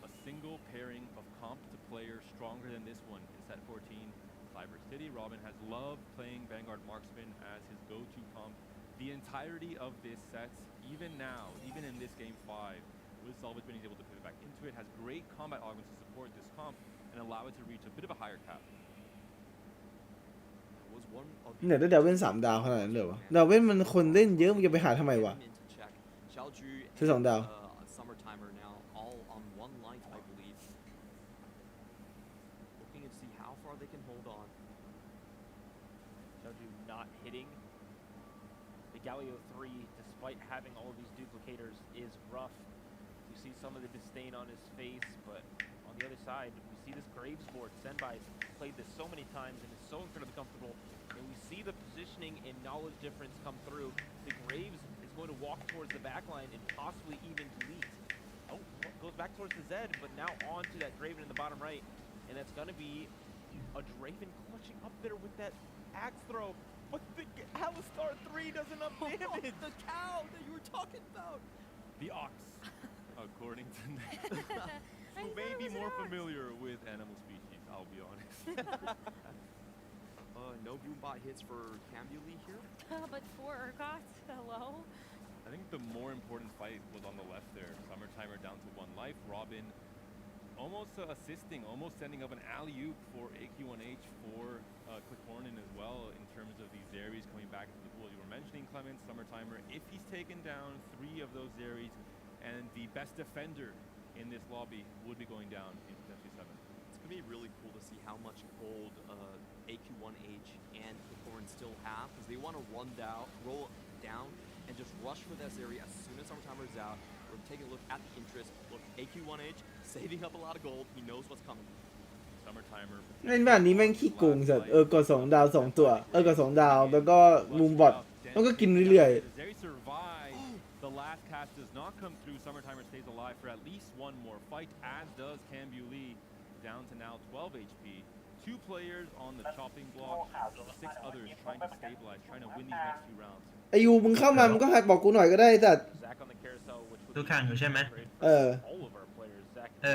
a single pairing of comp to player stronger than this one in set 14. Cyber City, Robin has loved playing Vanguard Marksman as his go-to comp the entirety of this set, even now, even in this game 5. With Salvage being able to pivot back into it, has great combat augments to support this comp and allow it to reach a bit of a higher cap. Was one of เนี่ยได้ดาวเว้น3 ดาวขนาดนั้นเลยวะดาวเว้นมันคนเล่นเยอะมันจะไปหาทำไมวะ into check. Xiaoju ซื้อ2 ดาว Summertimer now all on 1 life, I believe. Looking to see how far they can hold on. Xiaoju not hitting. The Galio 3, despite having all of these duplicators, is rough. You see some of the disdain on his face, but on the other side, we see this Graves board. Senbai's played this so many times and is so incredibly comfortable. And we see the positioning and knowledge difference come through. The Graves is going to walk towards the back line and possibly even delete. Oh, goes back towards the Zed, but now on to that Draven in the bottom right. And that's going to be a Draven clutching up there with that axe throw. But the Alistar 3 does enough damage. The cow that you were talking about. The ox, according to Nick, I who thought may it be was an more ox. familiar with animal species, I'll be honest. No Goombot hits for Cambuli here. But 4 Urgots, hello? I think the more important fight was on the left there. Summertimer down to 1 life. Robin almost assisting, almost sending up an alley-oop for AQ1H for Clickcornin as well in terms of these Zeries coming back into the pool. You were mentioning Clement, Summertimer. If he's taken down 3 of those Zeries, and the best defender in this lobby would be going down in potentially 7. It's going to be really cool to see how much gold AQ1H and Clickcornin still have, because they want to roll down and just rush for this area as soon as Summertimer is out. We're taking a look at the interest. Look, AQ1H saving up a lot of gold. He knows what's coming. Summertimer. เล่นแบบนี้แม่งขี้โกงสัตว์กด2 ดาว 2 ตัวกด2 ดาวแล้วก็มุมบอทมันก็กินเรื่อย The last cast does not come through. Summertimer stays alive for at least one more fight, as does Cambulee, down to now 12 HP. 2 players on the chopping block, 6 others trying to stabilize, trying to win these next 2 rounds. ๆไอยูมึงเข้ามามึงก็หัดบอกกูหน่อยก็ได้สัตว์ ดูข่างอยู่ใช่ไหม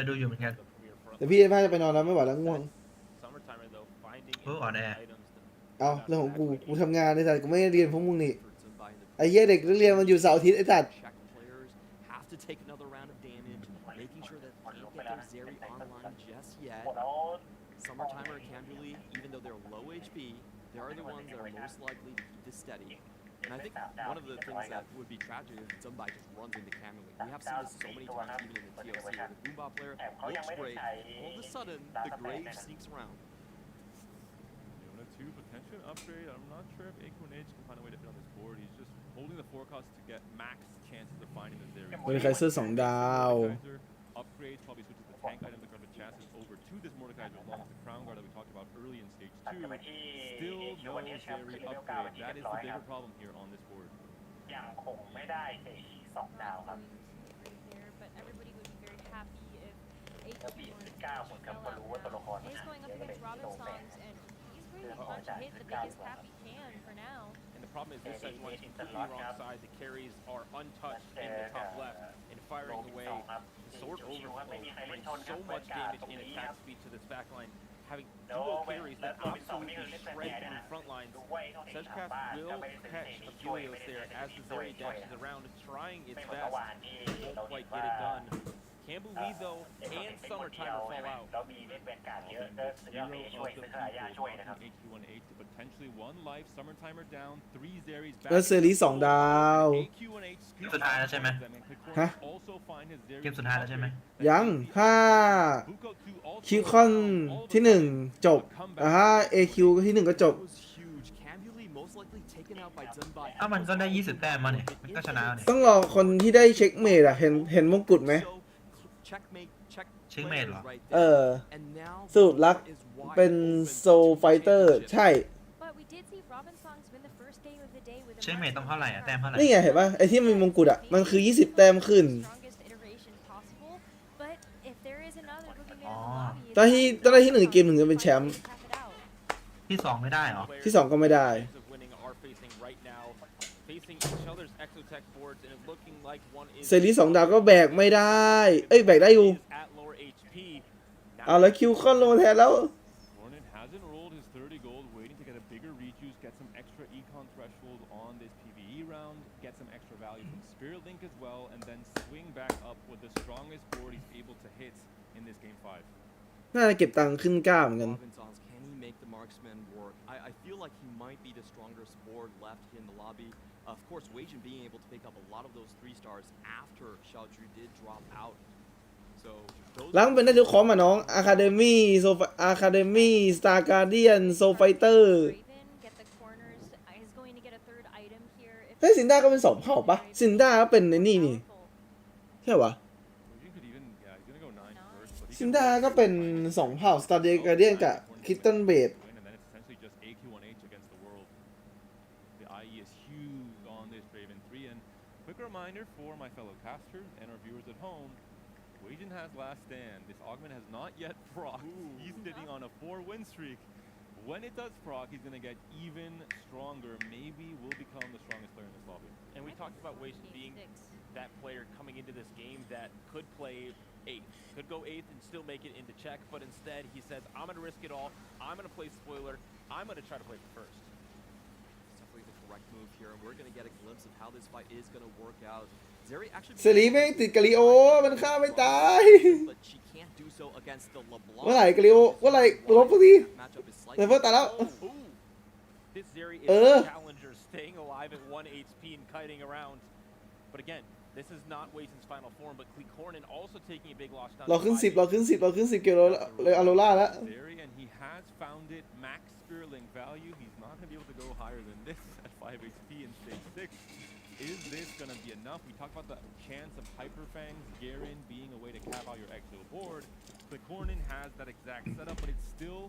ดูอยู่เหมือนกัน แต่พี่น่าจะไปนอนแล้วไม่ไหวแล้วง่วง อ่อนแอ เอาเรื่องของกูทำงานในสัตว์กูไม่ได้เรียนพวกมึงนี่ไอ้เหี้ยเด็กนักเรียนมันอยู่เสาร์อาทิตย์ไอ้สัตว์ Have to take another round of damage, making sure that they can't get their Zeri online just yet. Summertimer and Cambulee, even though they're low HP, they are the ones that are most likely to keep this steady. And I think one of the things that would be tragic is if somebody just runs into Cambulee. We have seen this so many times, even in the TLC, where the Boomba player looks great, all of a sudden the Grave sneaks around. 2 potential upgrade. I'm not sure if AQ1H can find a way to fit on this board. He's just holding the forecast to get max chances of finding this area. โมเดลไคเซอร์2 ดาว Upgrade probably switches the tank item, the Grubba chances over to this Mordekaiser along with the Crown Guard that we talked about early in stage 2. Still no Zeri upgrade. That is the bigger problem here on this board. But everybody would be very happy if AQ1 is going up against Robin Songs, and he's really trying to hit the biggest cap he can for now. And the problem is this set one is completely wrong side. The carries are untouched in the top left, and firing away the sword overflow brings so much damage in attack speed to this backline. Having dual carries that absolutely shred through front lines. Sedgecast will catch Aphelios there as the Zeri dashes around, trying its best. Won't quite get it done. Cambulee though and Summertimer fall out. AQ1H to potentially 1 life. Summertimer down, 3 Zeris back. แล้วเซรี2 ดาว สุดท้ายแล้วใช่ไหม ฮะ เกมสุดท้ายแล้วใช่ไหม ยังถ้าคิวคอนที่ 1 จบถ้า AQ ที่ 1 ก็จบ ถ้ามันก็ได้20 แต้มมาเนี่ยมันก็ชนะเนี่ย ต้องรอคนที่ได้เช็คเมดอะเห็นมงกุฎไหม เช็คเมดเหรอ สรุปลักเป็นโซไฟเตอร์ใช่ เช็คเมดต้องเท่าไหร่อะแต้มเท่าไหร่ นี่ไงเห็นป่ะไอ้ที่มันมีมงกุฎอะมันคือ20 แต้มขึ้นตอนที่ 1 เกมถึงจะเป็นแชมป์ ที่ 2 ไม่ได้เหรอ ที่ 2 ก็ไม่ได้ เซรี2 ดาวก็แบกไม่ได้แบกได้อยู่เอาแล้วคิวคอนลงมาแทนแล้ว Cornin hasn't rolled his 30 gold, waiting to get a bigger rejuice, get some extra econ threshold on this PvE round, get some extra value from Spirit Link as well, and then swing back up with the strongest board he's able to hit in this game 5. น่าจะเก็บตังค์ขึ้น9เหมือนกัน Can he make the marksman work? I feel like he might be the strongest board left in the lobby. Of course, Weijin being able to pick up a lot of those 3 stars after Xiaozhu did drop out. So ล้างเป็นได้ทุกคอมอ่ะน้อง Academy Star Guardian Soul Fighter เฮ้ยซินด้าก็เป็น2 เผ่าปะซินด้าก็เป็นในนี่ใช่ปะซินด้าก็เป็น 2 เผ่า Star Guardian กับ Kitten Blade Reminder for my fellow casters and our viewers at home, Weijin has last stand. This augment has not yet procced. He's sitting on a 4-win streak. When it does proc, he's going to get even stronger. Maybe will become the strongest player in this lobby. And we talked about Weijin being that player coming into this game that could play 8th, could go 8th and still make it into check, but instead he says, I'm going to risk it all. I'm going to play spoiler. I'm going to try to play for first. Move here, and we're going to get a glimpse of how this fight is going to work out. Zeri actually เซรีแม่งติดกาลิโอมันฆ่าไม่ตาย but she can't do so against the LeBlanc. เมื่อไหร่กาลิโอเมื่อไหร่ลบสักที Matchup is เดี๋ยว slightly เพิ่งตายแล้ว This Zeri is Uh. a challenger, staying alive at 1 HP and kiting around. But again, this is not Waisen's final form, but Kleekornen also taking a big loss down. เราขึ้น 10เราขึ้น 10เราขึ้น 10 เกลเลยอโรล่าแล้ว Zeri, and he has found it max Spirit Link value. He's not going to be able to go higher than this at 5 HP in stage 6. Is this going to be enough? We talked about the chance of Hyperfangs, Garen being a way to cap out your exo board. Kleekornen has that exact setup, but it's still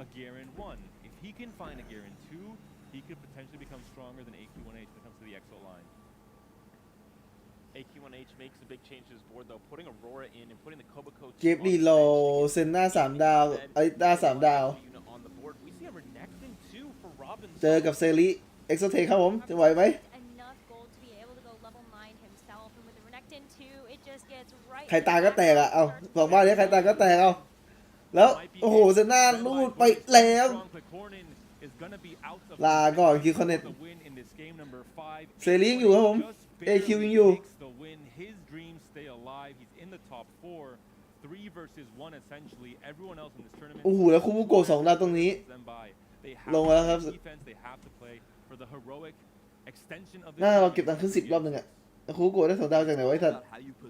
a Garen 1. If he can find a Garen 2, he could potentially become stronger than AQ1H when it comes to the exo line. AQ1H makes a big change to his board though, putting Aurora in and putting the Koboko เก็บดีโลเซนหน้า3 ดาวไอ้หน้า3 ดาว unit on the board. We see a Renekton too for Robin. เจอกับเซรีเอ็กโซเทคครับผมจะไหวไหม Enough gold to be able to go level 9 himself, and with the Renekton 2, it just gets right. ใครตายก็แตกอ่ะเอาสองบ้านนี้ใครตายก็แตกเอาแล้วโอ้โหเซนหน้าลูดไปแล้ว ลาก่อนคิวคอนเนตเซรียังอยู่ครับผมเอคิวยังอยู่ His dreams stay alive. He's in the top 4. 3 versus 1 essentially. Everyone else in this tournament. โอ้โหแล้วคุมุโกะ2 ดาวตรงนี้ ลงมาแล้วครับ They have to play for the heroic extension of น่าเราเก็บตังค์ขึ้น 10 รอบนึงอ่ะแล้วคุมุโกะได้2 ดาวจากไหนไว้ทัน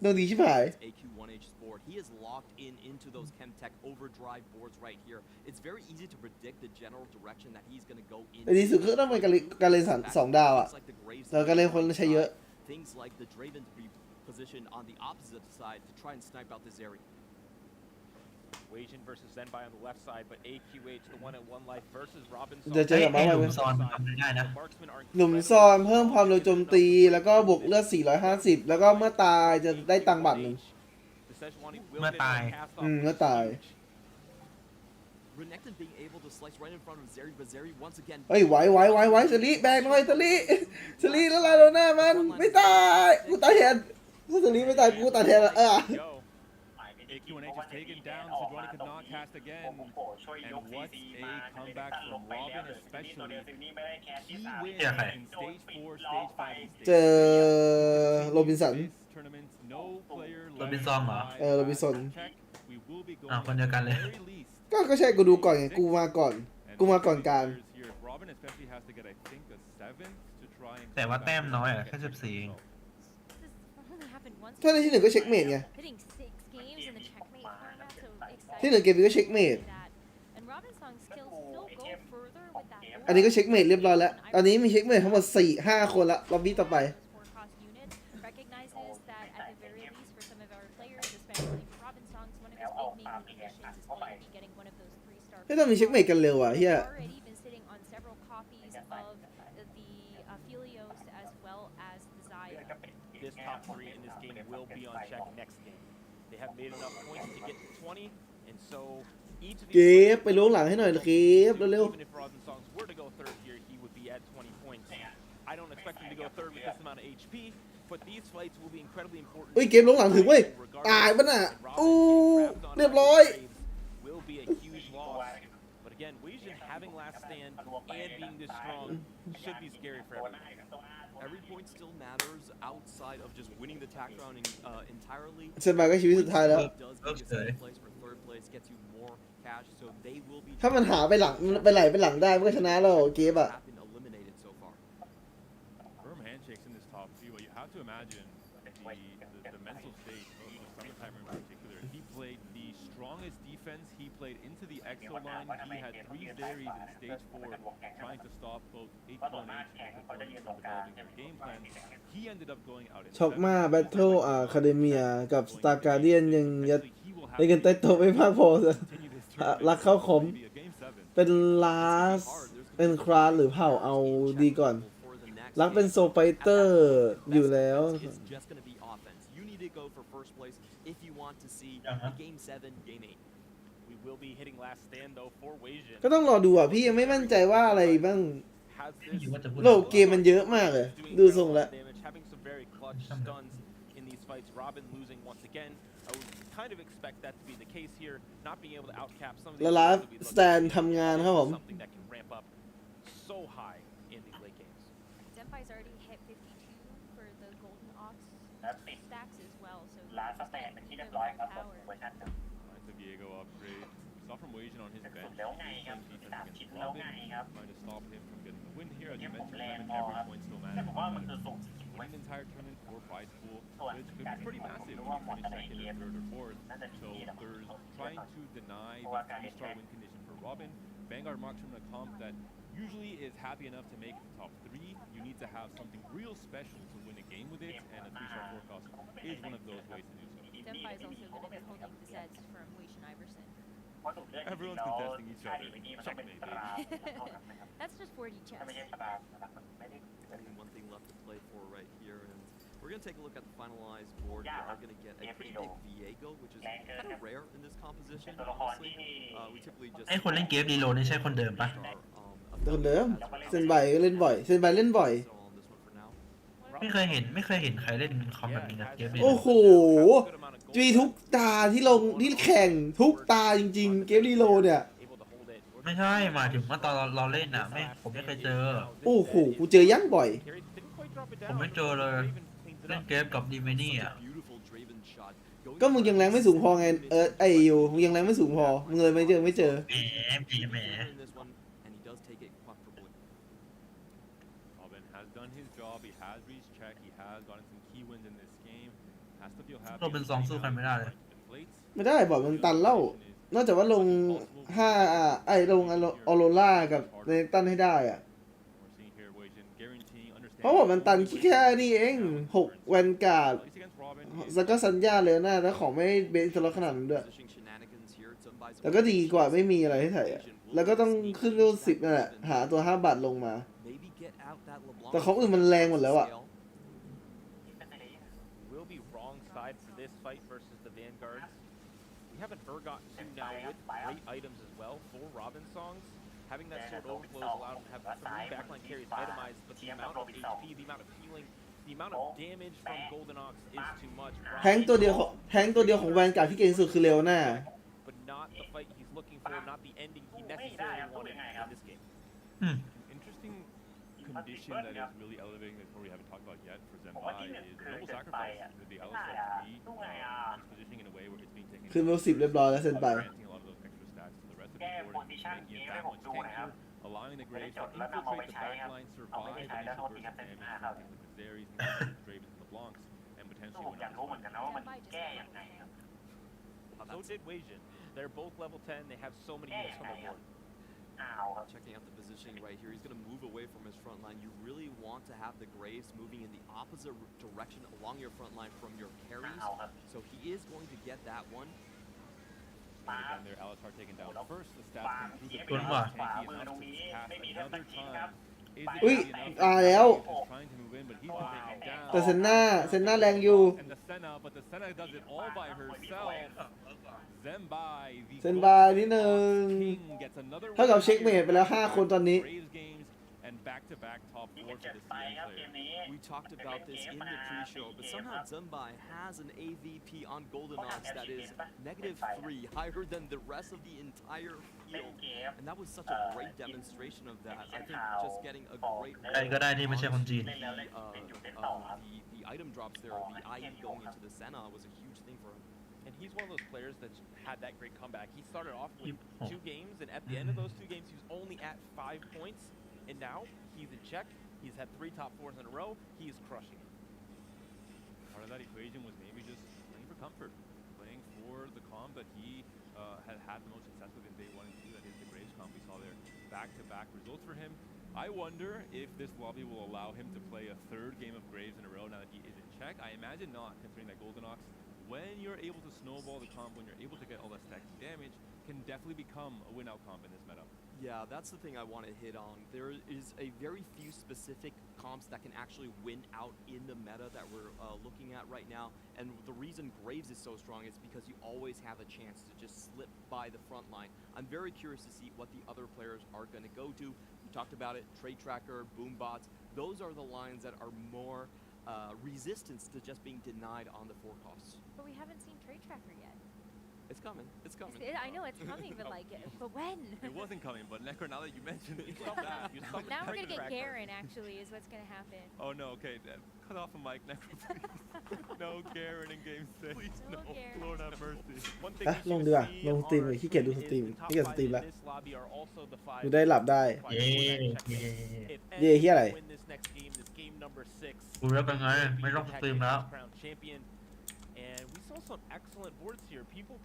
เรื่องดีชิบหาย AQ1H's board. He is locked in into those Chemtech overdrive boards right here. It's very easy to predict the general direction that he's going to go in. แต่ดีสุดคือต้องเป็นการเล่น2 ดาวอ่ะแล้วการเล่นคนใช้เยอะ Things like the Draven to be positioned on the opposite side to try and snipe out this area. Wagen versus Zenbai on the left side, but AQH, the one at 1 life versus Robinson. จะเจอกับมาร์ค ห ไหม ลุมซอนทำได้นะ หลุมซอนเพิ่มความเร็วโจมตีแล้วก็บวกเลือด 450 แล้วก็เมื่อตายจะได้ตังค์บาทหนึ่ง เมื่อตาย เมื่อตาย Renekton being able to slice right in front of Zeri, but Zeri once again. เฮ้ยไหวเซรีแบกหน่อยเซรีแล้วลายโดนหน้ามันไม่ตายกูตายแทนถ้าเซรีไม่ตายกูตายแทนAQ1H is taken down. Sidroni could not cast again. And what a comeback from Robin, especially. He wins in stage 4, stage 5, and stage เจอโรบินสัน This tournament, no player โรบินซอนเหรอ โรบินสัน We will be คนเดียวกันเลย very least. ก็ใช่กูดูก่อนไงกูมาก่อนการ Here, Robin especially has to get, I think, a 7th to try and. แต่ว่าแต้มน้อยอ่ะแค่14เอง Only happened once. ถ้าในที่ 1ก็เช็คเมทไง Hitting 6 games in the checkmate format, so excited. ที่ 1 เกมนี้ก็เช็คเมท And Robinson's skills still go further with that. อันนี้ก็เช็คเมทเรียบร้อยแล้วตอนนี้มีเช็คเมททั้งหมด 4-5 คนละล็อบบี้ต่อไป Recognizes that at the very least for some of our players, especially for Robinson's, one of his big main conditions is going to be getting one of those 3-star. ไม่ต้องมีเช็คเมทกันเร็วอ่ะเฮีย Already been sitting on several copies of the Philios as well as the Zaya. This top 3 in this game will be on check next game. They have made enough points to get to 20, and so each of เก็ these บไปล้วงหลังให้หน่อยเก็บเร็ว even if Robinsons were to go 3rd here, he would be at 20 points. I don't expect him to go 3rd with this amount of HP, but these fights will be incredibly important. ๆเฮ้ยเกมล้วงหลังถึงเว้ยตายปะน่ะอู้เรียบร้อย Will be a huge loss. But again, Weijin having last stand and being this strong should be scary for everyone. Every point still matters outside of just winning the tack round entirely. เซนบาก็ชีวิตสุดท้ายแล้ว Does give you second place or third place, gets you more cash, so they will be. ถ้ามันหาไปหลังไปไหลไปหลังได้มันก็ชนะแล้วเกมอ่ะ have been eliminated so far. Firm handshakes in this top 3, but you have to imagine the mental state of Summertime in particular. He played the strongest defense. He played into the exo line. He had 3 berries in stage 4, trying to stop both AQ1H and Kleekornen from developing their game plan. He ended up going out in ช็อกมาแบทเทิลคาเดเมียกับสตาร์การเดียนยังยัดในกันใต้โต๊ะไม่มากพอรักเข้าคมเป็นลาสเป็นคราสหรือเผ่าเอาดีก่อนรักเป็นโซไฟเตอร์อยู่แล้ว It's just going to be offense. You need to go for first place if you want to see the game 7, game 8. We will be hitting last stand though for Weijin. ก็ต้องรอดูอ่ะพี่ยังไม่มั่นใจว่าอะไรบ้าง Has this โลกเกมมันเยอะมากเลยดูทรงแล้ว damage, having some very clutch stuns in these fights. Robin losing once again. I would kind of expect that to be the case here. Not being able to outcap some of และ these ลา players ส that we look สแตนทำงานครับผม something that can ramp up so high in these late games. Zenpai's already hit 52 for the Golden Ox stacks as well, so ล้านสแตนเป็นที่เรียบร้อยครับผมเวอร์ชันหนึ่ง Nice of Diego upgrade. We saw from Wajan on his สุด bench. แล้วไงครับ Defense สาม against ชิ้นแล้วไง Robin, ครับ trying to stop him from getting the win here. As เก you มผม mentioned, แรง Lemon พอ every ครับ point still แต่ผมว่า matters. มันคือสูงจริงๆเว้ย Win an entire tournament for prize pool, ส่วน which could การ be pretty ที่ผม massive รู้ when ว่า you หมด finish อะไร second เก or ม third or fourth. น่าจะ So ดีแต่ผม there's ต้องเยอะ trying หน่อย to deny เพราะ the ว่าการเล่นแค 3-star ส win condition for Robin. Vanguard marks from a comp that usually is happy enough to make the top 3. You need to have something real special to win a game with it, and a 3-star forecast is one of those ways to do so. Zembai is also going to be holding the sets from Weishan Iverson. เพราะถูกเลือกจริงๆ Everyone's แล้ว contesting each ค่า other. ดีวิดีมันต้องเป็น Checkmate, ตรา baby. เท่านั้นนะครับ That's just 4D ถ้าไม่ chess. ใช่ตรานะครับมันไม่ได้เกิด Only one thing left to play for right here, and we're going to take a look at the finalized board. We are going to get a pretty big Viego, which is kind of rare in this composition, honestly. We typically just... ไอ้คนเล่นเกมรีโหลดนี่ใช่คนเดิมปะ คนเดิมเซนไบก็เล่นบ่อยเซนไบเล่นบ่อย ไม่เคยเห็นใครเล่นคอมแบบนี้นะเกมรีโหล โอ้ ด โหจีทุกตาที่ลงที่แข่งทุกตาจริงๆ เกมรีโลเนี่ย ไม่ใช่หมายถึงว่าตอนเราเล่นอ่ะผมไม่เคยเจอ โอ้โหกูเจอยังบ่อย ผมไม่เจอเลยเล่นเกมกับดีเมนี่อ่ะ ก็มึงยังแรงไม่สูงพอไงไออยู่มึงยังแรงไม่สูงพอมึงเลยไม่เจอ แหม Robin has done his job. He has reached check. He has gotten some key wins in this game. Has to feel happy. เราเป็นซองสู้ใครไม่ได้เลย ไม่ได้บอกมันตันแล้วนอกจากว่าลง5ลงออโรล่ากับในตันให้ได้อะเพราะว่ามันตันแค่นี่เอง6แวนการ์ดแล้วก็สัญญาเลยนะแล้วของไม่เบสตลอดขนาดนั้นด้วยแล้วก็ดีกว่าไม่มีอะไรให้ถ่ายอะแล้วก็ต้องขึ้นรู10นั่นแหละหาตัว5 บาทลงมาแต่ของอื่นมันแรงหมดแล้วอะ Will be wrong side for this fight versus the Vanguards. We have an Urgot 2 now with great items as well for Robin songs. Having that sword overflows allowed him to have 3 backline carries itemized, but the amount of HP, the amount of healing, the amount of damage from Golden Ox is too much. แทงตัวเดียวของแวนการ์ดที่เก่งที่สุดคือเร็วหน้า But not the fight he's looking for, not the ending he necessarily wanted in this game. Interesting condition that is really elevating the core we haven't talked about yet for Zembai is the noble sacrifice with the LSL3. He's positioning in a way where it's being taken. ขึ้นรู10เรียบร้อยแล้วเซนไป Granting a lot of those extra stacks to the rest of the board, making it that much tankier, allowing the Graves to infiltrate the backline, survive initial burst of damage from things like the Zeres, the Dravens, and the Blancs, and potentially win out this fight. So did Weijin. They're both level 10. They have so many units on the board. Checking out the positioning right here. He's going to move away from his front line. You really want to have the Graves moving in the opposite direction along your front line from your carries. So he is going to get that one. Again, their Alatar taken down first. The stats can prove it Good tanky one. enough to pass another time. Is it อุ้ย easy enough? แล้ว Is trying to move in, but he's been taken down. แต่เซนหน้าแรงอยู่ And the Senna, but the Senna does it all by herself. Zembai, the เซนบานิดนึง King gets another เท่ากับ win เช็คเมทไปแล้ว5 คนตอนนี้ Braves games and back-to-back top 4 for this CM player. We talked about this in the pre-show, but somehow Zembai has an AVP on Golden Ox that is -3, higher than the rest of the entire field. And that was such a great demonstration of that. I think just getting a great ใครก็ได้ที่ไม่ใช่คนจีน the item drops there, the IE going into the Senna was a huge thing for him. And he's one of those players that had that great comeback. He started off with 2 games, and at the end of those 2 games, he was only at 5 points. And now he's in check. He's had 3 top 4s in a row. He is crushing it. Part of that equation was maybe just playing for comfort, playing for the comp that he had the most success with in day 1 and 2. That is the Graves comp. We saw there back-to-back results for him. I wonder if this lobby will allow him to play a 3rd game of Graves in a row now that he is in check. I imagine not, considering that Golden Ox, when you're able to snowball the comp, when you're able to get all that stacking damage, can definitely become a win-out comp in this meta. Yeah, that's the thing I want to hit on. There is a very few specific comps that can actually win out in the meta that we're looking at right now. And the reason Graves is so strong is because you always have a chance to just slip by the front line. I'm very curious to see what the other players are going to go to. We talked about it, Trade Tracker, Boombots. Those are the lines that are more resistance to just being denied on the forecasts. But we haven't seen Trade Tracker yet. It's coming. It's coming. I know it's coming, but like, but when? It wasn't coming, but Necro, now that you mentioned it, Now we're gonna get Garen. Actually, is what's gonna happen. Oh no, okay, cut off a mic, Necro, please. No Garen in game 6. Please, no. Lord have mercy. อ่ะลงดีกว่าลงสตรีมเลยขี้เกียจดูสตรีมขี้เกียจสตรีมแล้วดูได้หลับได้ เย้เย้ เย่เฮียอะไร ดูแล้วเป็นไงไม่ต้องสตรีมแล้ว And we saw some excellent boards here. People